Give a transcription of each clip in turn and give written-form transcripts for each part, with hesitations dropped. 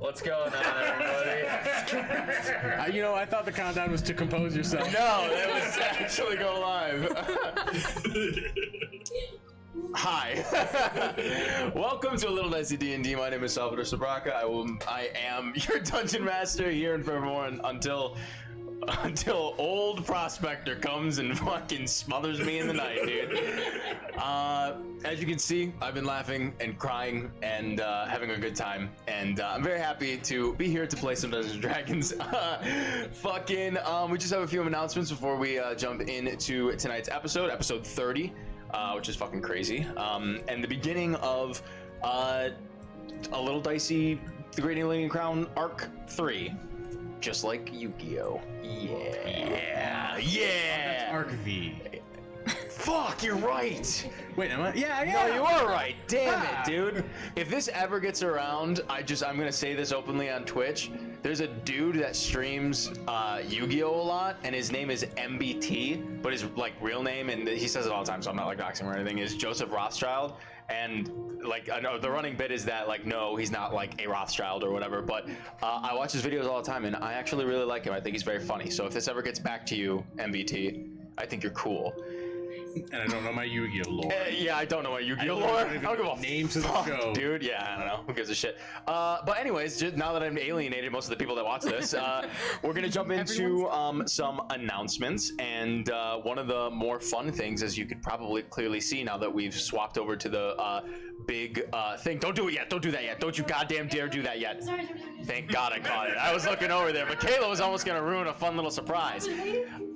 What's going on, everybody? I thought the countdown was to compose yourself. No, that was to actually go live. Hi. Welcome to a little Dicey D&D. My name is Salvador Sabraca. I am your dungeon master here in Forevermore until old prospector comes and fucking smothers me in the night, dude. As you can see, I've been laughing and crying and having a good time, and I'm very happy to be here to play some Dungeons & Dragons. We just have a few announcements before we jump into tonight's episode 30, which is fucking crazy, and the beginning of a little Dicey The Great Naledian Crown Arc 3. Just like Yu-Gi-Oh! Yeah! Arc V. Fuck, you're right! Wait, am I? Yeah. No, you are right. Damn it, dude. If this ever gets around, I'm gonna say this openly on Twitch. There's a dude that streams Yu-Gi-Oh! A lot, and his name is MBT, but his real name, and he says it all the time, so I'm not doxing or anything, is Joseph Rothschild. And I know the running bit is that no, he's not a Rothschild or whatever, but I watch his videos all the time, and I actually really like him. I think he's very funny. So if this ever gets back to you, MBT, I think you're cool. And I don't know my Yu-Gi-Oh! Lore. Yeah, I don't know my Yu-Gi-Oh! Lore. I don't give a name to the show, dude. Yeah, I don't know. Who gives a shit? But anyways, just now that I've alienated most of the people that watch this, we're gonna jump into some announcements. And one of the more fun things, as you could probably clearly see now that we've swapped over to the big thing. Don't do it yet. Don't do that yet. Don't you goddamn dare do that yet. Sorry. Thank God I caught it. I was looking over there, but Kayla was almost gonna ruin a fun little surprise.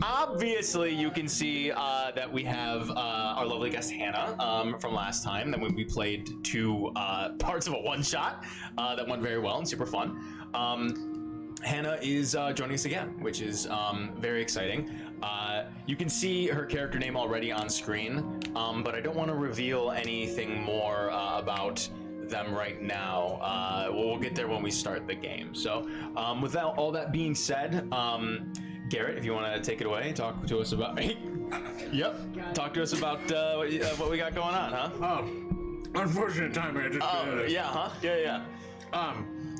Obviously, you can see that we have our lovely guest Hannah from last time. Then when we played two parts of a one-shot that went very well and super fun. Hannah is joining us again, which is very exciting. You can see her character name already on screen, but I don't want to reveal anything more about them right now. We'll get there when we start the game. So without all that being said, Garrett, if you want to take it away, talk to us about talk to us about what we got going on, huh? Oh, unfortunate timing. I just yeah.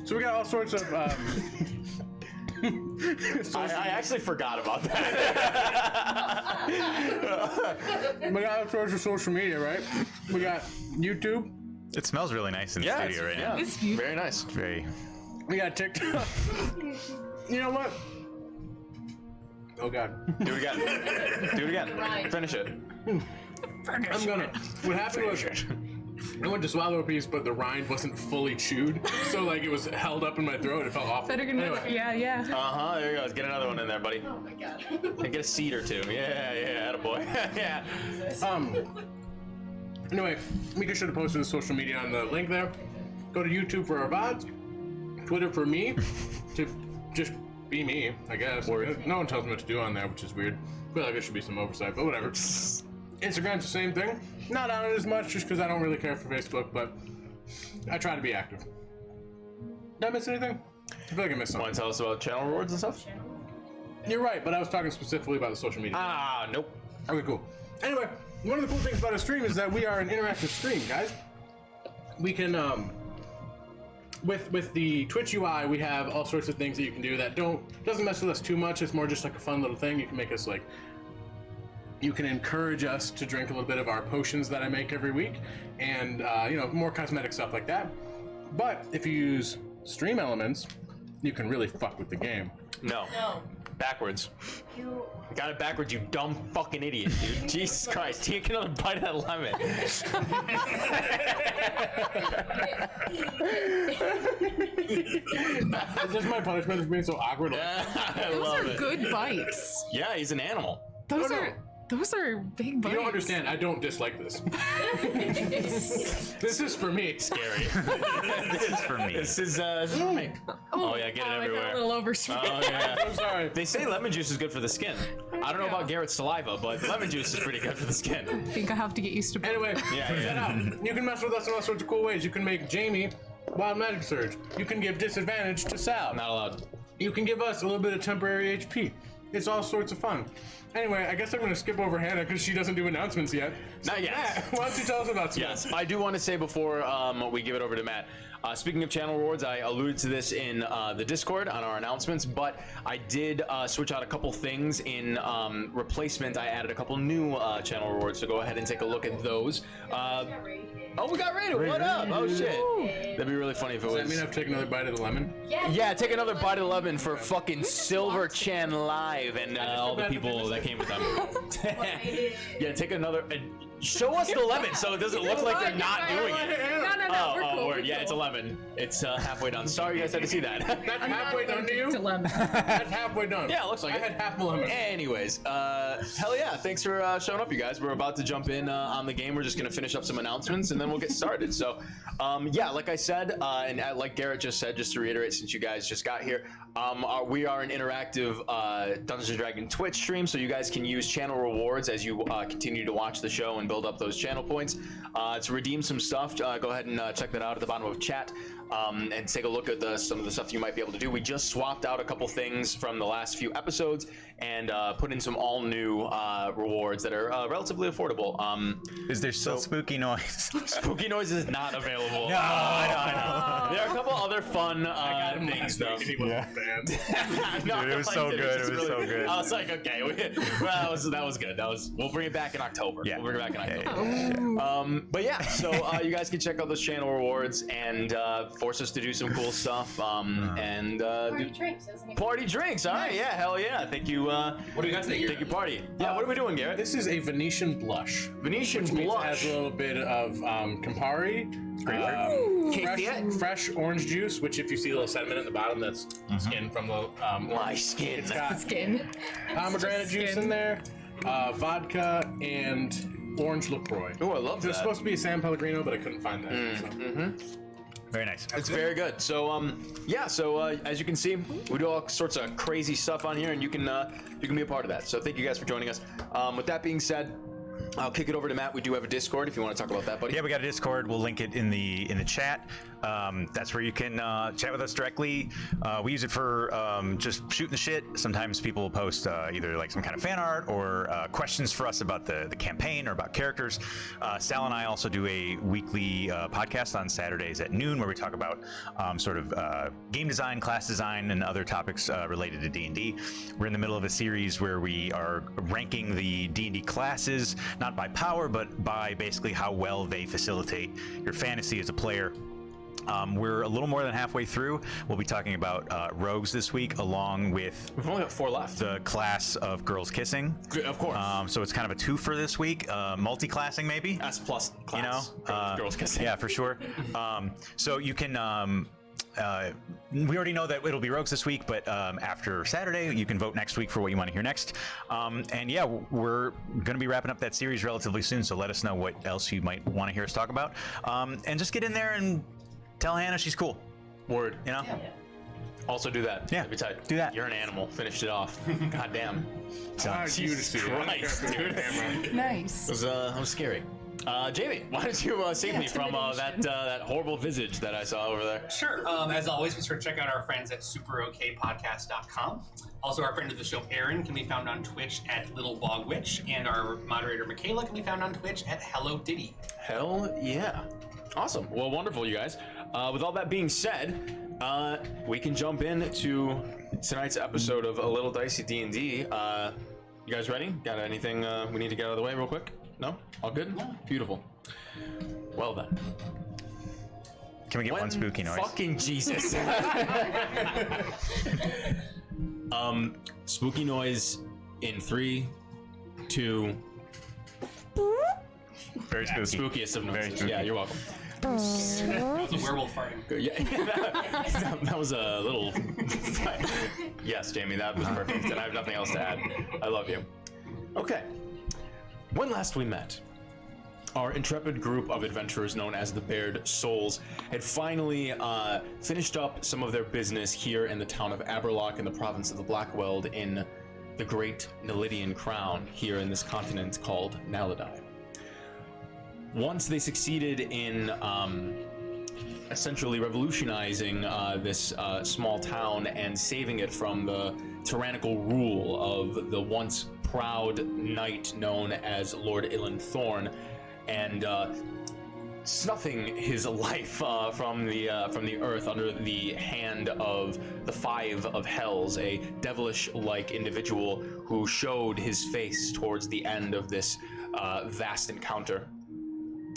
So we got all sorts of I actually forgot about that. we got all sorts of social media, right? We got YouTube. It smells really nice in the studio right now. It's very nice. Very. We got TikTok. You know what? Oh God. Do it again. Do it again. Right. Finish it. I'm gonna. What happened was I went to swallow a piece, but the rind wasn't fully chewed, so it was held up in my throat. It felt awful. Yeah. There you go. Let's get another one in there, buddy. Oh my God. And get a seed or two. Yeah, attaboy. Yeah. Anyway, Mika should have posted the social media on the link there. Go to YouTube for our VODs, Twitter for me, to just be me, I guess. No one tells me what to do on there, which is weird. I feel like there should be some oversight, but whatever. Instagram's the same thing. Not on it as much, just because I don't really care for Facebook, but I try to be active. Did I miss anything? I feel like I missed something. Want to tell us about channel rewards and stuff? You're right, but I was talking specifically about the social media. Nope. Okay, cool. Anyway, one of the cool things about a stream is that we are an interactive stream, guys. We can, with the Twitch UI, we have all sorts of things that you can do that doesn't mess with us too much. It's more just a fun little thing. You can make us you can encourage us to drink a little bit of our potions that I make every week, and more cosmetic stuff like that. But if you use stream elements, you can really fuck with the game. No. Backwards. You got it backwards, you dumb fucking idiot, dude. Jesus Christ, take another bite of that lemon. Is this my punishment for being so awkward? I Those love are it. good bites. Yeah, he's an animal. Those are big bites. You don't understand. I don't dislike this. This is for me. Scary. This is for me. This is for me. Oh yeah, get it everywhere. I got a little overspray. Oh yeah. I'm sorry. They say lemon juice is good for the skin. I don't know about Garrett's saliva, but lemon juice is pretty good for the skin. I think I have to get used to it. Anyway, Yeah, check yeah. that out. You can mess with us in all sorts of cool ways. You can make Jamie Wild Magic Surge. You can give disadvantage to Sal. Not allowed. You can give us a little bit of temporary HP. It's all sorts of fun. Anyway, I guess I'm going to skip over Hannah because she doesn't do announcements yet. Not yet. Matt, why don't you tell us about Yes, Smith? I do want to say before we give it over to Matt. Speaking of channel rewards, I alluded to this in the Discord on our announcements, but I did switch out a couple things in replacement. I added a couple new channel rewards, so go ahead and take a look at those. Oh, we got rated. What up? Oh shit. That'd be really funny if it was. Does that mean I have to take another bite of the lemon? Yeah, take another bite of 11 for fucking Silver Chan Live and all the people that came with them. Yeah, take another. Show us the lemon so it doesn't look like they're not doing it. No, we're cool. Word. Yeah, it's 11. It's halfway done. Sorry you guys had to see that. That's halfway done to you? To lemon. That's halfway done. Yeah, it looks like I it. had half a lemon. Anyways, hell yeah, thanks for showing up, you guys. We're about to jump in on the game. We're just gonna finish up some announcements and then we'll get started. So, yeah, like I said, and like Garrett just said, just to reiterate, since you guys just got here, we are an interactive Dungeons & Dragons Twitch stream, so you guys can use channel rewards as you continue to watch the show and build up those channel points. To redeem some stuff, go ahead and check that out at the bottom of chat. And take a look at some of the stuff you might be able to do. We just swapped out a couple things from the last few episodes and put in some all new rewards that are relatively affordable. Is there still spooky noise? Spooky noise is not available. No. I know. There are a couple other fun things though. Yeah. No, Dude, it was I so did. good. Just It was so good. I was like, okay, well, that was good. We'll bring it back in October. Yeah. We'll bring it back in October. Oh. But yeah, so you guys can check out those channel rewards and force us to do some cool stuff. And Party drinks, isn't it? party drinks. All right, yeah, hell yeah. Thank you. What do you guys think? Thank you, party. Yeah, what are we doing, Garrett? This is a Venetian Blush. Venetian It Blush. has a little bit of Campari, fresh orange juice, which if you see the little sediment at the bottom, that's skin from the My skin. It's got Skin. pomegranate juice in there, vodka, and orange LaCroix. Oh, I love It was that. supposed to be a San Pellegrino, but I couldn't find that. so. Very nice. It's very good. So yeah. So as you can see, we do all sorts of crazy stuff on here, and you can be a part of that. So thank you guys for joining us. With that being said, I'll kick it over to Matt. We do have a Discord if you want to talk about that, buddy. Yeah, we got a Discord. We'll link it in the chat. That's where you can chat with us directly. We use it for just shooting the shit. Sometimes people will post either like some kind of fan art or questions for us about the campaign or about characters. Sal and I also do a weekly podcast on Saturdays at noon where we talk about sort of game design, class design, and other topics related to D&D. We're in the middle of a series where we are ranking the D&D classes, not by power, but by basically how well they facilitate your fantasy as a player. We're a little more than halfway through. We'll be talking about rogues this week, along with We've only got 4 left. the class of girls kissing. Of course. So it's kind of a twofer this week, multi-classing maybe. S plus class. You know, girls kissing. Yeah, for sure. So you can. We already know that it'll be rogues this week, but after Saturday, you can vote next week for what you want to hear next. And yeah, we're going to be wrapping up that series relatively soon, so let us know what else you might want to hear us talk about. And just get in there and tell Hannah she's cool. Word. You know? Also do that. Yeah, That'd be tight. do that. You're an animal. Finished it off. God damn. I wanted you to see it. Christ, dude. Nice. It was scary. Jamie, why don't you save me from that horrible visage that I saw over there? Sure. As always, be sure to check out our friends at superokpodcast.com. Also, our friend of the show, Aaron, can be found on Twitch at Little Bog Witch, and our moderator, Michaela, can be found on Twitch at Hello Diddy. Hell yeah. Awesome. Well, wonderful, you guys. With all that being said, we can jump into tonight's episode of A Little Dicey D&D. You guys ready? Got anything we need to get out of the way real quick? No? All good? No. Beautiful. Well then. Can we get one spooky noise? Fucking Jesus. Spooky noise in 3, 2. Very spooky. Spookiest of Very noises. spooky. Yeah, you're welcome. That was a werewolf farting. Good. Yeah, that was a little. Yes, Jamie, that was perfect, and I have nothing else to add. I love you. Okay. When last we met, our intrepid group of adventurers known as the Bared Souls had finally finished up some of their business here in the town of Aberlock in the province of the Blackweld in the great Naledian crown here in this continent called Naledian. Once they succeeded in essentially revolutionizing this small town and saving it from the tyrannical rule of the once proud knight known as Lord Ilan Thorn, and snuffing his life from the earth under the hand of the Five of Hells, a devilish-like individual who showed his face towards the end of this vast encounter,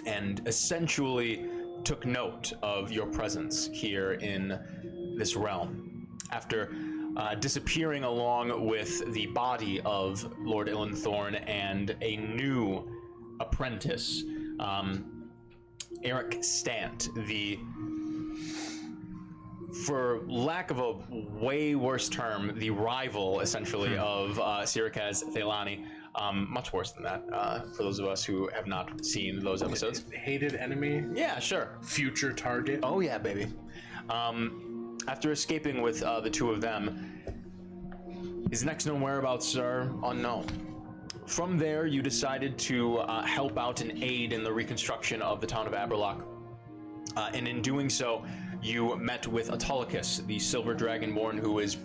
and essentially took note of your presence here in this realm. After disappearing along with the body of Lord Ilan Thorn and a new apprentice, Eric Stant, for lack of a way worse term, the rival, essentially, of Sirikaz Thelani. Much worse than that, for those of us who have not seen those episodes. Hated enemy, Yeah, sure. future target. Oh, yeah, baby. After escaping with the two of them, his next known whereabouts are unknown. From there, you decided to help out and aid in the reconstruction of the town of Aberlock. And in doing so, you met with Autolycus, the Silver Dragonborn, who is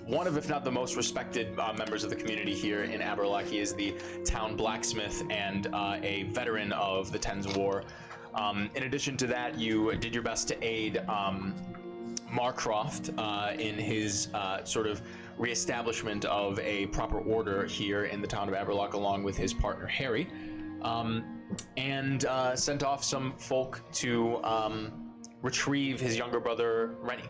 one of, if not the most respected members of the community here in Aberlock. He is the town blacksmith and a veteran of the Tens War. In addition to that, you did your best to aid Marcroft in his sort of reestablishment of a proper order here in the town of Aberlock, along with his partner Harry, and sent off some folk to retrieve his younger brother Rennie,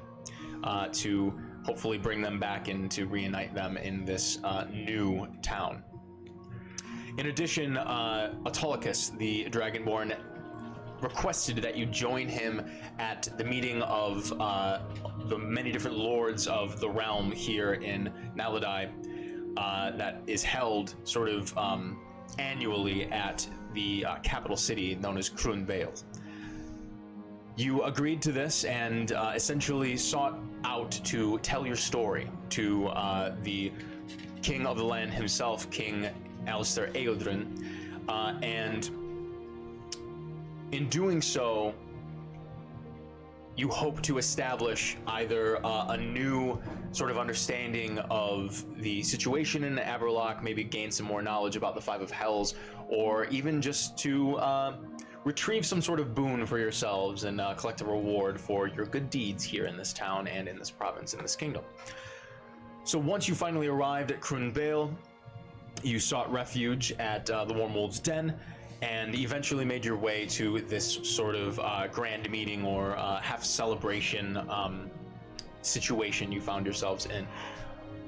to hopefully bring them back and to reunite them in this new town. In addition, Autolycus, the Dragonborn, requested that you join him at the meeting of the many different lords of the realm here in Naledi, that is held sort of annually at the capital city known as Crun Vale. You agreed to this and essentially sought out to tell your story to the king of the land himself, King Alistair Eodrin, and in doing so, you hope to establish either a new sort of understanding of the situation in Aberlock, maybe gain some more knowledge about the Five of Hells, or even just to retrieve some sort of boon for yourselves and collect a reward for your good deeds here in this town and in this province, in this kingdom. So once you finally arrived at Crun Vale, you sought refuge at the Wormwold's Den, and eventually made your way to this sort of grand meeting or half celebration situation you found yourselves in.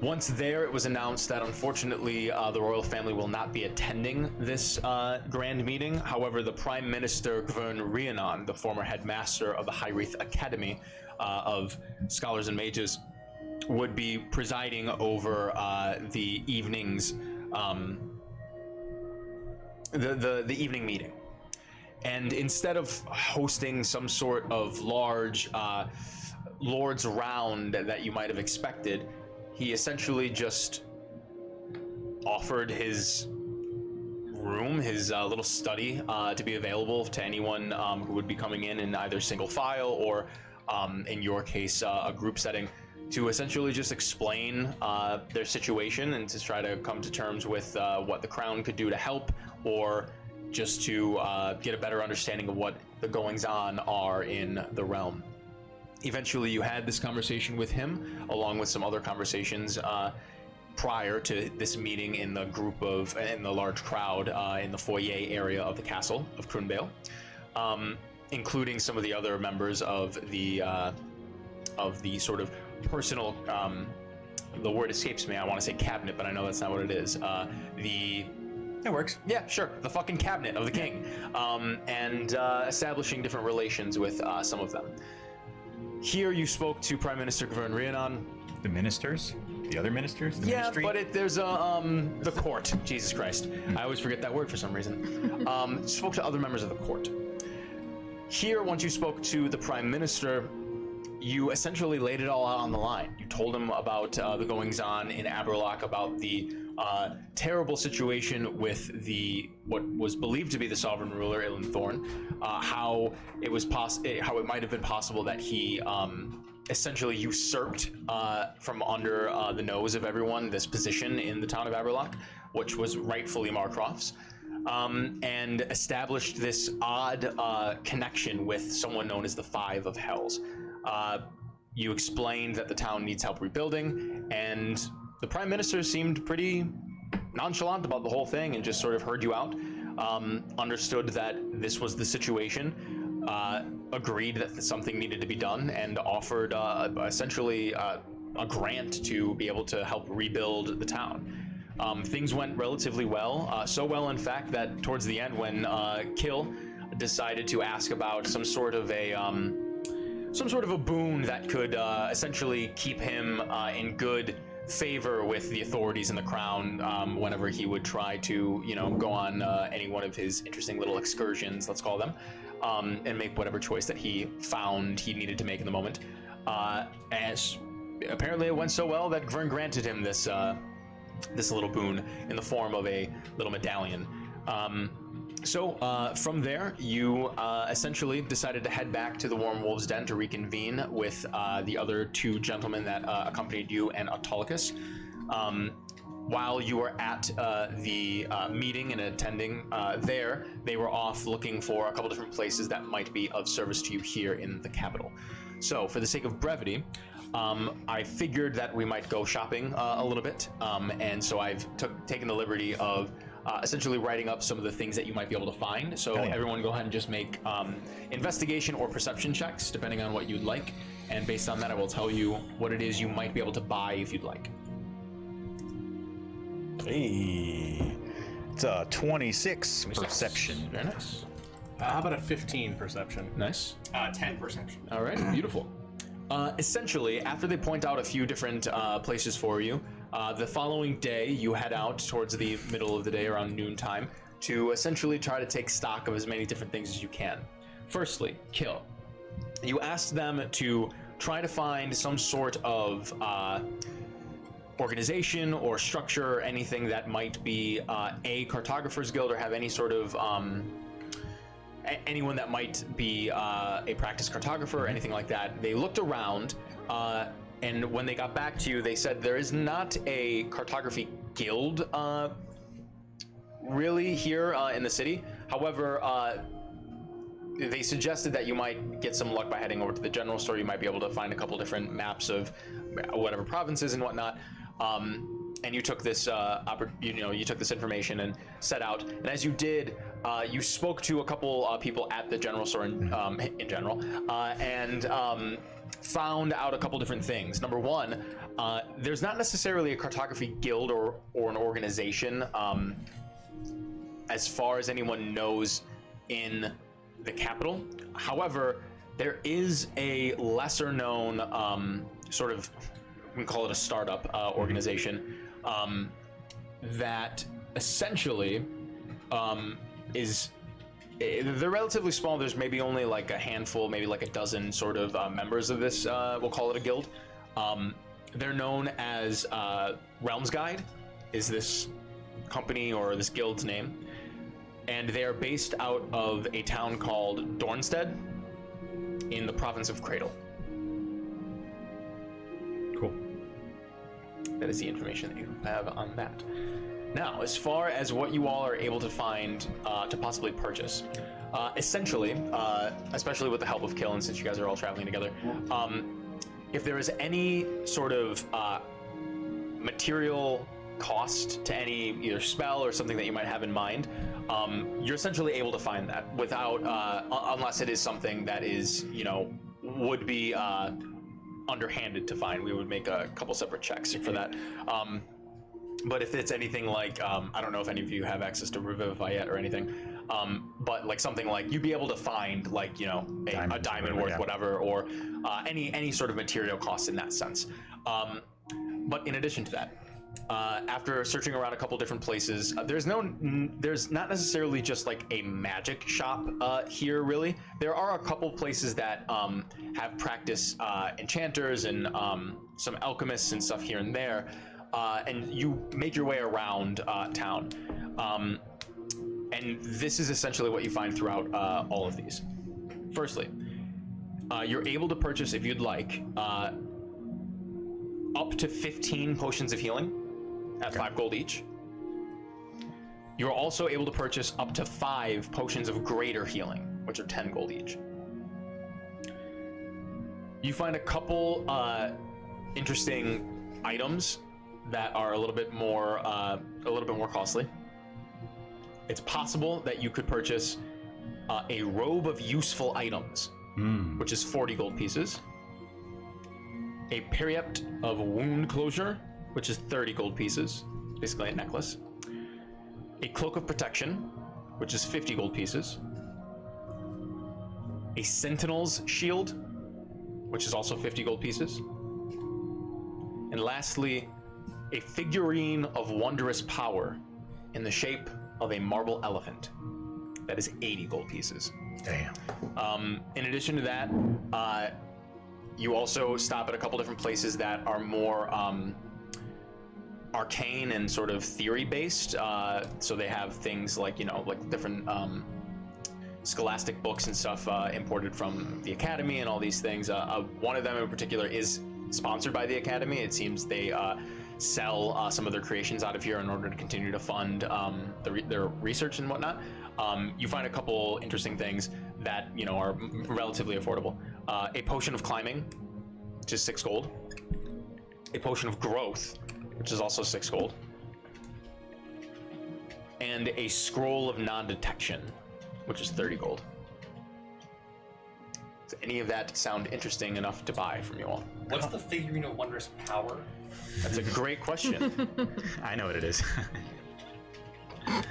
Once there, it was announced that unfortunately the royal family will not be attending this grand meeting. However, the Prime Minister Gwern Rhiannon, the former headmaster of the High Wreath Academy of Scholars and Mages, would be presiding over the evening's the evening meeting. And instead of hosting some sort of large lord's round that you might have expected, he essentially just offered his room, his little study, to be available to anyone who would be coming in either single file or, in your case, a group setting, to essentially just explain their situation and to try to come to terms with what the crown could do to help, or just to get a better understanding of what the goings-on are in the realm. Eventually, you had this conversation with him, along with some other conversations prior to this meeting in the large crowd in the foyer area of the castle of Crun Vale, including some of the other members of the sort of personal. The word escapes me. I want to say cabinet, but I know that's not what it is. It works. Yeah, sure. The fucking cabinet of the king, and establishing different relations with some of them. Here, you spoke to Prime Minister Gwern Rhiannon. The ministers? The other ministers? The Yeah, ministry? but there's the court. Jesus Christ, I always forget that word for some reason. Spoke to other members of the court. Here, once you spoke to the Prime Minister, you essentially laid it all out on the line. You told him about the goings-on in Aberlock, about the terrible situation with what was believed to be the sovereign ruler, Ilan Thorn, how it might have been possible that he essentially usurped from under the nose of everyone this position in the town of Aberlock, which was rightfully Marcroft's, and established this odd connection with someone known as the Five of Hells. You explained that the town needs help rebuilding, and the Prime Minister seemed pretty nonchalant about the whole thing and just sort of heard you out, understood that this was the situation, agreed that something needed to be done, and offered essentially a grant to be able to help rebuild the town. Things went relatively well, so well in fact that towards the end when Kill decided to ask about some sort of a boon that could essentially keep him in good favor with the authorities and the crown whenever he would try to, go on any one of his interesting little excursions, let's call them, and make whatever choice that he found he needed to make in the moment. As apparently it went so well that Vern granted him this little boon in the form of a little medallion. So from there, you essentially decided to head back to the Warm Wolves' Den to reconvene with the other two gentlemen that accompanied you and Autolycus. While you were at the meeting and attending there, they were off looking for a couple different places that might be of service to you here in the capital. So for the sake of brevity, I figured that we might go shopping a little bit, and so I've taken the liberty of essentially writing up some of the things that you might be able to find. So everyone go ahead and just make investigation or perception checks, depending on what you'd like. And based on that, I will tell you what it is you might be able to buy if you'd like. Hey, it's a 26 perception. Very nice. How about a 15 perception? Nice. 10 perception. All right, beautiful. Essentially, after they point out a few different places for you, the following day you head out towards the middle of the day around noontime to essentially try to take stock of as many different things as you can. Firstly, Kill. You asked them to try to find some sort of organization or structure, anything that might be a cartographer's guild or have any sort of anyone that might be a practiced cartographer or anything like that. They looked around, and when they got back to you, they said there is not a cartography guild really here in the city. However, they suggested that you might get some luck by heading over to the general store. You might be able to find a couple different maps of whatever provinces and whatnot. And you took this, you took this information and set out. And as you did, you spoke to a couple people at the general store in general, and found out a couple different things. Number one, there's not necessarily a cartography guild or an organization, as far as anyone knows, in the capital. However, there is a lesser known sort of, we can call it a startup organization, that essentially they're relatively small. There's maybe only like a handful, maybe like a dozen sort of members of this, we'll call it a guild. They're known as Realms Guide, is this company or this guild's name. And they are based out of a town called Dornstead in the province of Cradle. Cool. That is the information that you have on that. Now, as far as what you all are able to find to possibly purchase, essentially, especially with the help of Kill, and since you guys are all traveling together, if there is any sort of material cost to any either spell or something that you might have in mind, you're essentially able to find that without, unless it is something that is, would be underhanded to find. We would make a couple separate checks for that. But if it's anything like, I don't know if any of you have access to Revivify yet or anything, but like something like you'd be able to find like, a diamond worth whatever, or any sort of material cost in that sense. But in addition to that, after searching around a couple different places, there's not necessarily just like a magic shop here really. There are a couple places that have practice enchanters and some alchemists and stuff here and there. And you make your way around town. And this is essentially what you find throughout all of these. Firstly, You're able to purchase, if you'd like, up to 15 potions of healing at 5 gold each. You're also able to purchase up to 5 potions of greater healing, which are 10 gold each. You find a couple interesting items that are a little bit more costly. It's possible that you could purchase a robe of useful items, which is 40 gold pieces. A periapt of wound closure, which is 30 gold pieces, basically a necklace. A cloak of protection, which is 50 gold pieces. A sentinel's shield, which is also 50 gold pieces. And lastly, a figurine of wondrous power in the shape of a marble elephant. That is 80 gold pieces. Damn. In addition to that, you also stop at a couple different places that are more arcane and sort of theory based. So they have things like, like different scholastic books and stuff imported from the Academy and all these things. One of them in particular is sponsored by the Academy. It seems they sell some of their creations out of here in order to continue to fund their research and whatnot. You find a couple interesting things that are relatively affordable. A potion of climbing, which is 6 gold. A potion of growth, which is also 6 gold. And a scroll of non-detection, which is 30 gold. Does any of that sound interesting enough to buy from you all? What's the figurine of wondrous power? That's a great question. I know what it is.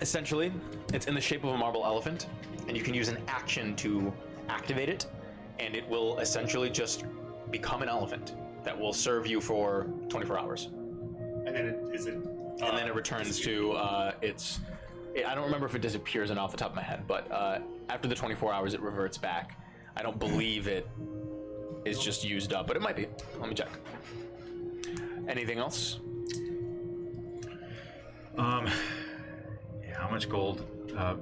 Essentially, it's in the shape of a marble elephant, and you can use an action to activate it, and it will essentially just become an elephant that will serve you for 24 hours. And then And then it returns to I don't remember if it disappears or not off the top of my head, but after the 24 hours, it reverts back. I don't believe it is just used up, but it might be. Let me check. Anything else? Yeah, how much gold?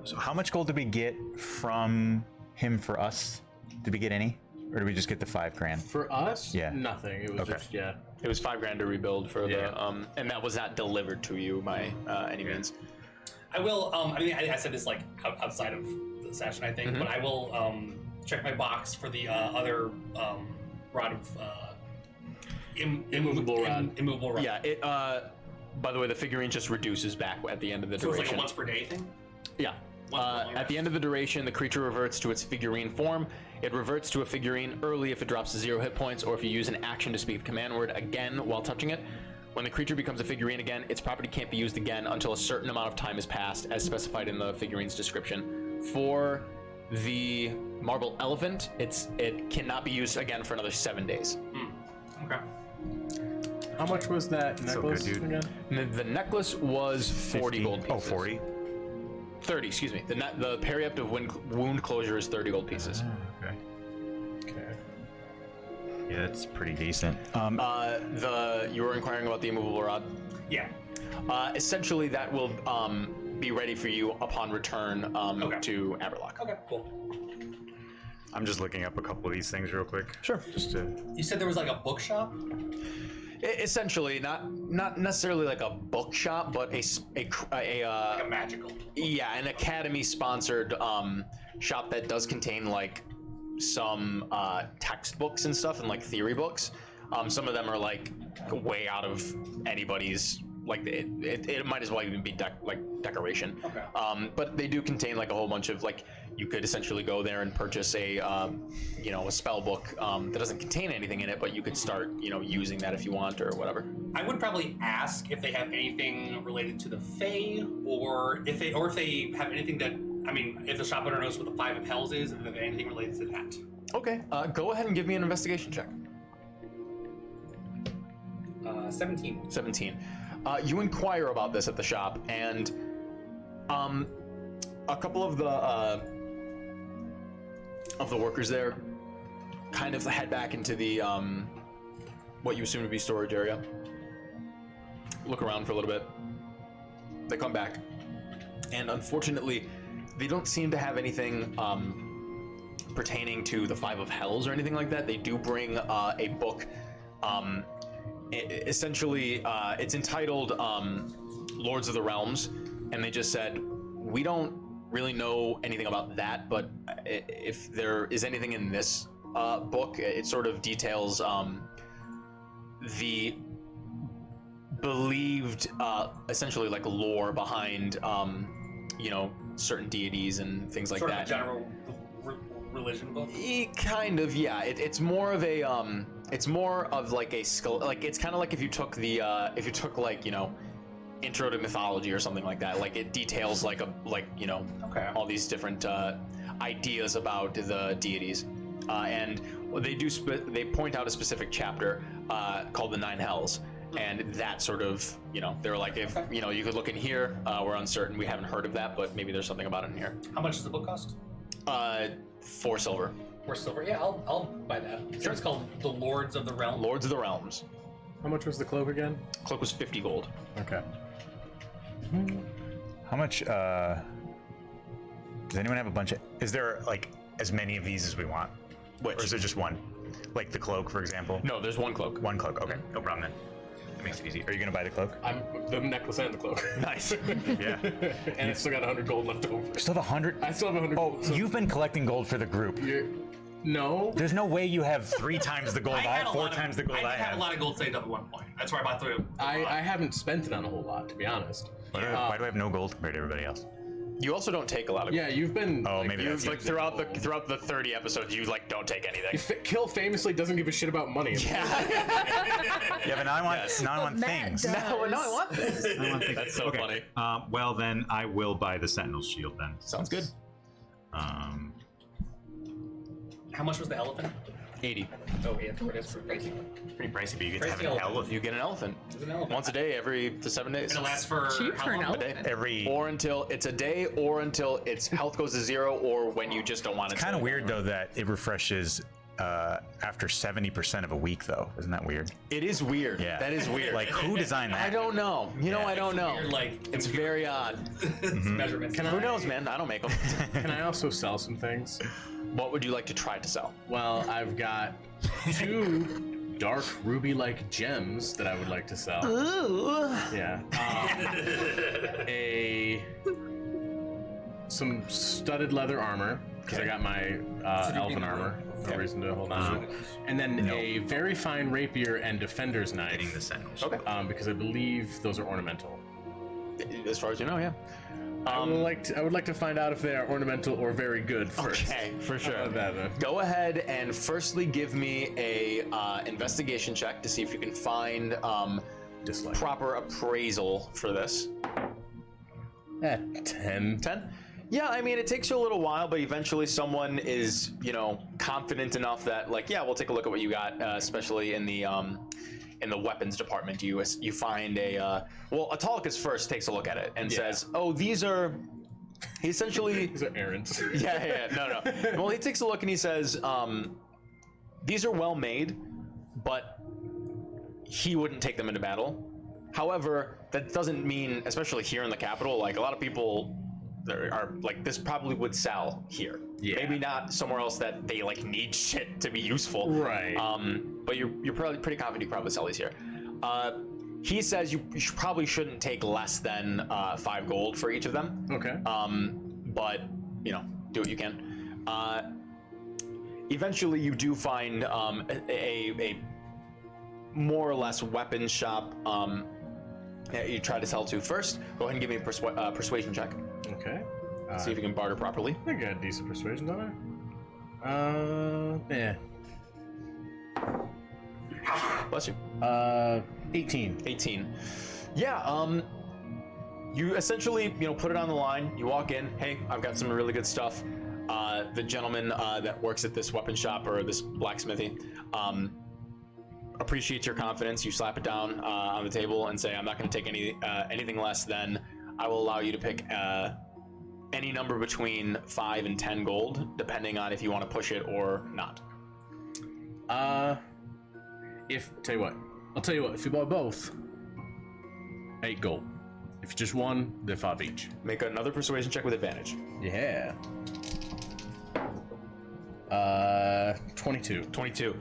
So how much gold did we get from him for us? Did we get any? Or did we just get the 5 grand? For us, Yeah. nothing. It was Okay. just, yeah. It was 5 grand to rebuild for Yeah. the, and that was not delivered to you by any means. I will. I said this like outside of the session, I think, but I will check my box for the other rod of Immovable rod. Immovable rod. Yeah, it, by the way, the figurine just reduces back at the end of the So it's duration. like a once per day thing. Yeah. At the end of the duration, the creature reverts to its figurine form. It reverts to a figurine early if it drops to 0 hit points, or if you use an action to speak a command word again while touching it. When the creature becomes a figurine again, its property can't be used again until a certain amount of time has passed, as specified in the figurine's description. For the marble elephant, it cannot be used again for another 7 days. Okay. How much was that So necklace good, dude. again? The necklace was 40 gold pieces. Oh, 40? 30, excuse me. The periapt of wound closure is 30 gold pieces. Okay. Okay. Yeah, that's pretty decent. You were inquiring about the immovable rod. Yeah. Essentially, that will be ready for you upon return Okay. to Aberlock. Okay. Cool. I'm just looking up a couple of these things real quick. Sure. Just to. You said there was like a bookshop. Essentially, not necessarily like a bookshop, but Like a magical. yeah, an Academy-sponsored shop that does contain like some textbooks and stuff and like theory books. Some of them are like way out of anybody's, like it might as well even be decoration. Okay. But they do contain like a whole bunch of like, you could essentially go there and purchase a spell book that doesn't contain anything in it, but you could start using that if you want or whatever. I would probably ask if they have anything related to the Fae, or if they have anything that, if the shop owner knows what the 5 of Hells is, if they have anything related to that. Okay. Go ahead and give me an investigation check. 17. 17. You inquire about this at the shop, and a couple of the workers there kind of head back into the what you assume to be storage area. Look around for a little bit. They come back, and unfortunately, they don't seem to have anything pertaining to the Five of Hells or anything like that. They do bring a book. Essentially, it's entitled Lords of the Realms, and they just said, we don't really know anything about that, but if there is anything in this book, it sort of details the believed, essentially like lore behind, you know, certain deities and things like Sort that. of a general religion book. Kind of, yeah. It's more of a, it's more of like a skull. Like it's kind of like if you took the, if you took like, you know, Intro to Mythology or something like that. Like it details like you know, all these different ideas about the deities, and they do they point out a specific chapter called the Nine Hells, and that sort of, you know, they were like, if you know, you could look in here. We're uncertain. We haven't heard of that, but maybe there's something about it in here. How much does the book cost? 4 silver. 4 silver. Yeah, I'll buy that. Sure. It's called The Lords of the Realm. Lords of the Realms. How much was the cloak again? Cloak was 50 gold. Okay. How much? Does anyone have a bunch of? Is there like as many of these as we want? Which? Or is there just one? Like the cloak, for example? No, there's one cloak. One cloak. Okay, no problem then. That makes it easy. Are you gonna buy the cloak? I'm the necklace and the cloak. Nice. Yeah. And I still got 100 gold left over. Still have 100. I still have 100 Oh, gold. So you've been collecting gold for the group. no. There's no way you have 3 times the gold I have, 4 times the gold I have have. a lot of gold saved up at one point. That's why I bought the I haven't spent it on a whole lot, to be honest. Why do I have no gold compared to everybody else? You also don't take a lot of. Yeah, you've been. Oh, maybe You've that's like throughout the 30 episodes, you like don't take anything. Kill famously doesn't give a shit about money. Yeah, but now I want, now I want Matt things. does. No, I want this. I want things. That's so funny. Well, then I will buy the Sentinel's shield then. Sounds good. How much was the elephant? 80. Oh, yeah, it's pretty pricey. Pretty pricey, but you get to have Pricey an elephant. You get an elephant. It's an elephant. Once a day, every 7 days. And it lasts for Cheap how for an long? A day. Every. Or until it's a day, or until its health goes to 0, or when you just don't want it. Kind of weird though that it refreshes after 70% of a week though. Isn't that weird? It is weird. Yeah. That is weird. Like who designed that? I don't know. You know, I don't know. Weird, like It's very odd. measurements. Who knows, man? I don't make them. Can I also sell some things? What would you like to try to sell? Well, I've got 2 dark ruby-like gems that I would like to sell. Ooh. Yeah. Some studded leather armor, because I got my elven armor. No reason to hold on to it. And then a very fine rapier and defender's knife. Getting the Sentinel's. Okay. Because I believe those are ornamental. As far as you know, yeah. I would like to find out if they are ornamental or very good first. Okay, for sure. How about that? Go ahead and firstly give me a investigation check to see if you can find Dislike. proper appraisal for this. 10. 10? Yeah, I mean, it takes you a little while, but eventually someone is, you know, confident enough that, like, yeah, we'll take a look at what you got, especially in the weapons department. You find well, Autolycus first takes a look at it and says, oh, these are, he essentially, These are errands. yeah, no. Well, he takes a look and he says, these are well made, but he wouldn't take them into battle. However, that doesn't mean, especially here in the capital, like a lot of people there are like, this probably would sell here. Yeah. Maybe not somewhere else that they like need shit to be useful. Right. But you're probably pretty confident you could probably sell these here. He says you probably shouldn't take less than 5 gold for each of them. Okay. But you know, do what you can. Eventually, you do find a more or less weapon shop. You try to sell to first. Go ahead and give me a persuasion check. Okay. See if you can barter properly. I think I got decent persuasion, don't I? Yeah. Bless you. 18. 18. Yeah. You essentially, you know, put it on the line. You walk in. Hey, I've got some really good stuff. The gentleman that works at this weapon shop or this blacksmithy appreciates your confidence. You slap it down on the table and say, I'm not going to take anything less than, I will allow you to pick any number between 5 and 10 gold, depending on if you want to push it or not. I'll tell you what, if you buy both, 8 gold. If just one, they're 5 each. Make another persuasion check with advantage. Yeah. 22. 22.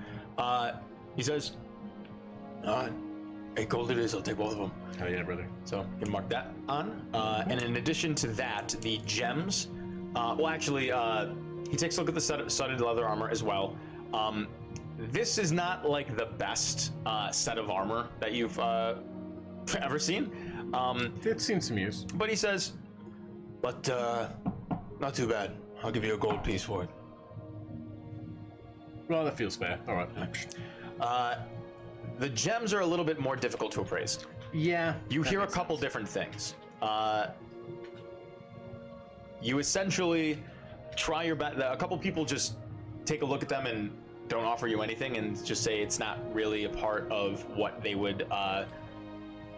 He says, 8 gold it is, I'll take both of them. Hell yeah, brother. So you can mark that on. And in addition to that, the gems, he takes a look at the studded leather armor as well. This is not like the best set of armor that you've ever seen. It's seen some use. But he says, but not too bad. I'll give you a gold piece for it. Well, that feels fair. All right. The gems are a little bit more difficult to appraise. Yeah. You hear a couple different things. You essentially try your best. A couple people just take a look at them and don't offer you anything and just say it's not really a part of what they would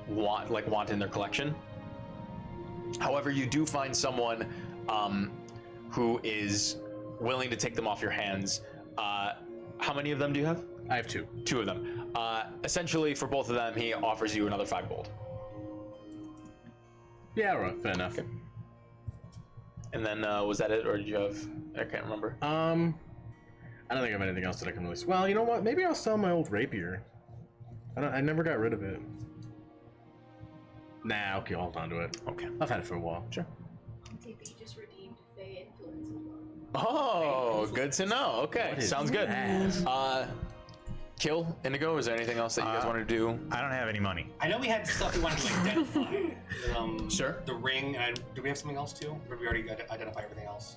want in their collection. However, you do find someone who is willing to take them off your hands. How many of them do you have? I have 2. 2 of them. Essentially, for both of them, he offers you another 5 gold. Yeah, all right. Fair enough. Okay. And then, was that it, or did you have? I can't remember. I don't think I have anything else that I can release. Well, you know what? Maybe I'll sell my old rapier. I never got rid of it. Nah, okay, I'll hold on to it. Okay. I've had it for a while. Sure. You just redeemed Fey influence as well. Oh, good to know. Okay, What is sounds good. that? Kill, Indigo, is there anything else that you guys want to do? I don't have any money. I know we had stuff we wanted to identify. Sure. The ring, and do we have something else too? Or did we already identify everything else?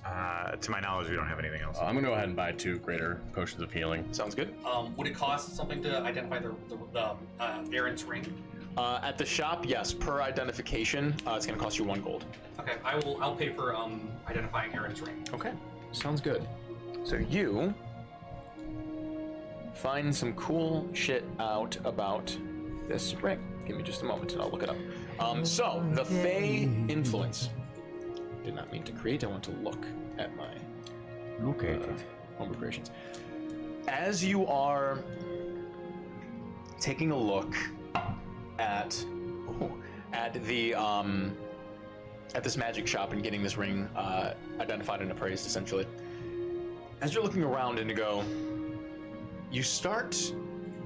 To my knowledge, we don't have anything else. I'm gonna go ahead and buy 2 greater potions of healing. Sounds good. Would it cost something to identify the Aaron's ring? At the shop, yes, per identification, it's going to cost you 1 gold. Okay, I'll pay for identifying Aaron's ring. Okay, sounds good. So you find some cool shit out about this ring. Give me just a moment and I'll look it up. So, the Fey influence. Did not mean to create, I want to look at my homebrew creations. As you are taking a look at this magic shop and getting this ring identified and appraised, essentially. As you're looking around, Indigo, you start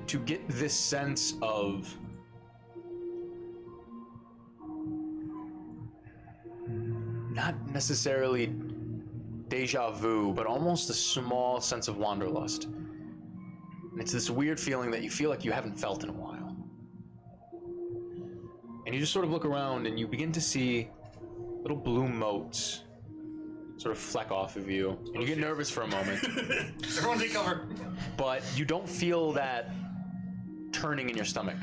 to get this sense of not necessarily deja vu, but almost a small sense of wanderlust. And it's this weird feeling that you feel like you haven't felt in a while. And you just sort of look around and you begin to see little blue motes sort of fleck off of you. And you get nervous for a moment. Everyone take cover. But you don't feel that turning in your stomach.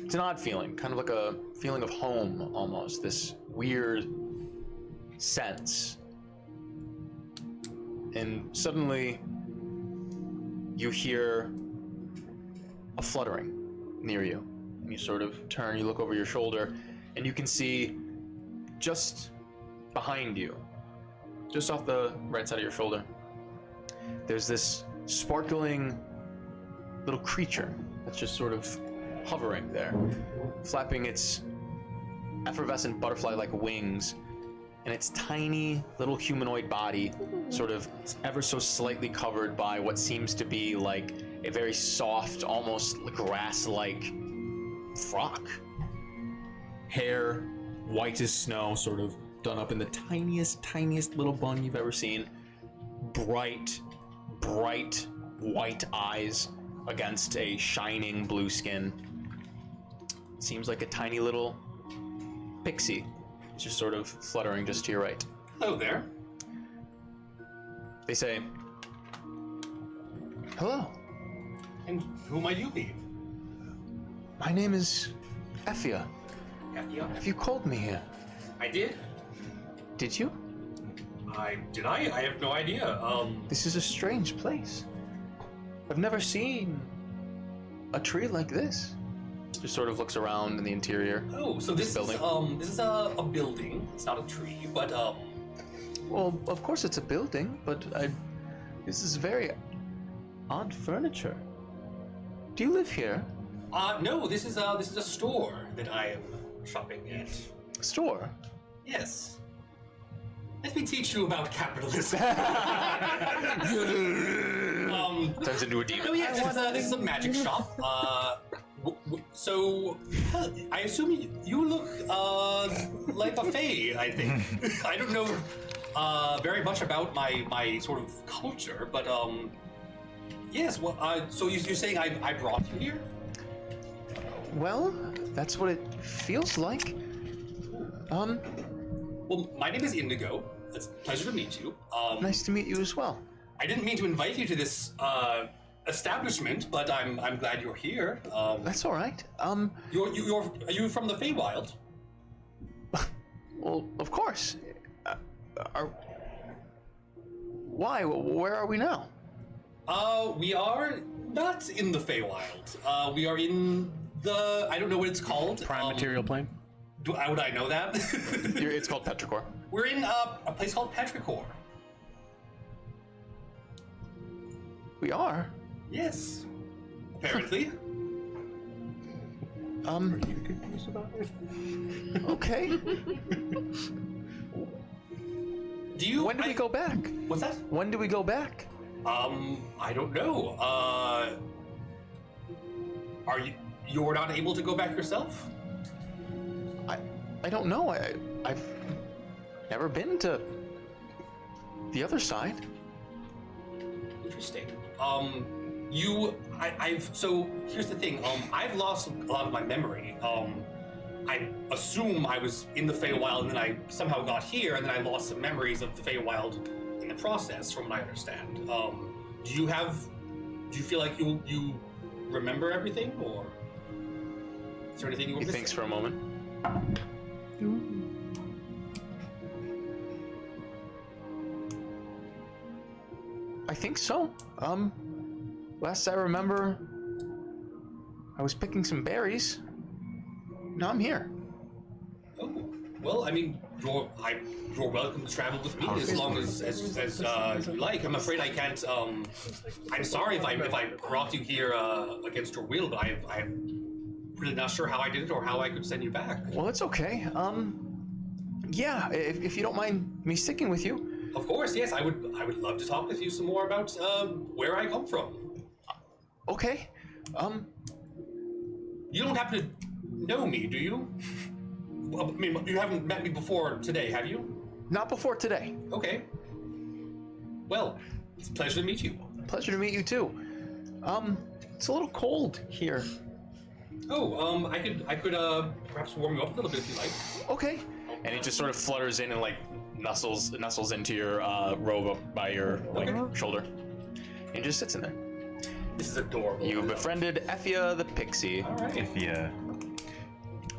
It's an odd feeling, kind of like a feeling of home almost, this weird sense. And suddenly you hear a fluttering near you. And you sort of turn, you look over your shoulder, and you can see just behind you, just off the right side of your shoulder, there's this sparkling little creature that's just sort of hovering there, flapping its effervescent butterfly-like wings, and its tiny little humanoid body sort of ever so slightly covered by what seems to be like a very soft, almost grass-like frock. Hair, white as snow, sort of done up in the tiniest little bun you've ever seen. Bright white eyes against a shining blue skin. Seems like a tiny little pixie. It's just sort of fluttering just to your right. Hello there. They say, hello, And who might you be? my name is Effia. Effia? Have you called me here? I did. Did you? I have no idea. This is a strange place. I've never seen a tree like this. Just sort of looks around in the interior. Oh, so this building. is a building. It's not a tree, but Well, of course it's a building, but this is very odd furniture. Do you live here? no. This is a store that I am shopping at. Store? Yes. Let me teach you about capitalism. Turns into a demon. No, yes, this is a magic shop. So, I assume you look like a fae, I think. I don't know very much about my sort of culture, but yes. Well, so you're saying I brought you here? Well, that's what it feels like. Well, my name is Indigo. It's a pleasure to meet you. Nice to meet you as well. I didn't mean to invite you to this establishment, but I'm glad you're here. That's all right. Are you from the Feywild? Well, of course. Why? Where are we now? We are not in the Feywild. We are in the, I don't know what it's called. Prime material plane. Would I know that? It's called Petrichor. We're in a place called Petrichor. We are? Yes. Apparently. Okay. Do you? When do we go back? What's that? When do we go back? I don't know. Are you're not able to go back yourself? I don't know. I've never been to the other side. Interesting. So here's the thing. I've lost a lot of my memory. I assume I was in the Feywild and then I somehow got here and then I lost some memories of the Feywild in the process, from what I understand. Do you feel like you remember everything, or is there anything you were missing? He thinks for a moment. I think so. Last I remember, I was picking some berries. Now I'm here. Oh, well, I mean, you're welcome to travel with me as long as you like. I'm afraid I can't. I'm sorry if I brought you here against your will, but I'm really not sure how I did it or how I could send you back. Well, it's okay. Yeah, if you don't mind me sticking with you. Of course, yes. I would love to talk with you some more about where I come from. Okay. You don't happen to know me, do you? I mean, you haven't met me before today, have you? Not before today. Okay. Well, it's a pleasure to meet you. Pleasure to meet you too. It's a little cold here. Oh, I could perhaps warm you up a little bit if you like. Okay. And he just sort of flutters in and like nuzzles into your robe up by your shoulder. And just sits in there. This is adorable. You befriended Effia the pixie. All right. Effia.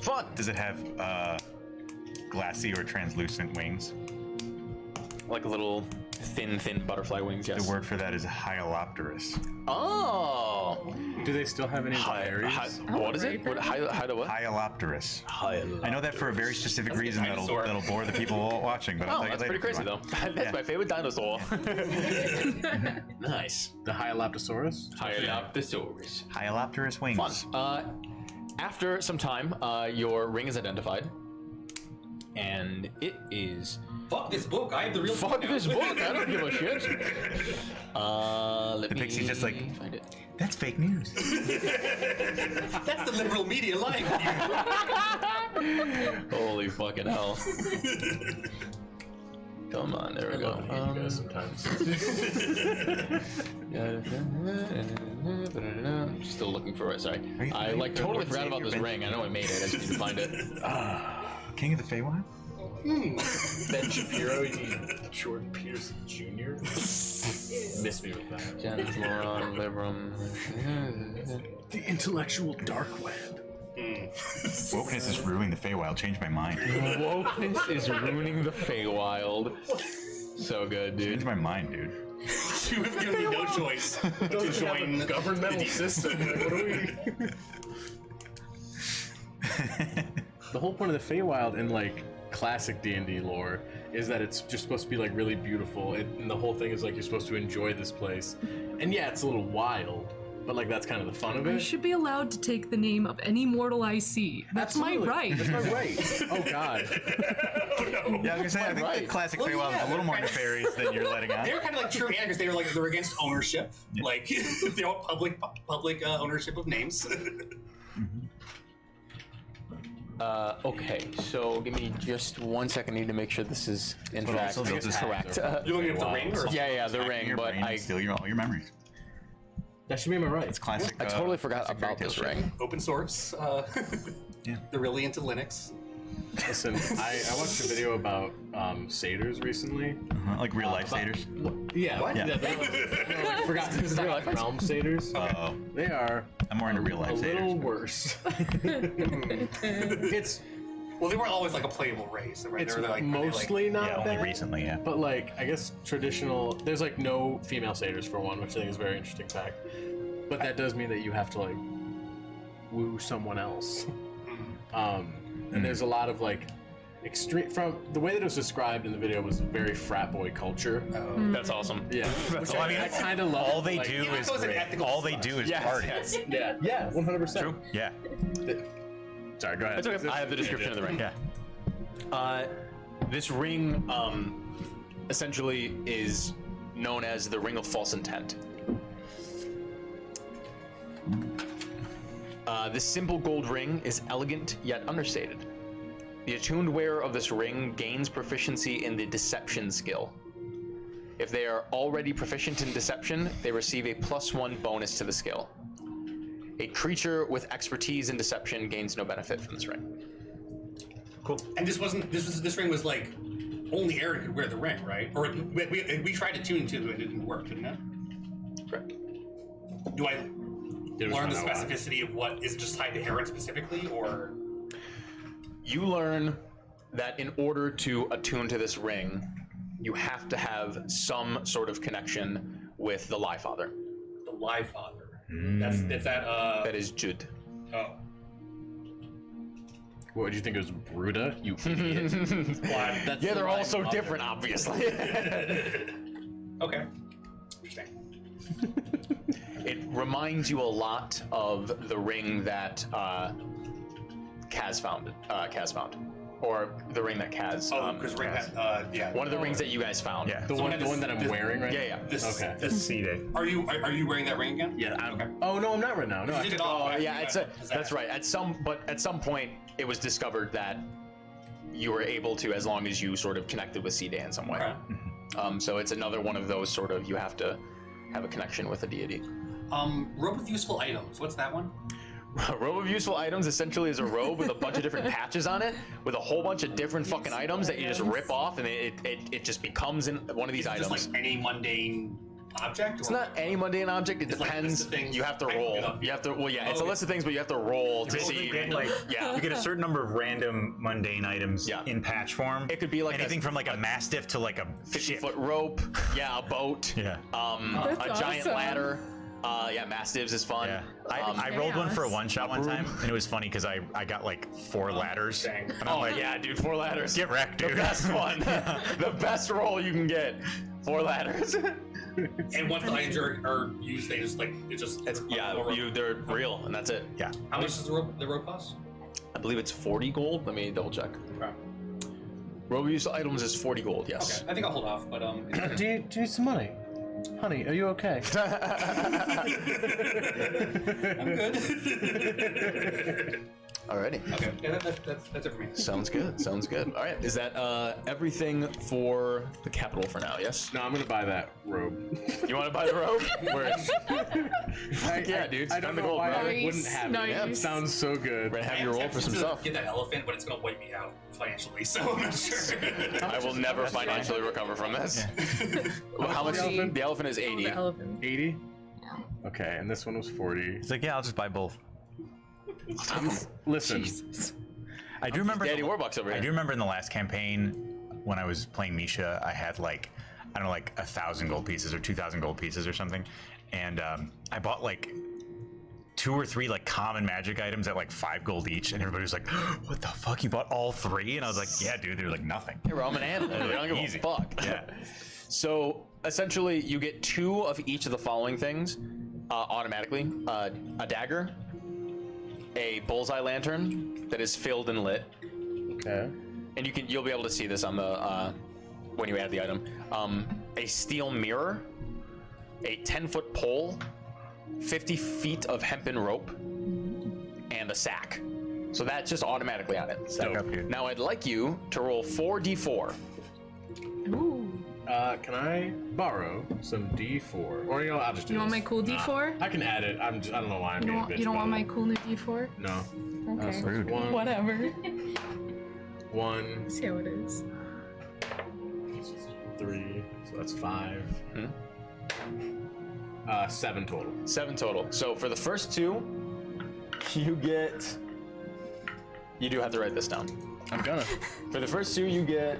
Fun. Does it have glassy or translucent wings? Like a little thin butterfly wings, yes. The word for that is Hyalopterus. Oh. Do they still have any berries? What is it? What? Hyalopterus. I know that for a very specific That's a reason dinosaur. that'll bore the people watching, but I'll Oh, tell you that's later pretty if you crazy want. though. That's my favorite dinosaur. Nice. The Hyaloptosaurus? Hyalopterus. Hyalopterus wings. Fun. After some time, your ring is identified, and it is. Fuck this book. I have the real. Fuck this book. I don't give a shit. Let The me pixie's just like, find it. that's fake news. That's the liberal media life. Holy fucking hell. Come on, there we go. You guys sometimes. I'm still looking for it. Sorry, you I like totally forgot about this ring. I know I made it. I just need to find it. King of the Feywild? Ben Shapiro, you mean Jordan Peterson Jr.? Miss me with that. Jens Laurent Librum. The intellectual dark web. Wokeness is ruining the Feywild. Change my mind. Wokeness is ruining the Feywild. So good, dude. Change my mind, dude. You have given me no choice to join Governmental system. What are we? The whole point of the Feywild in like classic D&D lore is that it's just supposed to be like really beautiful, and the whole thing is like you're supposed to enjoy this place. And yeah, it's a little wild, but like that's kind of the fun of I it. should be allowed to take the name of any mortal I see. That's Absolutely. my right. That's my right. Oh God. Yeah, I was gonna say, I think the classic Well, Feywild yeah, is a little more they're kind of- nefarious than you're letting on. They were kind of like true anarchists. They were like they're against ownership, like they want public ownership of names. Okay, so give me just 1 second. I need to make sure this is in But fact also they'll just correct. You looking at the ring or Yeah, the Hack ring, your but brain and steal all your memories. That should be my right. It's classic. I totally forgot classic about fairy this tale shit. ring. open source? Yeah. They're really into Linux. Listen, I watched a video about satyrs recently. Like real life satyrs. Yeah. What? Yeah. I forgot to talk about realm satyrs. Uh-oh. They are I'm more into real a life satyrs. little worse. It's Well, they weren't always like a playable race, right? it's They were like mostly not Yeah, only bad, recently, yeah. but like I guess traditional. There's like no female satyrs for one, which I think is a very interesting fact. But that does mean that you have to like woo someone else. And there's a lot of like extreme from the way that it was described in the video was very frat boy culture. That's awesome. Yeah, That's which I kind of love. All they like, do Yeah, is that was an ethical all they slur. do is Yes, party. yes. Yeah, 100%. True. Yeah. Sorry, go ahead. It's okay. I have the description of the ring. Yeah. This ring essentially is known as the Ring of False Intent. This simple gold ring is elegant yet understated. The attuned wearer of this ring gains proficiency in the deception skill. If they are already proficient in deception, they receive a +1 bonus to the skill. A creature with expertise in deception gains no benefit from this ring. Cool. And this ring was like only Aaron could wear the ring, right? Or we tried to tune into it, and it didn't work, didn't it? Correct. Do I There's learn the one I want. specificity of what is it just tied to Aaron specifically, or? You learn that in order to attune to this ring, you have to have some sort of connection with the Lie Father. The Live Father. That's that. That is Jud. Oh. What did you think it was, Bruta? You idiot. Well, That's Yeah, the they're all Live so Father. different, obviously. Okay. Interesting. It reminds you a lot of the ring that Kaz found. Or the ring that Kaz. Oh, because ring had, yeah. one of the rings that you guys found. Yeah. The So one, when the this- one that I'm this- wearing right Yeah, now? yeah. This, Okay. This, C-Day. are you wearing that ring again? Yeah, I'm. Okay. Oh no, I'm not right now. No, You I took took it off Oh after yeah, you it's got a, possessed. that's right. At some point, it was discovered that you were able to, as long as you sort of connected with C-Day in some way. Okay. So it's another one of those sort of you have to have a connection with a deity. Rope of useful items. What's that one? Robe of useful items essentially is a robe with a bunch of different patches on it, with a whole bunch of different fucking items that you just rip off, and it just becomes in one of these Is it items. just like any mundane object? It's not any mundane object. It It's like a depends. list of things You have to I can roll. get up. You have to. Well, yeah, it's Oh, a okay. list of things, but you have to roll to Basically, see. you get, like, Yeah. you get a certain number of random mundane items Yeah. in patch form. It could be like anything from like a mastiff to like a 50-foot rope. Yeah, a boat. Yeah. That's A giant awesome. ladder. Yeah, mastiffs is fun. Yeah, I rolled one for a chaos. one shot one time, and it was funny because I got like 4 ladders. Dang. And I'm Oh like, yeah, dude, 4 ladders. get wrecked, The dude. best one. The best roll you can get. 4 ladders. And once the items are used, they just like it just. It's they're real, and that's it. Yeah. How much does the rope cost? I believe it's 40 gold. Let me double check. Okay. Robe use items is 40 gold. Yes. Okay. I think I'll hold off, but Do you need some money? Honey, are you okay? I'm good. Alrighty. Okay. Yeah, that's it for me. Sounds good. Sounds good. All right. Is that everything for the capital for now? Yes. No, I'm gonna buy that robe. You want to buy the robe? Where yeah, dude. I Spend don't the know gold, why bro. I wouldn't have it. Yeah, It sounds so good. We're gonna have you roll for some stuff. Get that elephant, but it's gonna wipe me out financially, so I'm not sure. I will never financially recover from this. Well, how much? The elephant is 80. The elephant. 80? Okay, and this one was 40. It's like, yeah, I'll just buy both. Listen, I do remember. Daddy Warbucks over I here. do remember in the last campaign when I was playing Misha, I had like, I don't know, like 1,000 gold pieces or 2,000 gold pieces or something, and I bought like 2 or 3 like common magic items at like 5 gold each, and everybody was like, "What the fuck? You bought all 3?" And I was like, "Yeah, dude, they're like nothing." Hey, bro, I'm an animal. I don't give Easy. a fuck. Yeah. So essentially, you get 2 of each of the following things: automatically. A dagger, a bullseye lantern that is filled and lit, Okay. and you'll be able to see this on the when you add the item. A steel mirror, a 10-foot pole, 50 feet of hempen rope, and a sack. So that's just automatically on it. Stack up here. Now I'd like you to roll 4d4. Ooh. Can I borrow some D4? Or I'll just do You want this. my cool D4? I can add it. I don't know why I'm You being a don't, bitch you don't about want my it. cool new D4? No. Okay. Rude. Whatever. 1, See how it is. 3, so that's 5. Hmm? 7 total. 7 total. So for the first 2, you get... You do have to write this down. I'm gonna. For the first 2, you get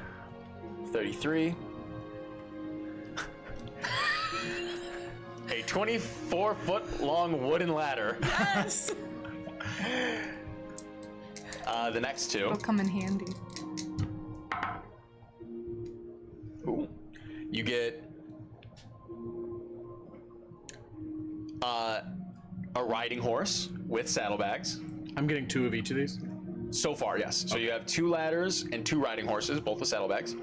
33. A 24-foot long wooden ladder. Yes! The next 2. It'll come in handy. Ooh. You get a riding horse with saddlebags. I'm getting 2 of each of these. So far, yes. So you have 2 ladders and 2 riding horses, both with saddlebags.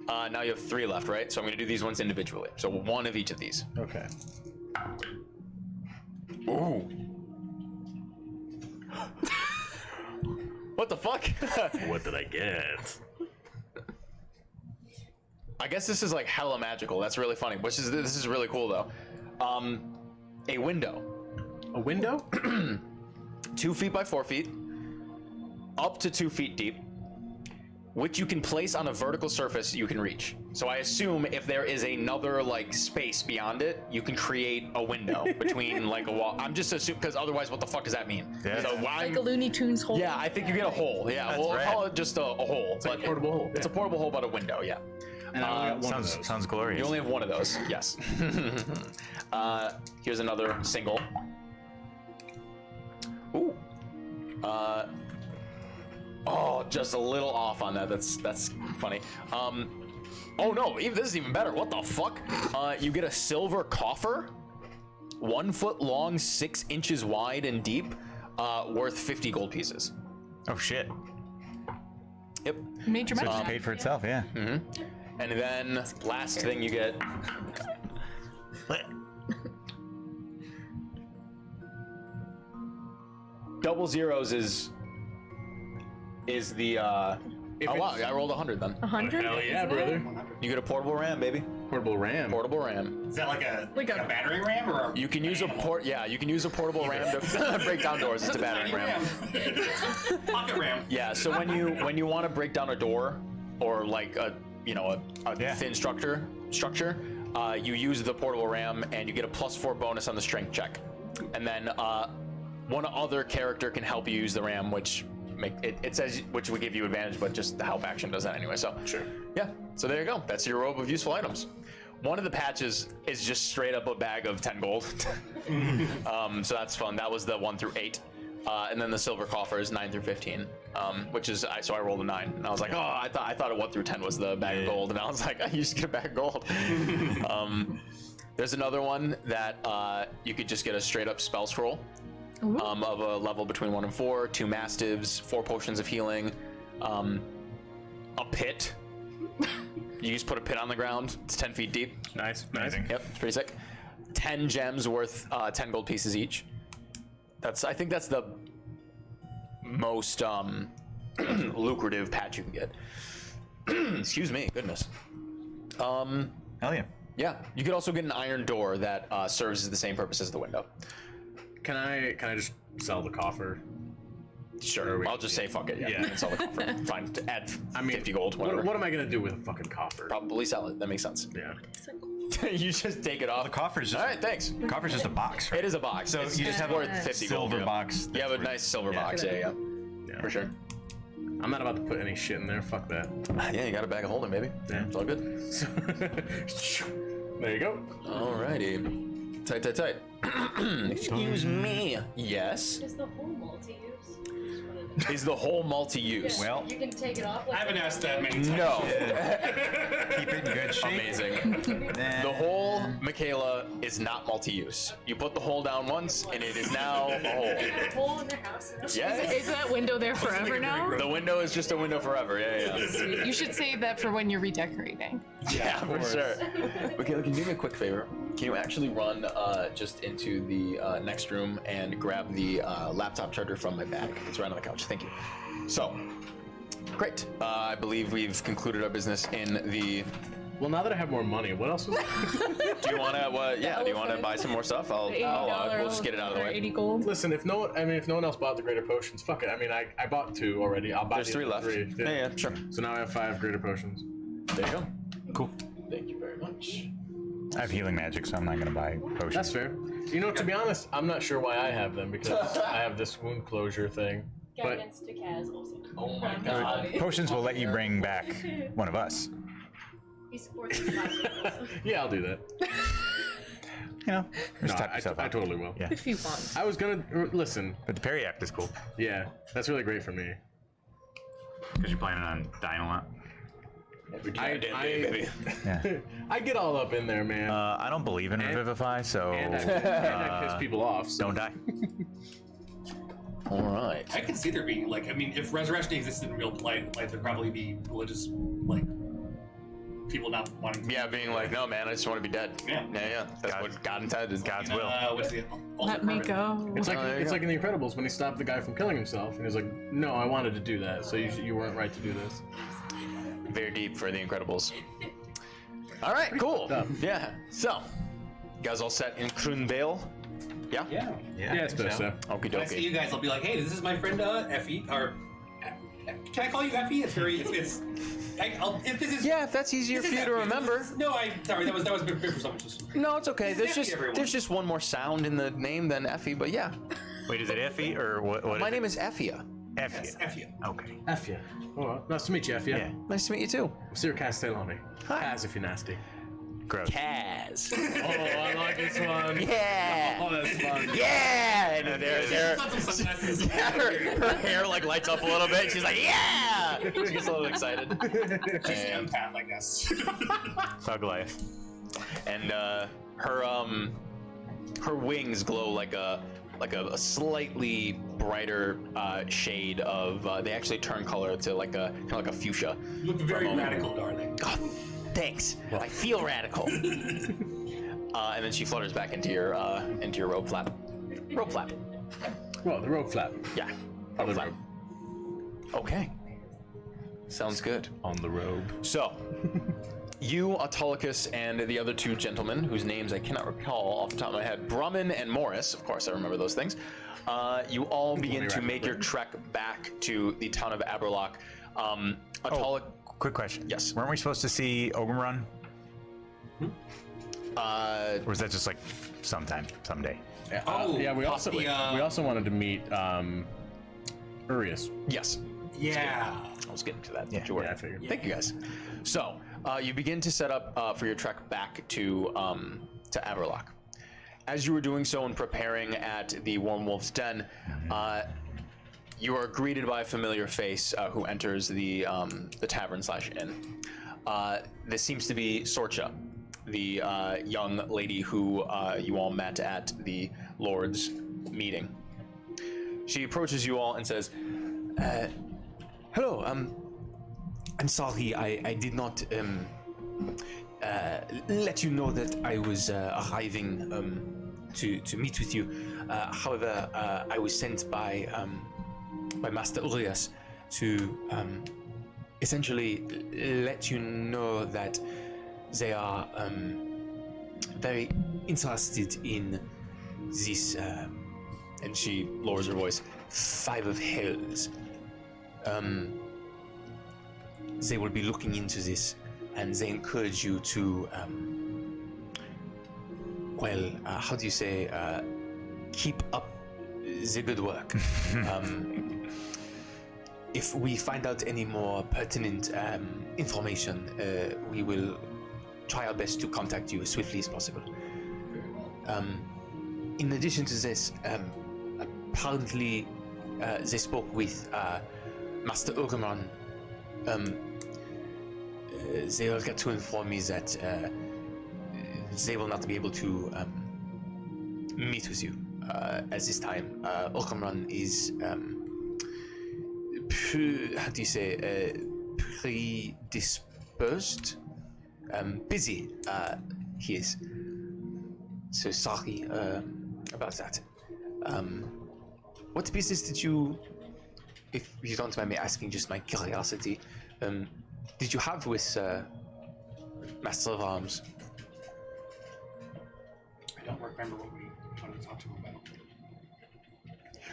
Now you have 3 left, right? So I'm going to do these ones individually. So 1 of each of these. Okay. Ooh. What the fuck? What did I get? I guess this is like hella magical. That's really funny. This is really cool though. A window. A window? 2 feet by 4 feet, up to 2 feet deep, which you can place on a vertical surface you can reach. So I assume if there is another like space beyond it, you can create a window between like a wall. I'm just assuming, because otherwise what the fuck does that mean? Yeah. So why? Like a Looney Tunes hole. Yeah, I think you get a hole. Yeah, That's we'll rad. call it just a hole. It's like a portable hole. It's a portable hole, but a window. Yeah. And I only got one of Sounds those. sounds glorious. You only have 1 of those. Yes. Here's another single. Ooh. Oh, just a little off on that. That's funny. Oh no, this is even better. What the fuck? You get a silver coffer, 1 foot long, 6 inches wide and deep, worth 50 gold pieces. Oh shit. Yep. Major So it just magic. paid for itself, yeah. And then last thing you get. Double zeros is the oh wow, I rolled 100 then. 100? Hell yeah, brother. You get a portable ram, baby. Portable RAM. Portable ram. Is that like a Like a- battering ram or a You can use a you can use a portable ram to break down doors. It's a battering ram. Pocket ram. Yeah, so when you want to break down a door or like a Yeah. thin structure, you use the portable ram and you get a +4 bonus on the strength check. And then one other character can help you use the ram, which it says which would give you advantage, but just the help action does that anyway. So Sure. yeah, so there you go. That's your robe of useful items. One of the patches is just straight up a bag of 10 gold. So that's fun. That was the 1 through 8. And then the silver coffer is 9 through 15, which is so I rolled a 9, and I was like, oh, I thought a 1 through 10 was the bag of gold, and I was like, you just get a bag of gold. There's another one that you could just get a straight up spell scroll of a level between 1 and 4, 2 mastiffs, 4 potions of healing, a pit. You just put a pit on the ground. It's 10 feet deep. Nice. Amazing. Yep, it's pretty sick. 10 gems worth 10 gold pieces each. I think that's the most lucrative patch you can get. Excuse me, goodness. Hell yeah. Yeah, you could also get an iron door that serves as the same purpose as the window. Can I just sell the coffer? Sure, I'll just say fuck it. Yeah, Yeah. you can sell the coffer. Fine, to add 50 gold, What, whatever. what am I gonna do with a fucking coffer? Probably sell it. That makes sense. Yeah. You just take it off. The coffer's just All right, thanks. the coffer's just a box, right? It is a box. So It's you just have worth a 50 silver gold. Yeah. box. You have a nice silver box. Yeah, Yeah. for sure. I'm not about to put any shit in there. Fuck that. Yeah, you got a bag of holding, baby. Yeah. It's all good. There you go. Alrighty. Tight. Excuse me. Yes. Is the whole multi-use? Is the whole multi-use? Well, You can take it off. Like I haven't asked that many times. No. keep it in good shape. Amazing. Nah. The whole Michaela is not multi-use. You put the hole down once, and it is now a hole. Hole in their house. Yeah. Is that window there forever now? The window is just a window forever. Yeah. You should save that for when you're redecorating. Yeah, for sure. Michaela, can you do me a quick favor? Can you actually run just into the next room and grab the laptop charger from my bag? It's right on the couch. Thank you. So, great. I believe we've concluded our business in the. Well, now that I have more money, what else was Do you want to? Do you want to buy some more stuff? We'll just get it out of the way. 80 gold. Listen, if no one else bought the greater potions, fuck it. I mean, I bought 2 already. I'll buy There's the 3 other left. 3. Yeah, sure. So now I have 5 greater potions. There you go. Cool. Thank you very much. I have healing magic, so I'm not gonna buy potions. That's fair. You know, to be honest, I'm not sure why I have them because I have this wound closure thing. But Guidance to Kaz also. Oh my god. Potions will let you bring back one of us. He supports the also. yeah, I'll do that. You know, No, just tap yourself I out. totally will. Yeah. If you want. I was gonna listen. But the Perry Act is cool. Yeah, that's really great for me. Because you're planning on dying a lot. Yeah. I get all up in there, man, I don't believe in Revivify, so and I piss people off. So. don't die. All right. I can see there being like, I mean, if resurrection existed in real life, there'd probably be religious like people not wanting to. Yeah, being like, no, man, I just want to be dead. Yeah. That's what God intended. God's will. What's the Let me go. It's like there you it's go. like in The Incredibles when he stopped the guy from killing himself, and he's like, "No, I wanted to do that, so you weren't right to do this." Very deep for The Incredibles. All right, cool. tough. Yeah. So, you guys all set in Krunvale? Yeah. Yeah. Yeah, it's better. So. Okie When I see you dokie. guys, I'll be like, hey, this is my friend Effie. Or can I call you Effie? It's very. If this is. Yeah, if that's easier this for is you to Effie. remember. No, I'm sorry. That was a bit presumptuous. No, it's okay. This is Effie, everyone. There's just one more sound in the name than Effie, but yeah. Wait, is it Effie or what? My name is Effia. Effie. Effie. Okay. Effia. Oh, well, nice to meet you, Effia. Yeah. Nice to meet you too. I'm Sir Castellani. Hi. Kaz, if you're nasty. Gross. Kaz. Oh, I like this one. Yeah. Oh, that's fun. Yeah. And there, Some sunglasses. her hair like lights up a little bit. She's like, yeah. She gets a little excited. She's an empath, I guess. Thug life. And her wings glow like a slightly brighter shade of. They actually turn color to like a kind of like a fuchsia. You look very radical, darling. Oh, thanks. I feel radical. And then she flutters back into your robe flap. Robe flap. Well, the rope flap. Yeah. On the Robe flap. rope. Okay. Sounds good. On the robe. So, you, Autolycus, and the other 2 gentlemen, whose names I cannot recall off the top of my head, Brumman and Morris, of course I remember those things, you all begin to make your trek back to the town of Aberlock. Quick question. Yes. Weren't we supposed to see Ogumrun? Uh, Or was that just like someday? Yeah, Oh, yeah. We possibly, also wanted to meet Urias. yes. Yeah. I was getting to that. Yeah. Don't you worry. Yeah, I figured. Thank you guys. So, you begin to set up for your trek back to Aberlock. As you were doing so and preparing at the Warm Wolf's Den, you are greeted by a familiar face who enters the tavern/inn. This seems to be Sorcha, the young lady who you all met at the Lord's meeting. She approaches you all and says, "Hello. I'm sorry. I did not let you know that I was arriving to meet with you. However, I was sent by Master Urias to essentially let you know that they are very interested in this, and she lowers her voice, 5 of Hells. They will be looking into this, and they encourage you to, how do you say, keep up the good work. If we find out any more pertinent information, we will try our best to contact you as swiftly as possible. In addition to this, apparently they spoke with Master Ogumran. They all got to inform me that is able not to be able to meet with you at this time. Okamran is, how do you say, predisposed? Busy, he is. So sorry about that. What business did you, if you don't mind me asking, just my curiosity, did you have with Master of Arms? I don't remember what we wanted to talk to him about.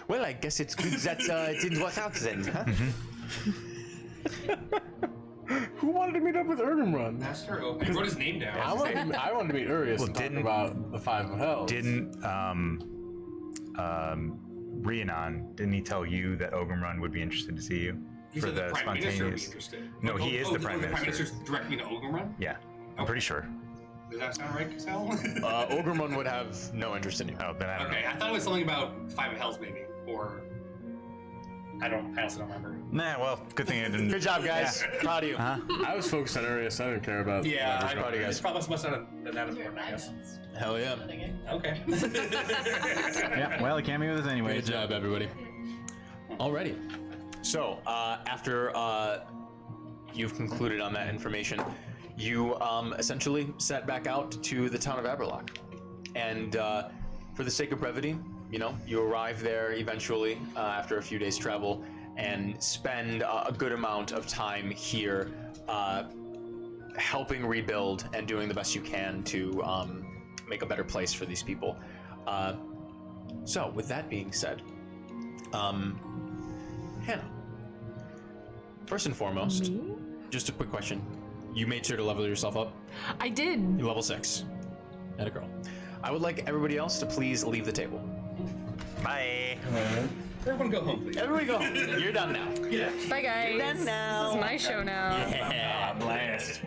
Well, I guess it's good that it didn't work out then, huh? Who wanted to meet up with Ergenrun? Master Oak. I wrote his name down. I wanted to meet Urias and talk didn't- about the Five of Hells. Didn't Rhiannon, didn't he tell you that Ogamrun would be interested to see you? He for said the the Prime Minister would be spontaneous- interested. No, he is the Prime The Prime Minister. Minister's directing me to Ogunrun? Yeah, I'm pretty sure. Does that sound right, Cassell? Ogremon would have no interest in you. Oh, then I don't Okay, know. I thought it was something about Five of Hells, maybe. Or. I also don't remember. Nah, well, good thing I didn't. Good job, guys. Proud of you. I was focused on Urias. I didn't care about. Yeah, I proud of you guys. It's probably must not have been that important, I guess. Hell yeah. Okay. Yeah, well, he can't meet with us anyway. Good job, everybody. Alrighty. So, after you've concluded on that information, you essentially set back out to the town of Aberlock. And for the sake of brevity, you know, you arrive there eventually after a few days' travel and spend a good amount of time here helping rebuild and doing the best you can to make a better place for these people. So, with that being said, Hannah, first and foremost, just a quick question. You made sure to level yourself up? I did. You're level 6. And a girl. I would like everybody else to please leave the table. Bye. Everyone go home, please. Everybody go. You're done now. Yeah. Bye, guys. done now. This is my show now. Yeah, blast.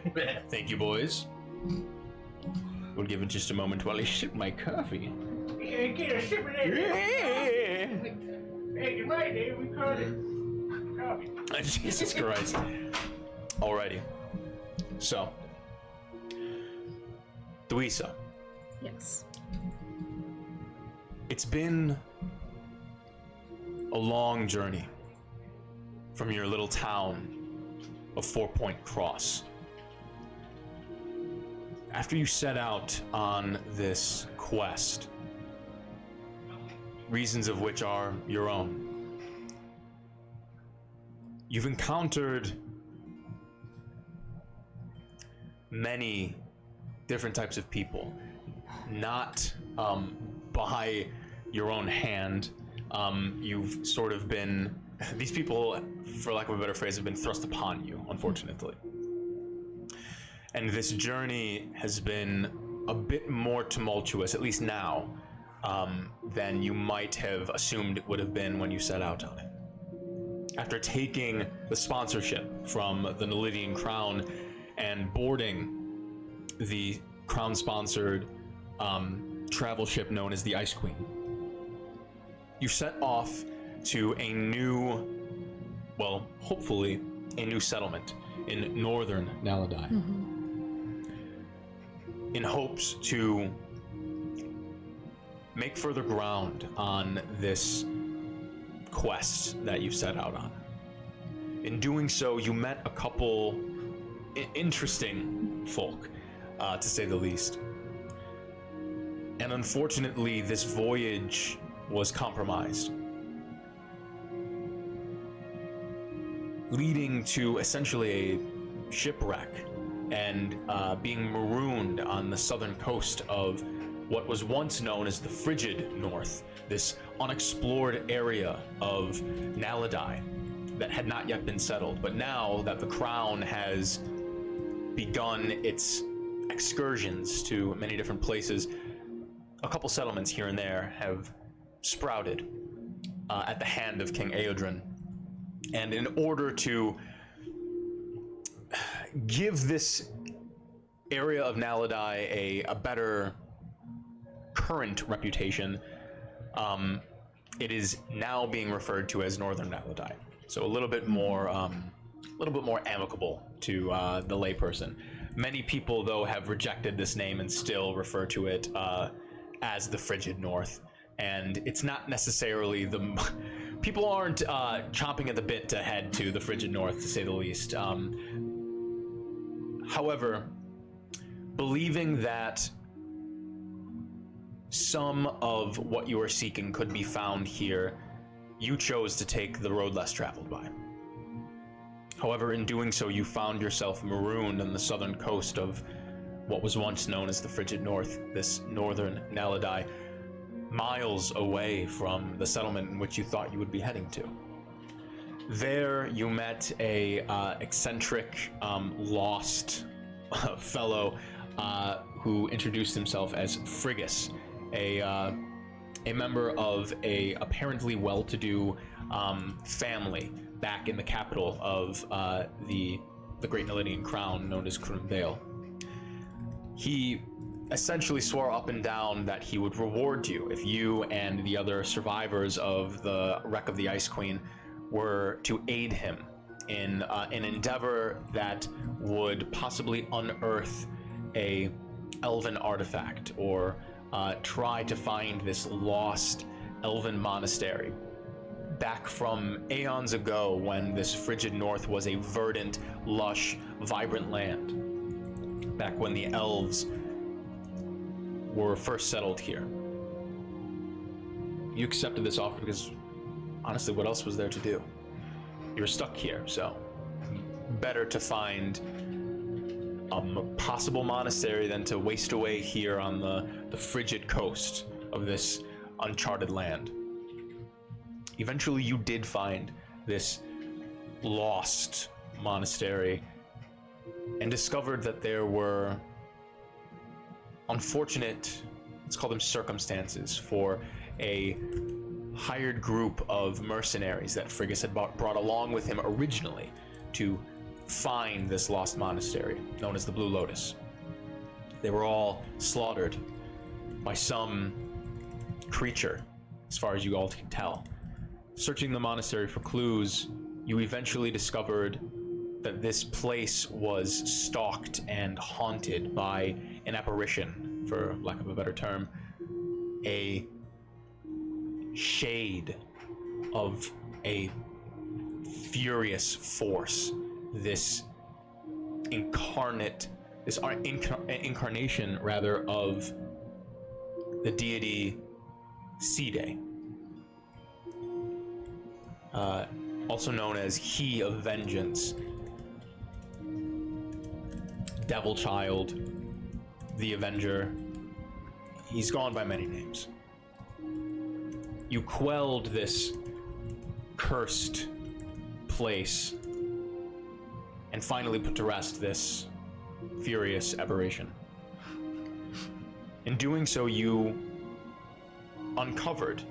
Thank you, boys. We'll give it just a moment while I sip my coffee. Get a sip of that. Hey, you're right, Dave. We caught it. Coffee. Jesus Christ. Alrighty. So, Dweesa, Yes. it's been a long journey from your little town of 4 Point Cross. After you set out on this quest, reasons of which are your own, you've encountered many different types of people, not by your own hand. You've sort of been, these people, for lack of a better phrase, have been thrust upon you, unfortunately. And this journey has been a bit more tumultuous, at least now, than you might have assumed it would have been when you set out on it. After taking the sponsorship from the Naledian crown and boarding the crown-sponsored travel ship known as the Ice Queen, you set off to a new, well, hopefully a new settlement in northern Naledian, in hopes to make further ground on this quest that you've set out on. In doing so, you met a couple interesting folk, to say the least. And unfortunately, this voyage was compromised, leading to essentially a shipwreck and being marooned on the southern coast of what was once known as the Frigid North, this unexplored area of Naledi that had not yet been settled. But now that the crown has begun its excursions to many different places, a couple settlements here and there have sprouted at the hand of King Eodrin. And in order to give this area of Naledi a better current reputation, it is now being referred to as Northern Naledi. So a little bit more amicable to the layperson. Many people, though, have rejected this name and still refer to it as the Frigid North. And it's not necessarily the... People aren't chomping at the bit to head to the Frigid North, to say the least. However, believing that some of what you are seeking could be found here, you chose to take the road less traveled by. However, in doing so, you found yourself marooned on the southern coast of what was once known as the Frigid North, this northern Naledi, miles away from the settlement in which you thought you would be heading to. There, you met a eccentric, lost fellow who introduced himself as Frigus, a member of a apparently well-to-do family back in the capital of the Great Naledian Crown, known as Croonvale. He essentially swore up and down that he would reward you if you and the other survivors of the wreck of the Ice Queen were to aid him in an endeavor that would possibly unearth a elven artifact or try to find this lost elven monastery back from aeons ago, when this Frigid North was a verdant, lush, vibrant land, back when the elves were first settled here. You accepted this offer because, honestly, what else was there to do? You were stuck here, so better to find a possible monastery than to waste away here on the frigid coast of this uncharted land. Eventually, you did find this lost monastery and discovered that there were unfortunate, let's call them circumstances, for a hired group of mercenaries that Frigus had brought along with him originally to find this lost monastery known as the Blue Lotus. They were all slaughtered by some creature, as far as you all can tell. Searching the monastery for clues, you eventually discovered that this place was stalked and haunted by an apparition, for lack of a better term, a shade of a furious force, this incarnation rather of the deity Side, also known as He of Vengeance, Devil Child, the Avenger. He's gone by many names. You quelled this cursed place and finally put to rest this furious aberration. In doing so, you uncovered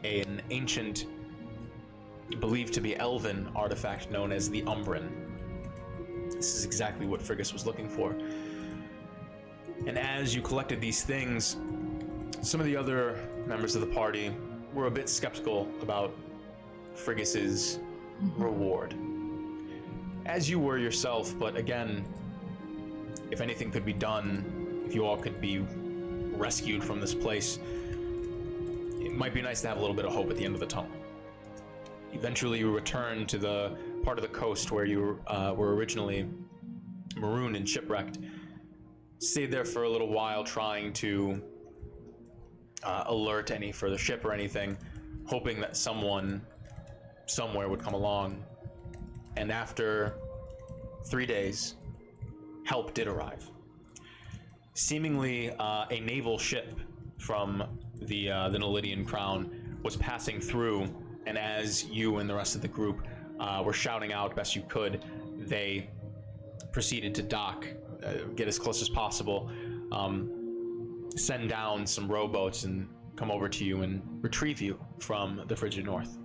an ancient, believed to be elven artifact known as the Umbran. This is exactly what Frigus was looking for. And as you collected these things, some of the other members of the party were a bit skeptical about Frigus's reward. As you were yourself, but again, if anything could be done, if you all could be rescued from this place, it might be nice to have a little bit of hope at the end of the tunnel. Eventually, you return to the part of the coast where you were originally marooned and shipwrecked. Stayed there for a little while, trying to alert any further ship or anything, hoping that someone somewhere would come along. And after 3 days, help did arrive. Seemingly, a naval ship from the Naledian Crown was passing through, and as you and the rest of the group were shouting out best you could, they proceeded to dock, get as close as possible, send down some rowboats and come over to you and retrieve you from the Frigid North.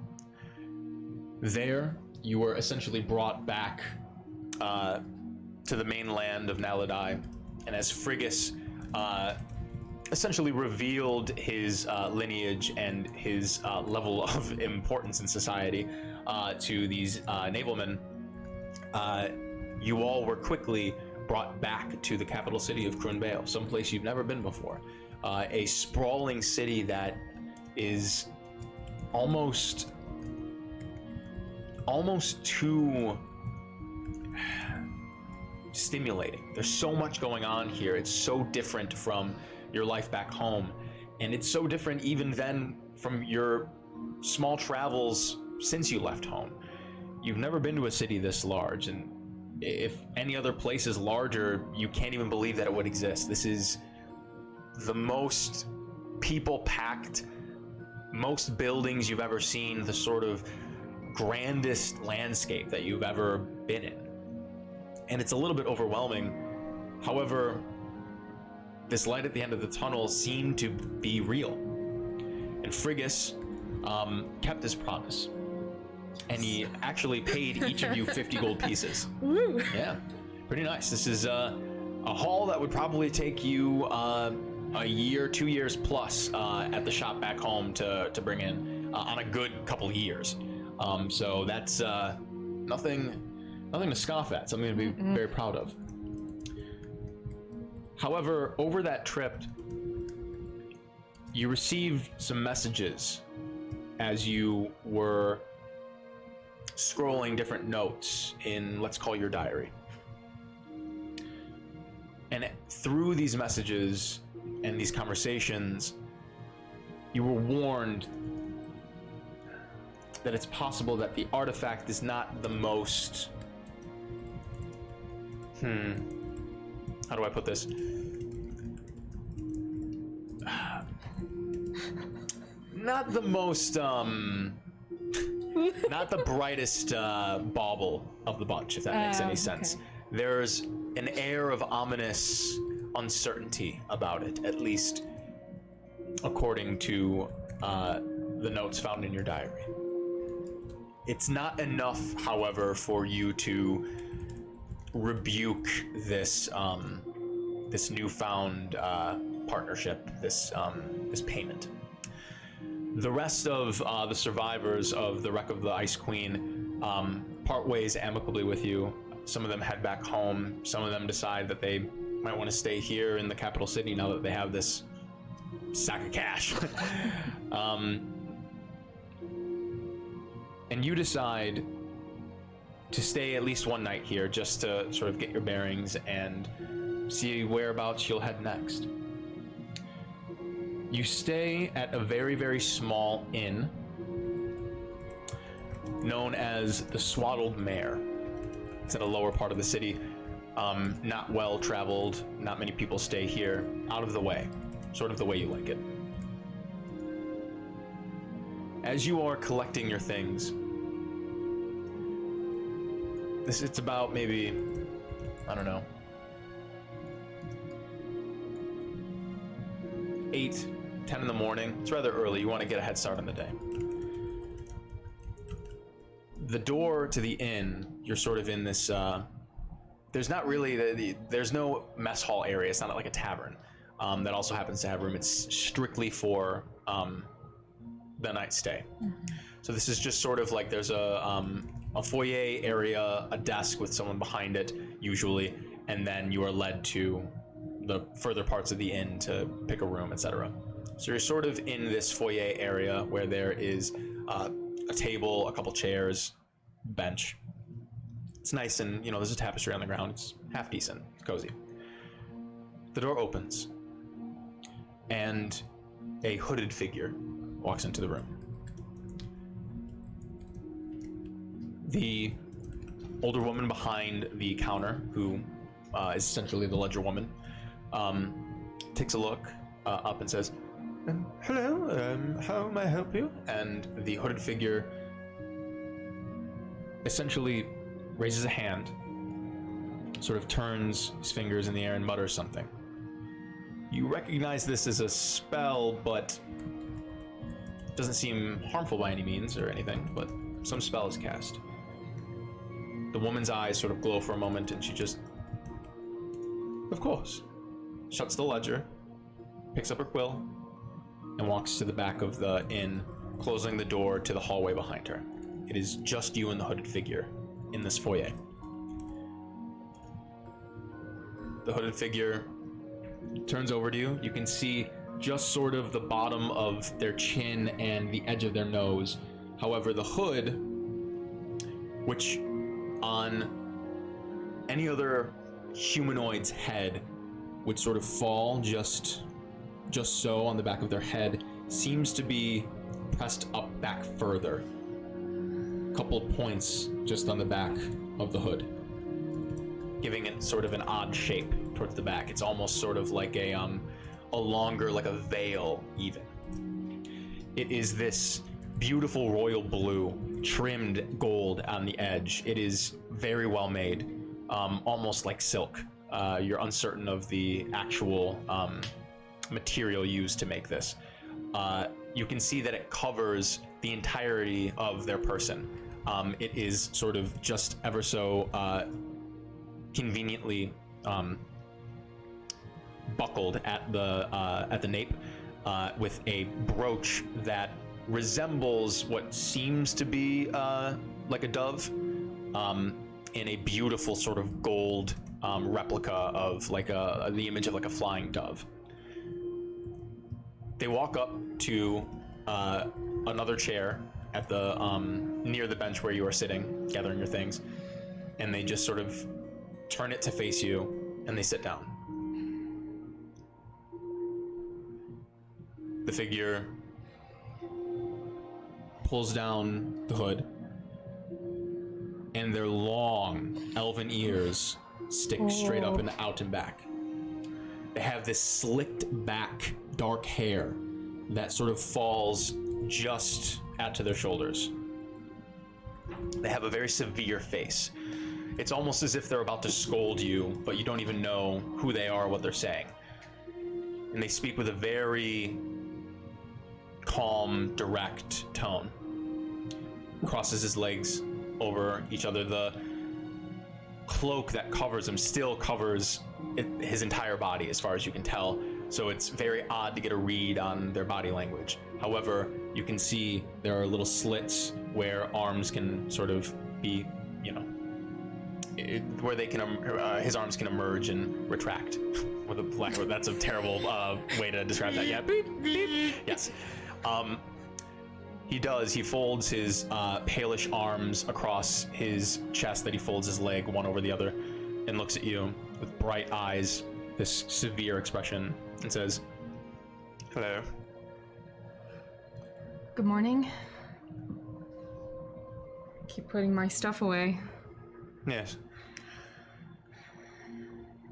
There, you were essentially brought back to the mainland of Naledi, and as Frigus essentially revealed his lineage and his level of importance in society to these navalmen, you all were quickly brought back to the capital city of Krunbale, someplace you've never been before. A sprawling city that is almost too stimulating. There's so much going on here. It's so different from your life back home, and it's so different even then from your small travels since you left home. You've never been to a city this large, and if any other place is larger, you can't even believe that it would exist. This is the most people-packed, most buildings you've ever seen, the sort of grandest landscape that you've ever been in. And it's a little bit overwhelming. However, this light at the end of the tunnel seemed to be real. And Frigus kept his promise. And he actually paid each of you 50 gold pieces. Woo. Yeah, pretty nice. This is a haul that would probably take you a year, 2 years plus at the shop back home to bring in on a good couple years. So that's nothing to scoff at, something to be very proud of. However, over that trip, you received some messages as you were scrolling different notes in, let's call your diary. And through these messages and these conversations, you were warned that it's possible that the artifact is not the most... How do I put this? Not the most, not the brightest bauble of the bunch, if that makes any sense. Okay. There's an air of ominous uncertainty about it, at least according to the notes found in your diary. It's not enough, however, for you to rebuke this this newfound partnership, this payment. The rest of the survivors of the wreck of the Ice Queen part ways amicably with you. Some of them head back home. Some of them decide that they might want to stay here in the capital city now that they have this sack of cash. And you decide to stay at least one night here just to sort of get your bearings and see whereabouts you'll head next. You stay at a very, very small inn known as the Swaddled Mare. It's in a lower part of the city, not well traveled, not many people stay here, out of the way, sort of the way you like it. As you are collecting your things, it's about maybe, I don't know, 8, 10 in the morning. It's rather early. You want to get a head start on the day. The door to the inn, you're sort of in this, there's not really, there's no mess hall area. It's not like a tavern that also happens to have room. It's strictly for the night stay. So this is just sort of like there's a foyer area, a desk with someone behind it, usually, and then you are led to the further parts of the inn to pick a room, etc. So you're sort of in this foyer area where there is a table, a couple chairs, bench. It's nice, and there's a tapestry on the ground. It's half decent, it's cozy. The door opens, and a hooded figure walks into the room. The older woman behind the counter, who is essentially the ledger woman, takes a look up and says, "Hello, how may I help you?" And the hooded figure essentially raises a hand, sort of turns his fingers in the air and mutters something. You recognize this as a spell, but it doesn't seem harmful by any means or anything, but some spell is cast. The woman's eyes sort of glow for a moment, and she just, of course, shuts the ledger, picks up her quill, and walks to the back of the inn, closing the door to the hallway behind her. It is just you and the hooded figure in this foyer. the hooded figure turns over to you. You can see just sort of the bottom of their chin and the edge of their nose. However, the hood, which on any other humanoid's head would sort of fall just so on the back of their head, seems to be pressed up back further. A couple of points just on the back of the hood, giving it sort of an odd shape towards the back. It's almost sort of like a longer, like a veil even. It is this beautiful royal blue, trimmed gold on the edge. It is very well made, almost like silk. You're uncertain of the actual material used to make this. You can see that it covers the entirety of their person. It is sort of just ever so conveniently buckled at the nape with a brooch that resembles what seems to be like a dove, in a beautiful sort of gold replica of like the image of like a flying dove. They walk up to another chair at the near the bench where you are sitting, gathering your things, and they just sort of turn it to face you, and they sit down. The figure pulls down the hood, and their long elven ears stick straight up and out and back. They have this slicked back dark hair that sort of falls just out to their shoulders. They have a very severe face. It's almost as if they're about to scold you, but you don't even know who they are or what they're saying. And they speak with a very calm, direct tone. Crosses his legs over each other. The cloak that covers him still covers his entire body, as far as you can tell. So it's very odd to get a read on their body language. However, you can see there are little slits where arms can sort of be, where they can, his arms can emerge and retract with a Blackwell. That's a terrible way to describe that. Yeah, beep, beep. Yes. He folds his palish arms across his chest, that he folds his leg one over the other, and looks at you with bright eyes, this severe expression, and says, "Hello." Good morning. Keep putting my stuff away. Yes.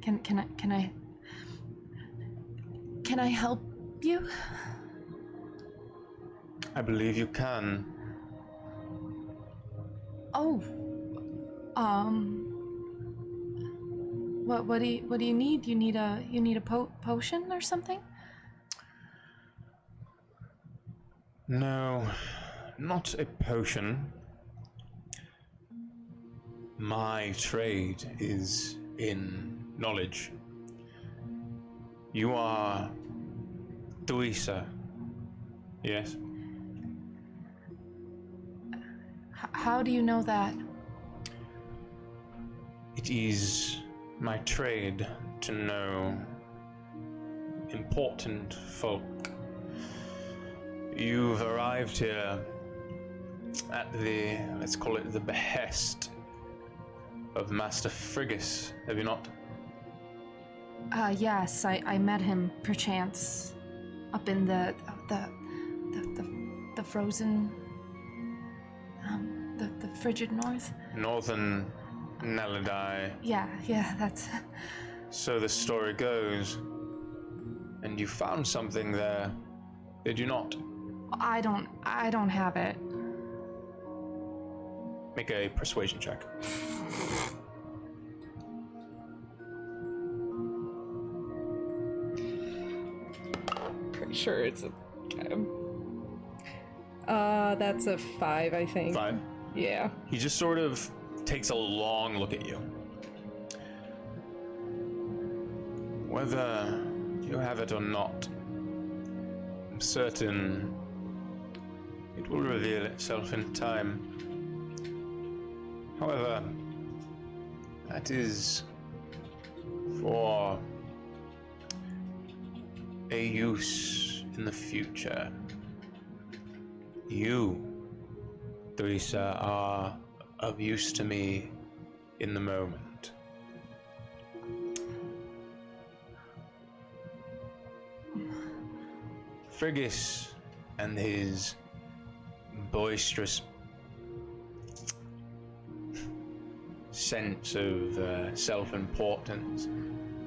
Can I help you? I believe you can. Oh. What do you need? You need a potion or something? No, not a potion. My trade is in knowledge. You are Dicey, yes? How do you know that? It is my trade to know important folk. You've arrived here at the, let's call it the behest of Master Frigus, have you not? Yes, I met him perchance up in the frozen, the frigid north. Northern Naledian. Yeah, that's... So the story goes. And you found something there, did you not? I don't have it. Make a persuasion check. Pretty sure it's a. That's a 5, I think. 5? Yeah. He just sort of takes a long look at you. Whether you have it or not, I'm certain it will reveal itself in time. However, that is for a use in the future. You, Theresa, are of use to me in the moment. Frigus and his boisterous sense of self-importance,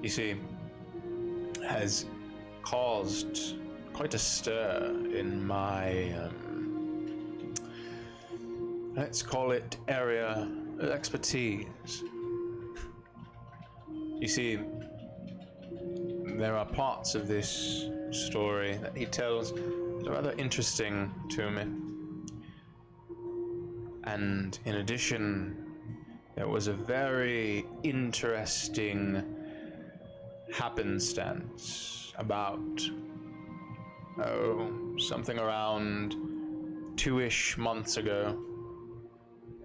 you see, has caused quite a stir in my, let's call it area of expertise. You see, there are parts of this story that he tells that are rather interesting to me. And in addition, there was a very interesting happenstance about, something around 2-ish months ago.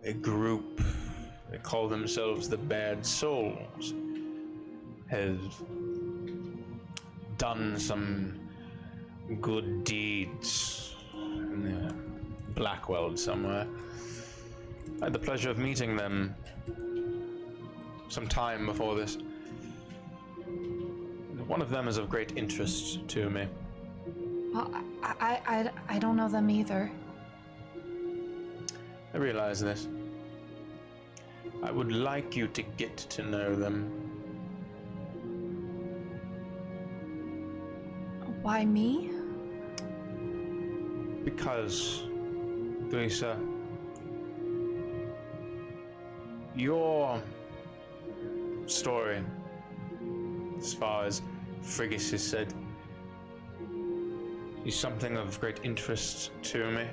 A group, they call themselves the Bared Souls, has done some good deeds in the Blackwell somewhere. I had the pleasure of meeting them some time before this. One of them is of great interest to me. Well, I don't know them either. I realize this. I would like you to get to know them. Why me? Because, Theresa, your story, as far as Frigus has said, is something of great interest to me,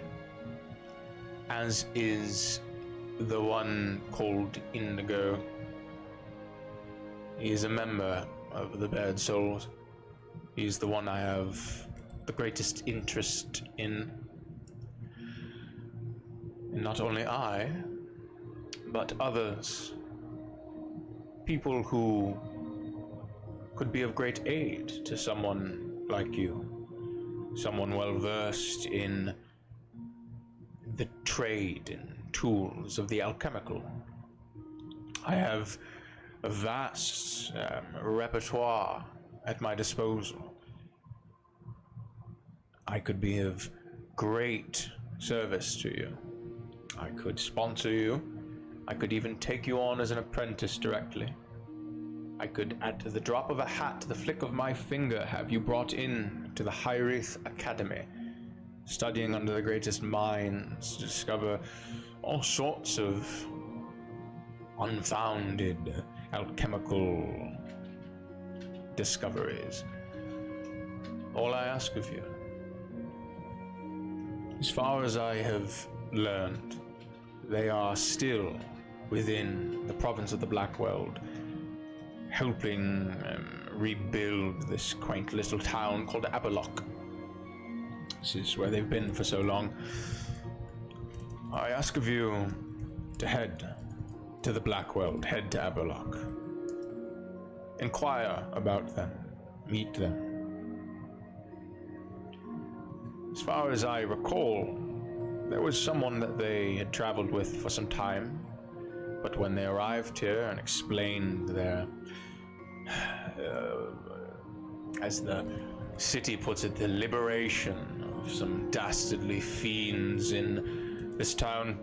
as is the one called Indigo. He is a member of the Bared Souls. He's the one I have the greatest interest in. And not only I, but others. People who could be of great aid to someone like you. Someone well versed in the trade and tools of the alchemical. I have a vast repertoire at my disposal. I could be of great service to you. I could sponsor you. I could even take you on as an apprentice directly. I could, at the drop of a hat, the flick of my finger, have you brought in to the Hyrith Academy, studying under the greatest minds to discover all sorts of unfounded alchemical discoveries. All I ask of you, as far as I have learned, they are still within the province of the Blackwell, helping rebuild this quaint little town called Aberlock. This is where they've been for so long. I ask of you to head to the Blackwell, head to Aberlock. Inquire about them, meet them. As far as I recall, there was someone that they had traveled with for some time, but when they arrived here and explained their, as the city puts it, the liberation of some dastardly fiends in this town,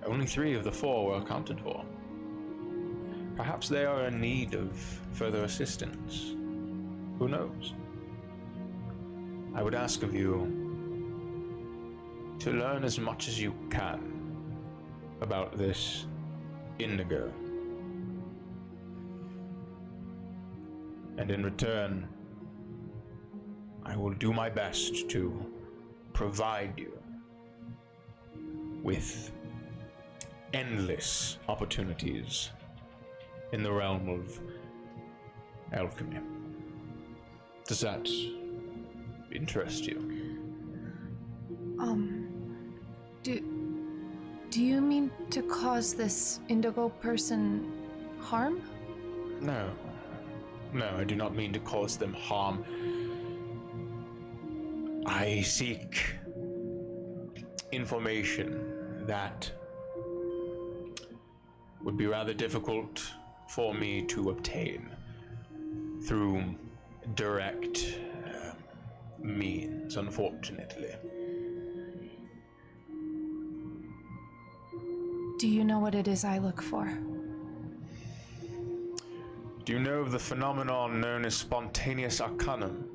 only 3 of the 4 were accounted for. Perhaps they are in need of further assistance. Who knows? I would ask of you to learn as much as you can about this Indigo. And in return, I will do my best to provide you with endless opportunities in the realm of alchemy. Does that interest you? Do you mean to cause this Indigo person harm? No. No, I do not mean to cause them harm. I seek information that would be rather difficult for me to obtain through direct means, unfortunately. Do you know what it is I look for? Do you know of the phenomenon known as spontaneous arcanum?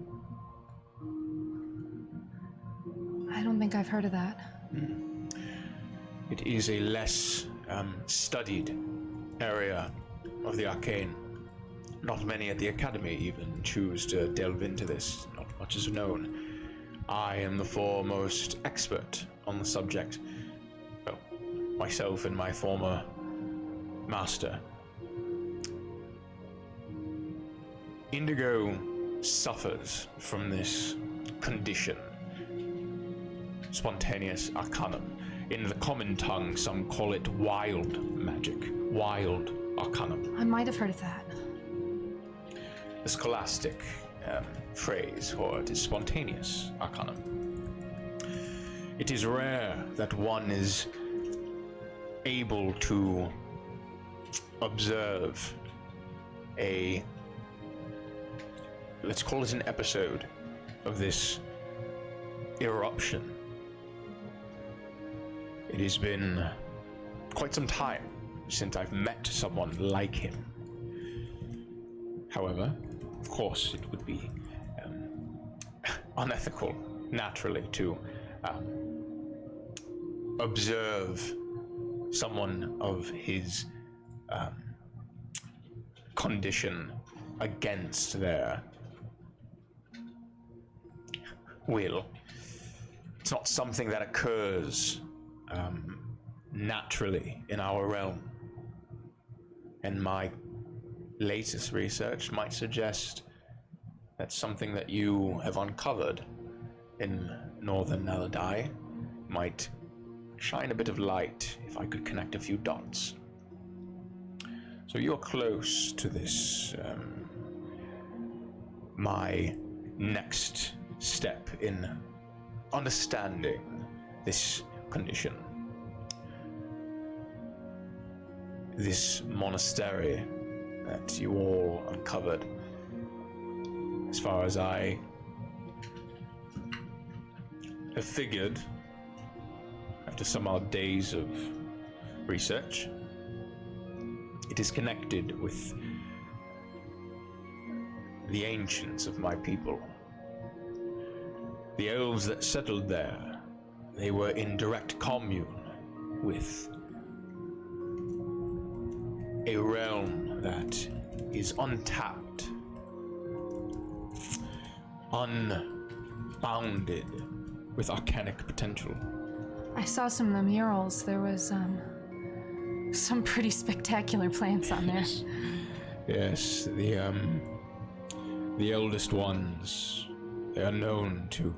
I don't think I've heard of that. It is a less studied area of the arcane. Not many at the Academy even choose to delve into this. Not much is known. I am the foremost expert on the subject. Well, myself and my former master. Indigo suffers from this condition. Spontaneous arcanum. In the common tongue, some call it wild magic. Wild arcanum. I might have heard of that. The scholastic phrase for it is spontaneous arcanum. It is rare that one is able to observe a, let's call it an episode of this eruption. It has been quite some time since I've met someone like him. However, of course, it would be unethical, naturally, to observe someone of his condition against their will. It's not something that occurs naturally in our realm. And my latest research might suggest that's something that you have uncovered in northern Naledi might shine a bit of light if I could connect a few dots. So you're close to this. My next step in understanding this condition. This monastery that you all uncovered, as far as I have figured, after some odd days of research, it is connected with the ancients of my people. The elves that settled there, they were in direct commune with a realm that is untapped, unbounded with arcanic potential. I saw some of the murals. There was some pretty spectacular plants on there. Yes, the eldest ones, they are known to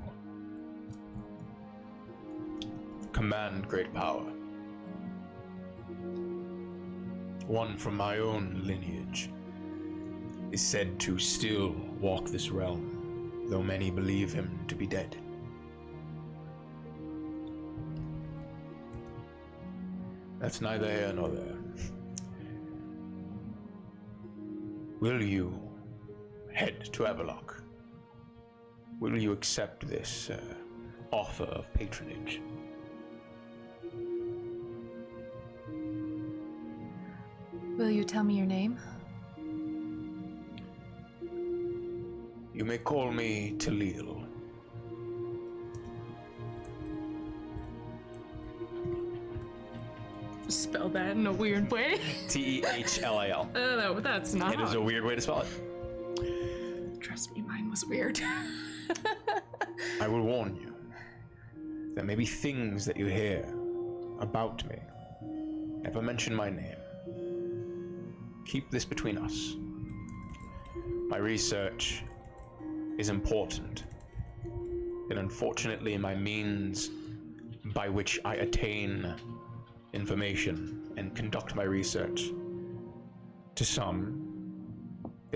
command great power. One from my own lineage is said to still walk this realm, though many believe him to be dead. That's neither here nor there. Will you head to Everlock? Will you accept this offer of patronage? Will you tell me your name? You may call me Talil. Spell that in a weird way. Tehlal. No, that's not. It is a weird way to spell it. Trust me, mine was weird. I will warn you. There may be things that you hear about me. Never mention my name. Keep this between us. My research is important, and unfortunately my means by which I attain information and conduct my research, to some,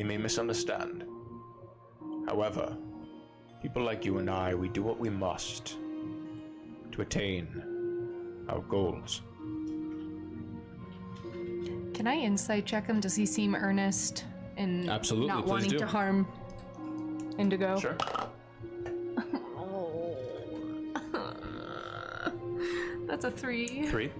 they may misunderstand. However, people like you and I, we do what we must to attain our goals. Can I insight check him? Does he seem earnest in Absolutely, not please wanting do. to harm Indigo? Sure. That's a 3. 3.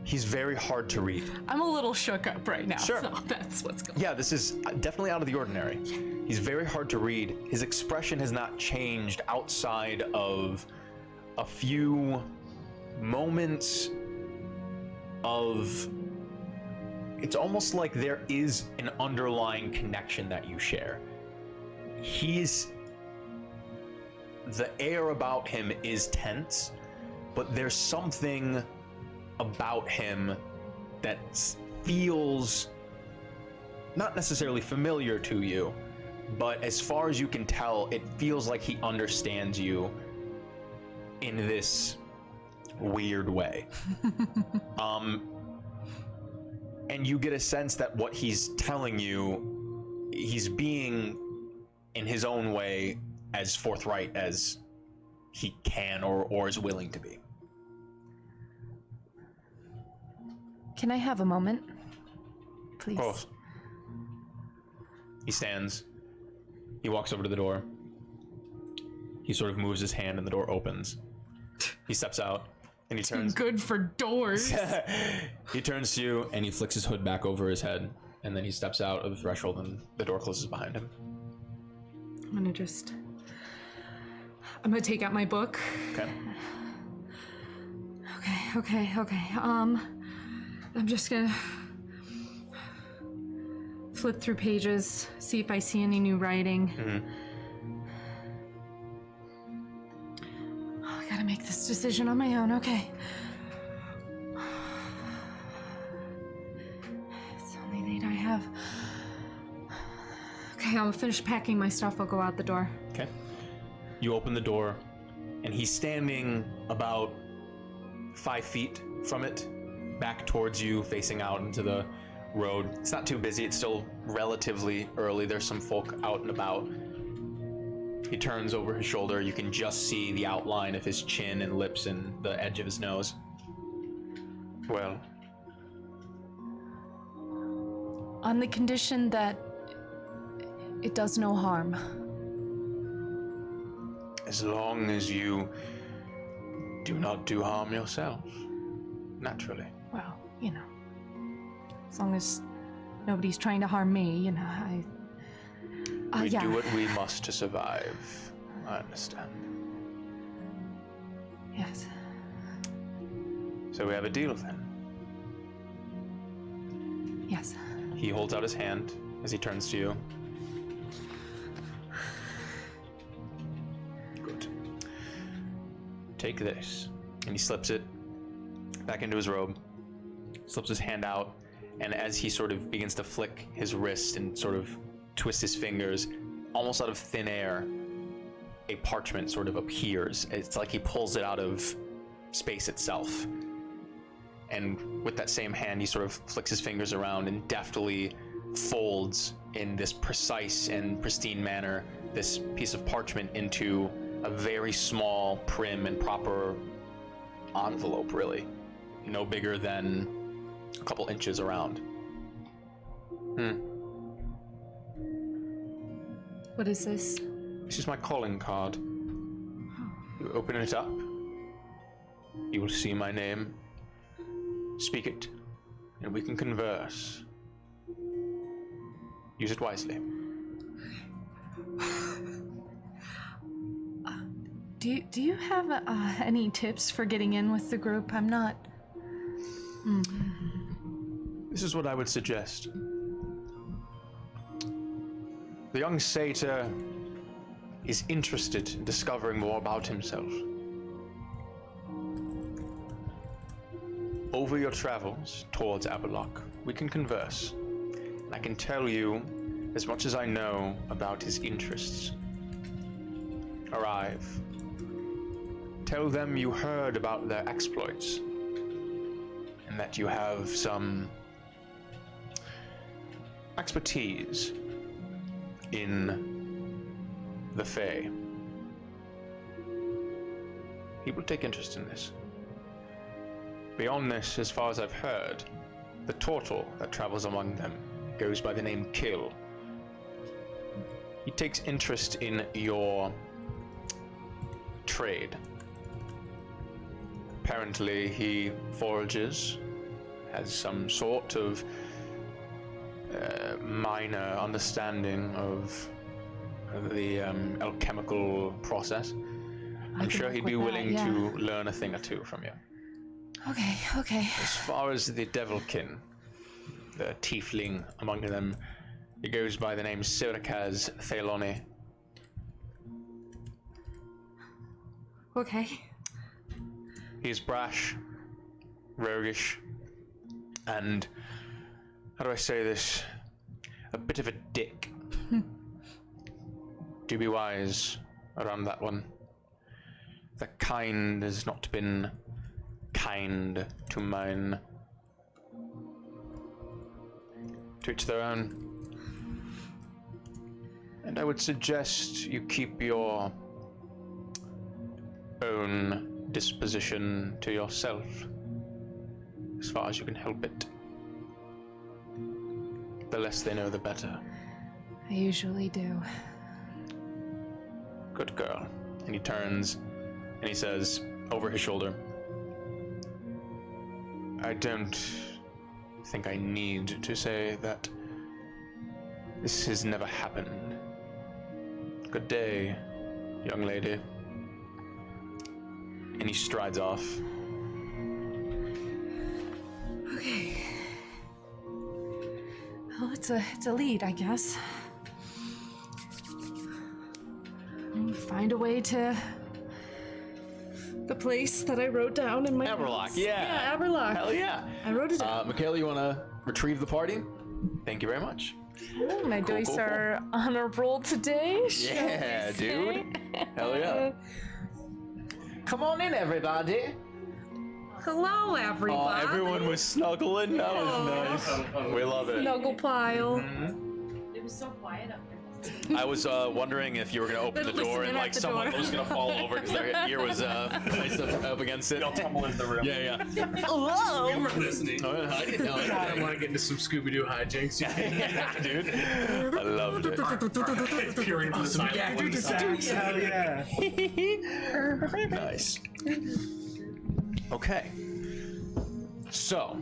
He's very hard to read. I'm a little shook up right now. Sure. So that's what's going on. Yeah, this is definitely out of the ordinary. He's very hard to read. His expression has not changed outside of a few moments of... It's almost like there is an underlying connection that you share. The air about him is tense, but there's something about him that feels not necessarily familiar to you, but as far as you can tell, it feels like he understands you in this weird way. And you get a sense that what he's telling you, he's being, in his own way, as forthright as he can or is willing to be. Can I have a moment? Please. Of course. He stands. He walks over to the door. He sort of moves his hand and the door opens. He steps out and he turns. Good for doors. He turns to you and he flicks his hood back over his head, and then he steps out of the threshold and the door closes behind him. I'm gonna take out my book. Okay. Okay. I'm just gonna flip through pages, see if I see any new writing. Oh, I gotta make this decision on my own. Okay. It's the only date I have. Okay, I'll finish packing my stuff. I'll go out the door. Okay. You open the door, and he's standing about 5 feet from it, back towards you, facing out into the road. It's not too busy. It's still relatively early. There's some folk out and about. He turns over his shoulder. You can just see the outline of his chin and lips and the edge of his nose. Well, On the condition that it does no harm. as long as you do not do harm yourself, naturally. Well, you know, as long as nobody's trying to harm me, you know, We yeah. do what we must to survive. I understand. Yes. So we have a deal then. Yes. He holds out his hand as he turns to you. Good. Take this. And he slips it back into his robe, slips his hand out, and as he sort of begins to flick his wrist and sort of twist his fingers, almost out of thin air, a parchment sort of appears. It's like he pulls it out of space itself. And with that same hand, he sort of flicks his fingers around and deftly folds in this precise and pristine manner this piece of parchment into a very small, prim, and proper envelope, really. No bigger than a couple inches around. What is this? This is my calling card. You open it up, you will see my name. Speak it, and we can converse. Use it wisely. Do you have any tips for getting in with the group? I'm not. This is what I would suggest. The young satyr is interested in discovering more about himself. Over your travels towards Aberlock, we can converse, and I can tell you as much as I know about his interests. Arrive. Tell them you heard about their exploits, and that you have some expertise in the Fae, he will take interest in this. Beyond this, as far as I've heard, the turtle that travels among them goes by the name Kill. He takes interest in your trade. Apparently, he forages, has some sort of minor understanding of the alchemical process. I'm sure he'd be willing to learn a thing or two from you. Okay. As far as the Devilkin, the tiefling among them, he goes by the name Sirikaz Theloni. Okay. He's brash, roguish, and how do I say this? A bit of a dick. Do be wise around that one. The kind has not been kind to mine. To each their own. And I would suggest you keep your own disposition to yourself, as far as you can help it. The less they know, the better. I usually do. Good girl. And he turns and he says over his shoulder, I don't think I need to say that this has never happened. Good day, young lady. And he strides off. Okay. Well, it's a lead, I guess. I'll find a way to the place that I wrote down in my Aberlock, notes. yeah. Yeah, Aberlock. Hell yeah. I wrote it down. Michaela, you want to retrieve the party? Thank you very much. Ooh, my dice cool. are on a roll today. Yeah, dude. Hell yeah. Come on in, everybody. Hello, everybody. Oh, everyone was snuggling. That was nice. We love it. Snuggle pile. It was so quiet up there. I was wondering if you were going to open the door and Listening like at the someone door. was going to fall over because their ear was placed up against it. They'll tumble into the room. Yeah. Hello. We weren't listening. Oh, yeah, I didn't know God, I anything. want to get into some Scooby-Doo hijinks. Yeah, dude. I loved it. Peering into the side. Yeah, dude, hell yeah. Nice. Okay. So,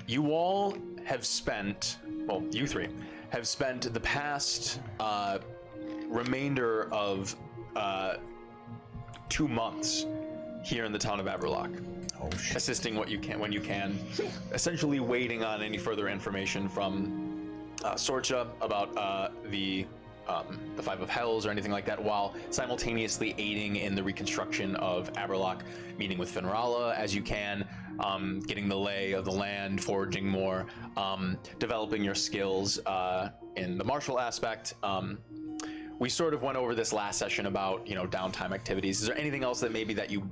you all have spent, well, you three, have spent the past remainder of 2 months here in the town of Aberlock. Assisting what you can when you can, essentially waiting on any further information from Sorcha about the Five of Hells or anything like that, while simultaneously aiding in the reconstruction of Aberlock, meeting with Finrala as you can, getting the lay of the land, foraging more, developing your skills in the martial aspect. We sort of went over this last session about, downtime activities. Is there anything else that maybe that you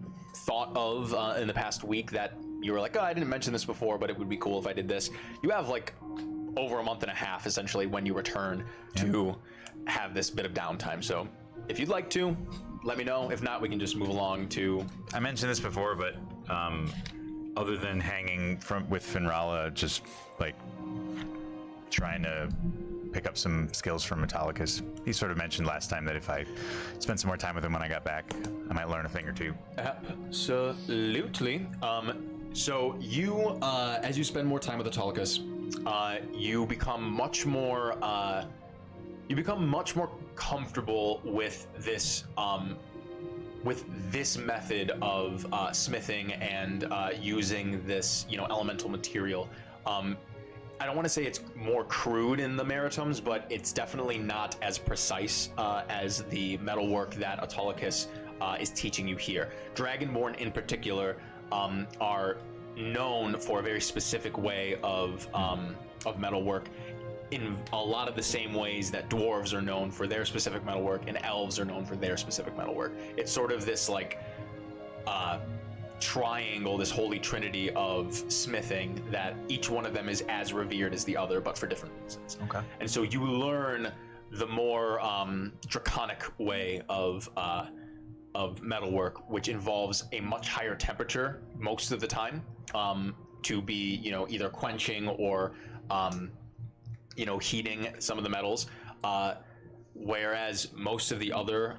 thought of in the past week that you were like, oh, I didn't mention this before, but it would be cool if I did this? You have like over a month and a half, essentially, when you return to have this bit of downtime. So if you'd like to, let me know. If not, we can just move along to... I mentioned this before, but other than hanging with Finrala, just like trying to pick up some skills from Metallicus. He sort of mentioned last time that if I spent some more time with him when I got back, I might learn a thing or two. Absolutely. So you, as you spend more time with Autolycus, you become much more comfortable with this method of smithing and using this, elemental material. I don't want to say it's more crude in the Maritums, but it's definitely not as precise as the metalwork that Autolycus is teaching you here. Dragonborn in particular are known for a very specific way of metalwork in a lot of the same ways that dwarves are known for their specific metalwork and elves are known for their specific metalwork. It's sort of this like triangle, this holy trinity of smithing, that each one of them is as revered as the other, but for different reasons. Okay. And so you learn the more draconic way of metalwork, which involves a much higher temperature most of the time, to be, you know, either quenching or, you know, heating some of the metals. Whereas most of the other,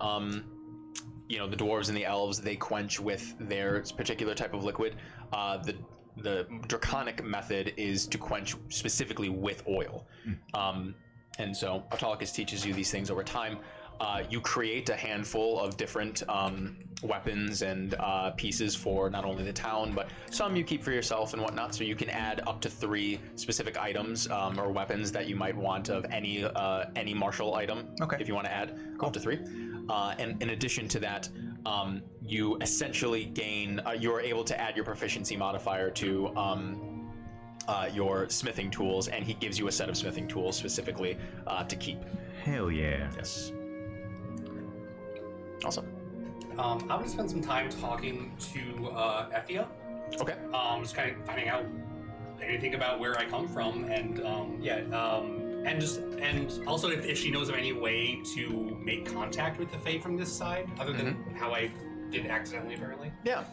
you know, the dwarves and the elves, they quench with their particular type of liquid. The draconic method is to quench specifically with oil. And so Autolycus teaches you these things over time. You create a handful of different weapons and pieces for not only the town, but some you keep for yourself and whatnot. So you can add up to 3 specific items or weapons that you might want of any martial item. Okay. If you want to add up to 3. And in addition to that, you essentially gain. You're able to add your proficiency modifier to your smithing tools, and he gives you a set of smithing tools specifically to keep. Hell yeah. Yes. Awesome. I'm gonna spend some time talking to Effia. Okay. Just kind of finding out anything about where I come from, and and also if she knows of any way to make contact with the Fae from this side, other than how I did accidentally, apparently. Yeah.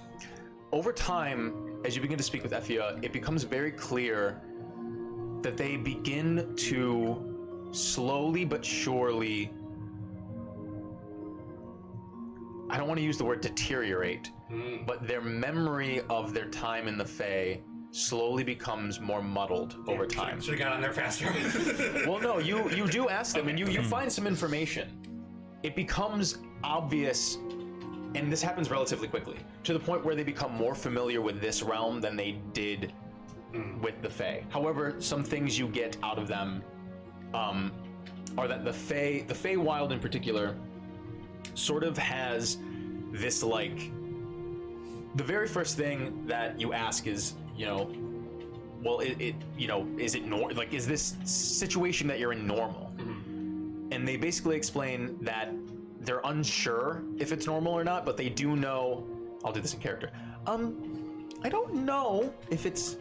Over time, as you begin to speak with Effia, it becomes very clear that they begin to slowly but surely, I don't want to use the word deteriorate, but their memory of their time in the Fae slowly becomes more muddled over time. Should have got on there faster. Well, no, you do ask them, and you find some information. It becomes obvious, and this happens relatively quickly, to the point where they become more familiar with this realm than they did with the Fae. However, some things you get out of them are that the Feywild in particular sort of has this, like, the very first thing that you ask is, you know, well, is this situation that you're in normal? And they basically explain that they're unsure if it's normal or not, but they do know. I'll do this in character. I don't know if it's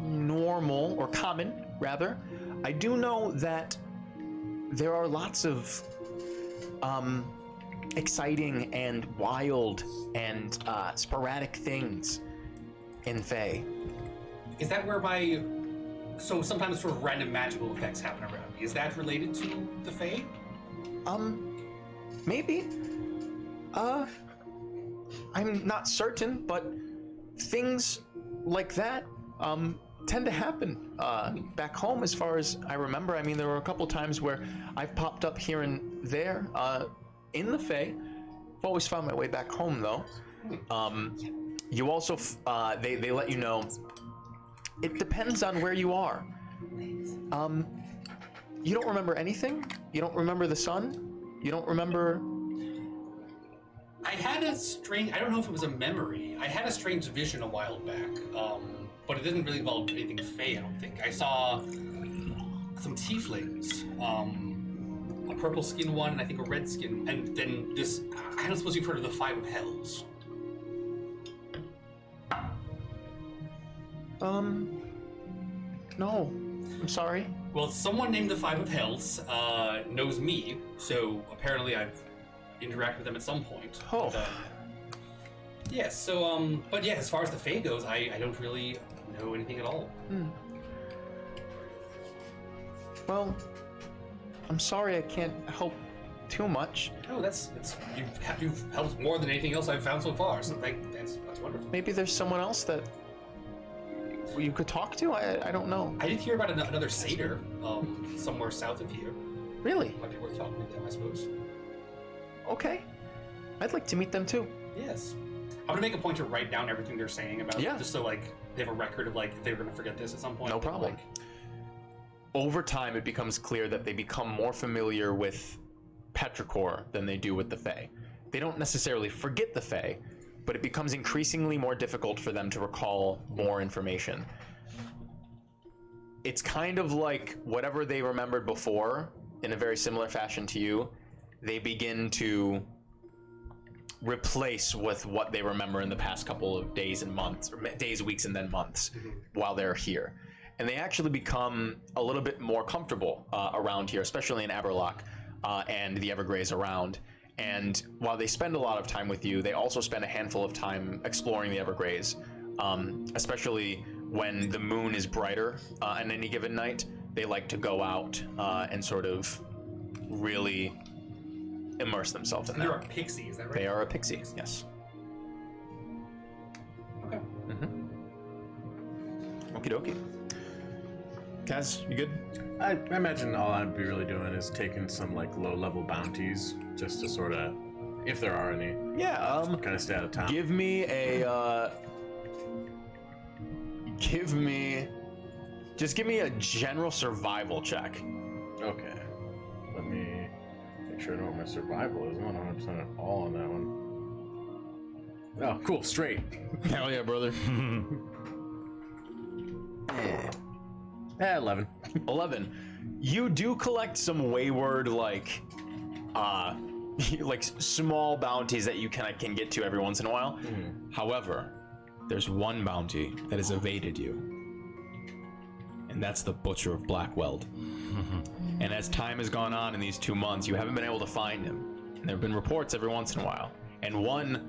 normal or common, rather. I do know that there are lots of exciting and wild and sporadic things in Fae. Is that whereby, so sometimes sort of random magical effects happen around me? Is that related to the Fae? Maybe. I'm not certain, but things like that tend to happen back home, as far as I remember. I mean, there were a couple times where I've popped up here and there in the Fae. I've always found my way back home, though. You also, they let you know, it depends on where you are. You don't remember anything? You don't remember the sun? You don't remember... I had a strange, I don't know if it was a memory. I had a strange vision a while back, but it didn't really involve anything Fae, I don't think. I saw some tieflings, a purple skin one, and I think a red skin, and then this, I don't suppose you've heard of the 5 of Hells. No. I'm sorry. Well, someone named the 5 of Hells knows me, so apparently I've interacted with them at some point. Oh. But, yes, so, but yeah, as far as the Fae goes, I don't really know anything at all. Well, I'm sorry I can't help too much. No, that's you've helped more than anything else I've found so far, so that's wonderful. Maybe there's someone else that you could talk to? I don't know. I did hear about another satyr somewhere south of here. Really? Might be worth talking to them, I suppose. Okay. I'd like to meet them too. Yes. I'm gonna make a point to write down everything they're saying about it, just so like they have a record of like if they're gonna forget this at some point. No problem. Over time, it becomes clear that they become more familiar with Petrichor than they do with the Fae. They don't necessarily forget the Fae, but it becomes increasingly more difficult for them to recall more information. It's kind of like whatever they remembered before, in a very similar fashion to you, they begin to replace with what they remember in the past couple of days and months, or days, weeks, and then months while they're here. And they actually become a little bit more comfortable around here, especially in Aberlock and the Evergrays around. And while they spend a lot of time with you, they also spend a handful of time exploring the Evergrays, especially when the moon is brighter on any given night. They like to go out and sort of really immerse themselves in that. You're a pixie, is that right? They are a pixie, yes. Okay. Okie dokie. Kaz, you good? I imagine all I'd be really doing is taking some like low-level bounties, just to sort of, if there are any, Yeah. kind of stay out of town. Give me a. Give me a general survival check. Okay. Let me make sure I know what my survival is. I'm not 100% at all on that one. Oh, cool. Straight. Hell yeah, brother. 11. 11. You do collect some wayward, like small bounties that you can get to every once in a while. However, there's one bounty that has evaded you, and that's the Butcher of Blackweld. And as time has gone on in these 2 months, you haven't been able to find him. And there have been reports every once in a while, and one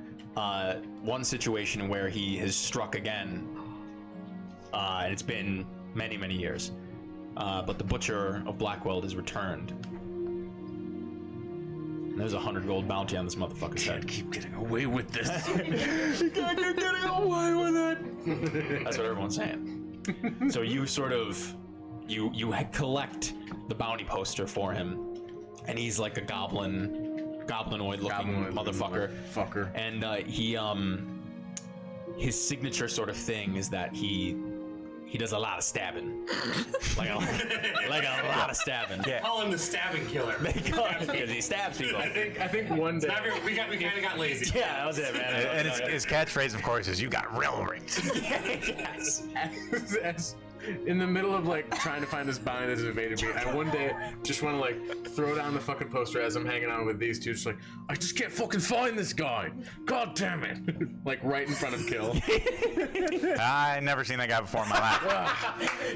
situation where he has struck again, and it's been many, many years. But the Butcher of Blackweld has returned. And there's 100 gold bounty on this motherfucker's head. Keep getting away with this. You can't keep getting away with it. That's what everyone's saying. So you sort of, you collect the bounty poster for him, and he's like a goblinoid-looking motherfucker. And his signature sort of thing is that he does a lot of stabbing, like a lot of stabbing. Yeah. Call him the stabbing killer. They call him because he stabs people. I think one day We kind of got lazy. Yeah, that was it, man. And his catchphrase, of course, is "You got railroad." Yes. as in the middle of like trying to find this bounty that's evaded me, I one day just want to like throw down the fucking poster as I'm hanging out with these two, just like, I just can't fucking find this guy. God damn it! Like right in front of Kill. I never seen that guy before in my life.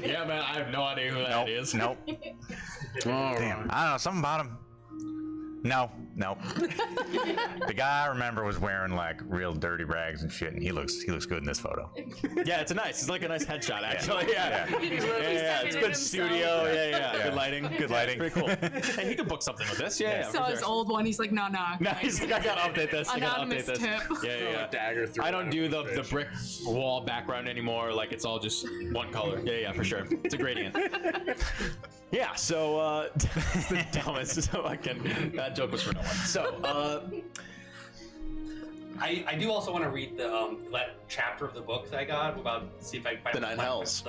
Yeah, man. I have no idea who that is. Nope. Damn. I don't know. Something about him. No. The guy I remember was wearing like real dirty rags and shit, and he looks good in this photo. Yeah, it's like a nice headshot, actually. Yeah. Yeah. It's good studio. Yeah. Good lighting. Good lighting. Pretty cool. Hey, he could book something with this. Yeah. Saw his old one. He's like, nah. No, he's like, I gotta update this. Anonymous tip. Yeah. Dagger through. I don't do the brick wall background anymore. Like it's all just one color. Yeah, for sure. It's a gradient. Yeah. So the dumbest. So that joke was for no one. So I do also want to read the that chapter of the book that I got about, see if I can find The Nine Hells.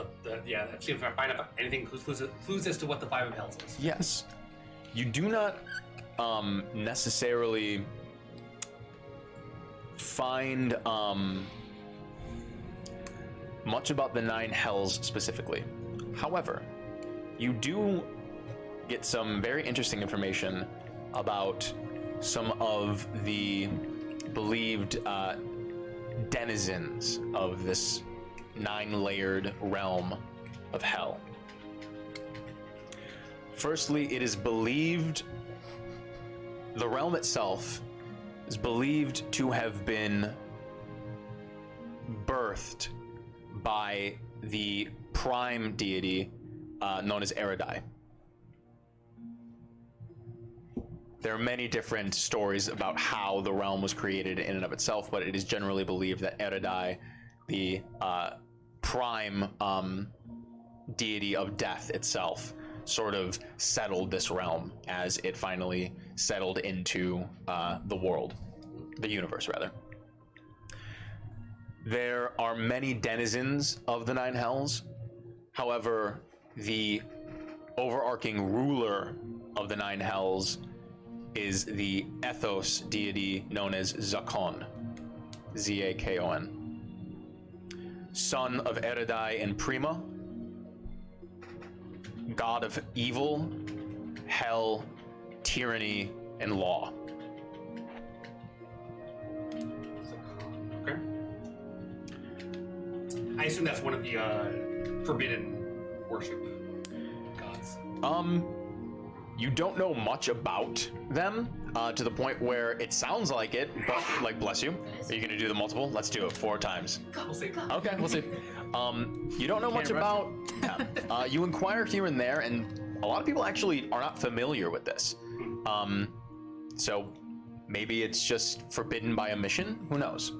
See if I find out anything clues as to what the Five of Hells is. yes, you do not necessarily find much about the Nine Hells specifically. However, you do get some very interesting information about some of the believed denizens of this 9-layered realm of hell. Firstly, it is believed the realm itself is believed to have been birthed by the prime deity known as Eridai. There are many different stories about how the realm was created in and of itself, but it is generally believed that Eridai, the prime deity of death itself, sort of settled this realm as it finally settled into the world, the universe rather. There are many denizens of the Nine Hells. However, the overarching ruler of the Nine Hells is the ethos deity known as Zakon, Z-A-K-O-N. Son of Eridai and Prima, god of evil, hell, tyranny, and law. assume that's one of the forbidden worship gods. You don't know much about them to the point where it sounds like it, but like, bless you. Are you gonna do the multiple? Let's do it 4 times. We'll see. Okay, we'll see. You don't know much about them. You inquire here and there, and a lot of people actually are not familiar with this. So maybe it's just forbidden by a mission. Who knows?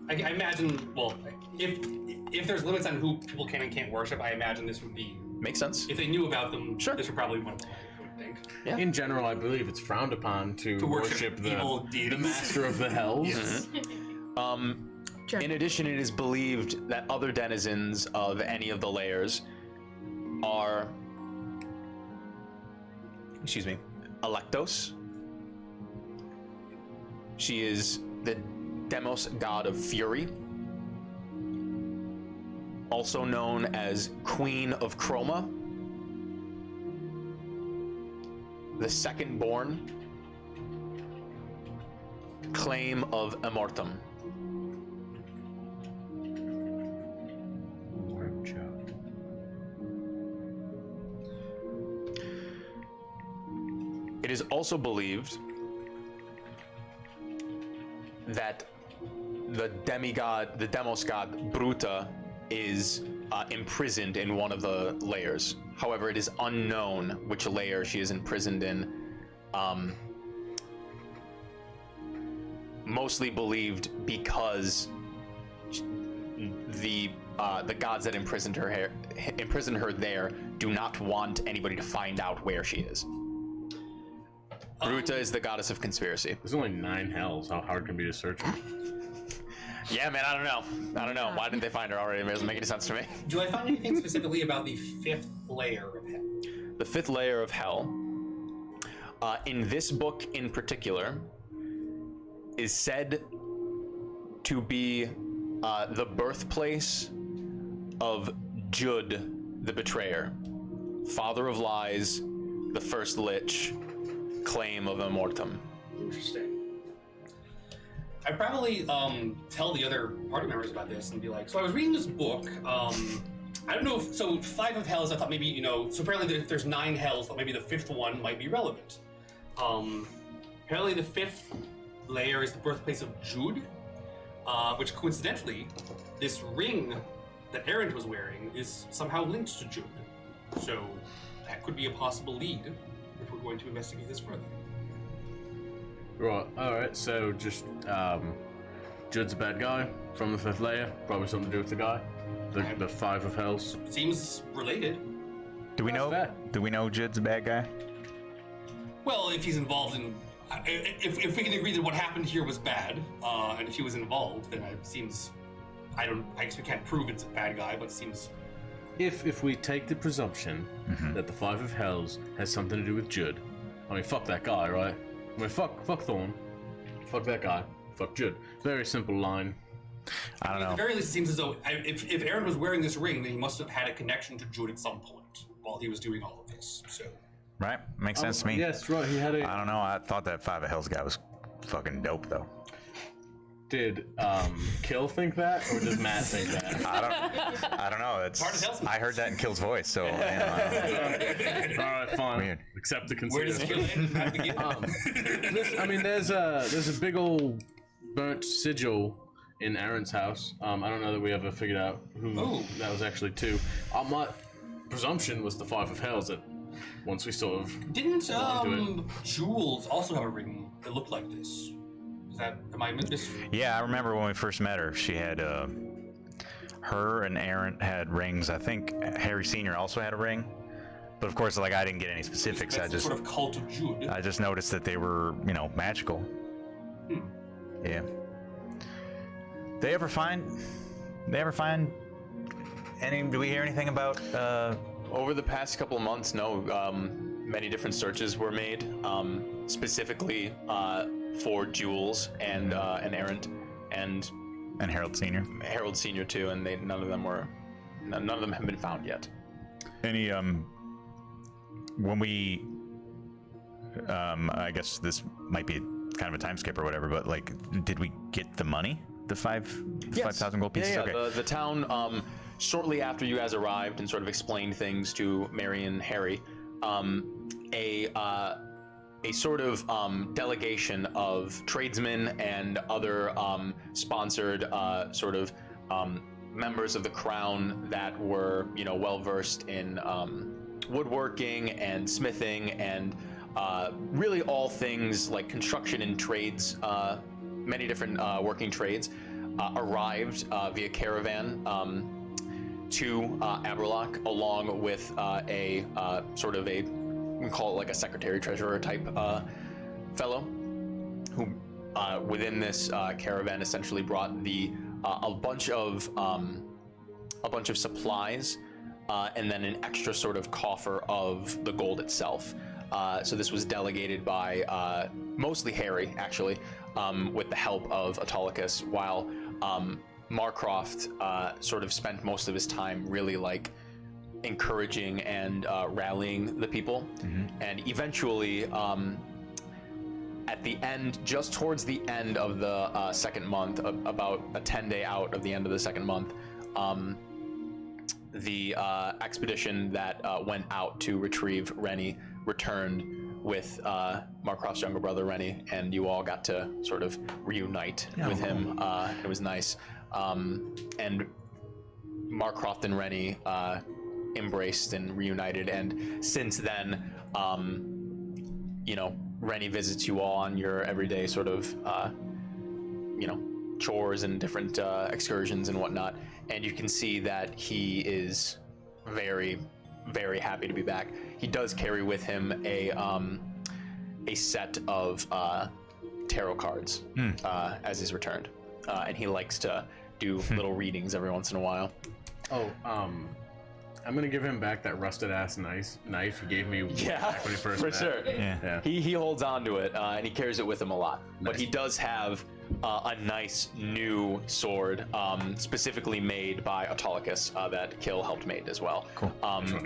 Okay. I imagine. Well, if there's limits on who people can and can't worship, I imagine this would be. Makes sense. If they knew about them, Sure. this would probably be one of them. I would think. Yeah. In general, I believe it's frowned upon to worship the evil deities. master of the hells. In addition, it is believed that other denizens of any of the layers are, Electos. She is the Demos god of fury, also known as Queen of Chroma, the second born, claim of Immortum. It is also believed that the demigod, the Demos god Bruta, is imprisoned in one of the layers. However, it is unknown which layer she is imprisoned in. Mostly believed because the gods that imprisoned her there do not want anybody to find out where she is. Bruta is the goddess of conspiracy. There's only 9 hells. How hard can it be to search them? Yeah, man, I don't know. Why didn't they find her already? It doesn't make any sense to me. Do I find anything specifically about the 5th layer of hell? The 5th layer of hell, in this book in particular, is said to be the birthplace of Jud, the betrayer, father of lies, the first lich, claim of Immortum. Interesting. I'd probably tell the other party members about this and be like, so I was reading this book. I don't know if, so 5 of hells, I thought maybe, so apparently if there's 9 hells, thought maybe the 5th one might be relevant. Apparently the 5th layer is the birthplace of Jude, which coincidentally, this ring that Erend was wearing is somehow linked to Jude. So that could be a possible lead if we're going to investigate this further. Right, alright, so just, Judd's a bad guy from the 5th layer, probably something to do with the guy. The 5 of hells. Seems related. Do we know? fair. Do we know Judd's a bad guy? Well, if he's involved in, if we can agree that what happened here was bad, and if he was involved, then it seems, I guess we can't prove it's a bad guy, but it seems. If we take the presumption that the 5 of hells has something to do with Judd, I mean, fuck that guy, right? I mean, fuck Thorn, fuck that guy, fuck Judd. Very simple line. I don't At know. the very least, it seems as though if Erend was wearing this ring, then he must have had a connection to Judd at some point while he was doing all of this. So. Right? Makes sense to me. Yes, right, he had I don't know. I thought that 5 of Hells guy was fucking dope, though. Did Kill think that, or does Matt think that? I don't know. That's Hard to tell. I heard that in Kill's voice, so I don't know. Alright, fine. Weird. Accept the Where does consideration. Kill have to get? I mean, there's a big old burnt sigil in Aaron's house. I don't know that we ever figured out who that was actually to. My presumption was the 5 of hells that once we sort of Didn't into Jules also have a ring that looked like this? Is that, am I this? Yeah, I remember when we first met her. She had her and Aaron had rings. I think Harry Sr. also had a ring, but of course, like I didn't get any specifics. That's I just sort of cult of Jude. I just noticed that they were, magical. Yeah. They ever find any? Do we hear anything about? Over the past couple of months, no. Many different searches were made, specifically for Jules and Erend and Harold Sr. Harold Sr. too, and none of them have been found yet. Any when we I guess this might be kind of a time skip or whatever, but did we get the money? The 5,000 gold pieces? Yeah. Okay. The town shortly after you guys arrived and sort of explained things to Mary and Harry, a sort of delegation of tradesmen and other sponsored sort of members of the crown that were, well versed in woodworking and smithing and really all things like construction and trades, many different working trades, arrived via caravan to Aberlock, along with a sort of a, we can call it like a secretary treasurer type fellow, who within this caravan essentially brought a bunch of supplies, and then an extra sort of coffer of the gold itself. So this was delegated by mostly Harry, actually, with the help of Autolycus, while Marcroft sort of spent most of his time really like encouraging and rallying the people. And eventually, at the end, just towards the end of the second month, about a 10-day out of the end of the second month, the expedition that went out to retrieve Rennie returned with Marcroft's younger brother Rennie, and you all got to sort of reunite with him. It was nice. And Marcroft and Rennie embraced and reunited, and since then, Rennie visits you all on your everyday sort of, chores and different excursions and whatnot, and you can see that he is very, very happy to be back. He does carry with him a set of tarot cards as he's returned, and he likes to do little readings every once in a while. I'm gonna give him back that rusted ass knife he gave me. Yeah, when he first for met. sure. Yeah. He holds on to it, and he carries it with him a lot. But he does have a nice new sword, specifically made by Autolycus, that Kill helped make as well. Cool.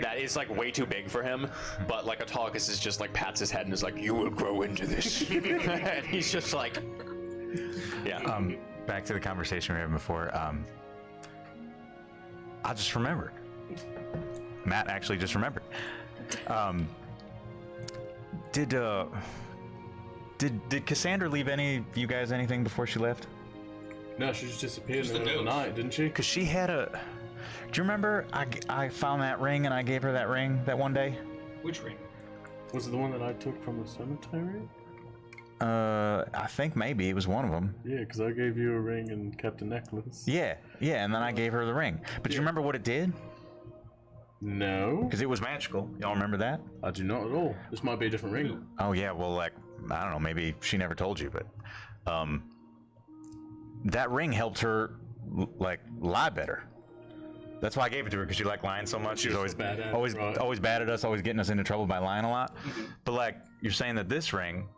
That is like way too big for him, but like Autolycus is just like pats his head and is like, "You will grow into this," and he's just like, yeah. Back to the conversation we were having before. I just remembered. Matt actually just remembered. Did Cassandra leave any of you guys anything before she left? No, she just disappeared Just in the middle of the the notes. night, didn't she? Because she had a. Do you remember I found that ring and I gave her that ring that one day? Which ring? Was it the one that I took from the cemetery? I think maybe it was one of them. Yeah, because I gave you a ring and kept a necklace. Yeah, and then I gave her the ring. But do you remember what it did? No, Because it was magical. Y'all remember that? I do not at all. This might be a different ring. Oh yeah, well, like, I don't know, maybe she never told you, but that ring helped her like lie better. That's why I gave it to her, because she liked lying so much. She was always bad at it, always right. always bad at us, always getting us into trouble by lying a lot. But like, you're saying that this ring,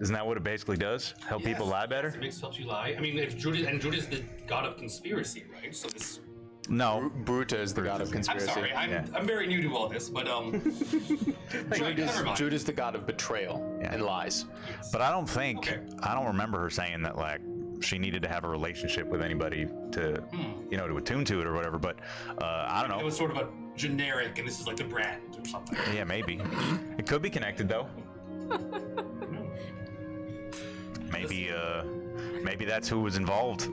isn't that what it basically does? Help people lie better? It helps you lie. I mean, if Judas is the god of conspiracy, right? So this. No. Bruta is the god of I'm conspiracy. sorry, I'm very new to all this, but Judas the god of betrayal and lies. But I don't think, Okay. I don't remember her saying that like she needed to have a relationship with anybody to, to attune to it or whatever. But I don't It know. was sort of a generic, and this is like the brand or something. Yeah, maybe. It could be connected though. Maybe that's who was involved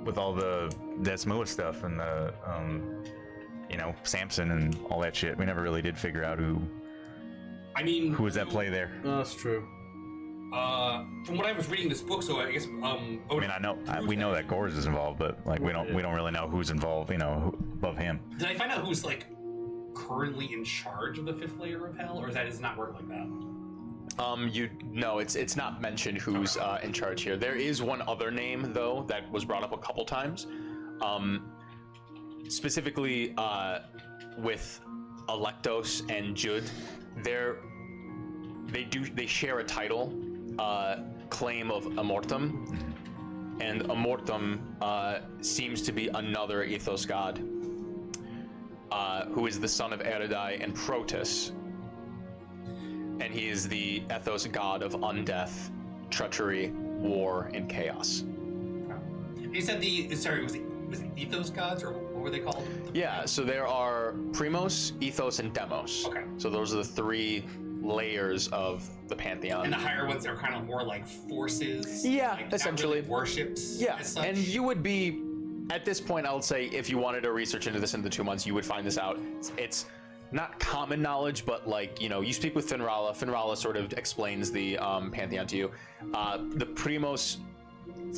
with all the Desmua stuff and the Samson and all that shit. We never really did figure out who was at play there. No, that's true. From what I was reading this book, so I guess We know that Gores is involved, but like we don't really know who's involved, above him. Did I find out who's like currently in charge of the fifth layer of hell, or does not work like that? It's not mentioned who's in charge here. There is one other name though that was brought up a couple times, specifically with Electos and Judd. They share a title, claim of Immortum, and Immortum seems to be another ethos god, who is the son of Eridai and Protus. And he is the ethos god of undeath, treachery, war, and chaos. You said it was was it ethos gods, or what were they called? Yeah, so there are Primos, Ethos, and Demos. Okay. So those are the 3 layers of the pantheon. And the higher ones are kind of more like forces. Yeah, like, essentially. not really worships. Yeah, as such. and you would be, at this point, I would say, if you wanted to research into this in the 2 months, you would find this out. It's not common knowledge, but like, you know, you speak with Finrala. Finrala sort of explains the pantheon to you. The Primos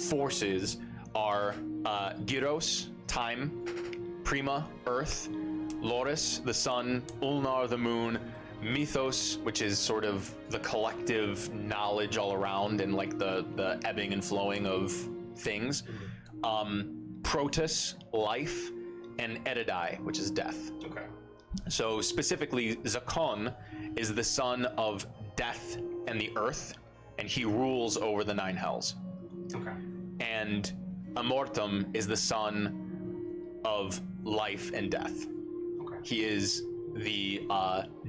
forces are Gyros, time, Prima, earth, Loris, the sun, Ulnar, the moon, Mythos, which is sort of the collective knowledge all around and like the ebbing and flowing of things. Protus, life, and Edidai, which is death. Okay. So specifically, Zakon is the son of death and the earth, and he rules over the 9 hells. Okay. And Amortum is the son of life and death. Okay. He is the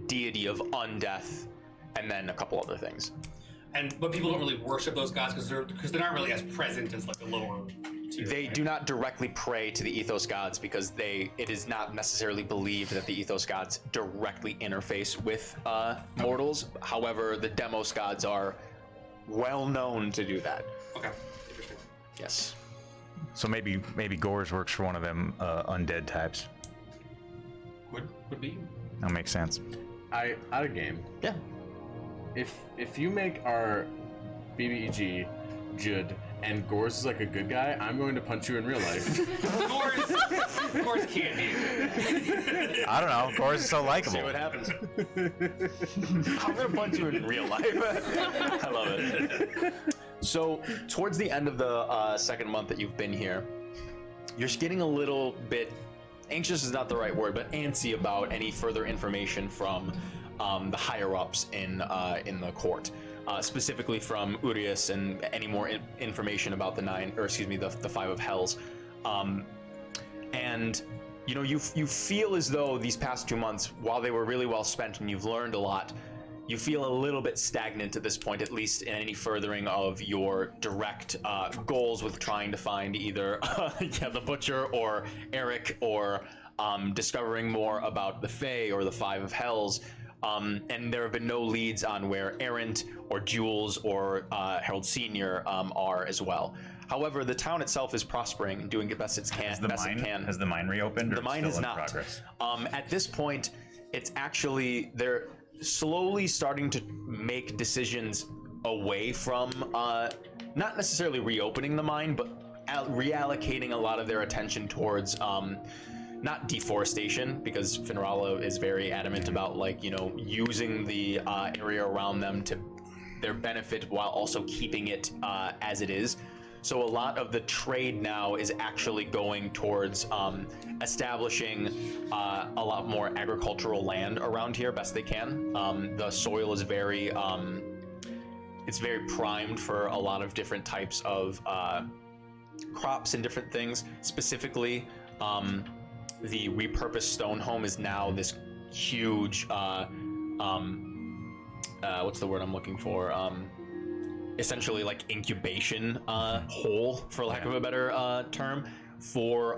deity of undeath, and then a couple other things. But people don't really worship those gods because they're not really as present as like the lower tier. They do not directly pray to the ethos gods because it is not necessarily believed that the ethos gods directly interface with mortals. However, the Demos gods are well known to do that. Okay. Interesting. Yes. So maybe Gores works for one of them undead types. Would be. That makes sense. Out of game. Yeah. If you make our BBEG Judd and Gores is like a good guy, I'm going to punch you in real life. Gores can't be. I don't know. Gores is so likable. See what happens. I'm gonna punch you in real life. I love it. So, towards the end of the second month that you've been here, you're getting a little bit anxious is not the right word, but antsy about any further information from the higher ups in the court, specifically from Urias and any more information about the 5 of Hells, and you know you feel as though these past 2 months, while they were really well spent and you've learned a lot, you feel a little bit stagnant at this point, at least in any furthering of your direct goals with trying to find either the Butcher or Eric, or discovering more about the Fae or the 5 of Hells. And there have been no leads on where Errant or Jules or Harold Sr. Are as well. However, the town itself is prospering and doing the best it can. Has the mine reopened? The mine has not. Progress? At this point, it's actually they're slowly starting to make decisions away from not necessarily reopening the mine, but reallocating a lot of their attention towards not deforestation, because Finrala is very adamant about using the area around them to their benefit while also keeping it as it is. So a lot of the trade now is actually going towards establishing a lot more agricultural land around here best they can. The soil is very it's very primed for a lot of different types of crops and different things. Specifically, the repurposed stone home is now this huge what's the word I'm looking for? Essentially like incubation hole, for lack of a better term, for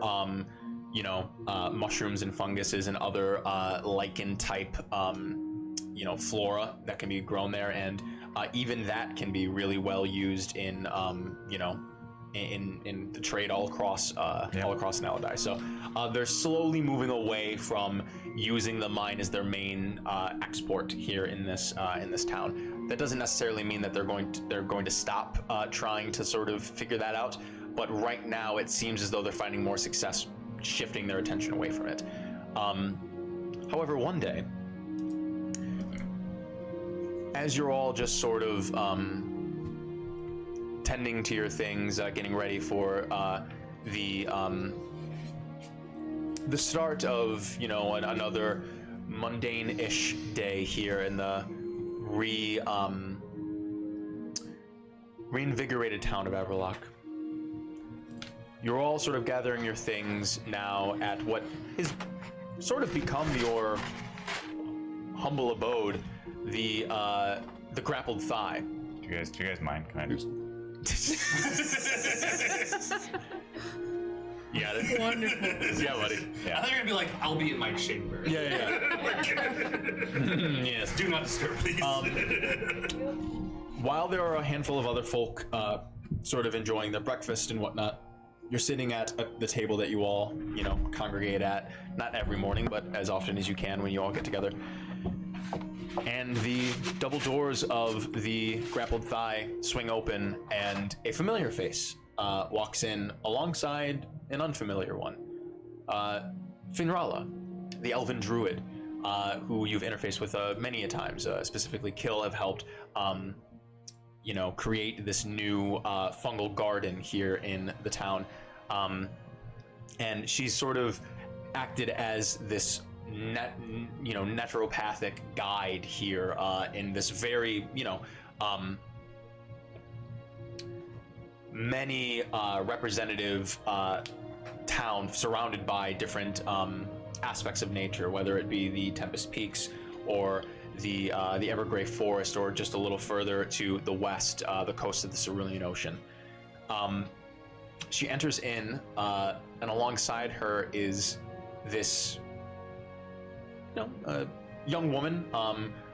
mushrooms and funguses and other lichen type flora that can be grown there, and even that can be really well used in in the trade all across Naledian. So they're slowly moving away from using the mine as their main export here in this town. That doesn't necessarily mean that they're going to stop trying to sort of figure that out, but right now it seems as though they're finding more success shifting their attention away from it. However, one day, as you're all just sort of tending to your things, getting ready for the start of another mundane-ish day here in the reinvigorated town of Everlock. You're all sort of gathering your things now at what has sort of become your humble abode, the Grappled Thigh. Do you guys mind? Can I just? You got it? Wonderful. Yeah, buddy. I Yeah. thought you were gonna be like, I'll be in my chamber. Yeah. Yes. Do not disturb, please. While there are a handful of other folk sort of enjoying their breakfast and whatnot, you're sitting at the table that you all, congregate at, not every morning, but as often as you can when you all get together. And the double doors of the grappled thigh swing open, and a familiar face walks in alongside an unfamiliar one. Finrala, the elven druid, who you've interfaced with many a times, specifically Kill have helped create this new fungal garden here in the town. And she's sort of acted as this naturopathic guide here in this very, many representative town surrounded by different aspects of nature, whether it be the Tempest Peaks or the Evergrey Forest, or just a little further to the west, the coast of the Cerulean Ocean. She enters in, and alongside her is this young woman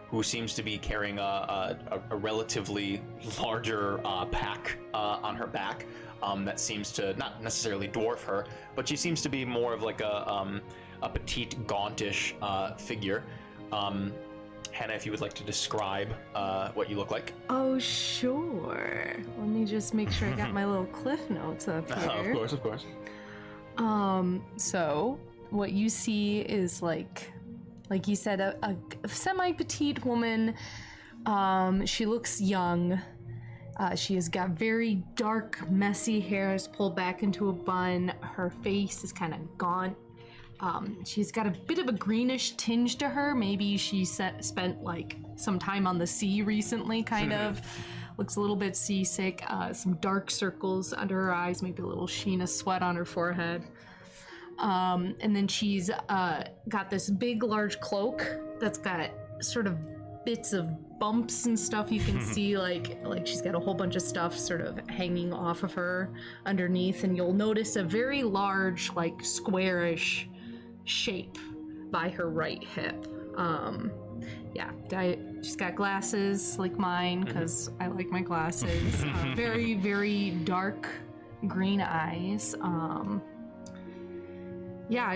who seems to be carrying a relatively larger pack on her back that seems to not necessarily dwarf her, but she seems to be more of like a petite, gauntish figure. Hannah, if you would like to describe what you look like. Oh, sure. Let me just make sure I got my little cliff notes up here. Of course. So what you see is like you said, a semi-petite woman. She looks young. She has got very dark, messy hairs pulled back into a bun. Her face is kind of gaunt. She's got a bit of a greenish tinge to her. Maybe she spent like some time on the sea recently, kind of. Looks a little bit seasick. Some dark circles under her eyes, maybe a little sheen of sweat on her forehead. And then she's got this big, large cloak that's got sort of bits of bumps and stuff. You can see like she's got a whole bunch of stuff sort of hanging off of her underneath. And you'll notice a very large, like squarish shape by her right hip. She's got glasses like mine because I like my glasses. Very, very dark green eyes.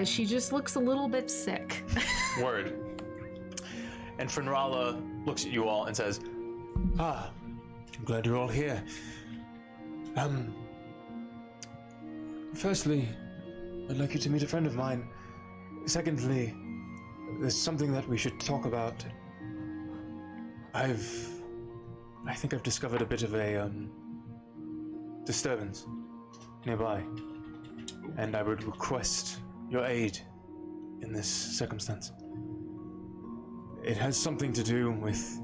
She just looks a little bit sick. Word. And Finrala looks at you all and says, I'm glad you're all here. Firstly, I'd like you to meet a friend of mine. Secondly, there's something that we should talk about. I think I've discovered a bit of a disturbance nearby, and I would request your aid in this circumstance. It has something to do with,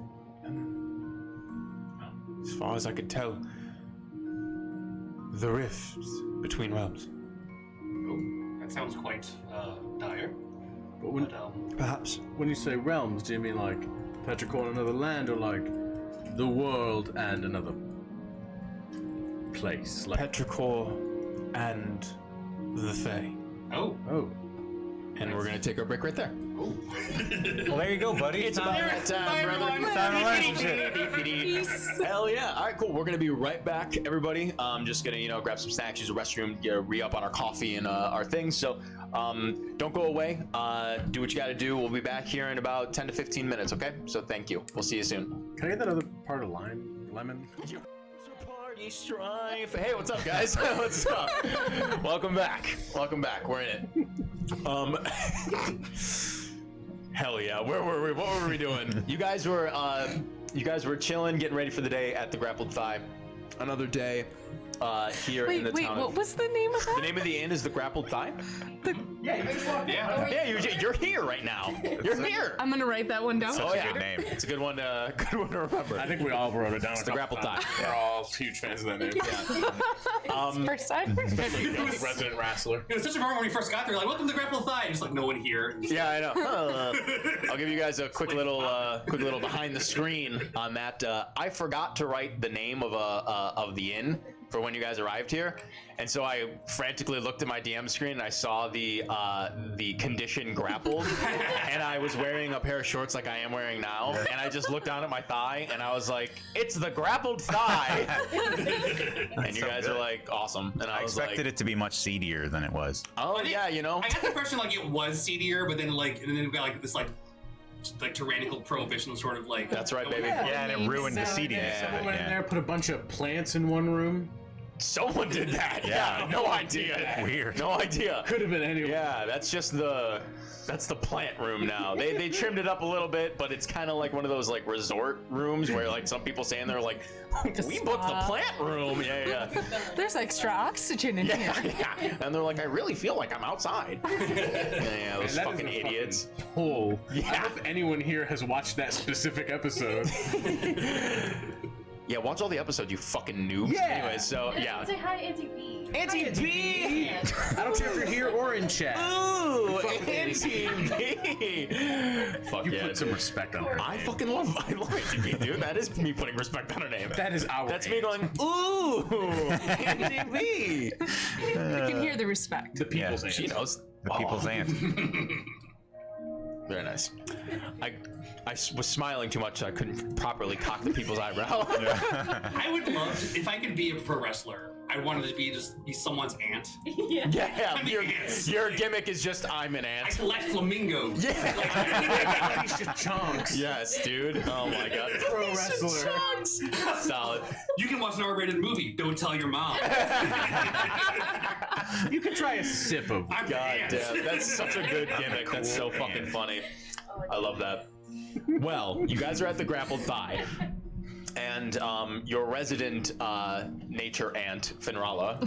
as far as I could tell, the rift between realms. Oh, that sounds quite dire. But Perhaps. when you say realms, do you mean like Petrichor and another land, or like the world and another place? Like Petrichor and the Fae. Oh. And we're gonna take our break right there. Well, there you go, buddy. It's about that time, brother. Time to learn some shit. Hell yeah. All right, cool. We're going to be right back, everybody. Just going to, grab some snacks, use a restroom, re-up on our coffee and our things. So don't go away. Do what you got to do. We'll be back here in about 10 to 15 minutes, okay? So thank you. We'll see you soon. Can I get that other part of lemon? Party strife. Hey, what's up, guys? What's up? Welcome back. We're in it. Hell yeah. Where were we? What were we doing? You guys were chilling, getting ready for the day at the Grappled Thigh. Another day here in the town. What was the name of that? The name of the inn is the Grappled Thigh. Yeah. Yeah, you're here right now. You're here. I'm gonna write that one down. Oh yeah, good name. It's a good one. Good one to remember. I think we all wrote it down. It's the Grappled Thigh. We're all huge fans of that name. First time. Resident Wrestler. It was such a moment when we first got there, like, welcome to the Grapple Thigh. Just like, no one here. Yeah, I know. I'll give you guys a quick little behind the screen on that. I forgot to write the name of the inn for when you guys arrived here, and so I frantically looked at my DM screen and I saw the condition grappled, and I was wearing a pair of shorts like I am wearing now, and I just looked down at my thigh and I was like, "It's the grappled thigh," and you guys are like, "Awesome!" And I was expected it to be much seedier than it was. "Oh yeah, you know." I got the impression like it was seedier, but then we got like this like tyrannical prohibition sort of like. That's right, baby. Yeah, and it ruined the seediness of Someone it. went in Yeah. there, put a bunch of plants in one room. Someone did that. Yeah, no idea. Weird. No idea. Could have been anyone. Yeah, that's the plant room now. They trimmed it up a little bit, but it's kind of like one of those like resort rooms where like some people stay in there like, we booked the plant room. Yeah. There's extra oxygen in here. Yeah. And they're like, I really feel like I'm outside. Yeah, those that is fucking a idiots. Pull. Yeah. I hope anyone here has watched that specific episode. Yeah, watch all the episodes, you fucking noobs. Yeah. Anyway, so yeah. Say hi, Auntie B. Auntie B! I don't care if you're here or in chat. Ooh, Auntie B! Fuck You yeah. put some respect on her. I name. fucking love Auntie B, dude. That is me putting respect on her name. That is our. That's aunt. me going, ooh, Auntie B. I can hear the respect. The people's aunt. She knows. The people's aunt. Very nice. I was smiling too much, so I couldn't properly cock the people's eyebrow. I would love to, if I could be a pro wrestler. I wanted to be someone's aunt. Yeah. Yeah, I'm your, an ant. your gimmick is just I'm an I ant. collect flamingos. Yeah. Chunks. Yes, dude. Oh my god. Pro wrestler. Solid. You can watch an R-rated movie. Don't tell your mom. You could try a sip of. I'm God an ant. damn, that's such a good gimmick. That's so fucking funny. I love that. Well, you guys are at the grappled thigh, and your resident nature ant, Finrala,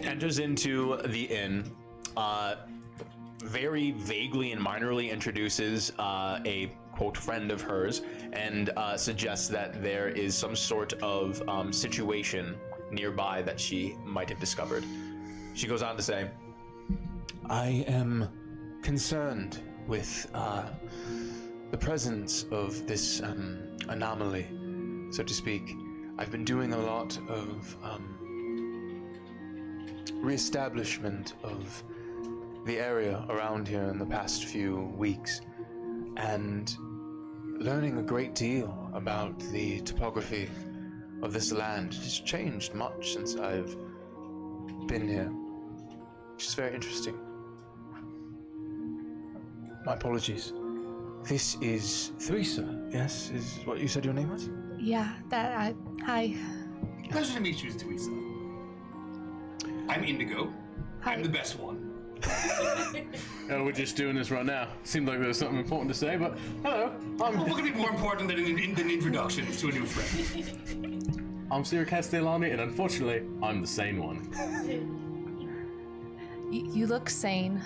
enters into the inn, very vaguely and minorly introduces a quote friend of hers, and suggests that there is some sort of situation nearby that she might have discovered. She goes on to say, I am concerned with the presence of this anomaly, so to speak. I've been doing a lot of reestablishment of the area around here in the past few weeks, and learning a great deal about the topography of this land. It has changed much since I've been here, which is very interesting. My apologies. This is Theresa, yes? Is what you said your name was? Yeah, hi. Pleasure to meet you, Teresa. I'm Indigo. Hi. I'm the best one. Oh, we're just doing this right now. Seemed like there was something important to say, but hello. What could be more important than an introduction to a new friend? I'm Sir Castellani, and unfortunately, I'm the sane one. You look sane.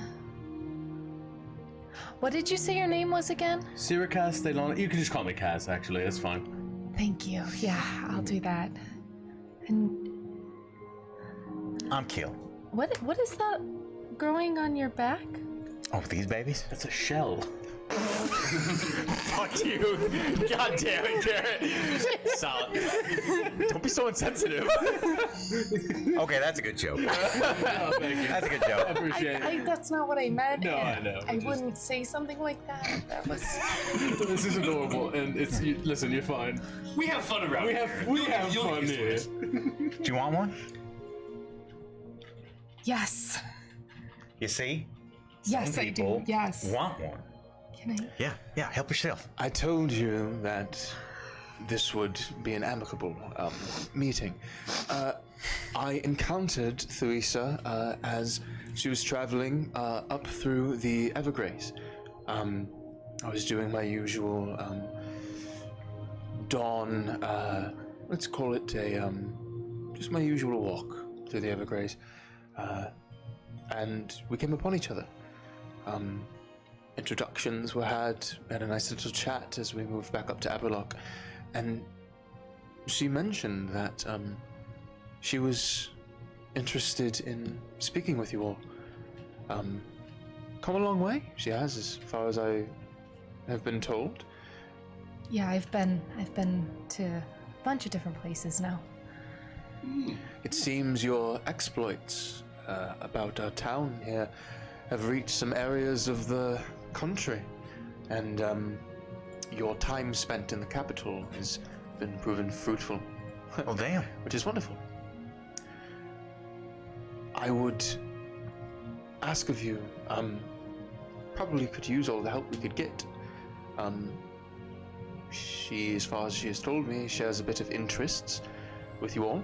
What did you say your name was again? Sir Castellani. You can just call me Kaz, actually. That's fine. Thank you. Yeah, I'll do that. And I'm Kill. what is that growing on your back? Oh, these babies? That's a shell. Fuck you. God damn it, Garrett. Solid. Don't be so insensitive. Okay, that's a good joke. Oh, thank you. That's a good I joke. appreciate it. That's not what I meant. No, I know. I wouldn't say something like that. That was. This is adorable, and it's. Listen, you're fine. We have fun around We here. have You'll fun get used to here. it. Do you want one? Yes. You see? Yes, Some I do. people Yes. want one. Can I? Yeah, help yourself. I told you that this would be an amicable meeting. I encountered Theresa as she was traveling up through the Everglades. I was doing my usual dawn, let's call it just my usual walk through the Everglades. And we came upon each other. Introductions were had a nice little chat as we moved back up to Aberlock, and she mentioned that she was interested in speaking with you all. Come a long way, she has, as far as I have been told. Yeah, I've been to a bunch of different places now. It seems your exploits about our town here have reached some areas of the country, and your time spent in the capital has been proven fruitful. Well, damn. Which is wonderful. I would ask of you, probably could use all the help we could get. She, as far as she has told me, shares a bit of interests with you all.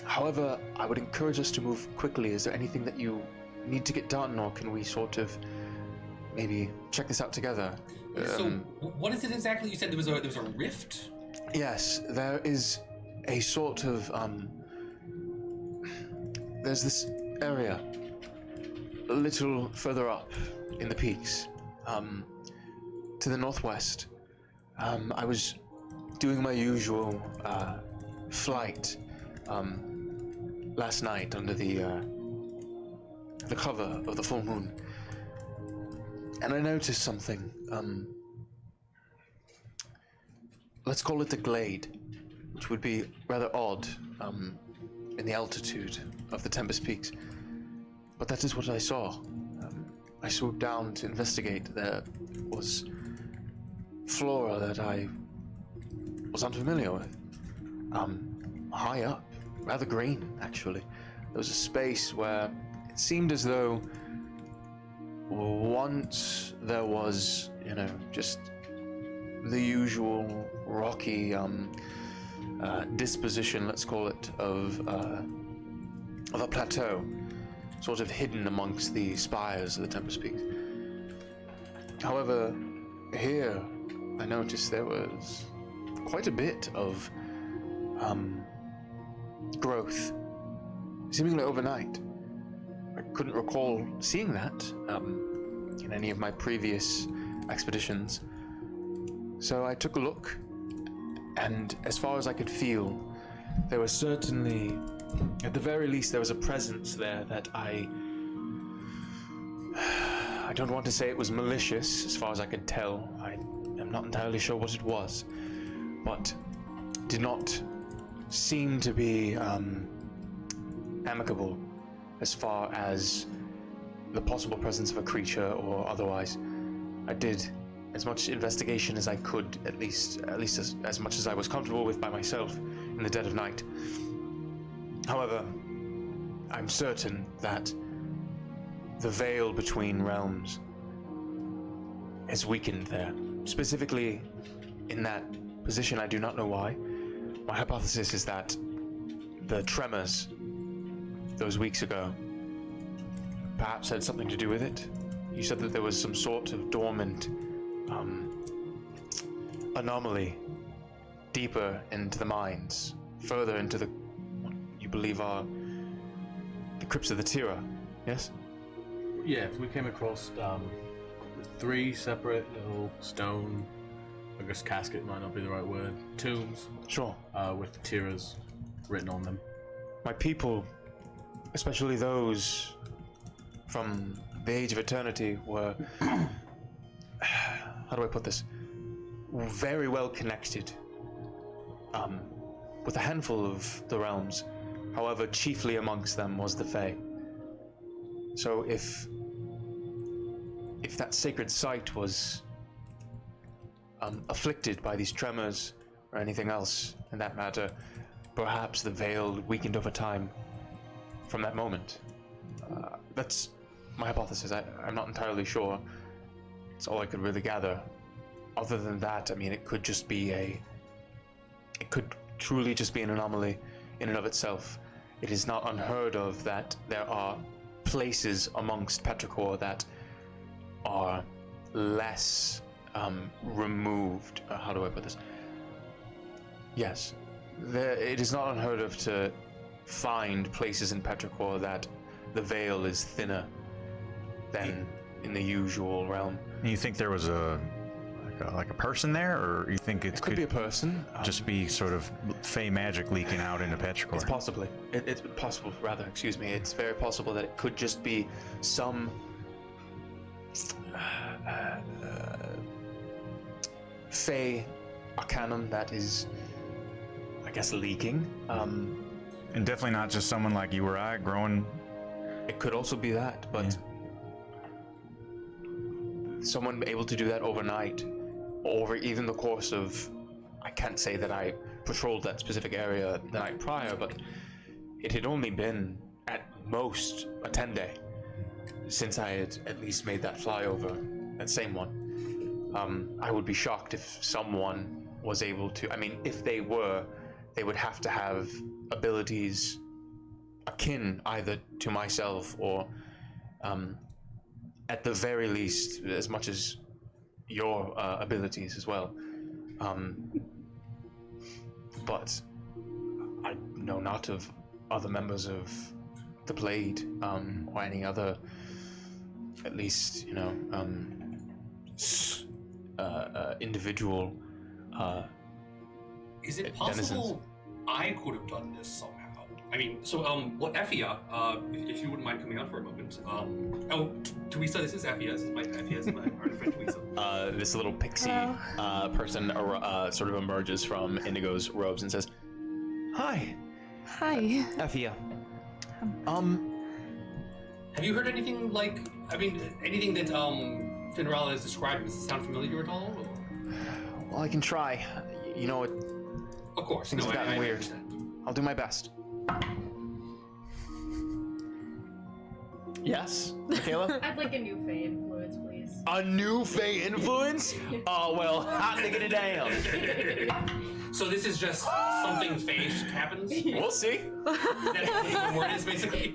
However, I would encourage us to move quickly. Is there anything that you need to get done, or can we sort of maybe check this out together? So, what is it exactly? You said there was a rift? Yes, there is a sort of, there's this area a little further up in the peaks, to the northwest. I was doing my usual flight last night under the cover of the full moon, and I noticed something. Let's call it the glade, which would be rather odd in the altitude of the Tempest Peaks. But that is what I saw. I swooped down to investigate. There was flora that I was unfamiliar with. High up, rather green, actually. There was a space where it seemed as though once there was, just the usual rocky disposition, let's call it, of a plateau, sort of hidden amongst the spires of the Tempest Peaks. However, here I noticed there was quite a bit of growth, seemingly overnight. I couldn't recall seeing that in any of my previous expeditions. So I took a look, and as far as I could feel, there was certainly, at the very least, there was a presence there that I don't want to say it was malicious, as far as I could tell. I am not entirely sure what it was, but did not seem to be amicable as far as the possible presence of a creature or otherwise. I did as much investigation as I could, at least as much as I was comfortable with by myself in the dead of night. However, I'm certain that the veil between realms has weakened there. Specifically, in that position, I do not know why. My hypothesis is that the tremors those weeks ago perhaps had something to do with it. You said that there was some sort of dormant anomaly deeper into the mines, further into the what you believe are the crypts of the Tira, yes? Yeah, we came across 3 separate little stone, I guess casket might not be the right word, tombs. Sure. With Tiras written on them. My people, especially those from the Age of Eternity, were, how do I put this, very well connected with a handful of the realms. However, chiefly amongst them was the Fae. So if that sacred site was afflicted by these tremors or anything else in that matter, perhaps the veil weakened over time from that moment. That's my hypothesis. I'm not entirely sure. It's all I could really gather. Other than that, I mean, it could truly just be an anomaly in and of itself. It is not unheard of that there are places amongst Petrichor that are less removed. How do I put this? Yes, it is not unheard of to find places in Petrichor that the veil is thinner than in the usual realm. You think there was like a person there, or you think it could be a person? Just be sort of fey magic leaking out into Petrichor? It's possibly. It's possible, rather, excuse me. It's very possible that it could just be some fey arcanum that is, I guess, leaking. And definitely not just someone like you or I growing. It could also be that, but someone able to do that overnight, over even the course of, I can't say that I patrolled that specific area the night prior, but it had only been at most a 10-day since I had at least made that flyover, that same one. I would be shocked if someone was able to, I mean, if they were, they would have to have abilities akin either to myself or at the very least as much as your abilities as well. But I know not of other members of the Blade or any other, at least, you know, individual Is it possible I could have done this somehow? I mean, so, well, Effia, if you wouldn't mind coming on for a moment. Oh, Teresa, this is Effia. This is my Effia, this is my friend Teresa. This little pixie person sort of emerges from Indigo's robes and says, "Hi, Hi. Effia. Have you heard anything like, I mean, anything that Finrala has described? Does it sound familiar at all? Or? Well, I can try. You know, Of course, things no, have gotten I weird. understand. I'll do my best." Yes, Michaela? I'd like a new Fey influence, please. A new Fey influence? Oh, well, hot diggity damn. So this is just something Fey happens? We'll see. That's what the word is, basically?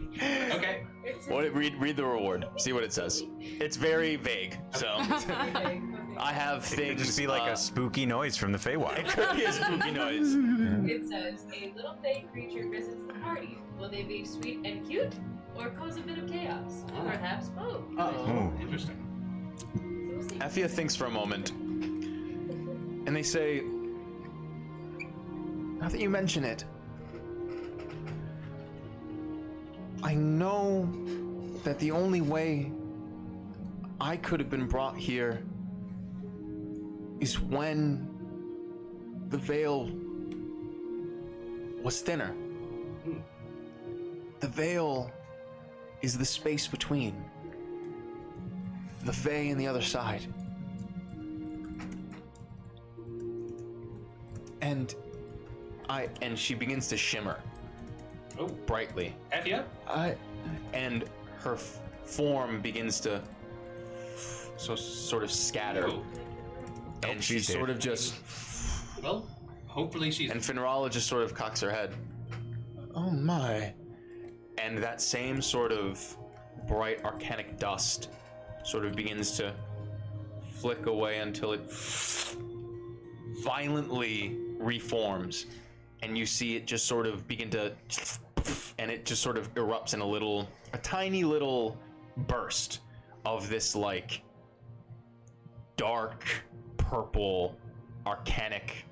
Okay. Read the reward. See what it says. It's very vague, so I have It could things. just be like a spooky noise from the Feywild. It could be a spooky noise. It says, a little Fey creature visits the party. Will they be sweet and cute, or cause a bit of chaos? Perhaps both. Ooh. Interesting. So we'll see. Effia thinks for a moment, and they say, "Now that you mention it, I know that the only way I could have been brought here is when the veil was thinner. The veil is the space between the Fae and the other side. And she begins to shimmer Oh, brightly. Effia? And her form begins to sort of scatter. Oh. And she's she's dead. sort of just, Well, hopefully she's... and Finrala just sort of cocks her head. Oh my. And that same sort of bright arcanic dust sort of begins to flick away until it violently reforms. And you see it just sort of begin to, and it just sort of erupts in a tiny little burst of this like dark purple arcanic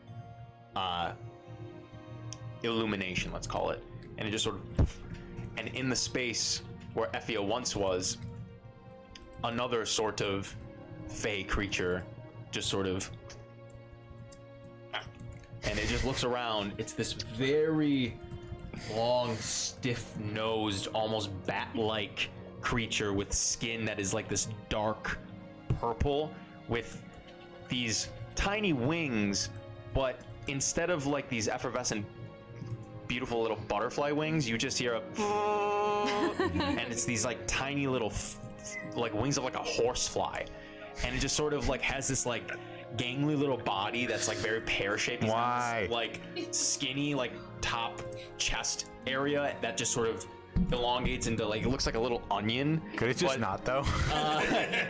illumination, let's call it. And it just sort of, and in the space where Effia once was, another sort of fey creature just sort of, and it just looks around. It's this very long, stiff-nosed, almost bat-like creature with skin that is like this dark purple with these tiny wings, but instead of like these effervescent, beautiful little butterfly wings, you just hear a and it's these like tiny little like wings of like a horsefly, and it just sort of like has this like gangly little body that's like very pear-shaped. Why? This, like skinny like top chest area that just sort of elongates into like, it looks like a little onion. Could it just but, not though?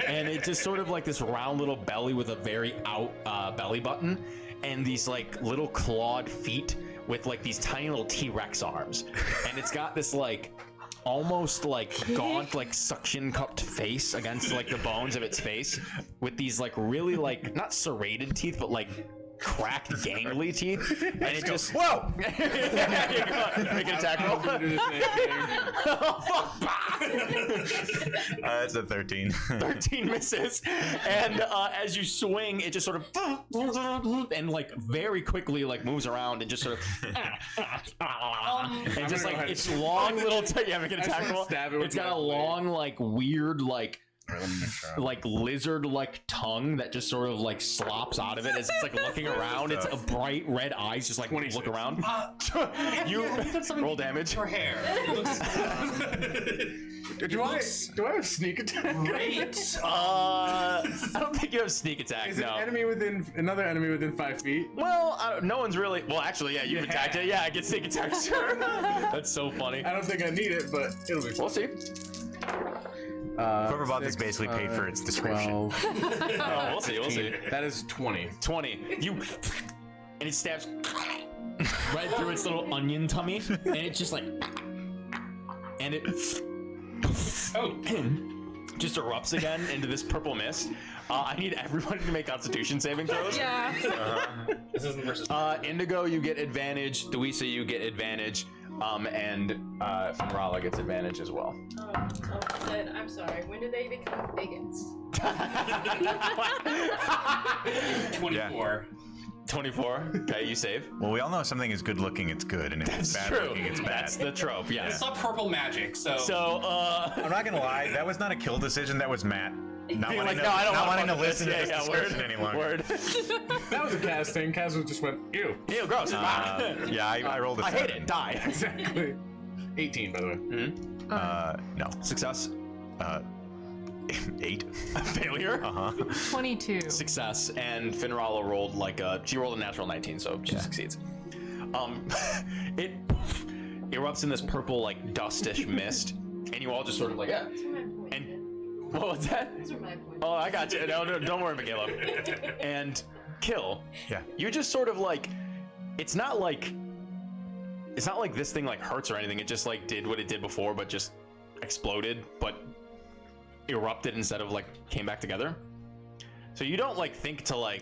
and it's just sort of like this round little belly with a very out belly button, and these like little clawed feet with like these tiny little T-Rex arms, and it's got this like almost like gaunt, like suction cupped face against like the bones of its face, with these like really like not serrated teeth, but like cracked, gangly teeth, and it just Whoa! make an attack roll. Oh, fuck. That's a 13. 13 misses, and as you swing, it just sort of and like very quickly like moves around and just sort of and just like its long little yeah, make an attack roll. It's got a long like weird like lizard-like tongue that just sort of like slops out of it as it's like looking around. It's a bright red eyes just like look around. You roll damage. Your hair. Do I have sneak attack? Great. I don't think you have sneak attack. Is No. another enemy within 5 feet? Well, no one's really. Well, actually, yeah, you've attacked it. Yeah, I get sneak attack. Sure. That's so funny. I don't think I need it, but it'll be fun. We'll see. Whoever bought this basically paid for its description. 12, Oh, we'll see. We'll see. That is 20. 20. You and it stabs right through its little onion tummy, and it's just like, and it just erupts again into this purple mist. I need everybody to make Constitution saving throws. Yeah. This isn't versus. Indigo, you get advantage. Dicey, you get advantage. And Fenrala gets advantage as well. Then I'm sorry. When do they become bigots? 24. 24. Okay, you save. Well, we all know if something is good looking, it's good, and if it's bad looking, it's bad. That's the trope. Yes. It's not purple magic, so. I'm not gonna lie, that was not a kill decision. That was Matt. Not You're wanting like, to, no, I don't not want wanting to to listen to this description any longer. Word. That was a Kaz thing. Kaz just went, ew. Ew, gross. Yeah, I rolled a I 7. hate it. Die. Exactly. 18, by the way. No. Success. 8. Failure. 22. Success. And Fenrala rolled she rolled a natural 19, so she succeeds. It erupts in this purple dustish mist, and you all just sort of That's where my point. and what was that? Those are my points. Oh, I got you. No, don't worry, Michaela. And kill. Yeah. You just sort of it's not like this thing hurts or anything. It just did what it did before, but just exploded, but erupted instead of came back together. So you don't think to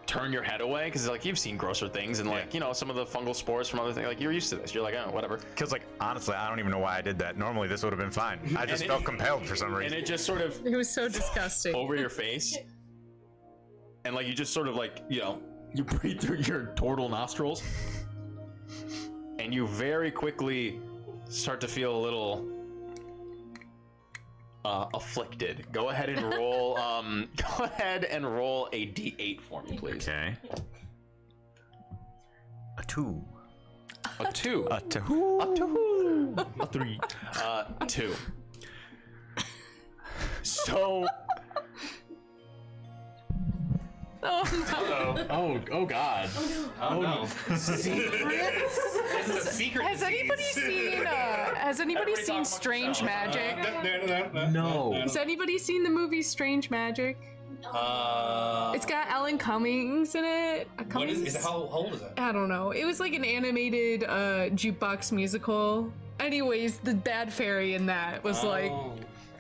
turn your head away because you've seen grosser things and some of the fungal spores from other things. You're used to this. You're oh, whatever. Because honestly, I don't even know why I did that. Normally, this would have been fine. I just felt compelled for some reason. And it just sort of It was so disgusting. over your face, and you just sort of you breathe through your turtle nostrils, and you very quickly start to feel a little afflicted. Go ahead and roll. Go ahead and roll a d8 for me, please. Okay. A 2. A 2. A 2. A 2. A 3. 2. So. Oh no. Oh God. Oh no. This is a secret. Has anybody seen Strange Magic? No. Has anybody seen the movie Strange Magic? It's got Ellen Cummings in it. What is it? How old is it? I don't know. It was an animated jukebox musical. Anyways, the bad fairy in that was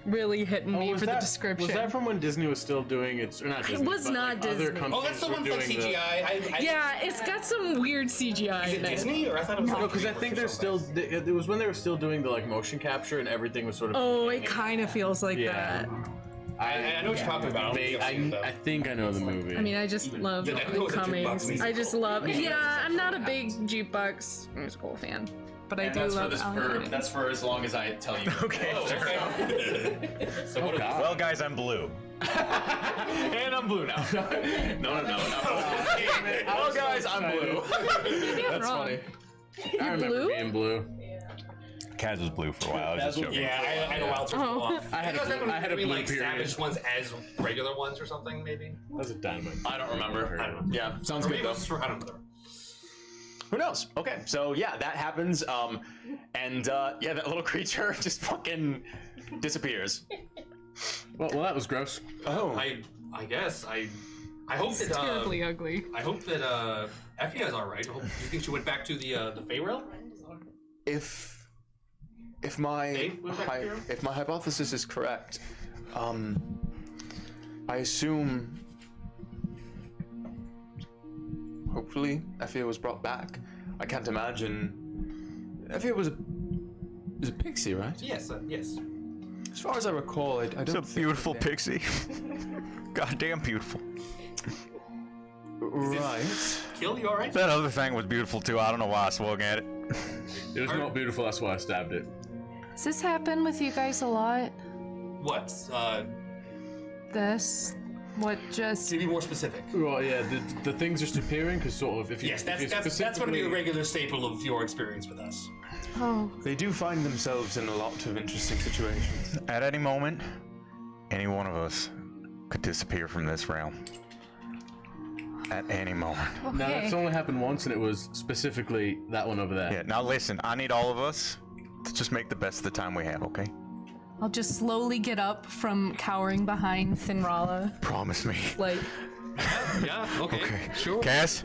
really hitting me for the description. Was that from when Disney was still doing its? Or not Disney, was but, not Disney. Other companies Oh, that's the were one with doing CGI. Yeah, it's got some weird CGI Is in it it. Disney or I thought it was? No, because I think they're still. It was when they were still doing the motion capture and everything was sort of. Oh, it kind of feels like Yeah. that. I know what you're talking about. I think I know the movie. I mean, I just love Yeah, that Ellen was a jukebox Cummings. musical. I just love. Yeah, I'm not a big jukebox musical fan, but I do love Ellen Cummings. That's for as long as I tell you. Okay. So what are Well, guys, I'm blue. And I'm blue now. No. Oh, guys, I'm blue. That's wrong. funny. I remember blue? being blue. Kaz was blue for a while. I was just joking. Yeah, I know Wild Turtle. Oh. I had a blue period. Savage ones as regular ones or something, maybe. That was a dynamite. I don't remember. I don't know. Yeah, sounds Or good maybe it though. was for, I don't know. Who knows? Okay, so yeah, that happens. And that little creature just fucking disappears. Well, that was gross. Oh. I guess I hope It's that terribly ugly. I hope that Effie is all right. You think she went back to the Feyreal? If my Dave, went back here? if my hypothesis is correct, I assume hopefully Effia was brought back. I can't imagine. Effia was a pixie, right? Yes, yes. As far as I recall, I don't. It's a beautiful pixie. Goddamn beautiful. Right. Kill, you alright? That other thing was beautiful too. I don't know why I swung at it. It was not beautiful, that's why I stabbed it. Does this happen with you guys a lot? What? This? What just... To be more specific. Well, yeah, the things just appearing, because sort of, if you... Yes, if you that's going to be a specifically- regular staple of your experience with us. Oh. They do find themselves in a lot of interesting situations. At any moment, any one of us could disappear from this realm. At any moment. Okay. No, that's only happened once, and it was specifically that one over there. Yeah, now listen, I need all of us to just make the best of the time we have, okay? I'll just slowly get up from cowering behind Finrala. Promise me. Like, Yeah, okay. Okay. Sure. Cass,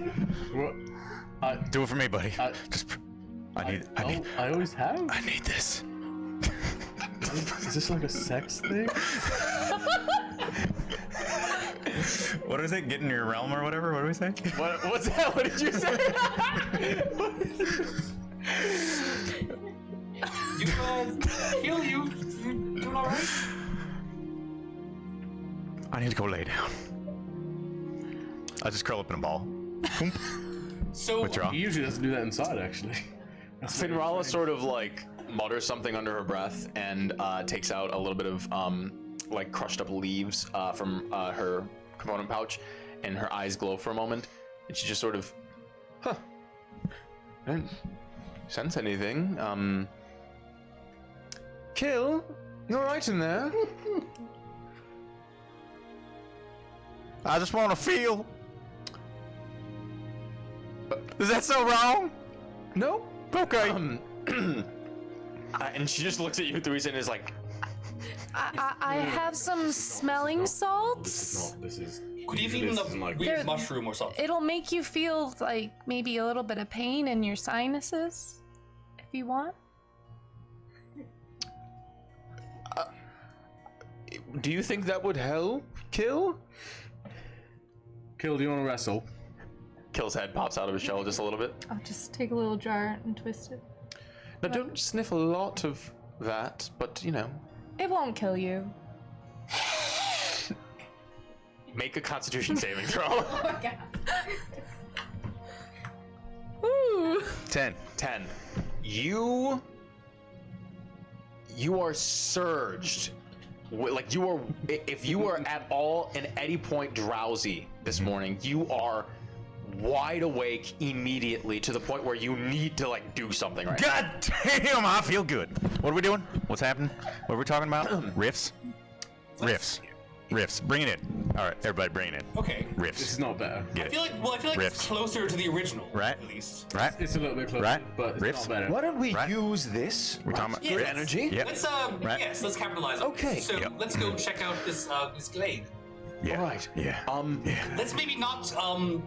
What? do it for me, buddy. Just, I always have? I need this. Is this like a sex thing? What is it? Get in your realm or whatever? What do we say? What's that? What did you say? You, Kill, you doing alright? I need to go lay down. I just curl up in a ball. So, Withdraw. He usually doesn't do that inside, actually. Finrala sort of like mutters something under her breath and takes out a little bit of like crushed up leaves from her component pouch, and her eyes glow for a moment, and she just sort of, I don't sense anything. Kill, you alright in there? I just want to feel. Is that so wrong? No. Okay. And she just looks at you, Theresa, and is like, I have some smelling salts. This is... could you feed him This isn't the like- weird They're- mushroom or something? It'll make you feel like maybe a little bit of pain in your sinuses, if you want. do you think that would help, Kill? Kill, do you want to wrestle? Kill's head pops out of his shell just a little bit. I'll just take a little jar and twist it. Now, don't sniff a lot of that, but you know, It won't kill you. make a Constitution saving throw. Oh my god. Ooh. 10. 10. You are surged. Like you are, if you are at all in any point drowsy this morning, you are wide awake immediately to the point where you need to like do something right now. God damn, I feel good. What are we doing? What's happening? What are we talking about? Riffs? Riffs. Riffs. Bring it in. All right, everybody bring it in. Okay. This Riffs. is not better. Get I it. feel like it's Riffs. closer to the original, Right. at least. Right? It's a little bit closer, Right. but it's Riffs? not better. Why don't we Right. use this? We're talking about Yeah, let's- energy? Yep. Let's Right. yes, let's capitalize on Okay. this. So Yep. let's go check out this this glade. Yeah. All right. Yeah. Yeah. Let's maybe not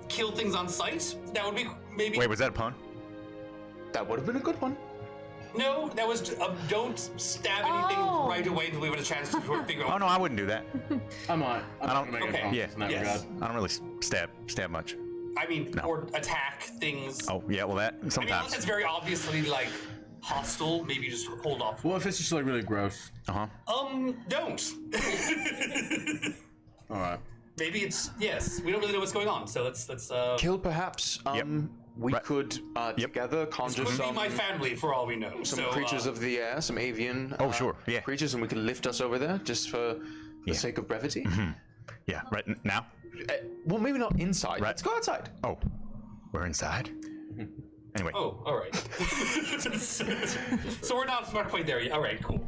kill things on sight. That would be maybe. Wait, was that a pun? That would have been a good one. No, that was don't stab anything Oh. right away until we have a chance to figure out. Oh no, I wouldn't do that. I'm not. I'm I not don't- gonna make okay. a promise Yeah. in that Yes. regard. I don't really stab much. I mean, No. or attack things. Oh yeah, well that I mean, unless sometimes. it's very obviously like hostile, maybe just hold off. What if it's just like really gross? Don't. All right. Maybe it's yes. We don't really know what's going on, so let's Kill, perhaps. We Right. could together conjure could be some my family for all we know. some so, creatures of the air, some avian. Oh, sure, yeah. Creatures, and we can lift us over there just for the sake of brevity. Yeah. Right now. Well, maybe not inside. Right. Let's go outside. Oh, we're inside. Anyway. Oh, all right. So we're not quite there yet. All right, cool.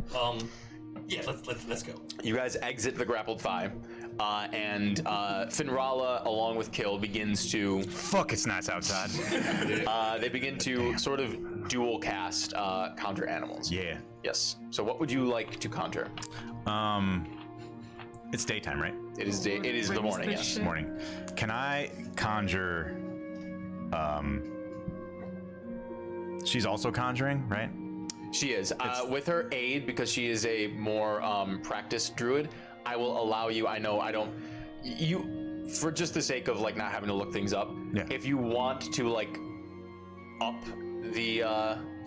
Yeah, let's go. You guys exit the grappled thigh, and Finrala, along with Kill, begins to. Fuck, it's nice outside. They begin to sort of dual cast conjure animals. Yeah. Yes. So what would you like to conjure? It's daytime, right? It is day. It is the morning. Yes. Shit. Morning. Can I conjure? She's also conjuring, right? She is. With her aid, because she is a more practiced druid, I will allow you. I know I don't. You, for just the sake of like not having to look things up, if you want to like up the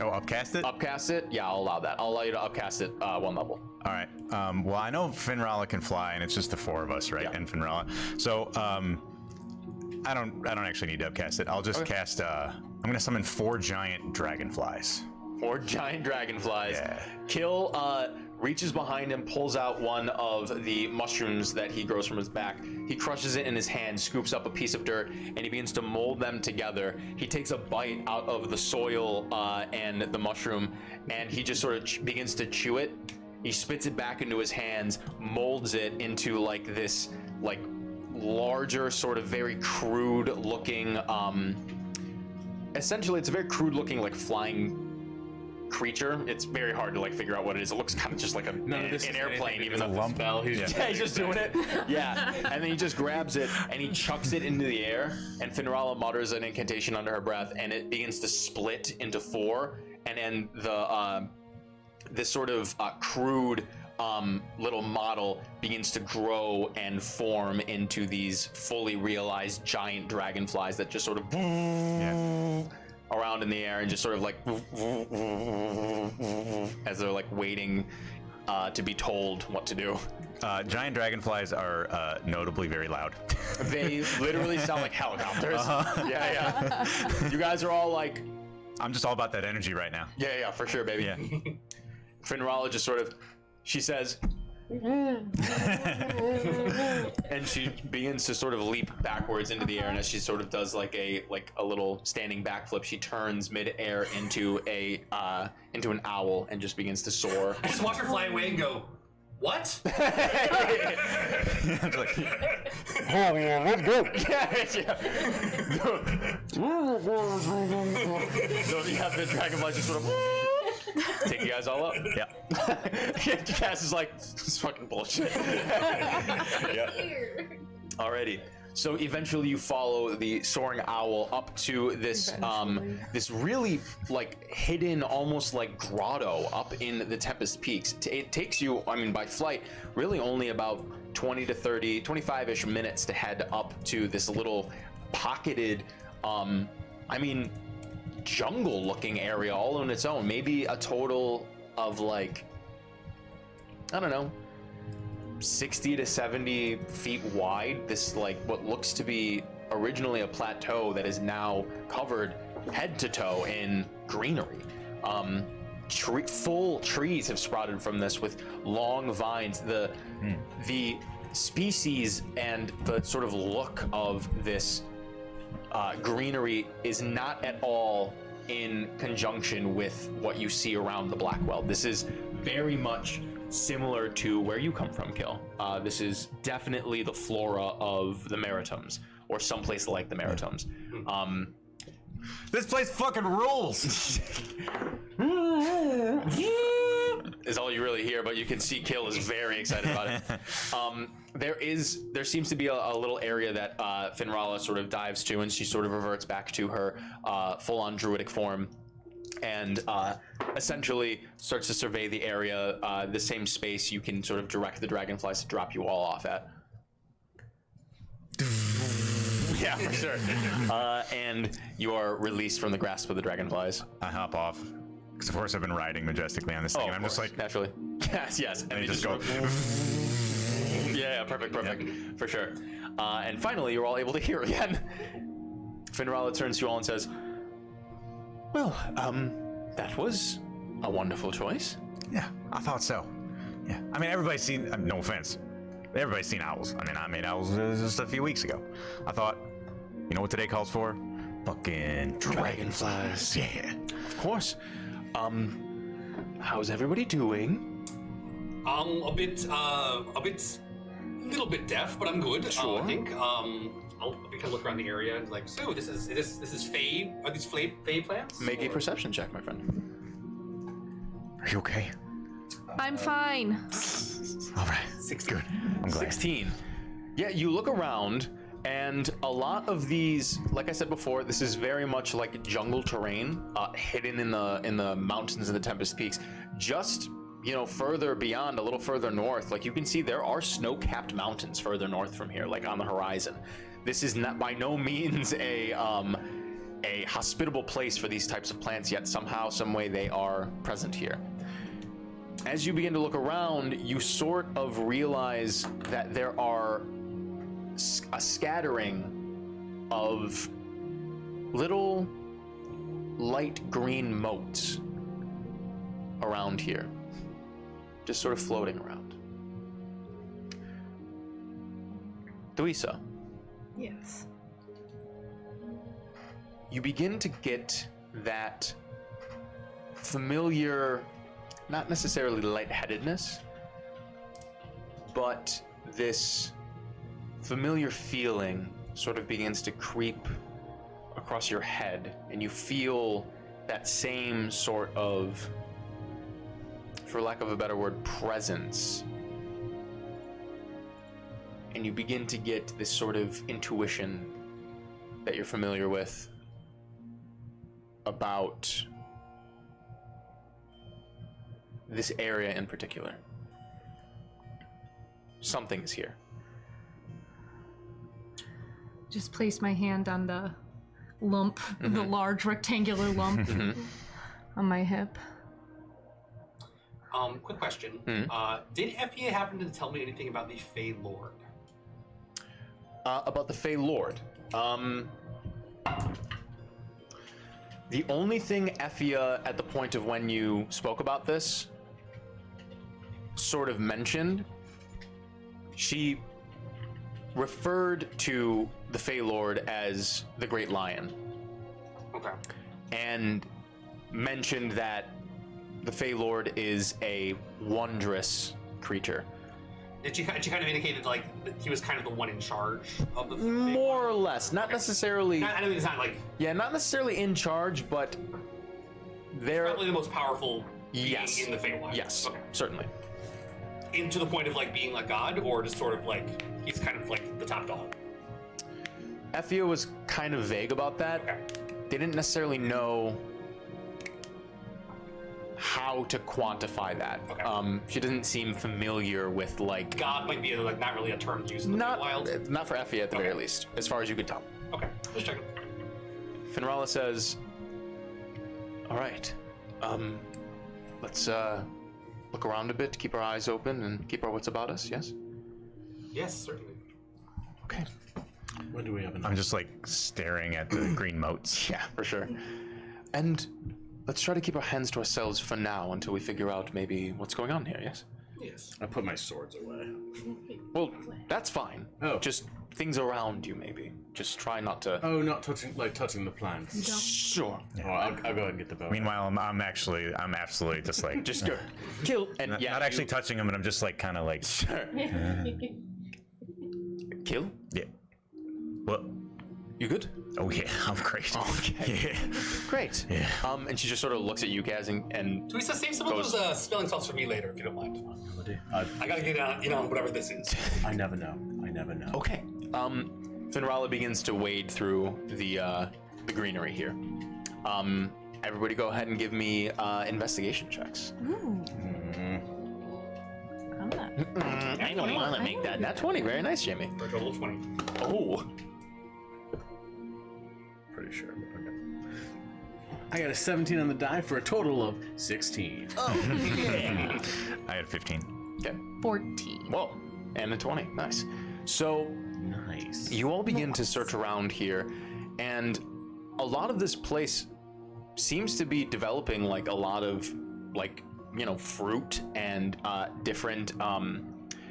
upcast it? Upcast it? Yeah, I'll allow that. I'll allow you to upcast it 1 level. All right. Well, I know Finrala can fly, and it's just the 4 of us, right? Yeah. And Finrala. So I don't actually need to upcast it. I'll just cast. I'm gonna summon 4 giant dragonflies. 4 giant dragonflies. Yeah. Kill reaches behind him, pulls out one of the mushrooms that he grows from his back. He crushes it in his hand, scoops up a piece of dirt, and he begins to mold them together. He takes a bite out of the soil and the mushroom, and he just sort of begins to chew it. He spits it back into his hands, molds it into like this like larger, sort of very crude looking, essentially it's a very crude looking like flying creature. It's very hard to like figure out what it is. It looks kind of just like an airplane, even though lump spell. He's he's just doing it. Yeah, and then he just grabs it and he chucks it into the air. And Finrala mutters an incantation under her breath, and it begins to split into 4. And then the this sort of crude little model begins to grow and form into these fully realized giant dragonflies that just sort of around in the air and just sort of like as they're like waiting to be told what to do. Giant dragonflies are notably very loud. They literally sound like helicopters. Yeah. You guys are all like, I'm just all about that energy right now. Yeah, for sure, baby. Yeah. Finrala just sort of, she says, and she begins to sort of leap backwards into the air, and as she sort of does like a little standing backflip, she turns mid-air into an owl and just begins to soar. I just watch her fly away and go, what? Oh yeah, let's go. So you have the dragonfly just sort of take you guys all up. Yeah. Cass is like, this is fucking bullshit. Yeah. Alrighty. So eventually you follow the soaring owl up to this this really like hidden, almost like grotto up in the Tempest Peaks. It takes you, I mean, by flight, really only about 20 to 30, 25-ish minutes to head up to this little pocketed, I mean, jungle-looking area all on its own. Maybe a total of like, I don't know, 60 to 70 feet wide. This like what looks to be originally a plateau that is now covered head to toe in greenery. Full trees have sprouted from this with long vines. The species and the sort of look of this greenery is not at all in conjunction with what you see around the Blackwell. This is very much similar to where you come from, Kill. This is definitely the flora of the Maritimes, or someplace like the Maritimes. This place fucking rules. Is all you really hear, but you can see Kill is very excited about it. There seems to be a little area that Finrala sort of dives to, and she sort of reverts back to her full-on druidic form, and essentially starts to survey the area, the same space you can sort of direct the dragonflies to drop you all off at. Yeah, for sure. And you are released from the grasp of the dragonflies. I hop off. Because of course I've been riding majestically on this thing, and I'm just like, naturally. Yes. And they just go. Yeah, perfect, for sure. And finally, you're all able to hear again. Finrala turns to you all and says, "Well, that was a wonderful choice." Yeah, I thought so. Yeah, I mean, everybody's seen. No offense, everybody's seen owls. I mean, I made owls just a few weeks ago. I thought, you know what today calls for? Fucking dragonflies. Yeah, of course. How's everybody doing? A little bit deaf, but I'm good. Sure. I think. I'll kind of look around the area and like, so this is Fae? Are these Fae plants? Make a perception check, my friend. Are you okay? I'm fine. All right. 16. Good. I'm glad. 16. Yeah, you look around, and a lot of these, like I said before, this is very much like jungle terrain, hidden in the mountains and the Tempest Peaks. Just you know, further beyond, a little further north, like you can see there are snow-capped mountains further north from here, like on the horizon. This is not by no means a hospitable place for these types of plants, yet somehow, some way they are present here. As you begin to look around, you sort of realize that there are a scattering of little light green motes around here, just sort of floating around. Dicey, Yes. you begin to get that familiar, not necessarily lightheadedness, but this familiar feeling sort of begins to creep across your head, and you feel that same sort of, for lack of a better word, presence. And you begin to get this sort of intuition that you're familiar with about this area in particular. Something's here. Just place my hand on the lump, the large rectangular lump on my hip. Quick question. Did Effia happen to tell me anything about the Fey Lord? About the Fey Lord. The only thing Effia, at the point of when you spoke about this, sort of mentioned, she referred to the Fey Lord as the Great Lion. Okay. And mentioned that the Fey Lord is a wondrous creature. Did she kind of indicated like that he was kind of the one in charge of the More or less, not necessarily. I mean, it's not like Yeah, not necessarily in charge, but they're probably the most powerful being yes in the Feywild. Yes, Okay. certainly. To the point of like being like God, or just sort of like he's kind of like the top dog. Effia was kind of vague about that. Okay. They didn't necessarily know how to quantify that. Okay. She doesn't seem familiar with like God might be like not really a term used in the Feywild. not for Effia at the very least, as far as you could tell. Okay, just checking. Finrala says, "All right, let's look around a bit, keep our eyes open, and keep our wits about us." Yes. Yes, certainly. Okay. When do we have enough? I'm just like staring at the green motes. Yeah, for sure. And let's try to keep our hands to ourselves for now until we figure out maybe what's going on here. Yes. Yes. I put my swords away. Well, that's fine. Oh. Just things around you, maybe. Just try not to. Oh, not touching the plants. Sure. Oh, I'll go ahead and get the bow. Meanwhile, I'm absolutely just like Just go. Kill. And not, yeah, not actually touching them, and I'm just like kind of like Sure. Kill. yeah. What? You good? Oh yeah, I'm great. Okay. Yeah. Great. Yeah. And she just sort of looks at you, Kaz, and Teresa, save some of Goes- those spelling slots for me later, if you don't mind. I gotta get on whatever this is. I never know. okay. Finrala begins to wade through the greenery here. Everybody, go ahead and give me investigation checks. I don't want to make that. Nat 20. Very nice, Jamie. For a total of 20. Oh. Pretty sure. Okay. I got a 17 on the die for a total of 16. I had 15. Okay. 14. Whoa. And a 20. Nice. So Nice. you all begin to search around here, and a lot of this place seems to be developing like a lot of like, you know, fruit and different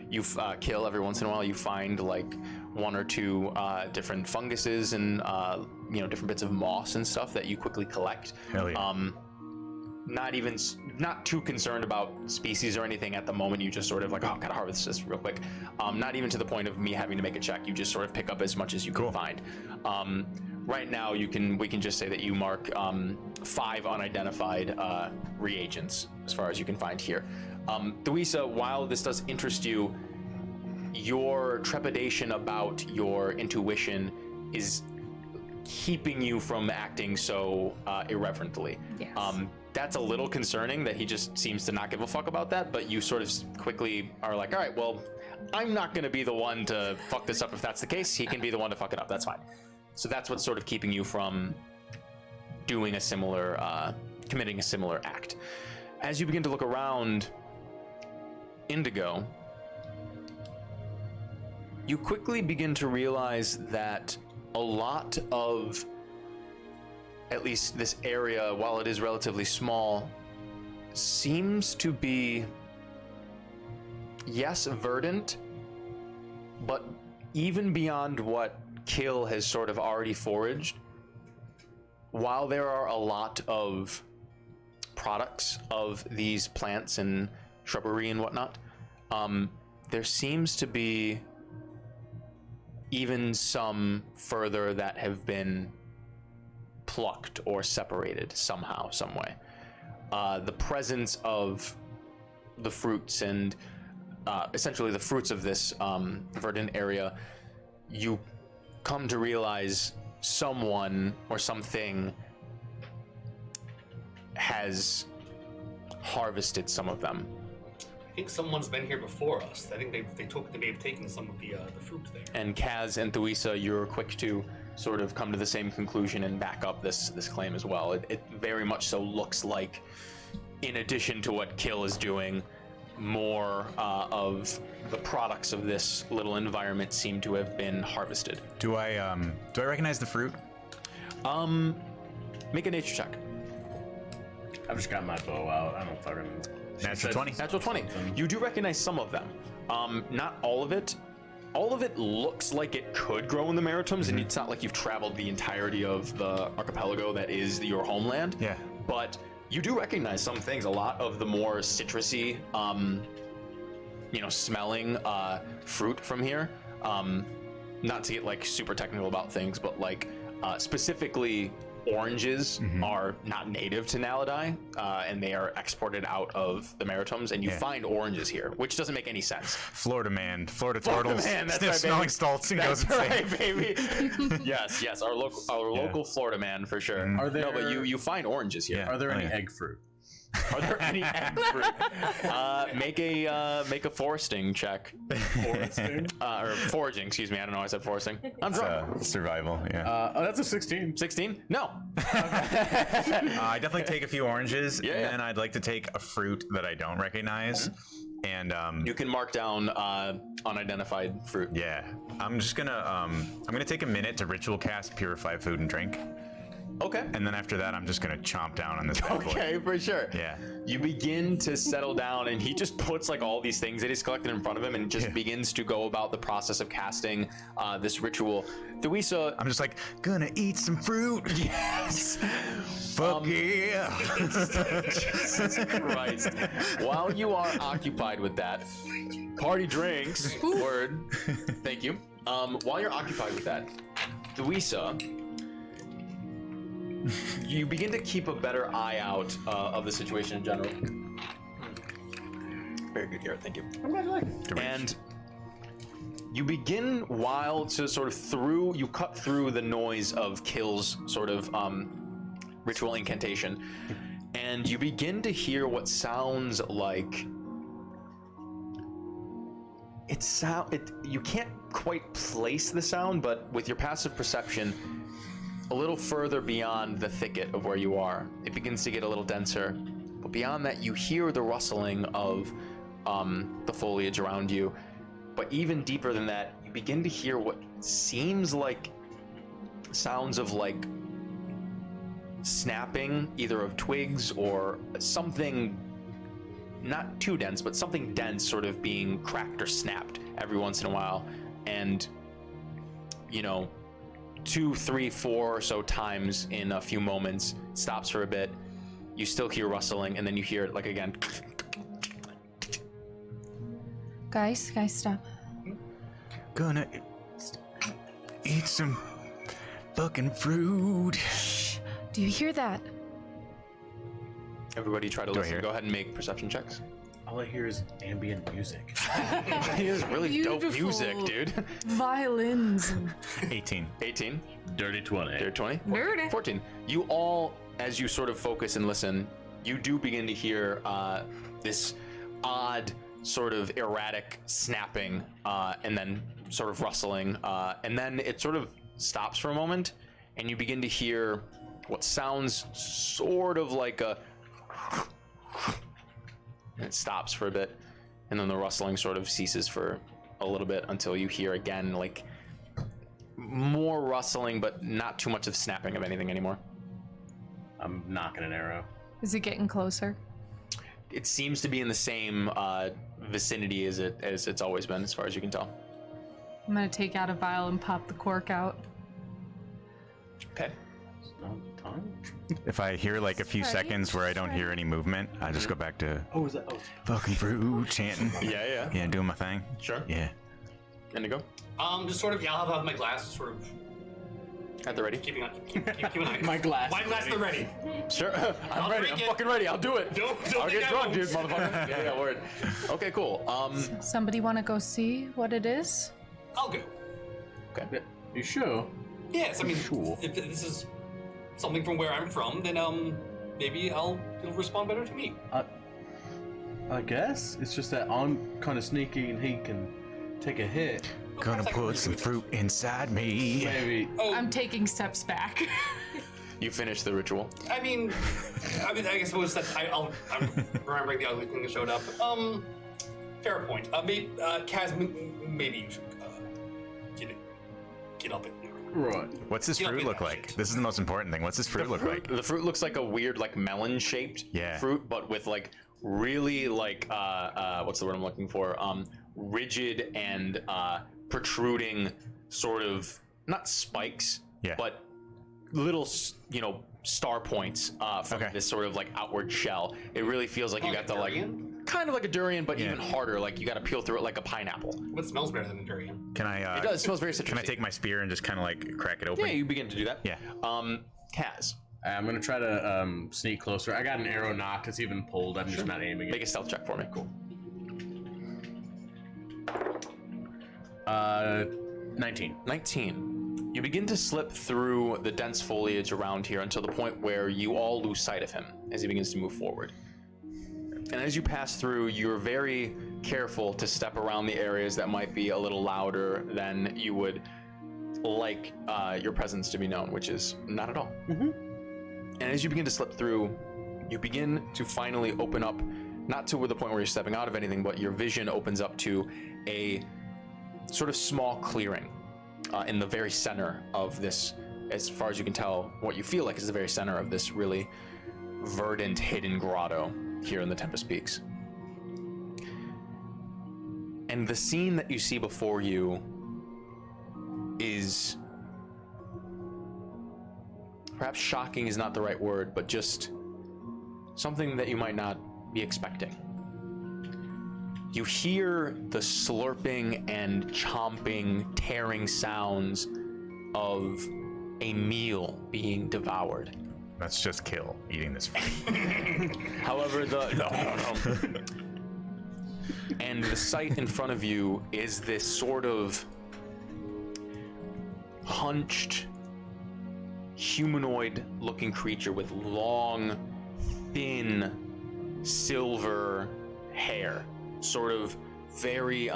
you kill every once in a while, you find like one or two different funguses and you know, different bits of moss and stuff that you quickly collect. Hell yeah. Not too concerned about species or anything at the moment. You just sort of like, oh, gotta harvest this real quick. Not even to the point of me having to make a check. You just sort of pick up as much as you can find. Right now, we can just say that you mark 5 unidentified reagents as far as you can find here. Dicey, while this does interest you, your trepidation about your intuition is keeping you from acting so irreverently. Yes. That's a little concerning that he just seems to not give a fuck about that, but you sort of quickly are like, all right, well, I'm not going to be the one to fuck this up if that's the case. He can be the one to fuck it up. That's fine. So that's what's sort of keeping you from doing a similar, committing a similar act. As you begin to look around, Indigo, you quickly begin to realize that a lot of, at least this area, while it is relatively small, seems to be, yes, verdant, but even beyond what Kill has sort of already foraged, while there are a lot of products of these plants and shrubbery and whatnot, there seems to be even some further that have been plucked or separated somehow, some way. The presence of the fruits and essentially the fruits of this verdant area, you come to realize someone or something has harvested some of them. I think someone's been here before us. I think they may have taken some of the fruit there. And Kaz and Thuisa, you're quick to sort of come to the same conclusion and back up this claim as well. It very much so looks like, in addition to what Kill is doing, more of the products of this little environment seem to have been harvested. Do I recognize the fruit? Make a nature check. I've just got my bow out. I don't fucking. Natural 20. Natural 20. You do recognize some of them. Not all of it. All of it looks like it could grow in the Maritimes, and it's not like you've traveled the entirety of the archipelago that is your homeland. Yeah. But you do recognize some things. A lot of the more citrusy, smelling fruit from here. Not to get like super technical about things, but like specifically oranges are not native to Naledi, and they are exported out of the Maritimes, and you find oranges here, which doesn't make any sense. Florida Florida turtles, man, that's sniff right, smelling baby. salts and That's goes insane. right, baby. yes, our local Florida man for sure. Are there? No, but you find oranges here. Are there any egg fruit? Are there any egg fruit? Make a foresting check. Foresting? Or foraging, excuse me. I don't know why I said foresting. I'm drunk. Survival, yeah. That's a 16. 16? No. I definitely take a few oranges, Yeah. and then I'd like to take a fruit that I don't recognize. And You can mark down unidentified fruit. yeah, I'm gonna take a minute to ritual cast Purify Food and Drink, Okay. and then after that, I'm just gonna chomp down on this bad boy. Okay, for sure. Yeah. You begin to settle down, and he just puts like all these things that he's collected in front of him, and just begins to go about the process of casting this ritual. Thuisa, I'm just like, gonna eat some fruit. yes. Fuck yeah. Jesus Christ. While you are occupied with that, party drinks. Word. Thank you. While you're occupied with that, Thuisa, you begin to keep a better eye out of the situation in general. Very good, Garrett. Thank you. I'm glad you like it. And you begin while to sort of you cut through the noise of Kill's sort of ritual incantation, and you begin to hear what sounds like you can't quite place the sound, but with your passive perception, a little further beyond the thicket of where you are, it begins to get a little denser. But beyond that, you hear the rustling of the foliage around you. But even deeper than that, you begin to hear what seems like sounds of like snapping, either of twigs or something not too dense, but something dense sort of being cracked or snapped every once in a while. And, 2, 3, 4 or so times in a few moments, stops for a bit. You still hear rustling, and then you hear it like again. Guys, stop. Gonna eat some fucking fruit. Do you hear that? Everybody try to Do I listen. hear it? Go ahead and make perception checks. All I hear is ambient music. It is really dope Beautiful. music, dude. Violins. 18. 18. Dirty 20. Dirty 20. Dirty. 14. You all, as you sort of focus and listen, you do begin to hear this odd, sort of erratic snapping, and then sort of rustling, and then it sort of stops for a moment, and you begin to hear what sounds sort of like a. And it stops for a bit, and then the rustling sort of ceases for a little bit until you hear again, like more rustling, but not too much of snapping of anything anymore. I'm knocking an arrow. Is it getting closer? It seems to be in the same vicinity as it's always been, as far as you can tell. I'm gonna take out a vial and pop the cork out. Okay. It's not time. If I hear like a few Right, seconds where I don't hear any movement, I just go back to Oh, is that? Oh, fucking fruit chanting. Yeah. Yeah, doing my thing. Sure. Yeah. Indigo. Just sort of, yeah, I'll have my glass, sort of At the ready. keeping an eye. my glass. My glass, they're ready. Sure. I'm I'll ready. drink I'm it. fucking ready. I'll do it. Don't I'll think get I drunk, won't. dude, motherfucker. Yeah, word. Okay, cool. Somebody want to go see what it is? I'll go. You sure? Yes, I mean, Sure. if this is something from where I'm from, then maybe it'll respond better to me. I guess it's just that I'm kind of sneaky and he can take a hit. Gonna put some fruit inside me. Maybe. Oh, I'm taking steps back. You finish the ritual. I mean, I suppose that's I'm remembering the ugly thing that showed up. Fair point. Maybe Kaz, maybe you should get up and. Right. What's this You don't fruit get look that like? shit. This is the most important thing. What's this fruit look like? The fruit looks like a weird, like melon-shaped fruit, but with like really like what's the word I'm looking for? Rigid and protruding, sort of not spikes, but little star points from this sort of like outward shell. It really feels like you got to like kind of like a durian, but even harder. Like you got to peel through it like a pineapple. What smells better than a durian? Can I? It does. It smells very citrusy. Can I take my spear and just kind of like crack it open? Yeah, you begin to do that. Yeah. Kaz, I'm gonna try to sneak closer. I got an arrow knocked. It's even pulled. I'm just not aiming it. make a stealth check for me. Cool. 19. 19. You begin to slip through the dense foliage around here until the point where you all lose sight of him as he begins to move forward. And as you pass through, you're very careful to step around the areas that might be a little louder than you would like your presence to be known, which is not at all. And as you begin to slip through, you begin to finally open up, not to the point where you're stepping out of anything, but your vision opens up to a sort of small clearing in the very center of this, as far as you can tell, what you feel like is the very center of this really verdant, hidden grotto here in the Tempest Peaks. And the scene that you see before you is perhaps shocking is not the right word, but just something that you might not be expecting. You hear the slurping and chomping, tearing sounds of a meal being devoured. Let's just kill eating this fruit. However, and the sight in front of you is this sort of hunched, humanoid-looking creature with long, thin, silver hair, sort of very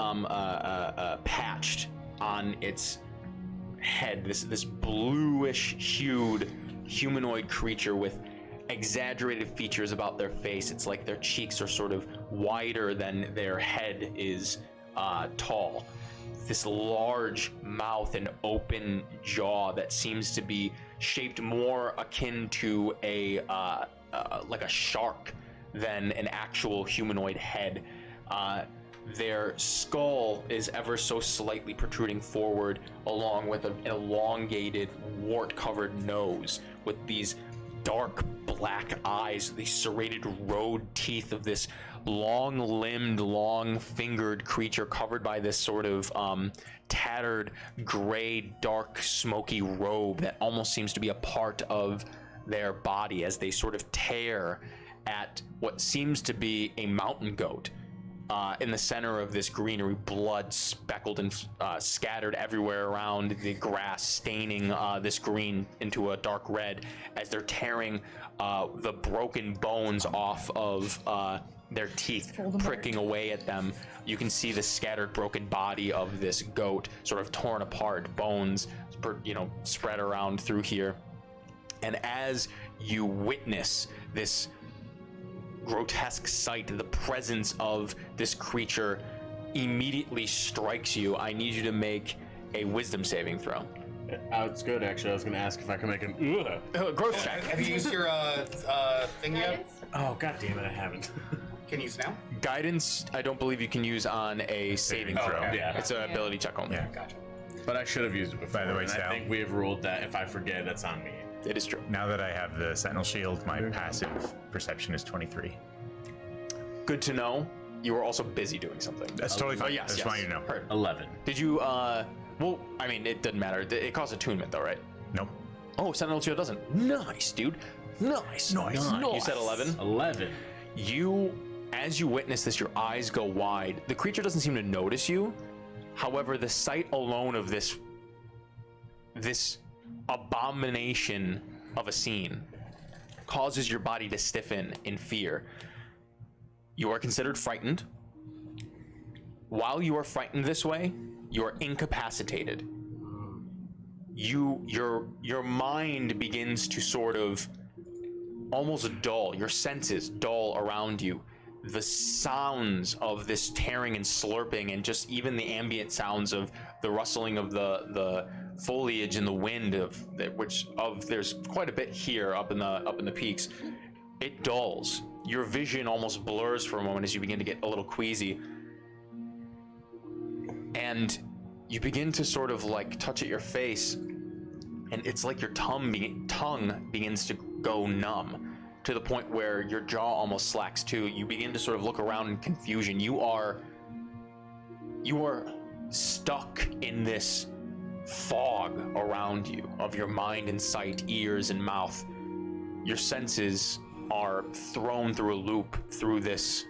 patched on its head. This bluish-hued humanoid creature with exaggerated features about their face. It's like their cheeks are sort of wider than their head is tall. This large mouth and open jaw that seems to be shaped more akin to a like a shark than an actual humanoid head. Their skull is ever so slightly protruding forward, along with an elongated, wart-covered nose with these dark black eyes, these serrated road teeth of this long-limbed, long-fingered creature covered by this sort of tattered, gray, dark, smoky robe that almost seems to be a part of their body as they sort of tear at what seems to be a mountain goat in the center of this greenery, blood speckled and scattered everywhere around, the grass staining this green into a dark red as they're tearing the broken bones off of their teeth, pricking away at them. You can see the scattered, broken body of this goat, sort of torn apart, bones, spread around through here. And as you witness this grotesque sight, the presence of this creature immediately strikes you. I need you to make a wisdom saving throw. It's good, actually. I was going to ask if I can make an growth check. Have you used your thing yet? Guidance? Oh, god damn it, I haven't. Can you use now? Guidance, I don't believe you can use on a saving throw. okay. Yeah. It's an ability check only. Yeah. Gotcha. But I should have used it before. By the way, and Sal. I think we have ruled that if I forget, that's on me. It is true. Now that I have the Sentinel Shield, my passive perception is 23. Good to know. You were also busy doing something. That's totally fine. Oh, yes, That's yes. fine to know. Heard. 11. Did you, well, I mean, it doesn't matter. It costs attunement, though, right? Nope. Oh, Sentinel Shield doesn't. Nice, dude. Nice. You said 11? 11. As you witness this, your eyes go wide. The creature doesn't seem to notice you. However, the sight alone of this abomination of a scene causes your body to stiffen in fear. You are considered frightened. While you are frightened this way, you are incapacitated. Your mind begins to sort of almost dull. Your senses dull around you. The sounds of this tearing and slurping, and just even the ambient sounds of the rustling of the foliage and the wind there's quite a bit here up in the peaks. It dulls. Your vision almost blurs for a moment as you begin to get a little queasy, and you begin to sort of like touch at your face, and it's like your tongue begins to go numb to the point where your jaw almost slacks too. You begin to sort of look around in confusion. You are stuck in this fog around you of your mind and sight, ears and mouth. Your senses are thrown through a loop through this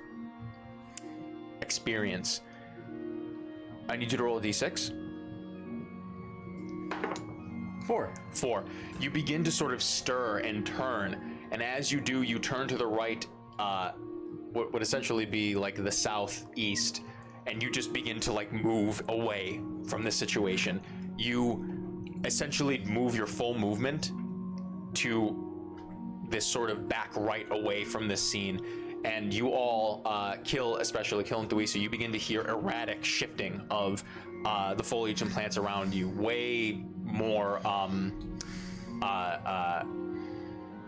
experience. I need you to roll a d6. 4. You begin to sort of stir and turn, and as you do, you turn to the right, what would essentially be like the southeast, and you just begin to like move away from this situation. You essentially move your full movement to this sort of back right away from this scene, and you all especially Kill and Dicey, you begin to hear erratic shifting of the foliage and plants around you, way more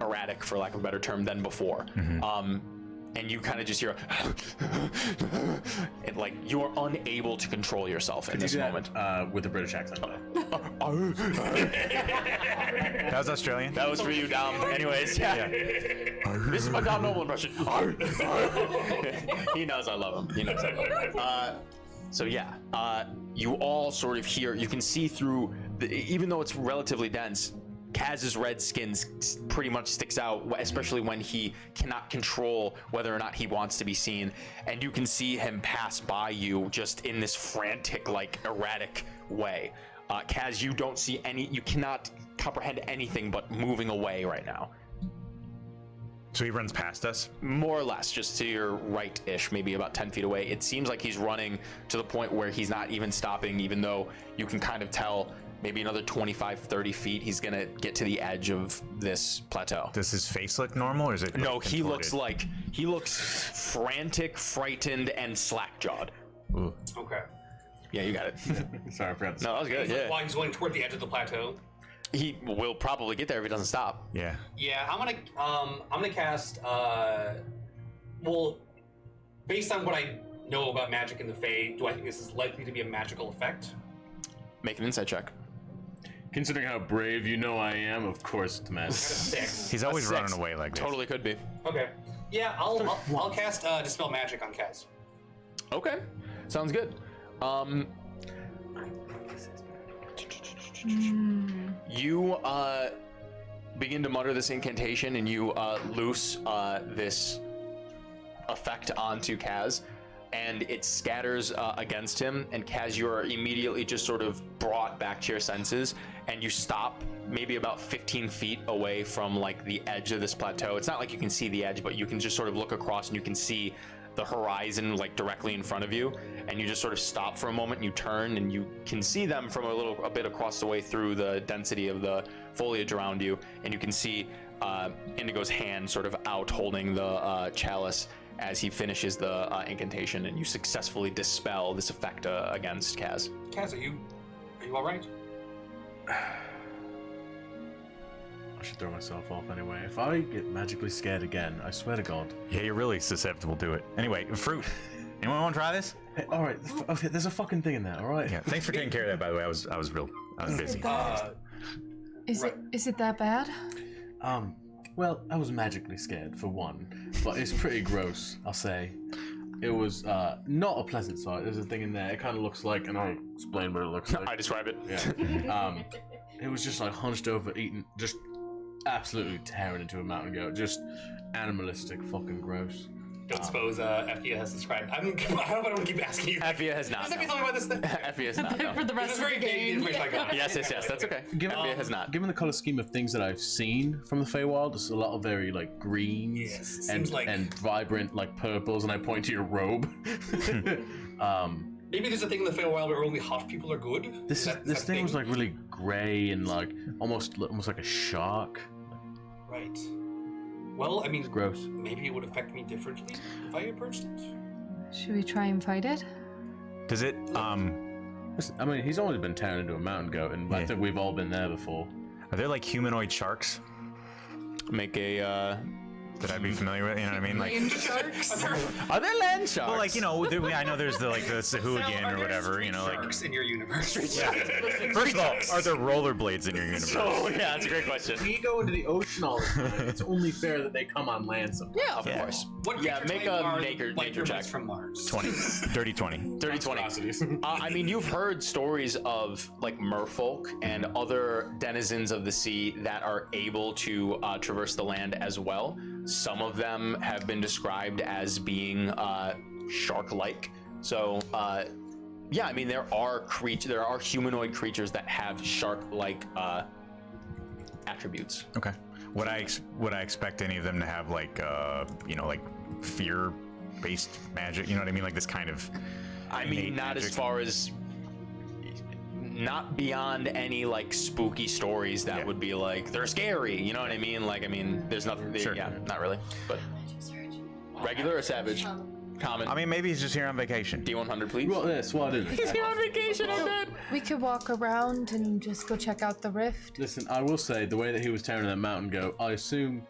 erratic, for lack of a better term, than before. And you kind of just hear and like you're unable to control yourself in this moment. With a British accent. That was Australian. That was for you, Dom. Anyways, yeah. This is my Dom Noble impression. He knows I love him. He knows I love him. So yeah, you all sort of hear, you can see through, even though it's relatively dense, Kaz's red skin pretty much sticks out, especially when he cannot control whether or not he wants to be seen. And you can see him pass by you just in this frantic, like erratic way. Kaz, you don't see you cannot comprehend anything but moving away right now. So he runs past us? More or less, just to your right-ish, maybe about 10 feet away. It seems like he's running to the point where he's not even stopping, even though you can kind of tell maybe another 25, 30 feet, he's gonna get to the edge of this plateau. Does his face look normal, or is it No, like, he contorted? looks frantic, frightened, and slack-jawed. Ooh. Okay. Yeah, you got it. Sorry, I forgot. No, that was good, yeah. While he's going toward the edge of the plateau. He will probably get there if he doesn't stop. Yeah. Yeah, I'm gonna cast. Well, based on what I know about magic in the Fae, do I think this is likely to be a magical effect? Make an insight check. Considering how brave you know I am, of course it's magic. 6. He's always A 6. running away like this. Totally could be. Okay. Yeah, I'll cast Dispel Magic on Kaz. Okay, sounds good. You begin to mutter this incantation, and you loose this effect onto Kaz. and it scatters against him. And Kaz, you are immediately just sort of brought back to your senses, and you stop maybe about 15 feet away from like the edge of this plateau. It's not like you can see the edge, but you can just sort of look across and you can see the horizon like directly in front of you, and you just sort of stop for a moment and you turn and you can see them from a bit across the way through the density of the foliage around you, and you can see Indigo's hand sort of out holding the chalice as he finishes the incantation, and you successfully dispel this effect against Kaz. Kaz, are you all right? I should throw myself off anyway. If I get magically scared again, I swear to God. Yeah, you're really susceptible to it. Anyway, fruit. Anyone want to try this? Hey, all right, okay, there's a fucking thing in there. All right. Yeah. Thanks for taking care of that, by the way. I was busy. Is it that bad? Well, I was magically scared for one, but it's pretty gross. I'll say. It was not a pleasant sight. There's a thing in there. It kind of looks like, and I'll explain what it looks like. I describe it. Yeah. It was just like hunched over, eating, just absolutely tearing into a mountain goat. Just animalistic, fucking gross. Don't suppose Effia has described. I don't want to keep asking you. Effia has not. Has Effia told me about this thing? Effia has not. No. For the rest of the game. Yes, that's okay. Effia has not. Given the color scheme of things that I've seen from the Feywild, there's a lot of very like greens Yes, and, seems like- and vibrant like purples, and I point to your robe. Maybe there's a thing in the Feywild where only hot people are good. This thing was like really gray and like almost like a shark. Right. Well, I mean, Gross. maybe it would affect me differently if I approached it. Should we try and fight it? Does it? Listen, I mean, he's only been tearing into a mountain goat, and I think we've all been there before. Are there like humanoid sharks Make a. that I'd be familiar with? You know what I mean? Like, Land sharks. Are there land sharks? well, like I know there's the Sahuagin or whatever. You know, like. Sharks in your universe. Yeah. First of all, are there rollerblades in your universe? Oh yeah, that's a great question. We go into the ocean all the time. It's only fair that they come on land sometimes. Yeah, of course. What Yeah, creature make type a are nature like check. humans from Mars? 20. Dirty 20. Dirty 20. I mean, you've heard stories of like merfolk and other denizens of the sea that are able to traverse the land as well. Some of them have been described as being shark-like. So, yeah, I mean, there are humanoid creatures that have shark-like attributes. Okay. Would I expect any of them to have like like fear-based magic? You know what I mean? Like this kind of. I mean, innate not magic? as far as. Not beyond any like spooky stories that would be like they're scary, you know what I mean? Like, I mean, there's nothing. Sure. Yeah, not really. But regular or savage? Common. I mean, maybe he's just here on vacation. D100, please. Well, that's what I did. He's here on vacation. I bet. We could walk around and just go check out the rift. Listen, I will say the way that he was tearing that mountain goat, I assume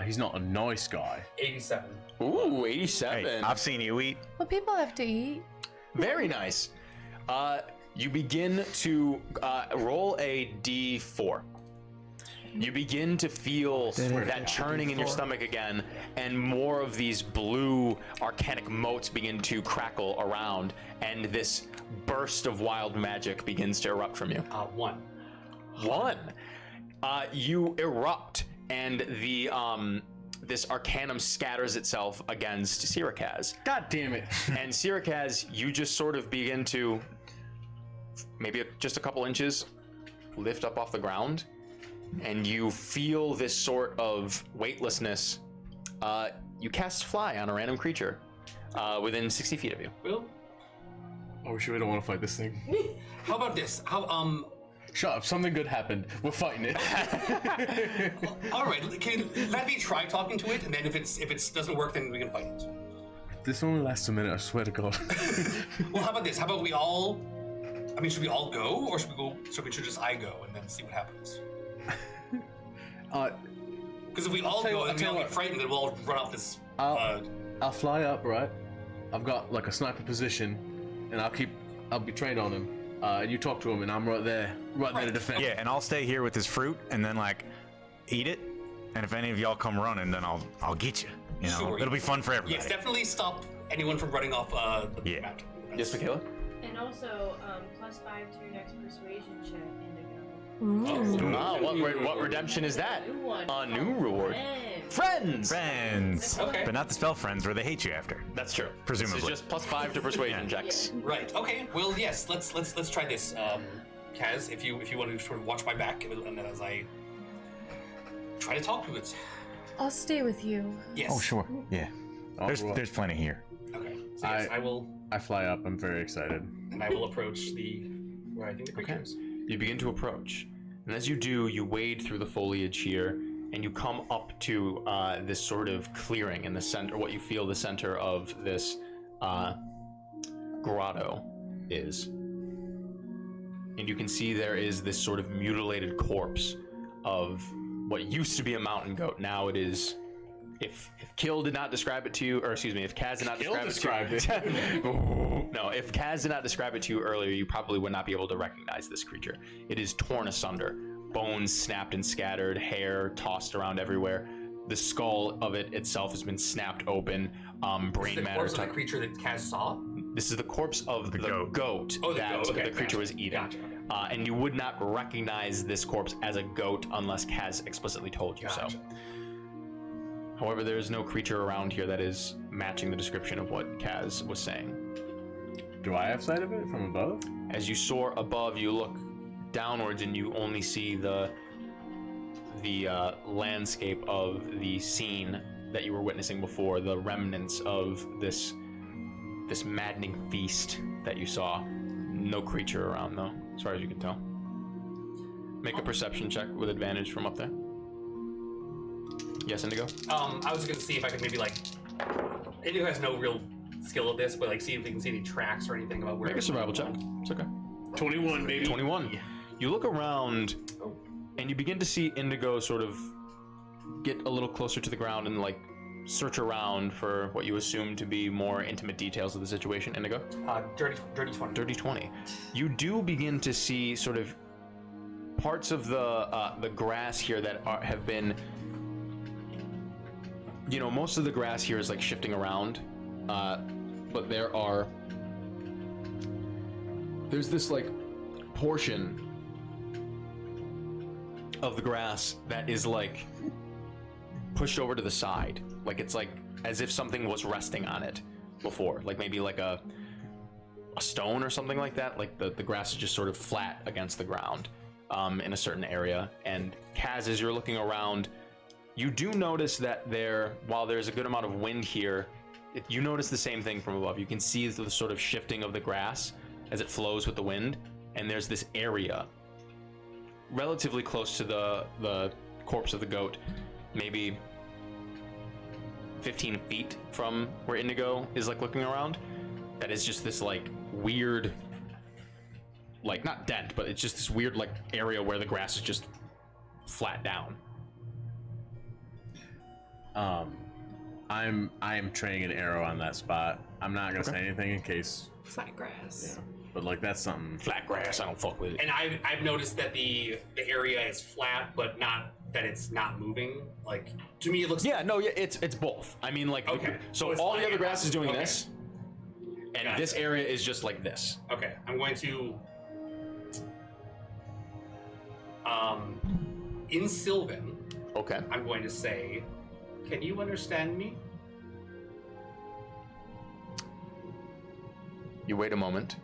he's not a nice guy. 87. Ooh, 87. Hey, I've seen you eat. Well, people have to eat. Very nice. You begin to roll a D4. You begin to feel that churning in your stomach again, and more of these blue arcanic motes begin to crackle around, and this burst of wild magic begins to erupt from you. 1. 1. You erupt, and the this arcanum scatters itself against Sirikaz. God damn it! And Sirikaz, you just sort of begin to maybe just a couple inches lift up off the ground, and you feel this sort of weightlessness. You cast Fly on a random creature within 60 feet of you. Will? Oh, we sure don't want to fight this thing. How about this? Shut up! Something good happened. We're fighting it. All right. Let me try talking to it, and then if it doesn't work, then we can fight it. This only lasts a minute. I swear to God. Well, how about this? How about we all? I mean, should we all go, or should we go? Should just I go and then see what happens? Because if we all go and we all get frightened, then we'll all run off this. I'll fly up, right? I've got like a sniper position, and I'll be trained on him. And you talk to him, and I'm right there to defend. Yeah, and I'll stay here with this fruit, and then like eat it. And if any of y'all come running, then I'll get you. You know, Sure. it'll be fun for everybody. Yes, definitely stop anyone from running off the mountain. Yes, Michaela? And also, +5 to your next persuasion check, Indigo. Ah, what redemption is that? New one. A new reward. Friends. Friends. Okay. But not the spell friends where they hate you after. That's true. Presumably. This is just +5 to persuasion checks. Right. Okay. Well, yes. Let's try this. Kaz, if you want to sort of watch my back, and then as I try to talk to it. I'll stay with you. Yes. Oh, sure. Yeah. There's plenty here. Okay. So yes, I will. I fly up. I'm very excited. And I will approach where I think the creature is. You begin to approach, and as you do, you wade through the foliage here, and you come up to this sort of clearing in the center, what you feel the center of this grotto is. And you can see there is this sort of mutilated corpse of what used to be a mountain goat. Now it is, if Kill did not describe it to you, or excuse me, if Kaz did not describe it to you, no, if Kaz did not describe it to you earlier, you probably would not be able to recognize this creature. It is torn asunder, bones snapped and scattered, hair tossed around everywhere. The skull of it itself has been snapped open. Brain matter. Corpse of the creature that Kaz saw. This is the corpse of the goat that the creature was eating. Gotcha. And you would not recognize this corpse as a goat unless Kaz explicitly told you so. However, there is no creature around here that is matching the description of what Kaz was saying. Do I have sight of it from above? As you soar above, you look downwards and you only see the landscape of the scene that you were witnessing before, the remnants of this maddening feast that you saw. No creature around though, as far as you can tell. Make a perception check with advantage from up there. Yes, Indigo? I was gonna see if I could maybe Indigo has no real skill at this, but see if we can see any tracks or anything about where. Make a survival check. It's okay. 21, baby. 21. Yeah. You look around and you begin to see Indigo sort of get a little closer to the ground and search around for what you assume to be more intimate details of the situation. Indigo? Dirty 20. Dirty 20. You do begin to see sort of parts of the grass here that have been, most of the grass here is shifting around, but there's this portion of the grass that is pushed over to the side, it's as if something was resting on it before, maybe a stone or something like that. The grass is just sort of flat against the ground in a certain area. And Kaz, as you're looking around, you do notice that while there's a good amount of wind here, you notice the same thing from above. You can see the sort of shifting of the grass as it flows with the wind, and there's this area relatively close to the corpse of the goat, maybe 15 feet from where Indigo is looking around, that is just this weird, not dent, but it's just this weird area where the grass is just flat down. I am training an arrow on that spot. I'm not gonna say anything in case. Flat grass. Yeah. But that's something. Flat grass, I don't fuck with it. And I've noticed that the area is flat, but not that it's not moving. To me, it looks. Yeah, no, yeah, it's both. I mean, okay. So all the other grass is doing this, and this area is just like this. Okay, I'm going to. In Sylvan. Okay. I'm going to say, can you understand me? You wait a moment.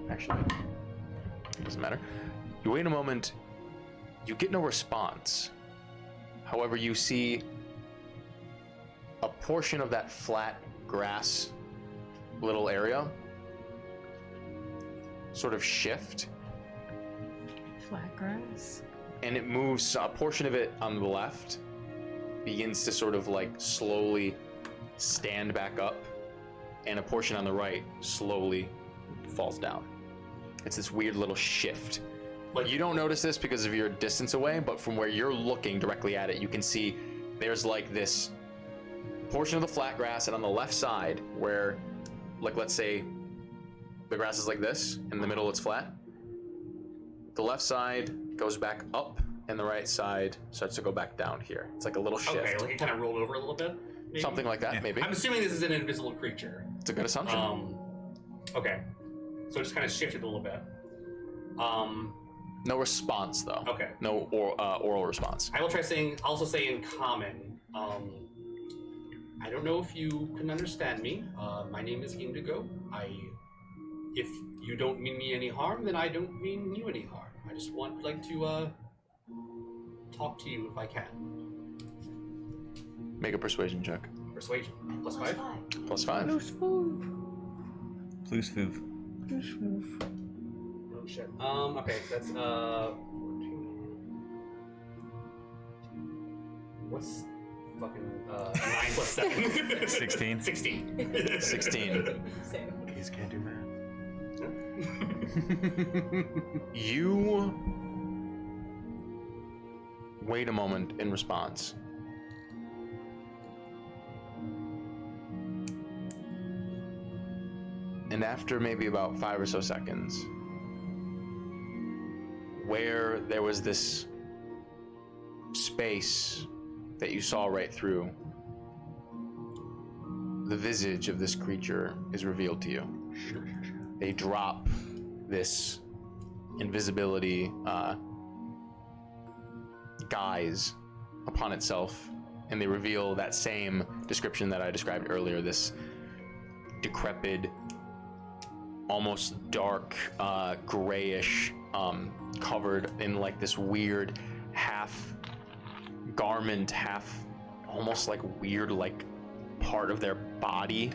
Actually, it doesn't matter. You wait a moment. You get no response. However, you see a portion of that flat grass little area sort of shift. Flat grass. And it moves, a portion of it on the left begins to sort of slowly stand back up, and a portion on the right slowly falls down. It's this weird little shift. You don't notice this because of your distance away, but from where you're looking directly at it, you can see there's this portion of the flat grass, and on the left side where, let's say the grass is like this, in the middle it's flat, the left side goes back up and the right side starts to go back down here. It's a little shift. Okay, it kind of rolled over a little bit? maybe? Something like that, maybe. I'm assuming this is an invisible creature. It's a good assumption. Okay. So just kind of shifted a little bit. No response, though. Okay. No oral response. I will try saying, also say in common, I don't know if you can understand me. My name is Indigo. If you don't mean me any harm, then I don't mean you any harm. I just like to talk to you if I can. Make a persuasion check. Persuasion. +5? +5. Plus food. Oh shit. Okay, so that's 14. What's fucking 9 + 7? 16. 16. 16. Kids can't do math. You wait a moment in response. And after maybe about 5 or so seconds, where there was this space that you saw right through, the visage of this creature is revealed to you. They drop this invisibility guise upon itself, and they reveal that same description that I described earlier, this decrepit, almost dark, grayish, covered in like this weird half garment, half almost like weird like part of their body.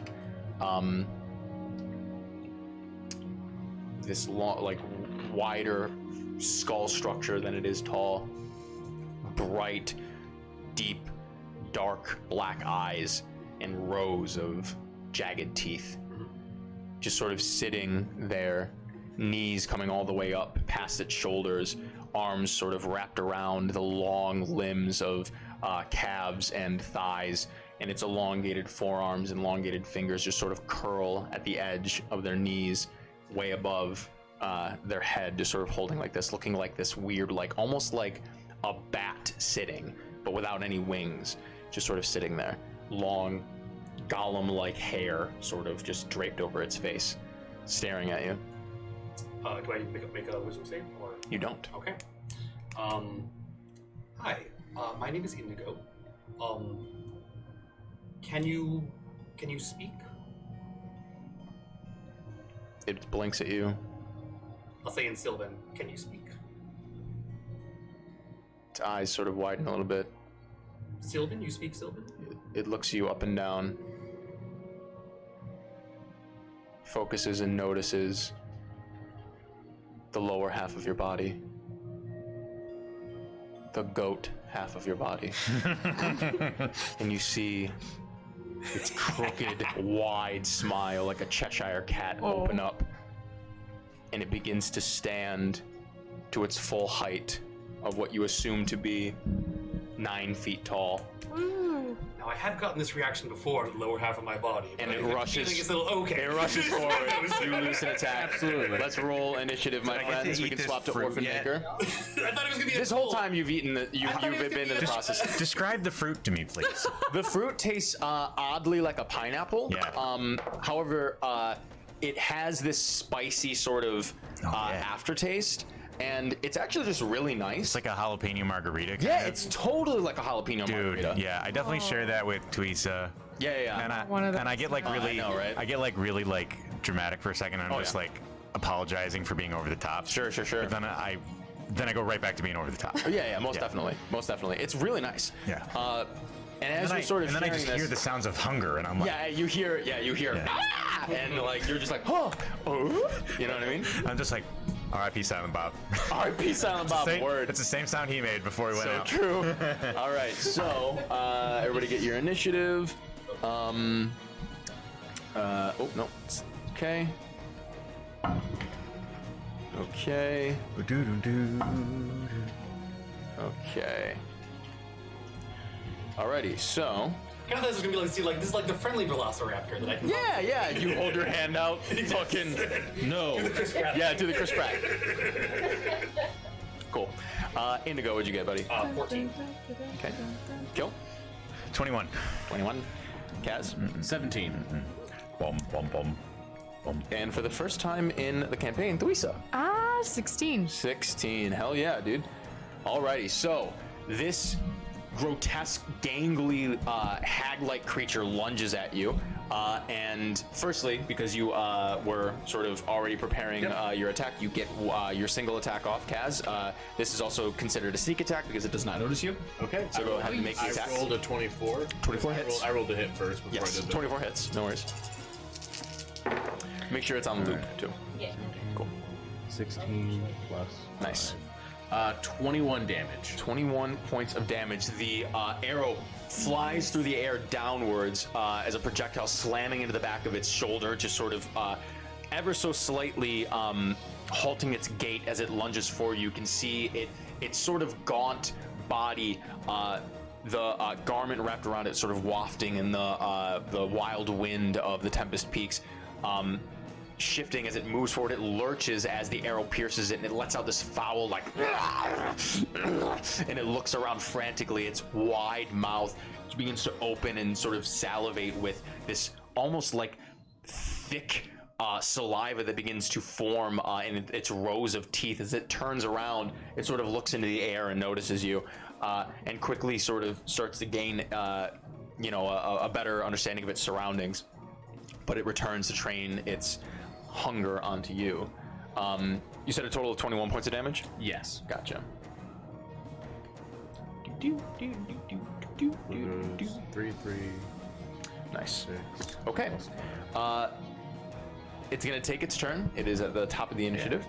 This long, like wider skull structure than it is tall. Bright, deep, dark black eyes and rows of jagged teeth. Just sort of sitting there, knees coming all the way up past its shoulders, arms sort of wrapped around the long limbs of calves and thighs, and its elongated forearms and elongated fingers just sort of curl at the edge of their knees, way above their head, just sort of holding like this, looking like this weird, like almost like a bat sitting, but without any wings, just sort of sitting there. Long, golem-like hair sort of just draped over its face, staring at you. Do I make a wisdom save? Or? You don't. Okay. Hi, my name is Indigo. Can you speak? It blinks at you. I'll say in Sylvan, can you speak? Its eyes sort of widen a little bit. Sylvan, you speak Sylvan? It looks you up and down. Focuses and notices the lower half of your body. The goat half of your body. And you see its crooked, wide smile like a Cheshire cat open up. And it begins to stand to its full height of what you assume to be 9 feet tall. Now I have gotten this reaction before to the lower half of my body. And but it I rushes. think it's a little okay. It rushes forward. You lose an attack. Absolutely. Let's roll initiative, my Did I get to friends. We eat can this swap to fruit Orphan yet? Maker. I thought it was gonna be This whole time you've eaten the. You've been in the process. Describe the fruit to me, please. The fruit tastes oddly like a pineapple. Yeah. However, it has this spicy sort of aftertaste, and it's actually just really nice. It's like a jalapeno margarita. Yeah, it's totally like a jalapeno margarita. Dude, yeah, I definitely share that with Tuisa. Yeah. And I get like really, I know, right? I get like really like dramatic for a second. And I'm just like apologizing for being over the top. Sure. But then I go right back to being over the top. Yeah, most definitely. It's really nice. Yeah. And as you're sort of and then I sharing just hear this, the sounds of hunger, and I'm like, yeah, you hear, ah! And like you're just like, oh, you know what I mean? I'm just like, R.I.P. Silent Bob. R.I.P. Silent Bob. Word. It's the same sound he made before he went So out. true. All right, so everybody get your initiative. Oh no, it's okay. Okay. Okay. Alrighty, so. I thought this was gonna be like this is like the friendly Velociraptor that I can. Yeah. You hold your hand out. Fucking no. Do the Chris Pratt. Yeah, do the Chris Pratt. Cool. Indigo, what'd you get, buddy? 14. Okay. Kill. 21. 21. Kaz? 17. Bum, bum, bum. And for the first time in the campaign, Thuisa. 16. 16. Hell yeah, dude. Alrighty, so this grotesque, gangly, hag-like creature lunges at you. And firstly, because you were sort of already preparing your attack, you get your single attack off, Kaz. This is also considered a sneak attack because it does not notice you. Okay. So go ahead and make the attack. I rolled a 24. 24 hits. I rolled a hit first before Yes, I did 24 hits. No worries. Make sure it's on loop, too. Yeah. Cool. 16 plus. Nice. 21 damage. 21 points of damage. The arrow flies through the air downwards as a projectile slamming into the back of its shoulder, just sort of ever so slightly halting its gait as it lunges for you. You can see its sort of gaunt body, the garment wrapped around it sort of wafting in the wild wind of the Tempest Peaks. Shifting as it moves forward, it lurches as the arrow pierces it, and it lets out this foul, like, and it looks around frantically. Its wide mouth begins to open and sort of salivate with this almost like thick saliva that begins to form in its rows of teeth. As it turns around, it sort of looks into the air and notices you, and quickly sort of starts to gain, a better understanding of its surroundings. But it returns to train its hunger onto you. You said a total of 21 points of damage? Yes. Gotcha. 3, 3. Nice. 6. Okay. It's going to take its turn. It is at the top of the initiative.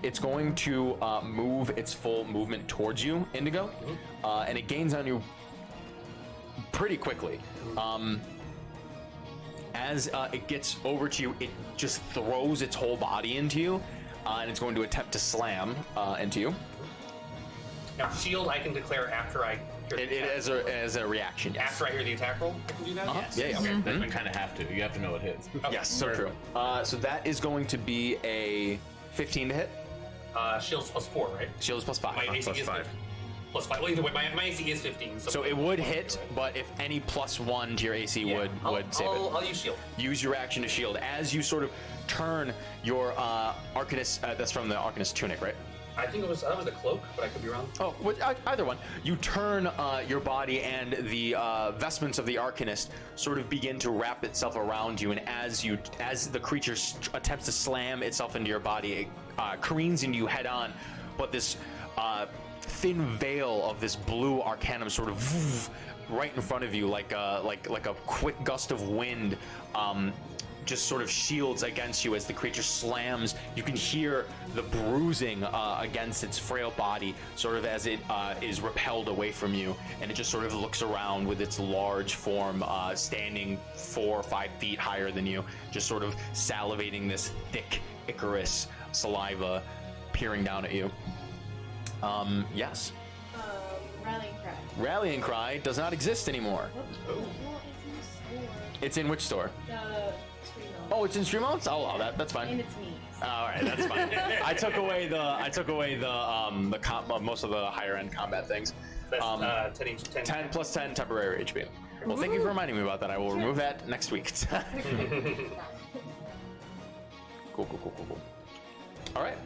It's going to move its full movement towards you, Indigo, and it gains on you pretty quickly. As it gets over to you, it just throws its whole body into you, and it's going to attempt to slam into you. Now, shield I can declare after I hear the attack. As a reaction, yes. After I hear the attack roll, I can do that? Yes. Yeah, yeah. Okay. Then you kind of have to. You have to know it hits. Yes, so true. So that is going to be a 15 to hit. Shield's plus 4, right? Shield is plus 5. My AC plus is 5. 15. Plus 5. Well, either way, my AC is 15. So it would hit, but if any plus 1 to your AC would save it. I'll use shield. Use your action to shield. As you sort of turn your Arcanist, that's from the Arcanist tunic, right? I think that was the cloak, but I could be wrong. Oh, either one. You turn your body, and the vestments of the Arcanist sort of begin to wrap itself around you. And as the creature attempts to slam itself into your body, it careens into you head on. But this thin veil of this blue arcanum sort of right in front of you, like a quick gust of wind. Just sort of shields against you as the creature slams. You can hear the bruising against its frail body, sort of as it is repelled away from you, and it just sort of looks around with its large form standing 4 or 5 feet higher than you, just sort of salivating this thick Icarus saliva peering down at you. Yes. Rallying cry. Rallying Cry does not exist anymore. Well, it's in the store. It's in which store? The stream. Oh, it's in Stream Mounts? I'll allow that. That's fine. And it's knees. All right, that's fine. I took away the most of the higher end combat things. That's 10 each. 10 plus 10 temporary HP. Well, thank you for reminding me about that. I will remove that next week. Cool. All right.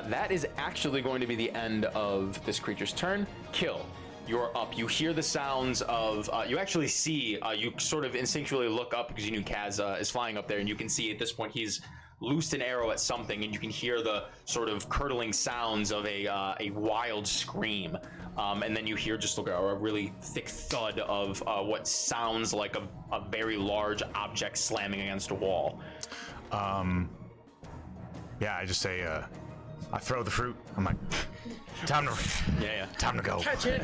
That is actually going to be the end of this creature's turn. Kill. You're up. You hear the sounds of. You actually see. You sort of instinctually look up because you knew Kaz is flying up there, and you can see at this point he's loosed an arrow at something, and you can hear the sort of curdling sounds of a wild scream. And then you hear just look a really thick thud of what sounds like a very large object slamming against a wall. Yeah, I just say, I throw the fruit. I'm like, time to go. Catch it!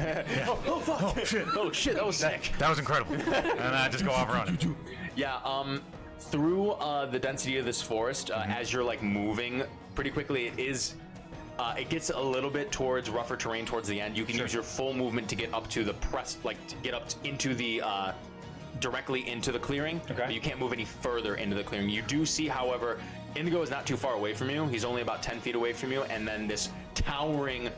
Oh fuck! Oh shit! That was sick. That was incredible. And I just go off running. Yeah. Through the density of this forest, as you're like moving pretty quickly, it gets a little bit towards rougher terrain towards the end. You can use your full movement to get up to the to get up into the directly into the clearing. Okay. But you can't move any further into the clearing. You do see, however, Indigo is not too far away from you. He's only about 10 feet away from you, and then this towering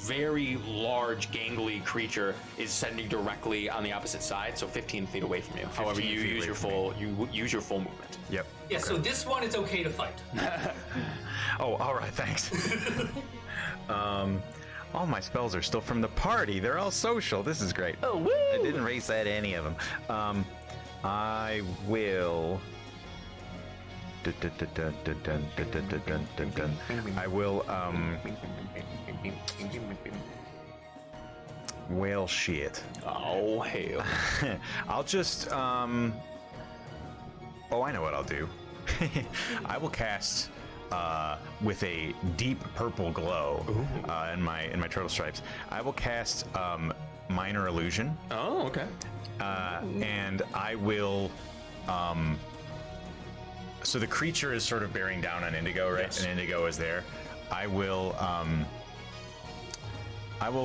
very large, gangly creature is sending directly on the opposite side, so 15 feet away from you. However, you 15 use feet your away full movement. Yep. Yeah, so this one it's okay to fight. Oh, all right, thanks. All my spells are still from the party. They're all social. This is great. Oh, woo! I didn't race at any of them. I will. I will. Well, shit. Oh, hell. I'll just. Oh, I know what I'll do. I will cast. With a deep purple glow in my turtle stripes, I will cast minor illusion. Oh, okay. And I will. So the creature is sort of bearing down on Indigo, right? Yes. And Indigo is there. I will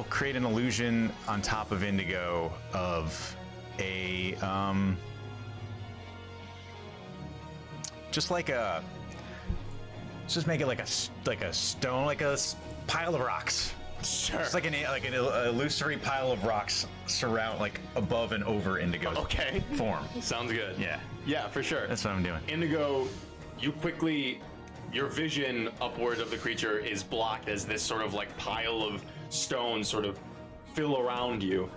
create an illusion on top of Indigo of a just make it like a stone, like a pile of rocks. Sure. It's like an illusory pile of rocks surround, like above and over Indigo's Okay. form. Sounds good. Yeah, Yeah, for sure. that's what I'm doing. Indigo, your vision upward of the creature is blocked as this sort of like pile of stones sort of fill around you.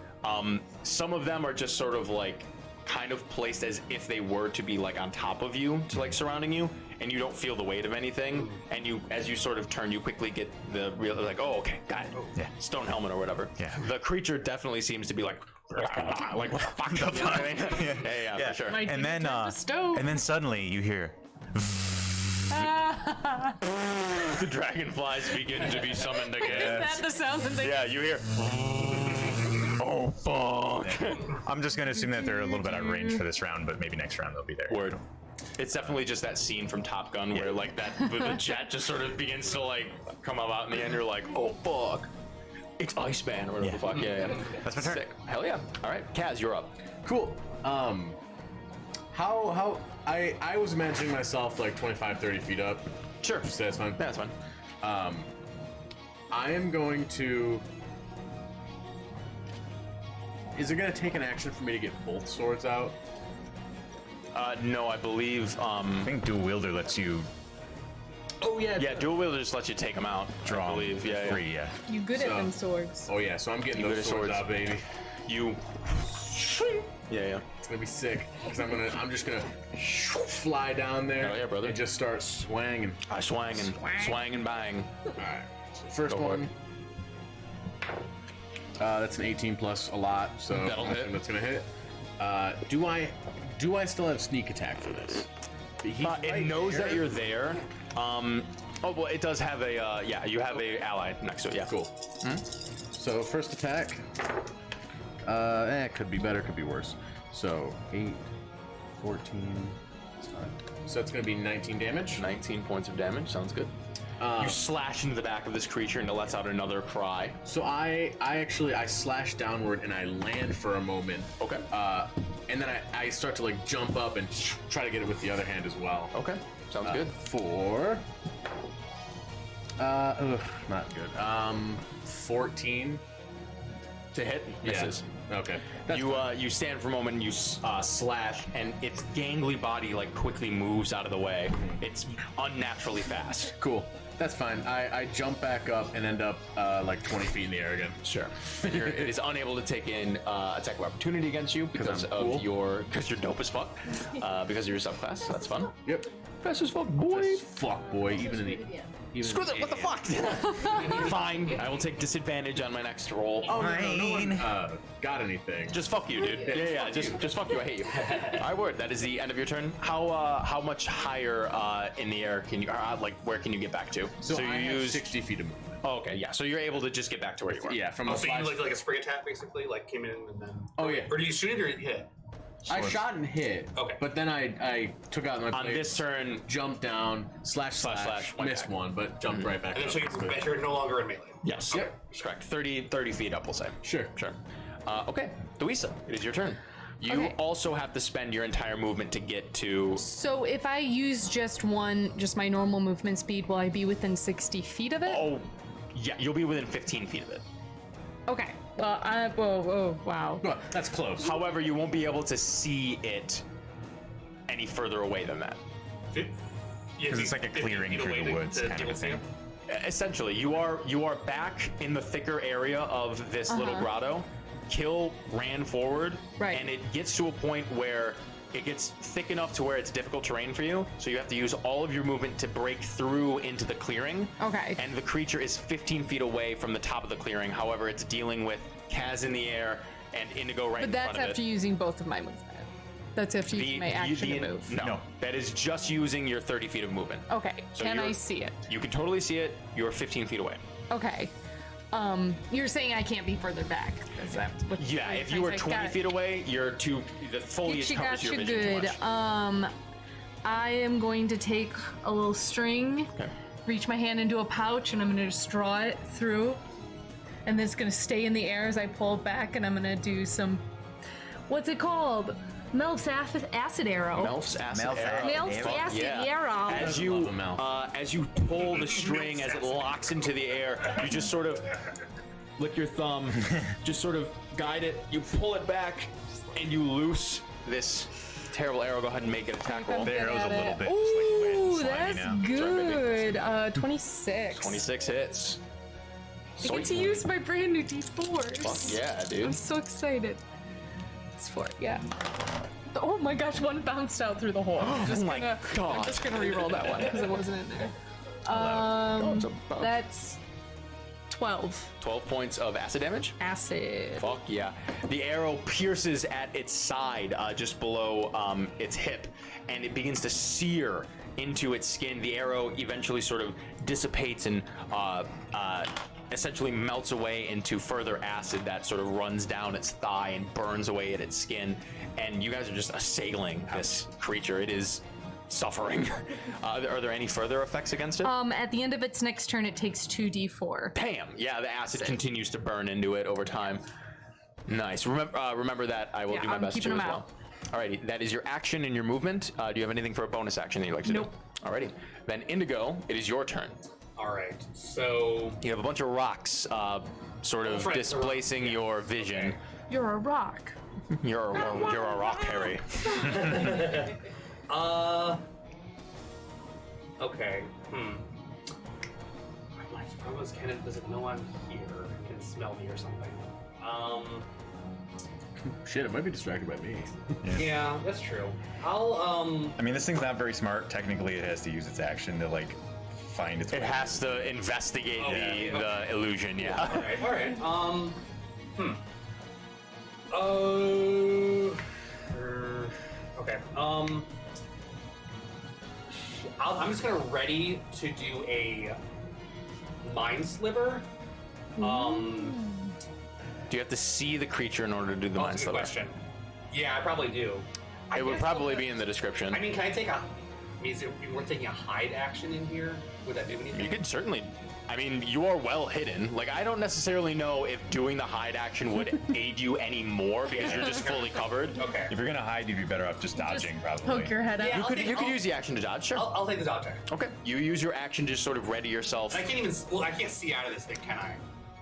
Some of them are just sort of like kind of placed as if they were to be like on top of you, to like surrounding you, and you don't feel the weight of anything. And you, as you sort of turn, you quickly get the real, like, oh, okay, got it. Yeah. Stone helmet or whatever. Yeah. The creature definitely seems to be like what the fuck? You know what I mean? Yeah, for sure. My And then, demon turned to stone. and then suddenly you hear. The dragonflies begin to be summoned Is again. that the sound that they? Yeah, you hear. Oh fuck! I'm just gonna assume that they're a little bit out of range for this round, but maybe next round they'll be there. Word. It's definitely just that scene from Top Gun where like that the jet just sort of begins to like come up out in the end. You're like, oh fuck, it's Iceman or whatever the fuck. Yeah. That's my turn. Sick. Hell yeah. All right, Kaz, you're up. Cool. How I was imagining myself like 25, 30 feet up. Sure. So that's fine. That's fine. I am going to. Is it going to take an action for me to get both swords out? No, I believe. I think dual wielder lets you Oh yeah. Yeah, dual wielder just lets you take them out. draw I believe. Yeah, yeah. free. Yeah. You good at So- them swords. Oh yeah. So I'm getting You those get swords swords. out, baby. You. Yeah. It's gonna be sick because I'm just gonna fly down there. Hell yeah, brother. And just start swanging. I swang and bang. All right. So first Go for one. That's an 18 plus a lot, so That'll I hit. think that's gonna hit. Do I still have sneak attack for this? He's It right knows here. that you're there. Oh well, it does have a. Yeah, you have a ally next to it. Yeah. Cool. So first attack. Could be better, could be worse. So 8, 14. So it's gonna be 19 damage. 19 points of damage. Sounds good. You slash into the back of this creature and it lets out another cry. So I slash downward and I land for a moment. Okay. And then I start to like jump up and try to get it with the other hand as well. Okay. Sounds good. For not good. 14 To hit, misses. Okay. You stand for a moment and you slash, and its gangly body like quickly moves out of the way. It's unnaturally fast. Cool. That's fine. I jump back up and end up like 20 feet in the air again. Sure. It is unable to take in attack of opportunity against you because I'm of cool. because you're dope as fuck. Because of your subclass. So that's fun. Yep. Fast as fuck, boy. Just fuck, boy. Even in the. Even Screw in that! What the fuck? Fine. I will take disadvantage on my next roll. Oh no one got anything. Just fuck you, dude. Yeah. Just fuck you. I hate you. I would. That is the end of your turn. How much higher in the air can you? Like where can you get back to? So you I have use. 60 feet of movement. Oh, okay. Yeah. So you're able to just get back to where you were. Yeah, from Oh, the so you slash. like a spring attack basically, like came in and then. Oh, yeah. Or do you shoot it or hit it? I shot and hit. Okay. But then I took out my On blade, this turn. jumped down, slash, went missed back. one, but jumped right back And then up. so you're no longer in melee. Yes. Yep. Correct. 30 feet up, we'll say. Sure. Sure. Okay. Louisa, it is your turn. You Okay. also have to spend your entire movement to get to. So if I use just my normal movement speed, will I be within 60 feet of it? Oh, Yeah, you'll be within 15 feet of it. Okay. Well, whoa, wow. Well, that's close. However, you won't be able to see it any further away than that. Because it's like a clearing through the woods kind of a thing. Essentially, you are back in the thicker area of this little grotto. Kill ran forward, Right. and it gets to a point where it gets thick enough to where it's difficult terrain for you, so you have to use all of your movement to break through into the clearing. Okay. And the creature is 15 feet away from the top of the clearing. However, it's dealing with Kaz in the air and Indigo right But in that's front of after it. using both of my movement. That's after using my action to move. No, that is just using your 30 feet of movement. Okay. So Can I you're- see it? You can totally see it. You're 15 feet away. Okay. You're saying I can't be further back. Is that what Yeah, what if you're you were saying? 20 Got it. feet away, you're too. The foliage covers your Gotcha, vision good. too much. I am going to take a little string, Okay. reach my hand into a pouch, and I'm going to just draw it through. And then it's going to stay in the air as I pull it back, and I'm going to do some. What's it called? Melf's acid arrow. Melf's acid arrow. Melf's acid arrow. As you pull the string, as it locks into the air, you just sort of lick your thumb, just sort of guide it. You pull it back, and you loose this terrible arrow. Go ahead and make an attack roll. The arrow's a little bit Ooh, just like wet and that's slimy now. good. 26. 26 hits. I get to use my brand new D4s. Fuck yeah, I'm dude. so excited. It's 4, yeah. Oh my gosh, one bounced out through the hole. I'm just my gonna, God. I'm just gonna re-roll that one because it wasn't in there. That's 12 12 points of acid damage. acid. Fuck yeah. The arrow pierces at its side, just below its hip, and it begins to sear into its skin. The arrow eventually sort of dissipates and essentially melts away into further acid that sort of runs down its thigh and burns away at its skin. And you guys are just assailing this creature. It is suffering. Are there any further effects against it? At the end of its next turn, it takes 2d4. Bam! Yeah, the acid continues to burn into it over time. Nice. Remember that. I will Yeah, do my I'm best keeping to as them well. Alrighty, that is your action and your movement. Do you have anything for a bonus action that you'd like to Nope. do? Alrighty. Then Indigo, it is your turn. All right. So You have a bunch of rocks sort of That's right, the displacing rock, yeah. your vision. You're a rock. You're a rock, Harry. Okay. My problem is, does it know I'm here? Can it smell me or something? Shit, it might be distracted by me. Yeah, that's true. I'll I mean, this thing's not very smart. Technically, it has to use its action to like find its way. It has to investigate the illusion, yeah. All right. Okay. I'm just gonna ready to do a mind sliver. Do you have to see the creature in order to do the mind That's a good sliver? question. Yeah, I probably do. It would guess probably I'll- be in the description. I mean, can I take a? I mean, is it worth taking a hide action in here? Would that do anything? You could certainly. I mean, you are well hidden. Like, I don't necessarily know if doing the hide action would aid you any more because you're just fully covered. Okay. If you're gonna hide, you'd be better off just dodging, probably. Poke your head out. Yeah. You could I'll- use the action to dodge, sure. I'll take the dodge action. Okay. You use your action to sort of ready yourself. I can't even. Well, I can't see out of this thing, can I?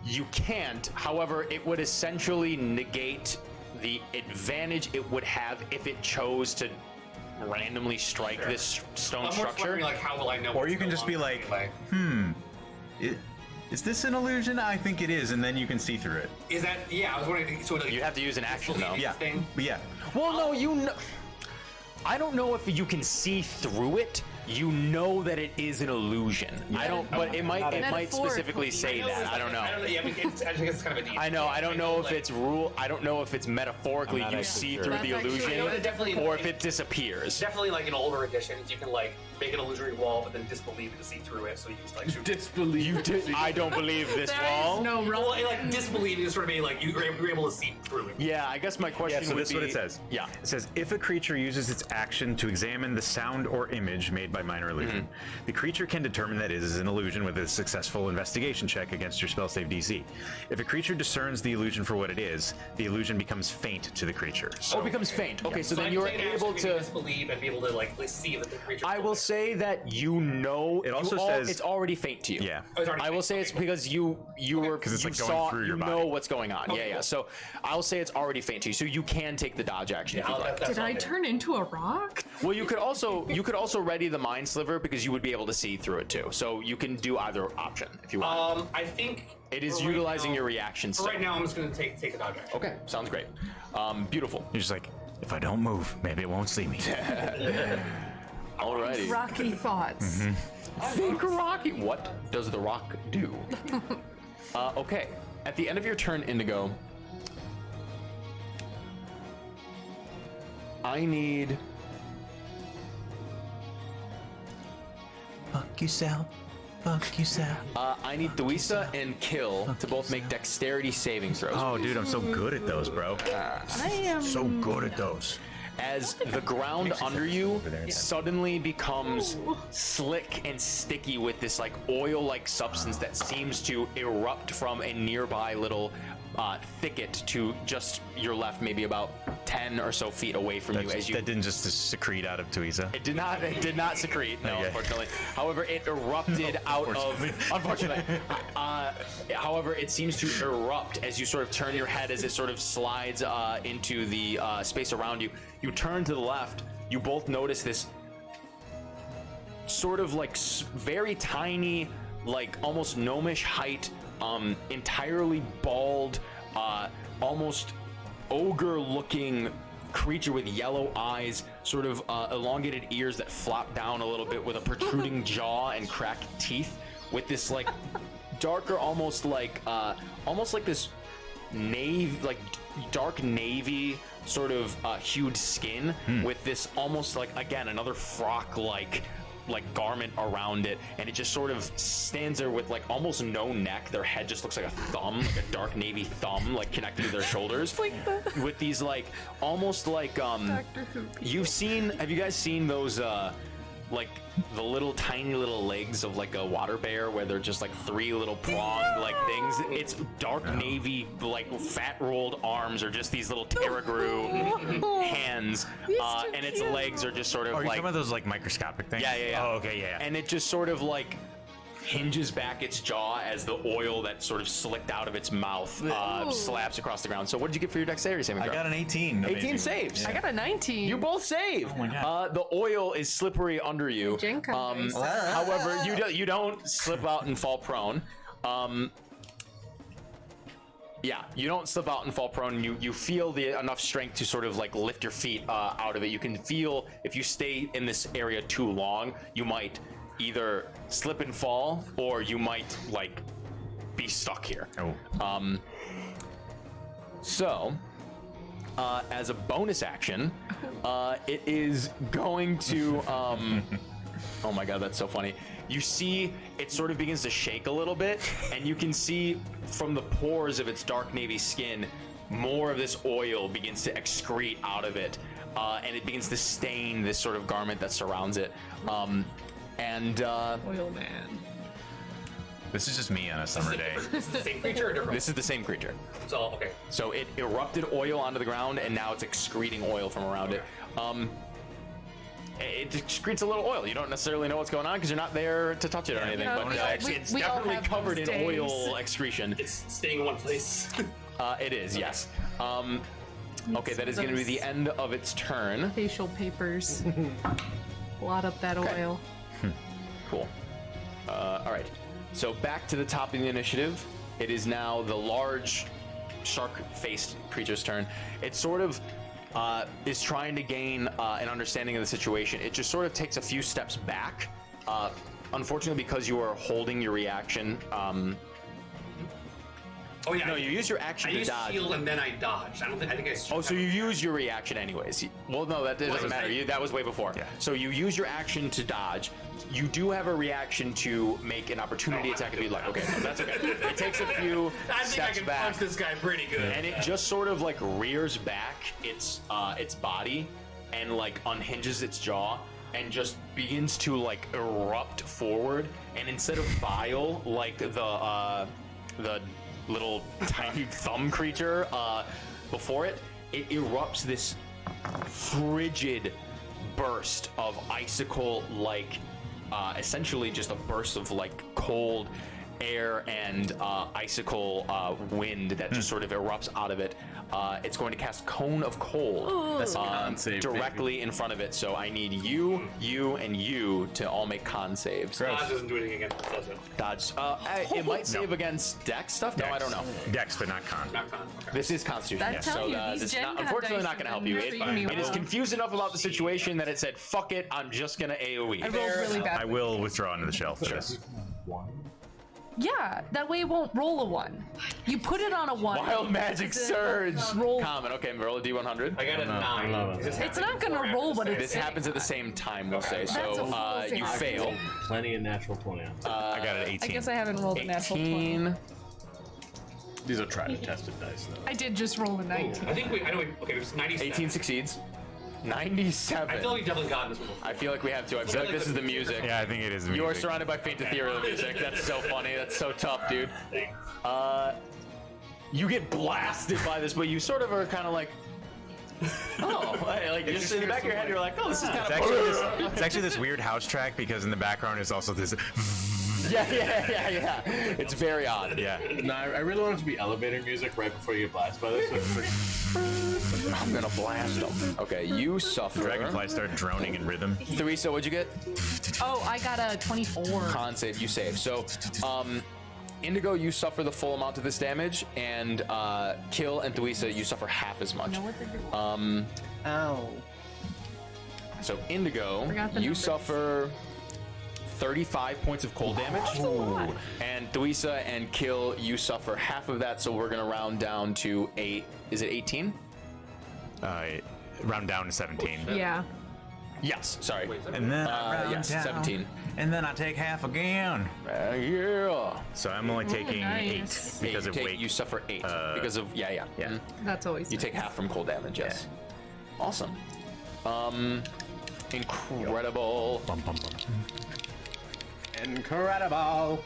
You can't. However, it would essentially negate the advantage it would have if it chose to randomly strike this stone I'm more structure. wondering, like, how will I know? Or what's you can going just on be like, anyway? Is this an illusion? I think it is, and then you can see through it. Is that? Yeah, I was wondering. So like, You have to use an action, though. Yeah. Thing? But yeah. Well, no, you know. I don't know if you can see through it. You know that it is an illusion. I don't, but it might specifically say that. I don't know. Yeah, I mean, I think it's kind of a deep. I know. I don't know if like, it's rule. I don't know if it's metaphorically I'm not you actually see sure. through That's the actually- illusion, You know, definitely- or if it disappears. Definitely, like in older editions, you can like make an illusory wall, but then disbelieve it to see through it, so you just like shoot. Disbelief. You did. I don't believe this There wall. is no Well, wrong. like disbelieve is sort of being like you're able to see through it. Yeah, I guess my question Yeah, so would this is be. what it says. Yeah. It says, if a creature uses its action to examine the sound or image made by by minor illusion. The creature can determine that it is an illusion with a successful investigation check against your spell save DC. If a creature discerns the illusion for what it is, the illusion becomes faint to the creature. So, Oh, it becomes faint. Okay, so then I'm you're saying able actually to. disbelieve and be able to like see that the creature. I will say that you know. It also you says- it's already faint to you. yeah. Oh, it's already I will faint. say it's Okay, because you were 'Cause it's, you like, going saw through your you body. know what's going on. Okay, Yeah. cool. So I'll say it's already faint to you. So you can take the dodge action. If Yeah, you'd like. Did I turn into a rock? Well, you could also ready the mind sliver because you would be able to see through it too. So you can do either option if you want. I think It is for right utilizing now- your reaction. For right now, I'm just gonna take the dodge action. Okay, sounds great. Beautiful. You're just like, if I don't move, maybe it won't see me. Alrighty. Rocky thoughts. Think Rocky. What does the rock do? Okay. At the end of your turn, Indigo, I need. Fuck you, Sal. Fuck you, Sal. I need Thuisa and Kill to both make dexterity saving throws. Oh, dude, I'm so good at those, bro. I am. So good at those. As the ground under you suddenly becomes slick and sticky with this like oil-like substance that seems to erupt from a nearby little thicket to just your left, maybe about 10 or so feet away from you. As you That didn't just secrete out of Tuiza. It did not secrete, no, Okay. unfortunately. However, it erupted out of. Unfortunately. However, it seems to erupt as you sort of turn your head as it sort of slides into the space around you. You turn to the left. You both notice this sort of like very tiny, like almost gnomish height, entirely bald, almost ogre-looking creature with yellow eyes, sort of elongated ears that flop down a little bit, with a protruding jaw and cracked teeth, with this like darker, almost like this dark navy sort of hued skin, with this almost like, again, another frock like garment around it, and it just sort of stands there with like almost no neck. Their head just looks like a thumb, like a dark navy thumb, like connected to their shoulders, like with these like almost like Doctor Who. have you guys seen those like the little tiny little legs of like a water bear, where they're just like three little pronged like things? It's dark navy, like fat rolled arms, or just these little pterodactyl hands, and its legs are just sort of Oh, are you like, talking about those like microscopic things? yeah. Oh, okay, yeah. and it just sort of like hinges back its jaw as the oil that sort of slicked out of its mouth slaps across the ground. So what did you get for your dexterity saving I throw? got an 18. 18 Amazing. saves. I got a 19. You both save. Oh my God. The oil is slippery under you. Jenka dice. However, you don't slip out and fall prone. Yeah, you don't slip out and fall prone. You feel enough strength to sort of like lift your feet out of it. You can feel if you stay in this area too long, you might either slip and fall, or you might like be stuck here. Oh. So, as a bonus action, it is going to. Oh my god, that's so funny. You see, it sort of begins to shake a little bit, and you can see from the pores of its dark navy skin, more of this oil begins to excrete out of it, and it begins to stain this sort of garment that surrounds it. Oil man. This is just me on a summer day. Is it the same creature or different? This is the same creature. So okay. So it erupted oil onto the ground, and now it's excreting oil from around it. It excretes a little oil. You don't necessarily know what's going on because you're not there to touch it or anything, Yeah, but it's we all definitely have covered in those days. oil excretion. It's staying in one place. It is, yes. Okay, that is going to be the end of its turn. Facial papers. Blot up that oil. Cool. All right. So back to the top of the initiative. It is now the large shark-faced creature's turn. It sort of is trying to gain an understanding of the situation. It just sort of takes a few steps back. Unfortunately, because you are holding your reaction. Oh yeah. No, you use your action I to used dodge. shield and then I dodged. I think I. Oh, so you use your reaction anyways. Well, no, that doesn't matter. That was way before. Yeah. So you use your action to dodge. You do have a reaction to make an opportunity attack if you like. Okay, no, that's okay. It takes a few I think I steps can back, punch this guy pretty good. and it just sort of like rears back its body and like unhinges its jaw, and just begins to like erupt forward. And instead of bile, like the little tiny thumb creature before it, it erupts this frigid burst of icicle-like, essentially just a burst of like cold air and icicle wind that just sort of erupts out of it. It's going to cast Cone of Cold directly in front of it. So I need you, and you to all make con saves. Dodge doesn't do anything against it, does it? Dodge. It might save against Dex stuff. No, I don't know. Dex, but not con. Not con. Okay. This is Constitution. That's So these this is Gen not, Con unfortunately dice not going to are help you. nerfing me It is well. confused enough about the situation that it said, "Fuck it, I'm just going to AOE." I rolled really bad. I will withdraw into the shelf for this. Yeah, that way it won't roll a 1. You put it on a 1. Wild Magic It's a Surge. roll. Common. Okay, roll a D100. I got a 9. It's not gonna roll, but This happens at the same time, we'll say. That's So a full you save. fail. Plenty of natural 20. I got an 18. I guess I haven't rolled a natural 20. 18. These are tried and tested dice, though. I did just roll a 19. I think I know. Okay, it was 97. 18 succeeds. I 97. feel like we definitely got this one before. I feel like we have to. I feel like this is the music. Yeah, I think it is the You are music. surrounded by faint ethereal music. That's so funny. That's so tough, dude. You get blasted by this, but you sort of are kind of like, oh, like just in the back of your head, you're like, oh, this is kind of. It's actually this weird house track because in the background is also this. Yeah. It's very odd. Yeah. No, I really want it to be elevator music right before you get blasted by this. So it's like, I'm gonna blast them. Okay, you suffer. Dragonflies start droning in rhythm. Theresa, what'd you get? Oh, I got a 24. Con save, you save. So, Indigo, you suffer the full amount of this damage, and Kill and Theresa, you suffer half as much. Ow. So Indigo, Forgot the you numbers. suffer 35 points of cold damage. That's a lot. And Theresa and Kill, you suffer half of that, so we're gonna round down to 8. Is it 18? Round down to 17. Yeah. Yes, sorry. And then I round yes, down, 17. And then I take half again. Yeah. So I'm only taking nice. 8 because you of take, weight. You suffer 8 because of yeah. Mhm. That's always You nice. take half from cold damage. Yes. Awesome. Incredible. Bum, bum, bum. incredible.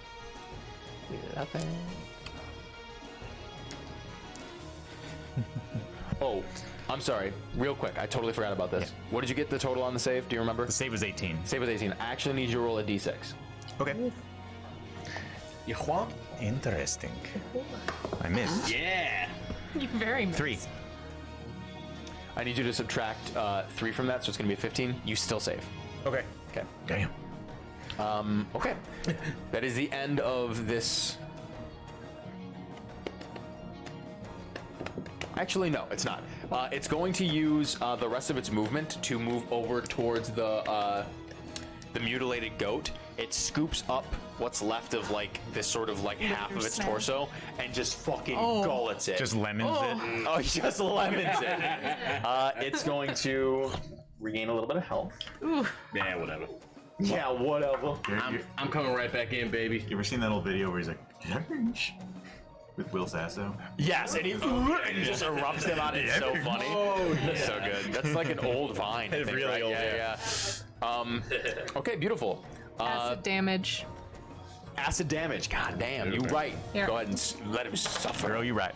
Oh, I'm sorry. Real quick, I totally forgot about this. What did you get the total on the save? Do you remember? The save was 18. Save was 18. I actually need you to roll a d6. Okay. Interesting. I missed. Yeah. You very much. 3. I need you to subtract 3 from that, so it's going to be 15. You still save. Okay. Okay. Damn. Okay. That is the end of this. Actually, no, it's not. It's going to use the rest of its movement to move over towards the mutilated goat. It scoops up what's left of like this sort of like half of its torso and just fucking gullets it. Just lemons it. Oh, just lemons it. It's going to regain a little bit of health. Yeah, whatever. Yeah, whatever. I'm coming right back in, baby. You ever seen that old video where he's like, with Will Sasso? Yes, and he just erupts him out. It's so funny. That's so good. That's like an old Vine. I think, really right? old, Yeah. Okay, beautiful. Acid damage. Acid damage. God damn, you right. Here. Go ahead and let him suffer. Girl, you right.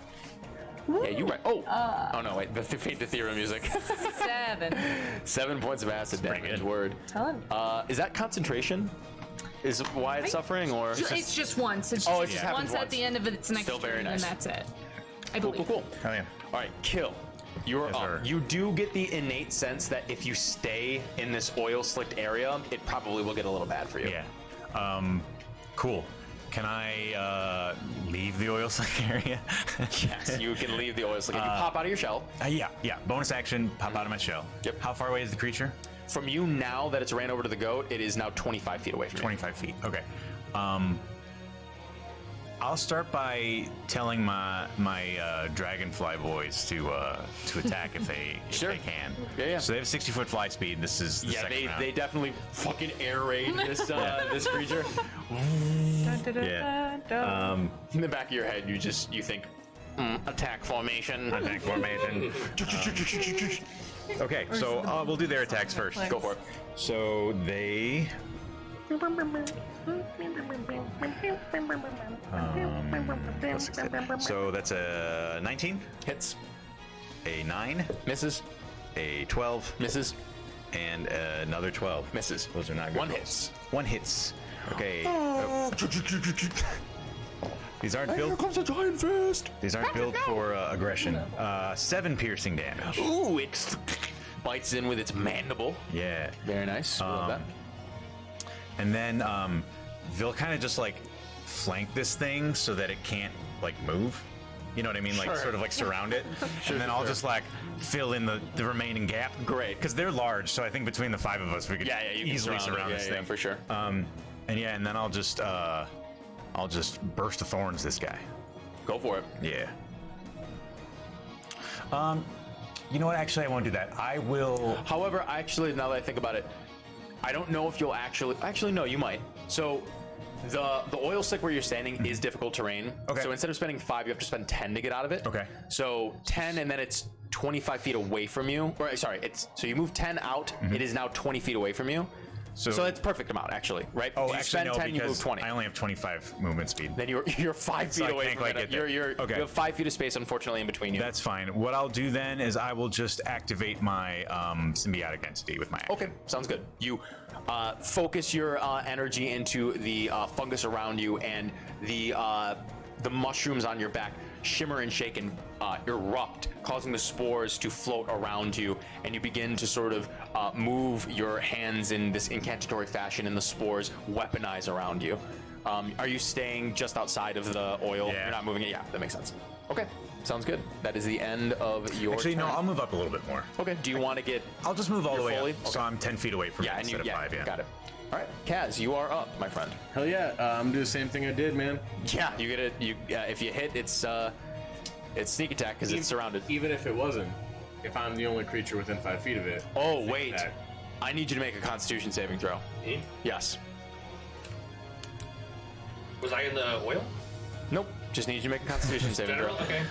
Yeah, you right. Oh, oh no, wait. The faint ethereal music. 7. 7 points of acid damage. good. Word. Telling. Is that concentration? Is why it's suffering, or It's just once. It's Oh, just, it just happens once at once. the end of its next Still very turn, nice. and that's it. I cool, believe. cool, cool. Oh, yeah. All right, Kill. You're Yes, up. sir. You do get the innate sense that if you stay in this oil-slicked area, it probably will get a little bad for you. Yeah. Cool. Can I leave the oil slick area? Yes, you can leave the oil-slick. You pop out of your shell. Yeah. Bonus action, pop out of my shell. Yep. How far away is the creature? From you now that it's ran over to the goat, it is now 25 feet away from you. 25 feet. Okay. I'll start by telling my dragonfly boys to attack if they Sure. if they can. Yeah. So they have 60-foot fly speed. This is the Yeah, second round. they definitely fucking air raid this this creature. Yeah. In the back of your head, you think, attack formation. Attack formation. Okay, so we'll do their attacks first. Go for it. So they. So that's a 19, Hits. a 9, Misses. a 12, Misses. and another 12. Misses. Those are not good. One rolls. hits. One hits. Okay. These aren't Here built. comes a giant fist. These aren't built for aggression. 7 piercing damage. Ooh, it bites in with its mandible. Yeah. Very nice. Love that. And then they'll kind of just like flank this thing so that it can't like move. You know what I mean? Like sort of like surround it. And then I'll just like fill in the remaining gap. Great. Because they're large, so I think between the 5 of us we could You can easily surround it. this Yeah, thing. for sure. And then I'll just burst of thorns this guy. Go for it. Yeah. You know what? Actually, I won't do that. I will. However, actually, now that I think about it, I don't know if you'll actually no, you might. So the oil slick where you're standing is difficult terrain. Okay. So instead of spending 5, you have to spend 10 to get out of it. Okay. So 10, and then it's 25 feet away from you. Or sorry, so you move 10 out. It is now 20 feet away from you. So it's perfect amount, actually, right? Oh, you actually, spend no, 10, you move because 20. I only have 25 movement speed. Then you're 5 So feet I away can't from quite it. get there. Okay. You have 5 feet of space, unfortunately, in between you. That's fine. What I'll do then is I will just activate my symbiotic entity with my action. Okay, sounds good. You focus your energy into the fungus around you, and the mushrooms on your back shimmer and shake and erupt, causing the spores to float around you, and you begin to sort of move your hands in this incantatory fashion, and the spores weaponize around you. Are you staying just outside of the oil? Yeah. You're not moving it? Yeah, that makes sense. Okay, sounds good. That is the end of your Actually, no, turn. I'll move up a little bit more. Okay, do you want to get... I'll just move all the You're way fully? up, so Okay. I'm 10 feet away from Yeah, it and you... instead of 5, yeah. got it. All right, Kaz, you are up, my friend. Hell yeah, I'm doing the same thing I did, man. Yeah, you get it. If you hit, it's sneak attack because it's surrounded. Even if it wasn't, if I'm the only creature within 5 feet of it. Oh sneak wait, attack. I need you to make a Constitution saving throw. Me? Yes. Was I in the oil? Nope. Just need you to make a Constitution saving throw. General? Okay.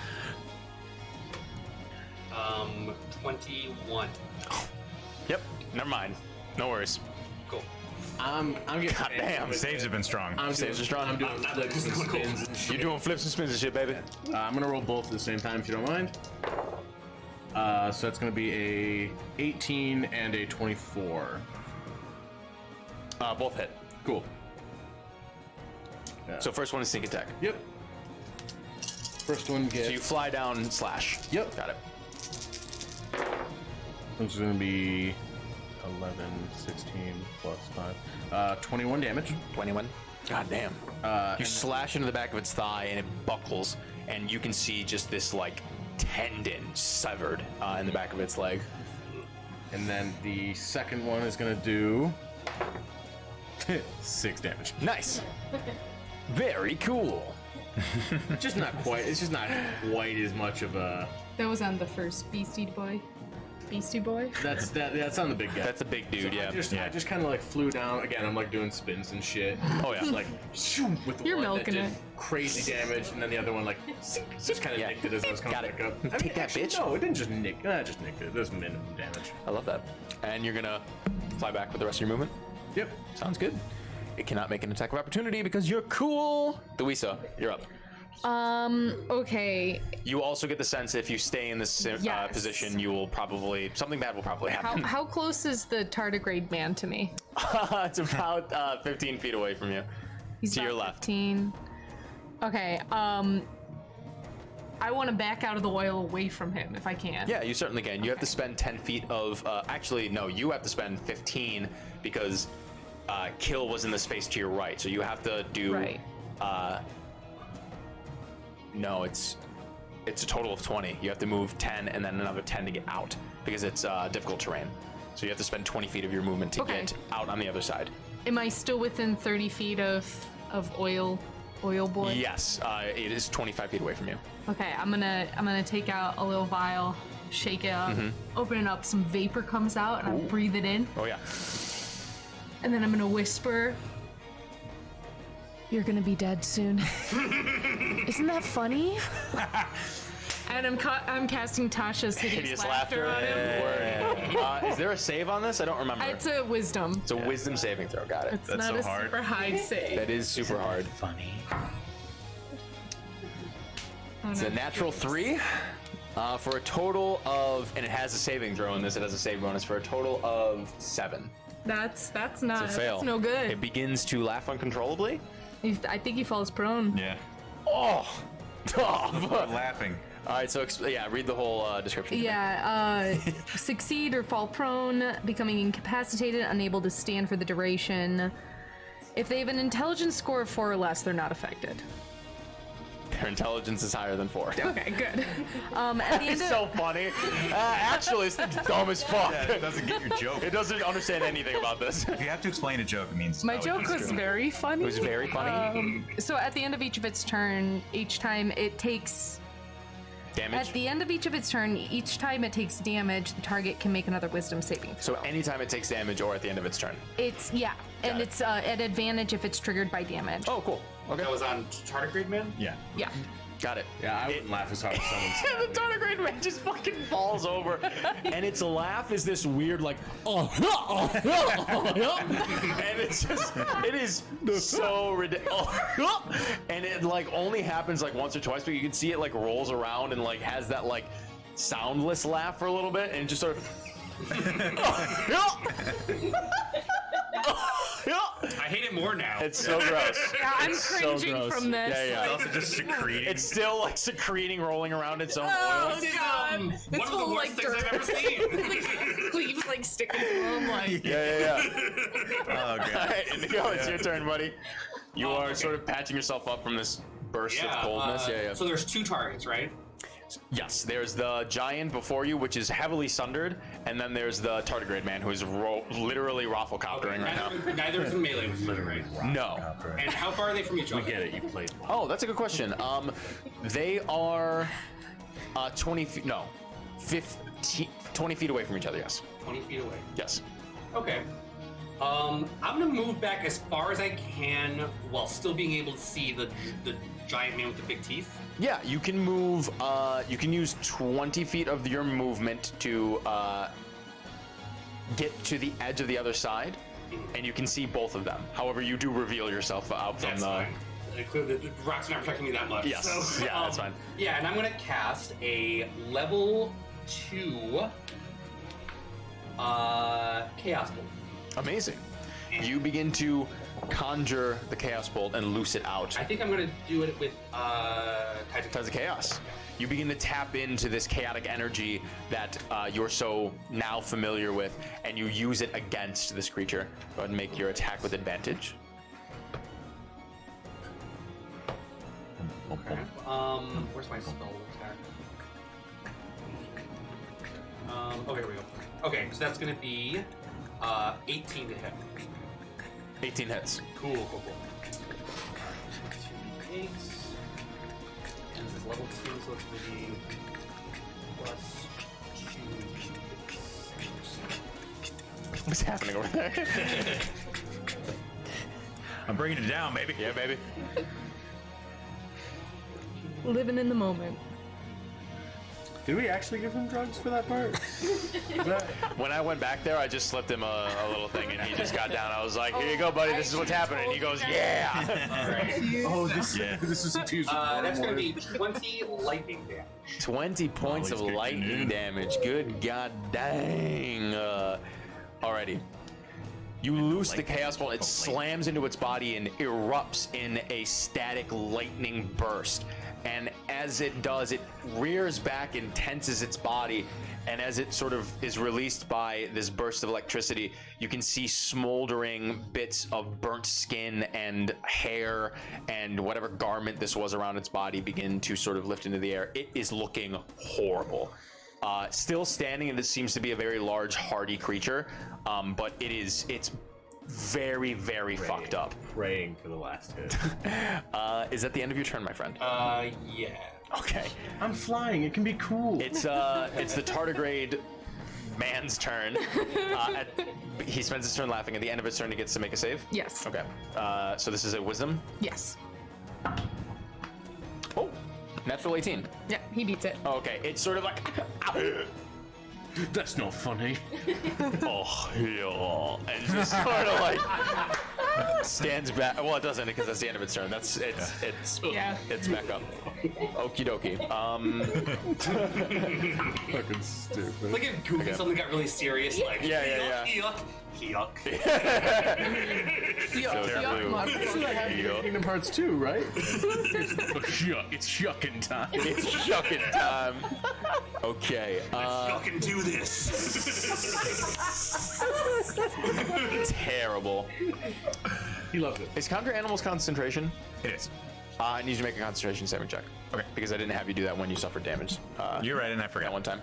21. Yep. Never mind. No worries. Cool. I'm getting God damn, Saves have been strong. Saves are strong. I'm doing flips and spins and You're shit. doing flips and spins and shit, baby. I'm gonna roll both at the same time if you don't mind. So that's gonna be a 18 and a 24. Both hit. Cool. So first one is sneak attack. Yep. First one gets. So you fly down, slash. Yep. Got it. This is gonna be 11, 16 plus 5. 21 damage. 21. God damn. You slash into the back of its thigh and it buckles, and you can see just this like tendon severed in the back of its leg. And then the second one is gonna do 6 damage. Nice. Very cool. Just not quite. It's just not quite as much of a. That was on the first Beastie Boy. Beastie Boy? That's on the big guy. That's a big dude, yeah. I just kind of like flew down. Again, I'm like doing spins and shit. Oh, yeah. Just like shoo, with the You're one that milking did it. crazy damage, and then the other one like just kind of Yeah. nicked it as I was coming Got it. back up. I Take that, actually, bitch. No, it didn't just nick. I just nicked it. There's minimum damage. I love that. And you're gonna fly back with the rest of your movement? Yep. Sounds good. It cannot make an attack of opportunity because you're cool. Louisa, you're up. Okay. You also get the sense if you stay in this Yes. position, you will probably something bad will probably happen. How close is the tardigrade man to me? It's about 15 feet away from you. He's To about your left. 15. Okay. I want to back out of the oil away from him if I can. Yeah, you certainly can. You have to spend 10 feet of. Actually, no, you have to spend 15 because Kill was in the space to your right. So you have to do. Right. No, it's a total of 20. You have to move 10 and then another 10 to get out because it's difficult terrain. So you have to spend 20 feet of your movement to Okay. get out on the other side. Am I still within 30 feet of oil boy? Yes, it is 25 feet away from you. Okay, I'm gonna take out a little vial, shake it up, open it up, some vapor comes out, and I breathe it in, Oh yeah. and then I'm gonna whisper, "You're gonna be dead soon." Isn't that funny? And I'm casting Tasha's hideous laughter on him. Word. Is there a save on this? I don't remember. It's a wisdom. It's a wisdom saving throw. Got it. It's That's not so a hard. super high save. That is super hard. Funny. It's a natural 3 for a total of, and it has a saving throw in this. It has a save bonus for a total of 7. That's It's not. a fail. That's no good. It begins to laugh uncontrollably. I think he falls prone. Yeah. Oh, tough. Laughing. All right, so read the whole description. Yeah, succeed or fall prone, becoming incapacitated, unable to stand for the duration. If they have an intelligence score of 4 or less, they're not affected. Their intelligence is higher than 4. Okay, good. At the end It's of, so funny. Actually, it's dumb as fuck. Yeah, it doesn't get your joke. It doesn't understand anything about this. If you have to explain a joke, it means My joke was very funny. It was very funny. so at the end of each of its turn, each time it takes Damage. At the end of each of its turn, each time it takes damage, the target can make another wisdom saving throw. So anytime it takes damage or at the end of its turn. It's, and it. it's at advantage if it's triggered by damage. Oh, cool. Okay. That was on Tardigrade Man? Yeah. Yeah. Got it. Yeah, I wouldn't laugh as hard as someone's. The tardigrade man just fucking falls over, and its laugh is this weird like, and it's just, it is so ridiculous, and it like only happens like once or twice, but you can see it like rolls around and like has that like soundless laugh for a little bit, and it just sort of. I hate it more now. It's so gross. Yeah, I'm It's so cringing gross. from this. Yeah, yeah. It's also just secreting. It's still like secreting, rolling around its own Oh oil. god! one It's of the full of worst like things dirt. I've ever seen. Like, leaves like sticking to him. Like Yeah. Oh, All God. right, Indigo, it's your turn, buddy. You are sort of patching yourself up from this burst of coldness. So there's 2 targets, right? Yes, there's the giant before you, which is heavily sundered, and then there's the tardigrade man, who is literally rafflecoptering right now. Neither is in melee with each other, right? No. And how far are they from each other? We get it. You played. Oh, that's a good question. They are 20 feet. No, 20 feet away from each other. Yes. 20 feet away. Yes. Okay. I'm gonna move back as far as I can while still being able to see the giant man with the big teeth. Yeah, you can move. You can use 20 feet of your movement to get to the edge of the other side, and you can see both of them. However, you do reveal yourself out from That's the. fine. The rocks are not protecting me that much. Yes. So, Yeah, that's fine. Yeah, and I'm gonna cast a level 2 Chaos Bolt. Amazing. You begin to conjure the chaos bolt and loose it out. I think I'm gonna do it with Tides of Tides of Chaos. You begin to tap into this chaotic energy that you're so now familiar with, and you use it against this creature. Go ahead and make your attack with advantage. Okay. Where's my spell attack? Oh, here we go. Okay, so that's gonna be 18 to hit. 18 hits. Cool. 8. And this is level 2, so it's gonna be plus 2. What's happening over there? I'm bringing it down, baby. Yeah, baby. living in the moment. Did we actually give him drugs for that part? That- When I went back there, I just slipped him a little thing, and he just got down. I was like, "Here you go, buddy. This is what's happening." And he goes, "Yeah." oh, this Yeah. this is confusing. That's gonna be 20 lightning damage. 20 points he's of kicking lightning in. damage. Good god dang. Alrighty. You loose the chaos bolt. It slams into its body and erupts in a static lightning burst. And as it does, it rears back and tenses its body. And as it sort of is released by this burst of electricity, you can see smoldering bits of burnt skin and hair and whatever garment this was around its body begin to sort of lift into the air. It is looking horrible. Still standing, and this seems to be a very large, hardy creature, but it's very, very fucked up. Praying for the last hit. Is that the end of your turn, my friend? Yeah. Okay. I'm flying. It can be cool. It's the tardigrade man's turn. He spends his turn laughing. At the end of his turn, he gets to make a save. Yes. Okay. So this is a wisdom. Yes. Oh, Natural 18. Yeah, he beats it. Okay, it's sort of like. That's not funny. Oh, yeah. And just sort of like stands back. Well, it doesn't because that's the end of its turn. It's back up. Okie dokie. Fucking stupid. Like if Goofy suddenly got really serious, like Yeah. yuck. Kingdom Hearts 2, right? It's shucking time. It's shucking time. Okay. Fucking do this. Terrible. He loves it. Is Conquer Animals concentration? It is. I need you to make a concentration saving check. Okay. Because I didn't have you do that when you suffered damage. You're right, and I That forgot. one time.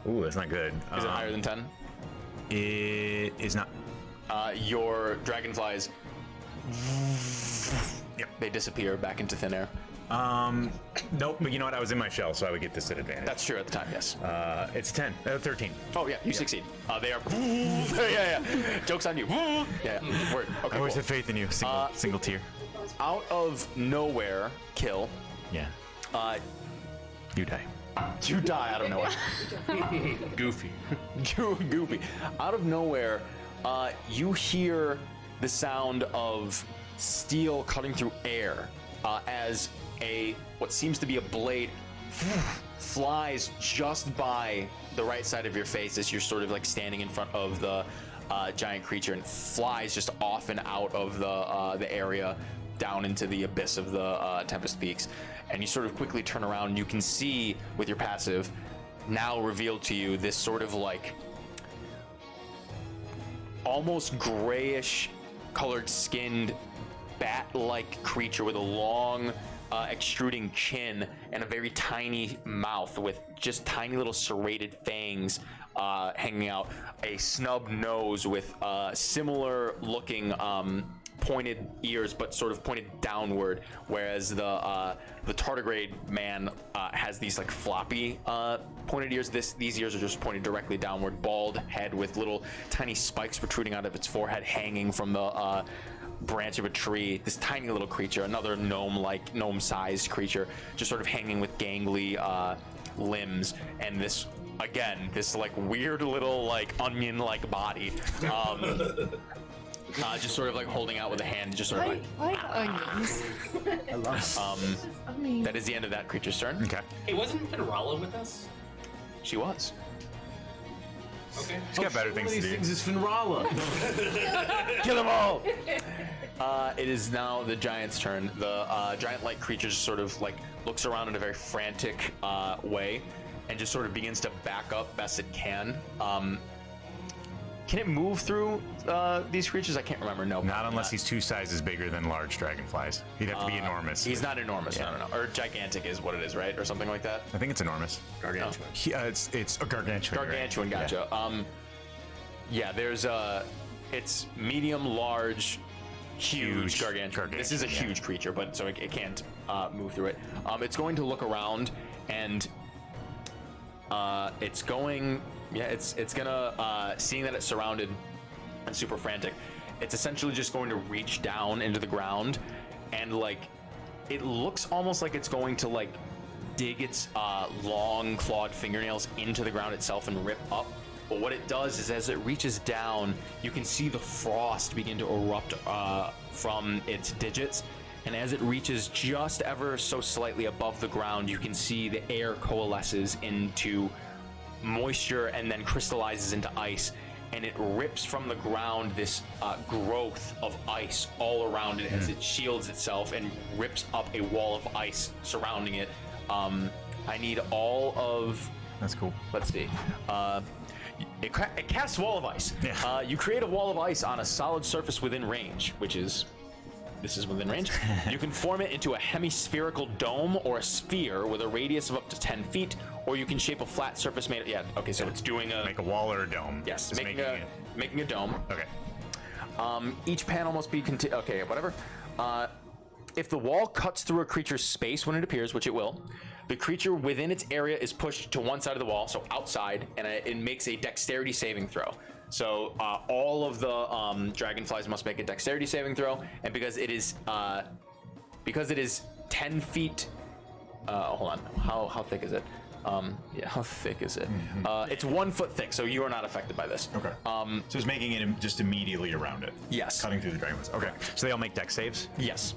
Ooh, that's not good. Is it higher than 10? It is not. Your dragonflies. Yep. They disappear back into thin air. Nope, but you know what? I was in my shell, so I would get this at advantage. That's true at the time, yes. It's 10. 13. Oh, yeah, you succeed. They are. yeah. Joke's on you. Yeah. Word. Okay. I always Cool. have faith in you. Single tier. Out of nowhere, kill. Yeah. You die. You die out of nowhere. Goofy. Goofy. Out of nowhere, you hear the sound of steel cutting through air as what seems to be a blade flies just by the right side of your face as you're sort of like standing in front of the giant creature, and flies just off and out of the area down into the abyss of the Tempest Peaks. And you sort of quickly turn around and you can see with your passive now revealed to you this sort of like almost grayish colored skinned bat-like creature with a long extruding chin and a very tiny mouth with just tiny little serrated fangs hanging out, a snub nose with similar looking pointed ears but sort of pointed downward, whereas the tardigrade man has these like floppy pointed ears. These ears are just pointed directly downward. Bald head with little tiny spikes protruding out of its forehead, hanging from the branch of a tree. This tiny little creature, another gnome-sized creature, just sort of hanging with gangly limbs, and this like weird little like onion-like body. Just sort of like holding out with a hand, just sort of like onions. I love it. that is the end of that creature's turn. Okay. Hey, wasn't Finrala with us? She was. Okay. She's got better things to do. Things is Finrala. Kill them all! It is now the giant's turn. The giant-like creature just sort of like looks around in a very frantic way and just sort of begins to back up best it can. Can it move through these creatures? I can't remember. No. Not unless he's 2 sizes bigger than large dragonflies. He'd have to be enormous. He's not enormous. Yeah. No. Or gigantic is what it is, right? Or something like that. I think it's enormous. Gargantuan. It's a gargantuan. Gargantuan, right? gotcha. Yeah, there's it's medium, large, huge, gargantuan. This is a huge creature, but so it can't move through it. It's going to look around and it's going. Yeah, it's gonna seeing that it's surrounded and super frantic. It's essentially just going to reach down into the ground and like it looks almost like it's going to like dig its long clawed fingernails into the ground itself and rip up. But what it does is as it reaches down, you can see the frost begin to erupt from its digits. And as it reaches just ever so slightly above the ground, you can see the air coalesces into moisture and then crystallizes into ice. And it rips from the ground this growth of ice all around it as it shields itself and rips up a wall of ice surrounding it. I need all of... That's cool. Let's see. It casts wall of ice. Yeah. You create a wall of ice on a solid surface within range, which is... This is within range. You can form it into a hemispherical dome or a sphere with a radius of up to 10 feet, or you can shape a flat surface made of... Yeah, okay, so it's doing a... Make a wall or a dome. Yes, It's making a dome. Okay. Each panel must be... Okay, whatever. If the wall cuts through a creature's space when it appears, which it will, the creature within its area is pushed to one side of the wall, so outside, and it makes a dexterity saving throw. So all of the dragonflies must make a dexterity saving throw, and because it is 10 feet. Hold on. How thick is it? Yeah, how thick is it? It's 1 foot thick, so you are not affected by this. Okay. So it's making it just immediately around it. Yes. Cutting through the dragonflies. Okay. So they all make dex saves? Yes.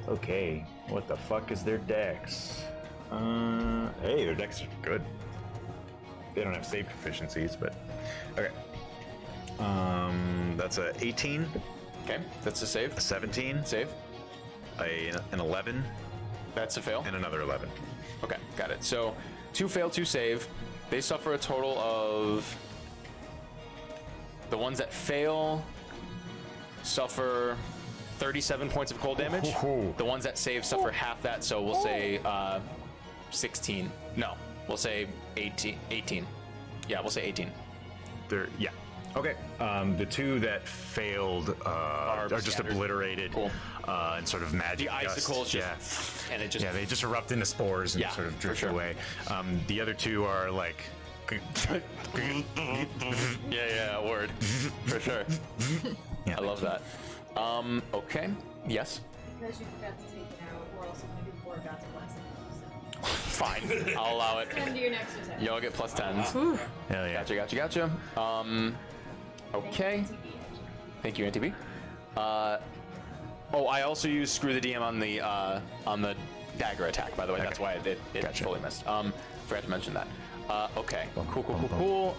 Okay. What the fuck is their dex? Hey, their dex are good. They don't have save proficiencies, but okay. That's a 18. Okay, that's a save. A 17. Save. An 11. That's a fail. And another 11. Okay, got it. So 2 fail, 2 save. They suffer a total of. The ones that fail suffer 37 points of cold damage. The ones that save suffer half that, so we'll say 16. No, we'll say 18. Yeah, we'll say 18. Yeah. Okay. The 2 that failed are just scattered. obliterated. Cool. And sort of magic. The icicles dust. and it just. Yeah, they just erupt into spores and sort of drift away. The other 2 are like. yeah, word. For sure. Yeah. I love that. Okay. Yes. Because you forgot to take it out, we're also going to do 4 gods of blessing. Fine. I'll allow it. 10 to your next attack. Y'all get plus 10s. Hell yeah. Gotcha. Okay. Thank you, NTB. I also used Screw the DM on the dagger attack, by the way. That's why it Gotcha. fully missed. Forgot to mention that. Okay. Cool.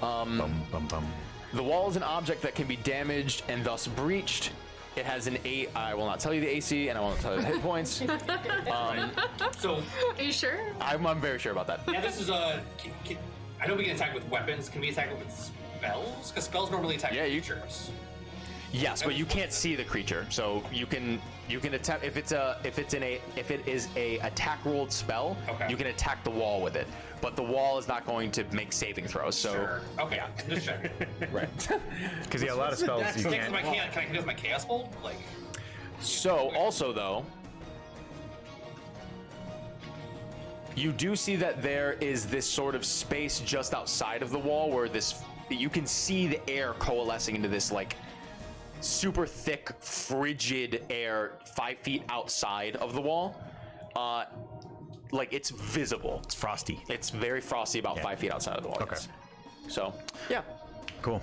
The wall is an object that can be damaged and thus breached. It has an 8. I will not tell you the AC, and I won't tell you the hit points. So Are you sure? I'm very sure about that. yeah, this is I know we can attack with weapons. Can we attack with spells? Because spells normally attack creatures. Yes, but you can't see the creature, so you can attack if it is a attack rolled spell. Okay. You can attack the wall with it, but the wall is not going to make saving throws. So Sure. Okay. Just checking. right. Because a lot of spells you Can can't. I hit with my chaos bolt? Like. So also though, you do see that there is this sort of space just outside of the wall where you can see the air coalescing into this like super thick, frigid air 5 feet outside of the wall. Like it's visible. It's frosty. It's very frosty about 5 feet outside of the wall. Okay. Yes. So yeah, Cool.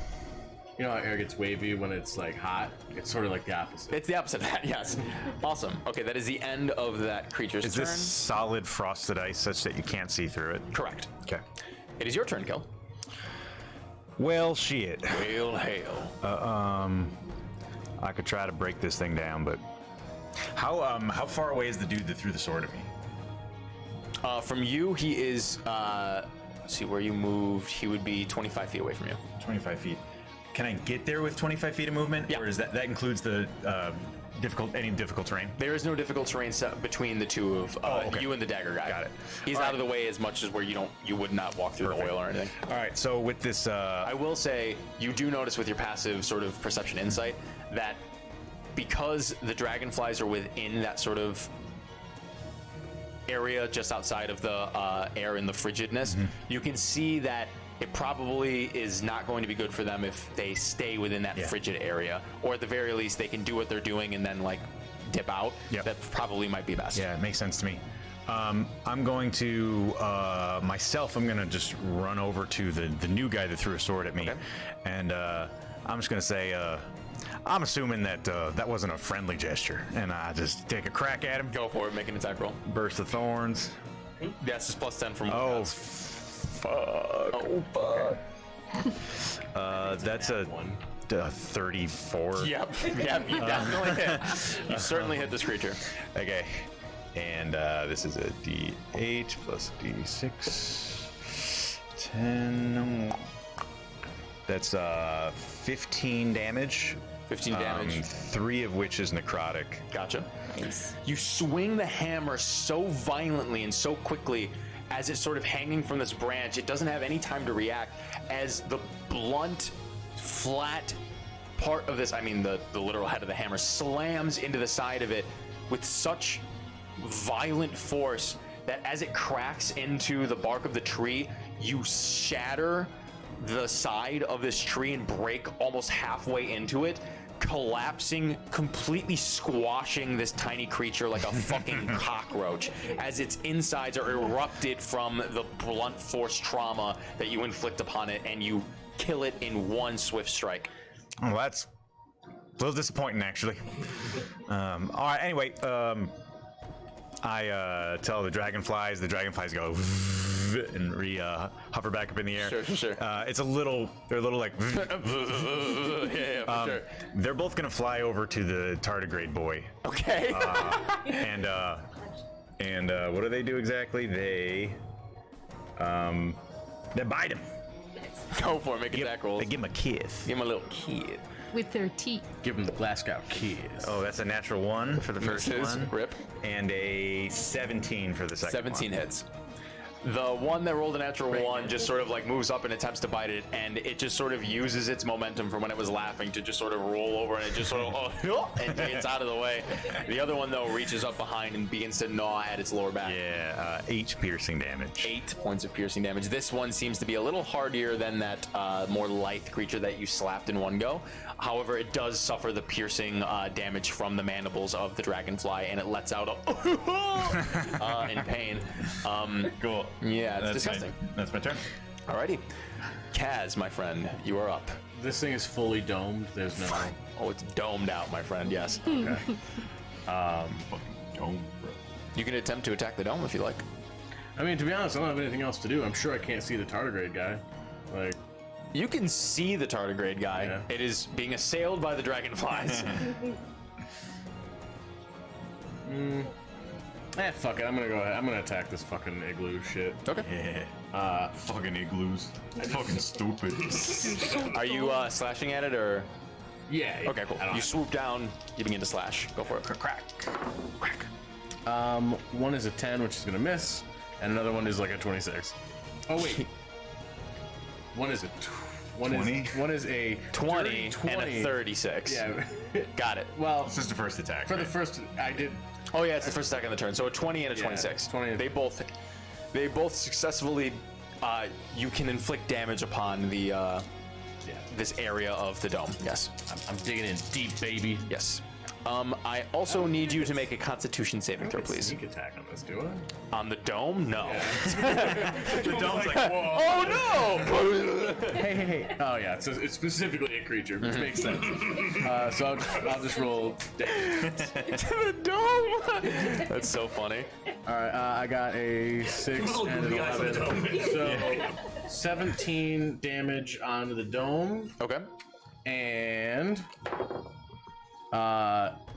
You know how air gets wavy when it's like hot? It's sort of like the opposite. it's the opposite of that. Yes. Awesome. Okay, that is the end of that creature's Is turn. this solid frosted ice such that you can't see through it? Correct. Okay. It is your turn, Kel. Well, shit. Hail, hail. I could try to break this thing down, but how far away is the dude that threw the sword at me? From you, he is. Let's see where you moved. He would be 25 feet away from you. 25 feet. Can I get there with 25 feet of movement? Yeah. Or is that includes the any difficult terrain? There is no difficult terrain set between the two of okay. you and the dagger guy. Got it. He's All out right. of the way as much as where you would not walk through Perfect. the oil or anything. All right. So with this, I will say you do notice with your passive sort of perception insight that because the dragonflies are within that sort of area just outside of the air and the frigidness, you can see that it probably is not going to be good for them if they stay within that frigid area, or at the very least they can do what they're doing and then like dip out. Yep. That probably might be best. yeah, it makes sense to me. I'm going to myself. I'm going to just run over to the new guy that threw a sword at me, Okay. and I'm just going to say, I'm assuming that that wasn't a friendly gesture, and I just take a crack at him. Go for it. Make an attack roll. Burst of thorns. Yes, it's plus 10 from. Oh, fuck. Oh, fuck. That's a 34. Yep. Yep. You definitely hit. You certainly hit this creature. Okay. And this is a D8 plus a D6. 10. That's 15 damage. 15 damage. 3 of which is necrotic. Gotcha. You swing the hammer so violently and so quickly as it's sort of hanging from this branch. It doesn't have any time to react as the blunt, flat part of this, I mean the literal head of the hammer, slams into the side of it with such violent force that as it cracks into the bark of the tree, you shatter the side of this tree and break almost halfway into it, collapsing, completely squashing this tiny creature like a fucking cockroach as its insides are erupted from the blunt force trauma that you inflict upon it, and you kill it in one swift strike. Well, that's a little disappointing, actually. All right, anyway, I tell the dragonflies go and hover back up in the air. Sure. It's a little, they're a little like, Yeah, for sure. they're both gonna fly over to the tardigrade boy. Okay. And what do they do exactly? They bite him. Go for it, make attack rolls. They give him a kiss. Give him a little kid. With their teeth. Give him the Glasgow kiss. Oh, that's a natural 1 for the first Misses. one. Rip. And a 17 for the second 17 one. hits. The one that rolled a natural 1 just sort of like moves up and attempts to bite it, and it just sort of uses its momentum from when it was laughing to just sort of roll over, and it just sort of and gets out of the way. The other one though reaches up behind and begins to gnaw at its lower back. Yeah, 8 piercing damage. 8 points of piercing damage. This one seems to be a little hardier than that more lithe creature that you slapped in one go. However, it does suffer the piercing damage from the mandibles of the dragonfly, and it lets out a in pain. Cool. Yeah, it's disgusting. That's my turn. Alrighty. Kaz, my friend, you are up. This thing is fully domed. There's no. Oh, it's domed out, my friend, yes. Okay. Fucking dome, bro. You can attempt to attack the dome if you like. I mean, to be honest, I don't have anything else to do. I'm sure I can't see the tardigrade guy. Like, You can see the tardigrade guy. Yeah. It is being assailed by the dragonflies. fuck it. I'm gonna go ahead. I'm gonna attack this fucking igloo shit. Okay. Yeah. Fucking igloos. It's fucking stupid. Are you slashing at it, or? Yeah. Okay, cool. I don't You have- swoop down, you begin to slash. Go for it. Crack. One is a 10, which is gonna miss, and another one is like a 26. Oh wait. One is a 20? One is a 20 dirty and a 36. Yeah. Got it. Well, This is the first attack. for the right? first, I did. Oh yeah, it's the first attack on the turn. So a 20 and a Yeah, 26. 20. They both successfully. You can inflict damage upon the this area of the dome. Yes. I'm digging in deep, baby. Yes. I also need you to make a Constitution saving throw, please. Sneak attack on this, do I? On the dome? No. The dome's like, whoa. Oh no! Hey. Oh yeah, so it's specifically a creature, which makes sense. So I'll just roll damage. To the dome. That's so funny. All right, I got a 6 Little and an googly eyes on the 11. dome. So 17 damage on the dome, Okay. and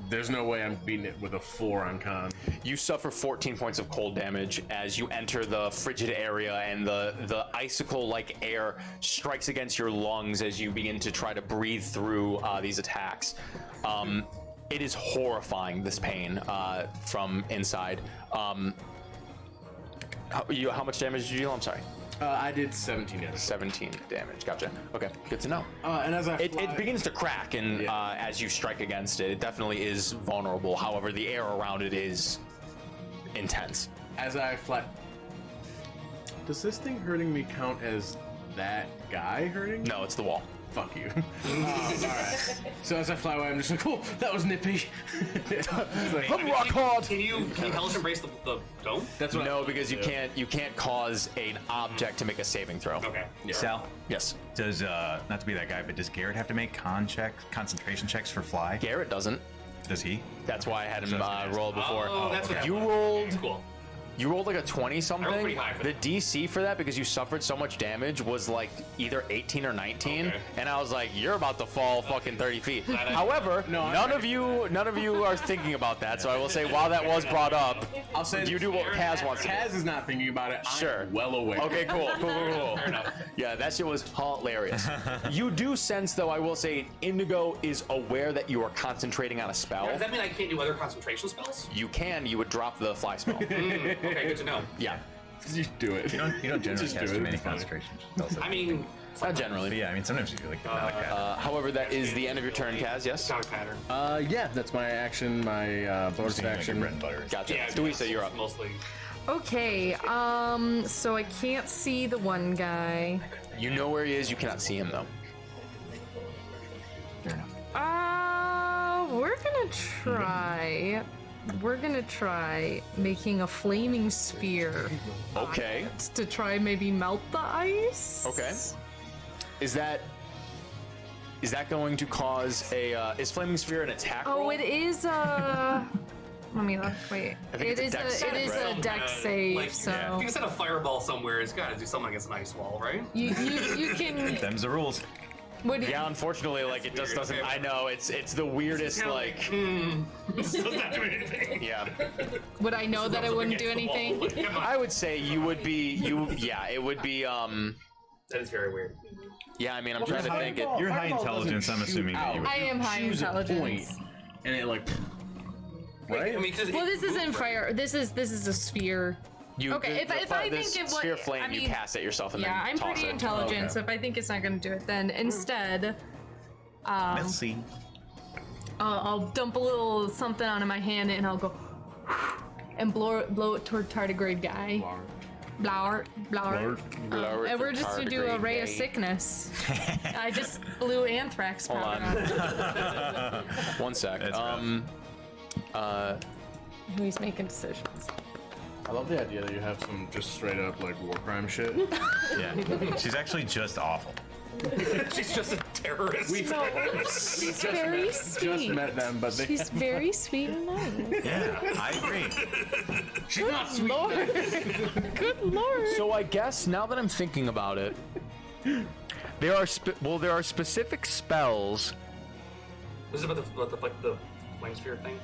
there's no way I'm beating it with a 4 on con. You suffer 14 points of cold damage as you enter the frigid area, and the icicle-like air strikes against your lungs as you begin to try to breathe through these attacks. It is horrifying, this pain from inside. How much damage did you deal? I'm sorry. I did 17 damage. 17 damage. Gotcha. Okay, good to know. And as I It fly, begins to crack, and as you strike against it, it definitely is vulnerable. However, the air around it is intense. as I fly. Does this thing hurting me count as that guy hurting? No, it's the wall. Fuck you. Alright. So as I fly away, I'm just like, oh, that was nippy. I'm rock hard. Can you hellish embrace the dome? That's what No, because you can't cause an object to make a saving throw. Okay. Sal, Yes. does not to be that guy, but does Garrett have to make concentration checks for fly? Garrett doesn't. Does he? That's why I had him So that's roll before. Oh, that's what You happened. rolled. Cool. You rolled like a 20 something. I rolled pretty high for The that. DC for that, because you suffered so much damage, was like either 18 or 19, Okay. and I was like, you're about to fall fucking 30 feet. Glad I- However, No, I'm none of you are thinking about that. So I will say, while that was brought up, I'll say you do what Kaz wants to do. Kaz is not thinking about it. Sure. I'm well aware. Okay, cool. Fair enough. Yeah, that shit was hilarious. You do sense, though, I will say, Indigo is aware that you are concentrating on a spell. Does that mean I can't do other concentration spells? You can, you would drop the fly spell. Okay, good to know. Yeah. You do it. You don't generally Just do cast it, too many it's fine. concentration spells. I mean, Not generally. But yeah, I mean sometimes you do like not like that. However, that is the end of your turn, Kaz, yes? it's not a pattern. Yeah, that's my action, my bonus Seems like action. bread and butter. Gotcha. Yeah, Dewisa, you're up. Mostly. Okay, so I can't see the one guy. You know where he is. You cannot see him though. Fair enough. We're gonna try making a flaming sphere. Okay. To try maybe melt the ice. Okay. Is that going to cause a is flaming sphere an attack roll? Oh, it is a. Let me look. Wait. I think it's a dex save, right? a dex save. Like, So if you can set a fireball somewhere, it's got to do something against an ice wall, right? you can. Them's the rules. What do you, Yeah, unfortunately, like it just doesn't. I know it's the weirdest. Like, This does not do anything. yeah. would I know that it wouldn't do anything? Come on. I would say you would be Yeah, it would be. That is very weird. Yeah, I mean, I'm trying to think. You're high Fireball intelligence, doesn't I'm assuming that you would. I am high choose a intelligence. point, and it like. Right? I mean, 'cause Well, it this isn't moved, fire. This is a sphere. You, Okay, if I think it would- sphere of flame, I you mean, cast it yourself and Yeah, then I'm toss pretty it. intelligent, Okay. so if I think it's not going to do it, then instead, Let's see. I'll dump a little something onto my hand and I'll go and blow it toward tardigrade guy. Blower. Blower And we're to just to do a tardigrade ray of guy. sickness. I just blew anthrax Hold powder on. on it. One sec. That's Who's making decisions? I love the idea that you have some just straight up like war crime shit. Yeah. She's actually just awful. She's just a terrorist. She's very Just sweet. met them, but they. She's very sweet and nice. Yeah, I agree. She's not sweet. Lord. Good lord. So I guess now that I'm thinking about it, there are specific spells. This is about the flame sphere thing.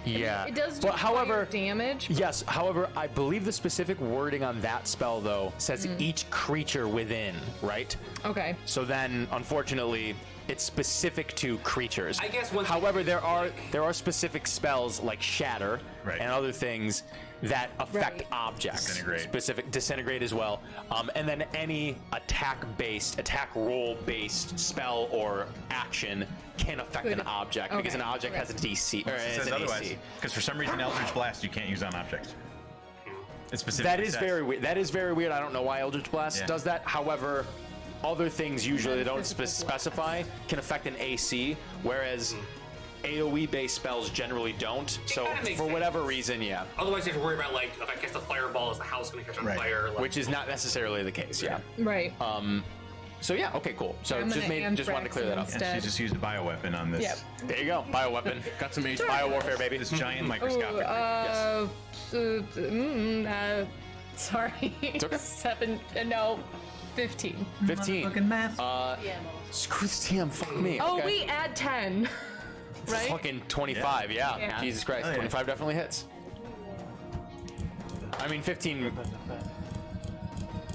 Yeah. It does do But however, damage. yes. However, I believe the specific wording on that spell though says each creature within, right? Okay. So then, unfortunately, it's specific to creatures. I guess once- However, there are specific spells like shatter Right. and other things that affect Right. objects. Disintegrate. Specific disintegrate as well. And then any attack roll based spell or action can affect Could- an object because okay, an object has a DC or It has says an otherwise. AC. Because for some reason, Eldritch Blast you can't use on objects. It's specific. That is very weird. That is very weird. I don't know why Eldritch Blast Yeah. does that. However, other things usually they don't specify can affect an AC, whereas AoE-based spells generally don't. So kinda makes for whatever sense. reason, yeah. Otherwise, you have to worry about like if I cast a fireball, is the house going to catch on Right. fire? Like, Which is not necessarily the case, yeah. Right. So yeah, okay, cool. So I'm just gonna just wanted to clear that up. anthrax Yeah, she instead. just used a bioweapon on this. Yep. There you go, bioweapon. Got some HP. Biowarfare, baby. This giant microscopic. Sorry. okay. 15. 15. math. Screw this TM, fuck me. Oh, okay. we add 10. Right? Fucking 25, yeah. Yeah. Jesus Christ, Oh, yeah. 25 definitely hits. I mean, 15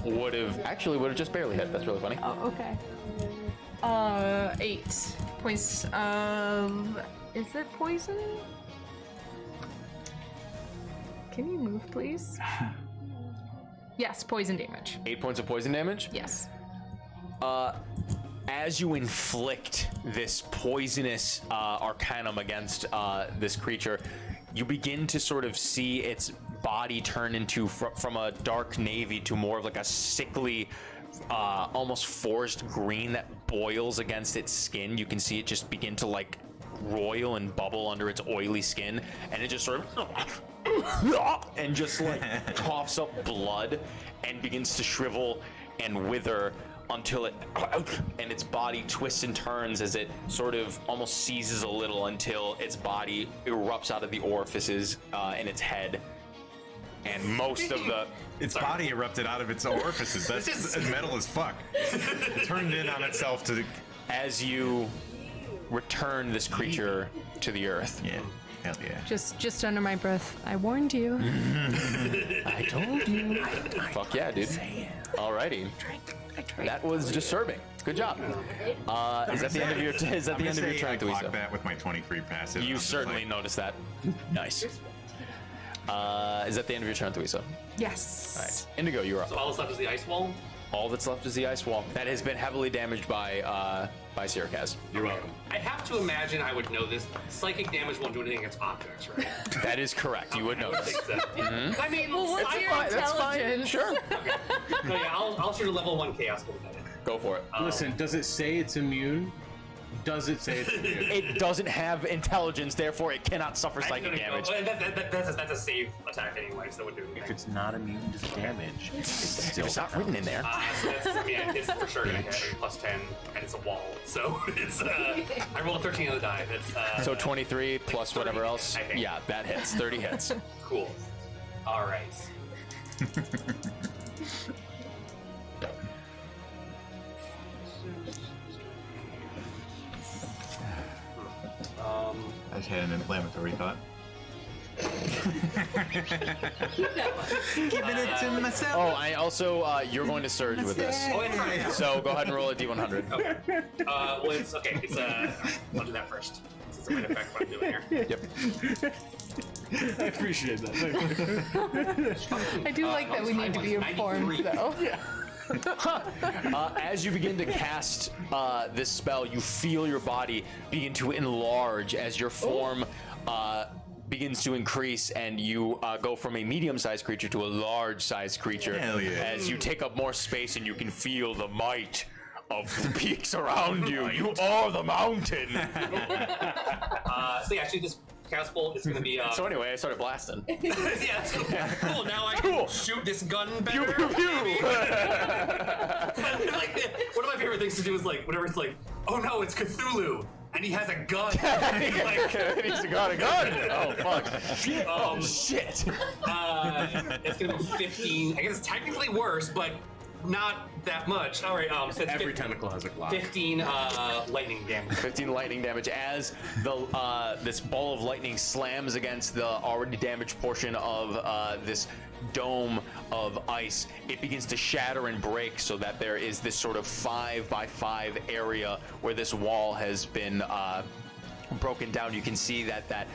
would have just barely hit. That's really funny. Oh, okay. 8 points of. Is it poison? Can you move, please? Yes, poison damage. 8 points of poison damage. Yes. As you inflict this poisonous arcanum against this creature, you begin to sort of see its body turn into from a dark navy to more of like a sickly, almost forest green that boils against its skin. You can see it just begin to like roil and bubble under its oily skin, and it just sort of and just like coughs up blood and begins to shrivel and wither until it and its body twists and turns as it sort of almost seizes a little until its body erupts out of the orifices in its head, and most of the Its body erupted out of its orifices. That's metal as fuck. It turned in on itself to the. as you return this creature to the earth. Yeah. Hell yeah. Just under my breath. I warned you. I told you. Fuck yeah, dude. Alrighty. That was disturbing. Good job. Is that the end of your turn, Clock Louisa? that with my 23 passive. You I'm just certainly like, noticed that. Nice. Is that the end of your turn, Louisa? Yes. All right. Indigo, you're up. So all that's left is the ice wall. All that's left is the ice wall. That has been heavily damaged by Sirkaz. You're welcome. I have to imagine I would know this. Psychic damage won't do anything against objects, right? That is correct. You would know I would this. think so. I mean, Well, what's I- your That's fine. intelligence? Sure. No, yeah, I'll shoot a level 1 chaos bolt at it. Go for it. Listen, does it say it's immune? Does it say it's immune? It doesn't have intelligence, therefore it cannot suffer psychic damage. That's a save attack anyway, so it would do anything. If it's not immune to damage, it's still It's not written in there. So that's, I mean, it's for sure gonna hit plus 10, and it's a wall. So it's I rolled a 13 on the die. That's So 23 plus 30, whatever else. I think. Yeah, that hits. 30 hits. cool. All right. I just had an inflammatory thought. Giving it to myself. Oh, I also, you're going to surge with this. Oh, and right. So go ahead and roll a d100. Okay. Well, it's okay. It's I'll do that first. Since it might affect what I'm doing here. Yep. I appreciate that. Thank you. I do like that we need to be informed, 93. though. As you begin to cast this spell, you feel your body begin to enlarge as your form begins to increase, and you go from a medium-sized creature to a large-sized creature. Hell yeah. As you take up more space and you can feel the might of the peaks around you. You are the mountain. So yeah, actually, this cast bolt is going to be. So anyway, I started blasting. Yeah, that's cool. Cool. Now I can shoot this gun better. Pew, pew, pew. maybe? Like, one of my favorite things to do is like whenever it's like, oh no, it's Cthulhu, and he has a gun. Like, He's got a gun. Oh fuck. Oh shit. it's gonna be 15. I guess it's technically worse, but not that much. All right. So it's Every tentacle has a glock. 15 lightning damage. 15 lightning damage as the this ball of lightning slams against the already damaged portion of this dome of ice. It begins to shatter and break so that there is this sort of 5x5 area where this wall has been broken down. You can see that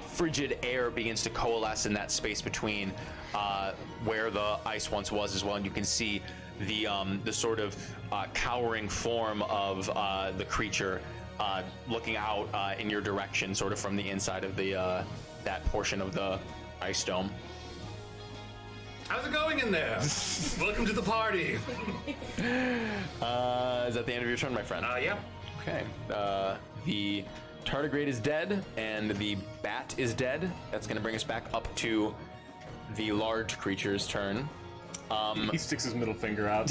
frigid air begins to coalesce in that space between where the ice once was as well, and you can see the sort of cowering form of the creature looking out in your direction, sort of from the inside of the that portion of the ice dome. How's it going in there? Welcome to the party. Is that the end of your turn, my friend? Yeah. Okay. The tardigrade is dead, and the bat is dead. That's going to bring us back up to the large creature's turn. He sticks his middle finger out.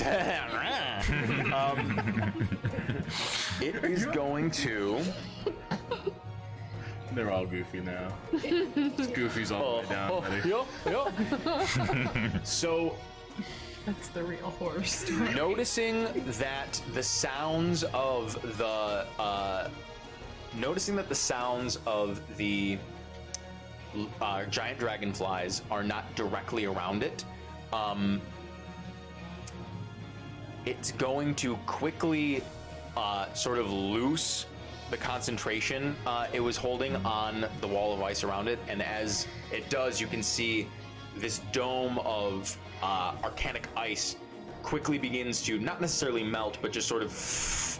It is going to. They're all goofy now. Goofy's all the way down, buddy. So, That's the real horror story. noticing that the sounds of the giant dragonflies are not directly around it, it's going to quickly sort of loose the concentration it was holding on the wall of ice around it, and as it does, you can see this dome of arcanic ice quickly begins to not necessarily melt, but just sort of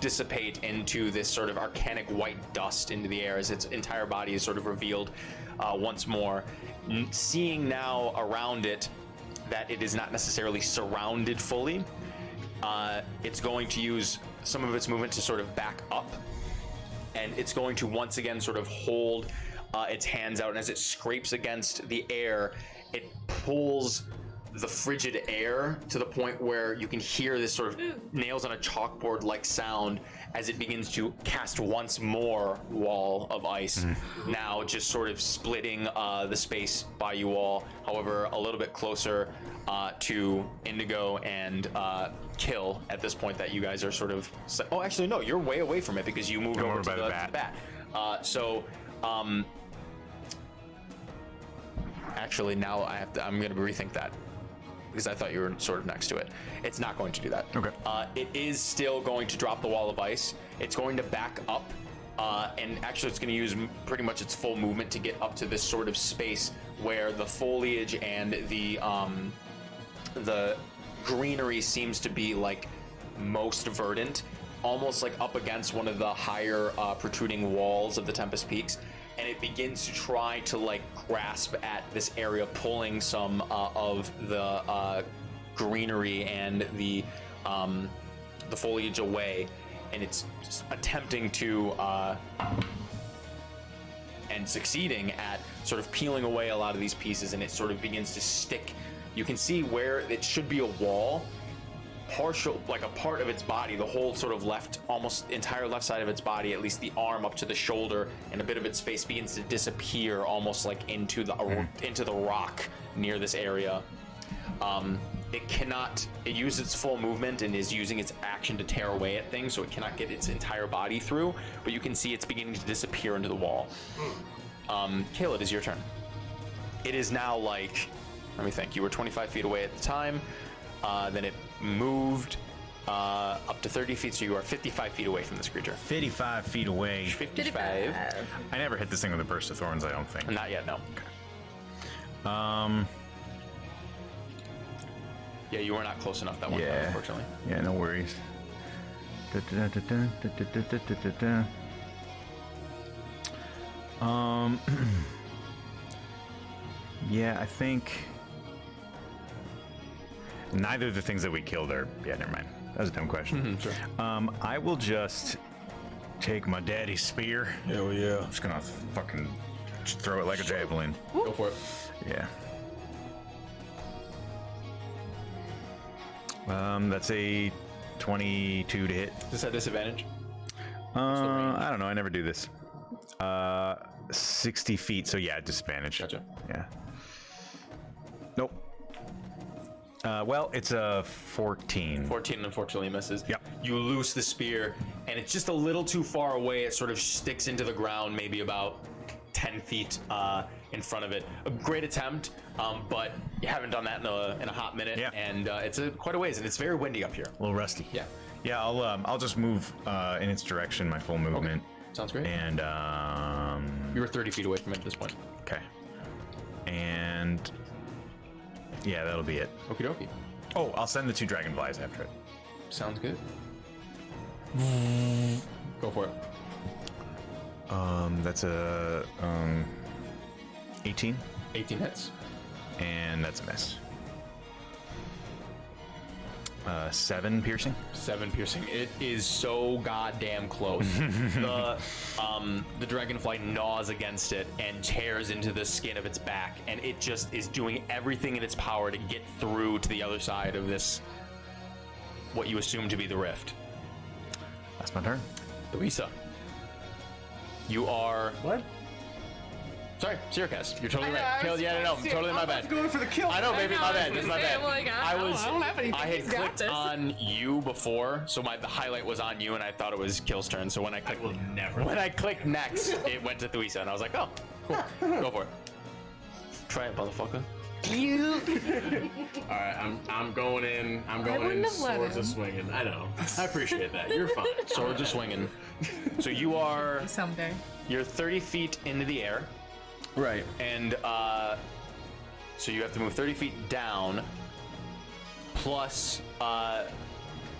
dissipate into this sort of arcanic white dust into the air as its entire body is sort of revealed once more. Seeing now around it that it is not necessarily surrounded fully, it's going to use some of its movement to sort of back up, and it's going to once again sort of hold its hands out, and as it scrapes against the air, it pulls the frigid air to the point where you can hear this sort of nails on a chalkboard like sound as it begins to cast once more wall of ice, now just sort of splitting the space by you all, however a little bit closer to Indigo and Kill at this point that you guys are sort of oh actually no, you're way away from it because you moved over to the bat. Actually now I'm gonna rethink that, because I thought you were sort of next to it. It's not going to do that. Okay. It is still going to drop the wall of ice. It's going to back up, and actually it's going to use pretty much its full movement to get up to this sort of space where the foliage and the greenery seems to be like most verdant, almost like up against one of the higher protruding walls of the Tempest Peaks. And it begins to try to like grasp at this area, pulling some of the greenery and the the foliage away, and it's just attempting to and succeeding at sort of peeling away a lot of these pieces, and it sort of begins to stick. You can see where it should be a wall, partial, like a part of its body, the whole sort of left, almost entire left side of its body, at least the arm up to the shoulder, and a bit of its face begins to disappear, almost like into the rock near this area. It uses its full movement and is using its action to tear away at things, so it cannot get its entire body through, but you can see it's beginning to disappear into the wall. Kayla, it is your turn. It is now like, let me think, you were 25 feet away at the time, then it moved up to 30 feet, so you are 55 feet away from this creature. 55 feet away. 55. I never hit this thing with a burst of thorns, I don't think. Not yet, no. Yeah, you were not close enough that one time, unfortunately. Yeah, no worries. Yeah, I think neither of the things that we killed are. Yeah, never mind. That was a dumb question. Sure. I will just take my daddy's spear. Hell yeah! I'm just gonna fucking throw it like a javelin. Go for it. Yeah. That's a 22 to hit. Is this at disadvantage? I don't know. I never do this. 60 feet. So yeah, disadvantage. Gotcha. Yeah. Nope. Well, it's a 14. 14 unfortunately misses. Yep. You loose the spear, and it's just a little too far away. It sort of sticks into the ground, maybe about 10 feet in front of it. A great attempt, but you haven't done that in a hot minute, and it's quite a ways, and it's very windy up here. A little rusty. Yeah. Yeah, I'll just move in its direction, my full movement. Okay. Sounds great. And you were 30 feet away from it at this point. Okay. And yeah, that'll be it. Okie dokie. Oh, I'll send the 2 dragonflies after it. Sounds good. Go for it. That's a 18. 18 hits. And that's a miss. 7 piercing. 7 piercing. It is so goddamn close. The dragonfly gnaws against it and tears into the skin of its back, and it just is doing everything in its power to get through to the other side of this, what you assume to be the rift. That's my turn. Louisa, you are... What? Sorry, Siricast. You're totally I know, right. I was- No, totally my bad. Going for the kill. I know, baby, my bad. It's my bad. I'm like, I don't have anything. I had He's got clicked this. on you before, so the highlight was on you, and I thought it was Kill's turn. So when I clicked, when I clicked next, it went to Thuisa, and I was like, oh, cool. Go for it. Try it, motherfucker. All right, I'm going in. I'm going in. wouldn't have let Swords him. are swinging. I know. I appreciate that. You're fine. Swords are swinging. So you are Someday. you're 30 feet into the air, Right. and so you have to move 30 feet down, plus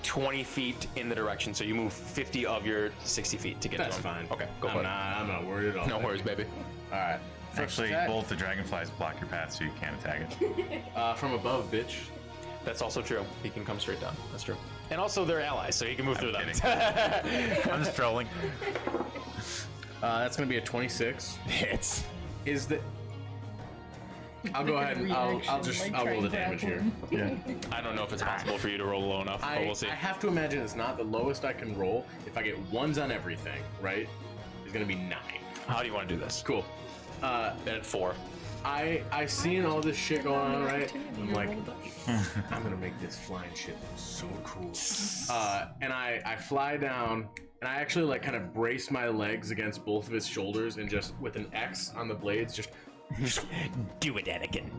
20 feet in the direction. So you move 50 of your 60 feet to get That's to him. fine. Okay, go for it. I'm not worried at all. No worries, baby. All right. First Actually, attack. both the dragonflies block your path, so you can't attack it. From above, bitch. That's also true. He can come straight down. That's true. And also, they're allies, so he can move through them. I'm just trolling. That's gonna be a 26. Hits. Is the? I'll go ahead and I'll roll the damage here. Yeah. I don't know if it's possible for you to roll low enough, but we'll see. I have to imagine it's not the lowest I can roll. If I get ones on everything, right? It's gonna be 9. How do you want to do this? Cool. Then at 4. I seen all this shit going on, right? I'm like, I'm gonna make this flying shit so cool. And I fly down, and I actually like kind of brace my legs against both of his shoulders, and just with an X on the blades, just Do it, Anakin.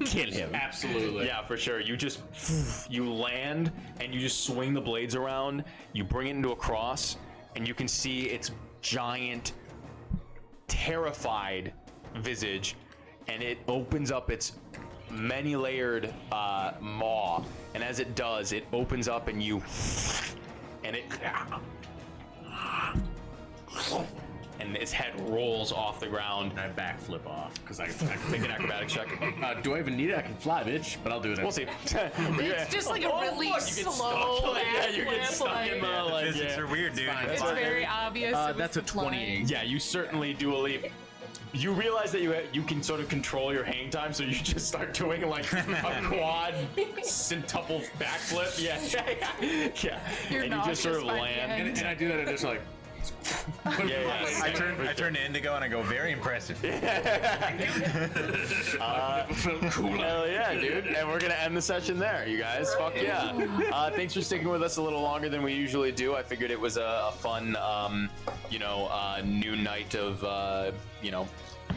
Kill him. absolutely. Yeah, for sure. You land, and you just swing the blades around. You bring it into a cross, and you can see its giant, terrified visage, and it opens up its many-layered maw, and as it does, it opens up, and and its head rolls off the ground. I backflip off because I Make an acrobatics check. do I even need it? I can fly, bitch, but I'll do it. We'll see. It's just like a really look, you get slow stuck. Yeah, you get backflip, stuck in the like. Physics Yeah. are weird, dude. fine. It's very obvious. it was That's a the flying. 28. Yeah, you certainly do a leap. You realize that you can sort of control your hang time, so you just start doing like a quad centuple backflip. Yeah, yeah. You're And you just sort of nauseous by the land. end. And I do that and just like. Yeah. I turn to Indigo and I go, very impressive. Hell yeah, dude. And we're going to end the session there, you guys. Fuck yeah. Thanks for sticking with us a little longer than we usually do. I figured it was a fun, new night of,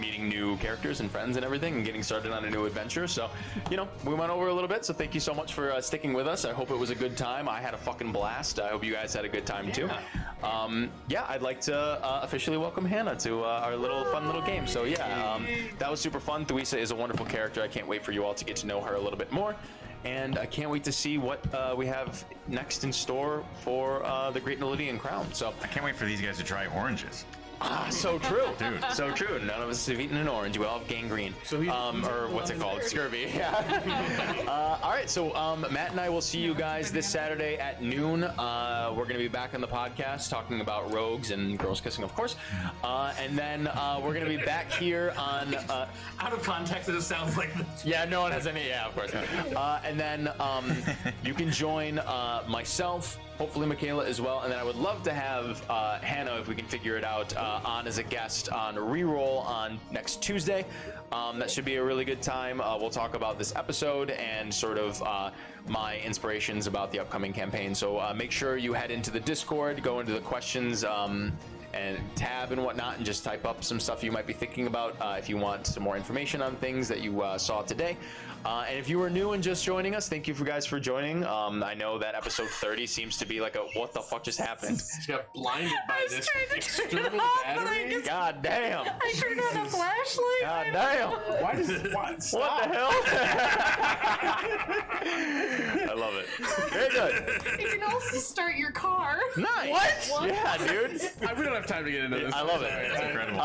meeting new characters and friends and everything and getting started on a new adventure. So, we went over a little bit. So thank you so much for sticking with us. I hope it was a good time. I had a fucking blast. I hope you guys had a good time too. I'd like to officially welcome Hannah to our fun little game. So that was super fun. Thuisa is a wonderful character. I can't wait for you all to get to know her a little bit more. And I can't wait to see what we have next in store for the Great Naledian Crown. So I can't wait for these guys to try oranges. so true, dude. So true. None of us have eaten an orange. We all have gangrene. So he's or what's it called? Scurvy. Yeah. All right. So Matt and I will see you guys this Saturday at noon. We're gonna be back on the podcast talking about rogues and girls kissing, of course. And then we're gonna be back here on. Out of context, it just sounds like this. Yeah, no one has any. Yeah, of course. And then you can join myself, hopefully Michaela as well, and then I would love to have Hannah, if we can figure it out, on as a guest on Reroll on next Tuesday. That should be a really good time. We'll talk about this episode and sort of my inspirations about the upcoming campaign. So make sure you head into the Discord, go into the questions and tab and whatnot, and just type up some stuff you might be thinking about if you want some more information on things that you saw today. And if you were new and just joining us, thank you guys for joining. I know that episode 30 seems to be like a what the fuck just happened. She got blinded by this external but I battery. just- God damn. I turned on a flashlight. God damn. Why does it? What the hell? I love it. Very good. You can also start your car. Nice. What? Yeah, dude. We don't have time to get into this. I love it. Sorry. It's incredible.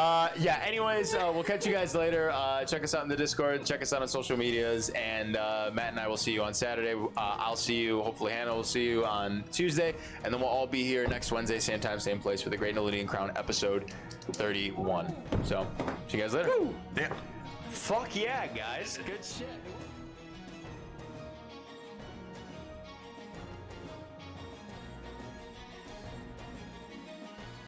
Anyways, we'll catch you guys later. Check us out in the Discord. Check us out on social medias. And Matt and I will see you on Saturday. I'll see you. Hopefully Hannah will see you on Tuesday. And then we'll all be here next Wednesday, same time, same place for the Great Naledian Crown episode 31. So, see you guys later. Yeah. Fuck yeah, guys. Good shit.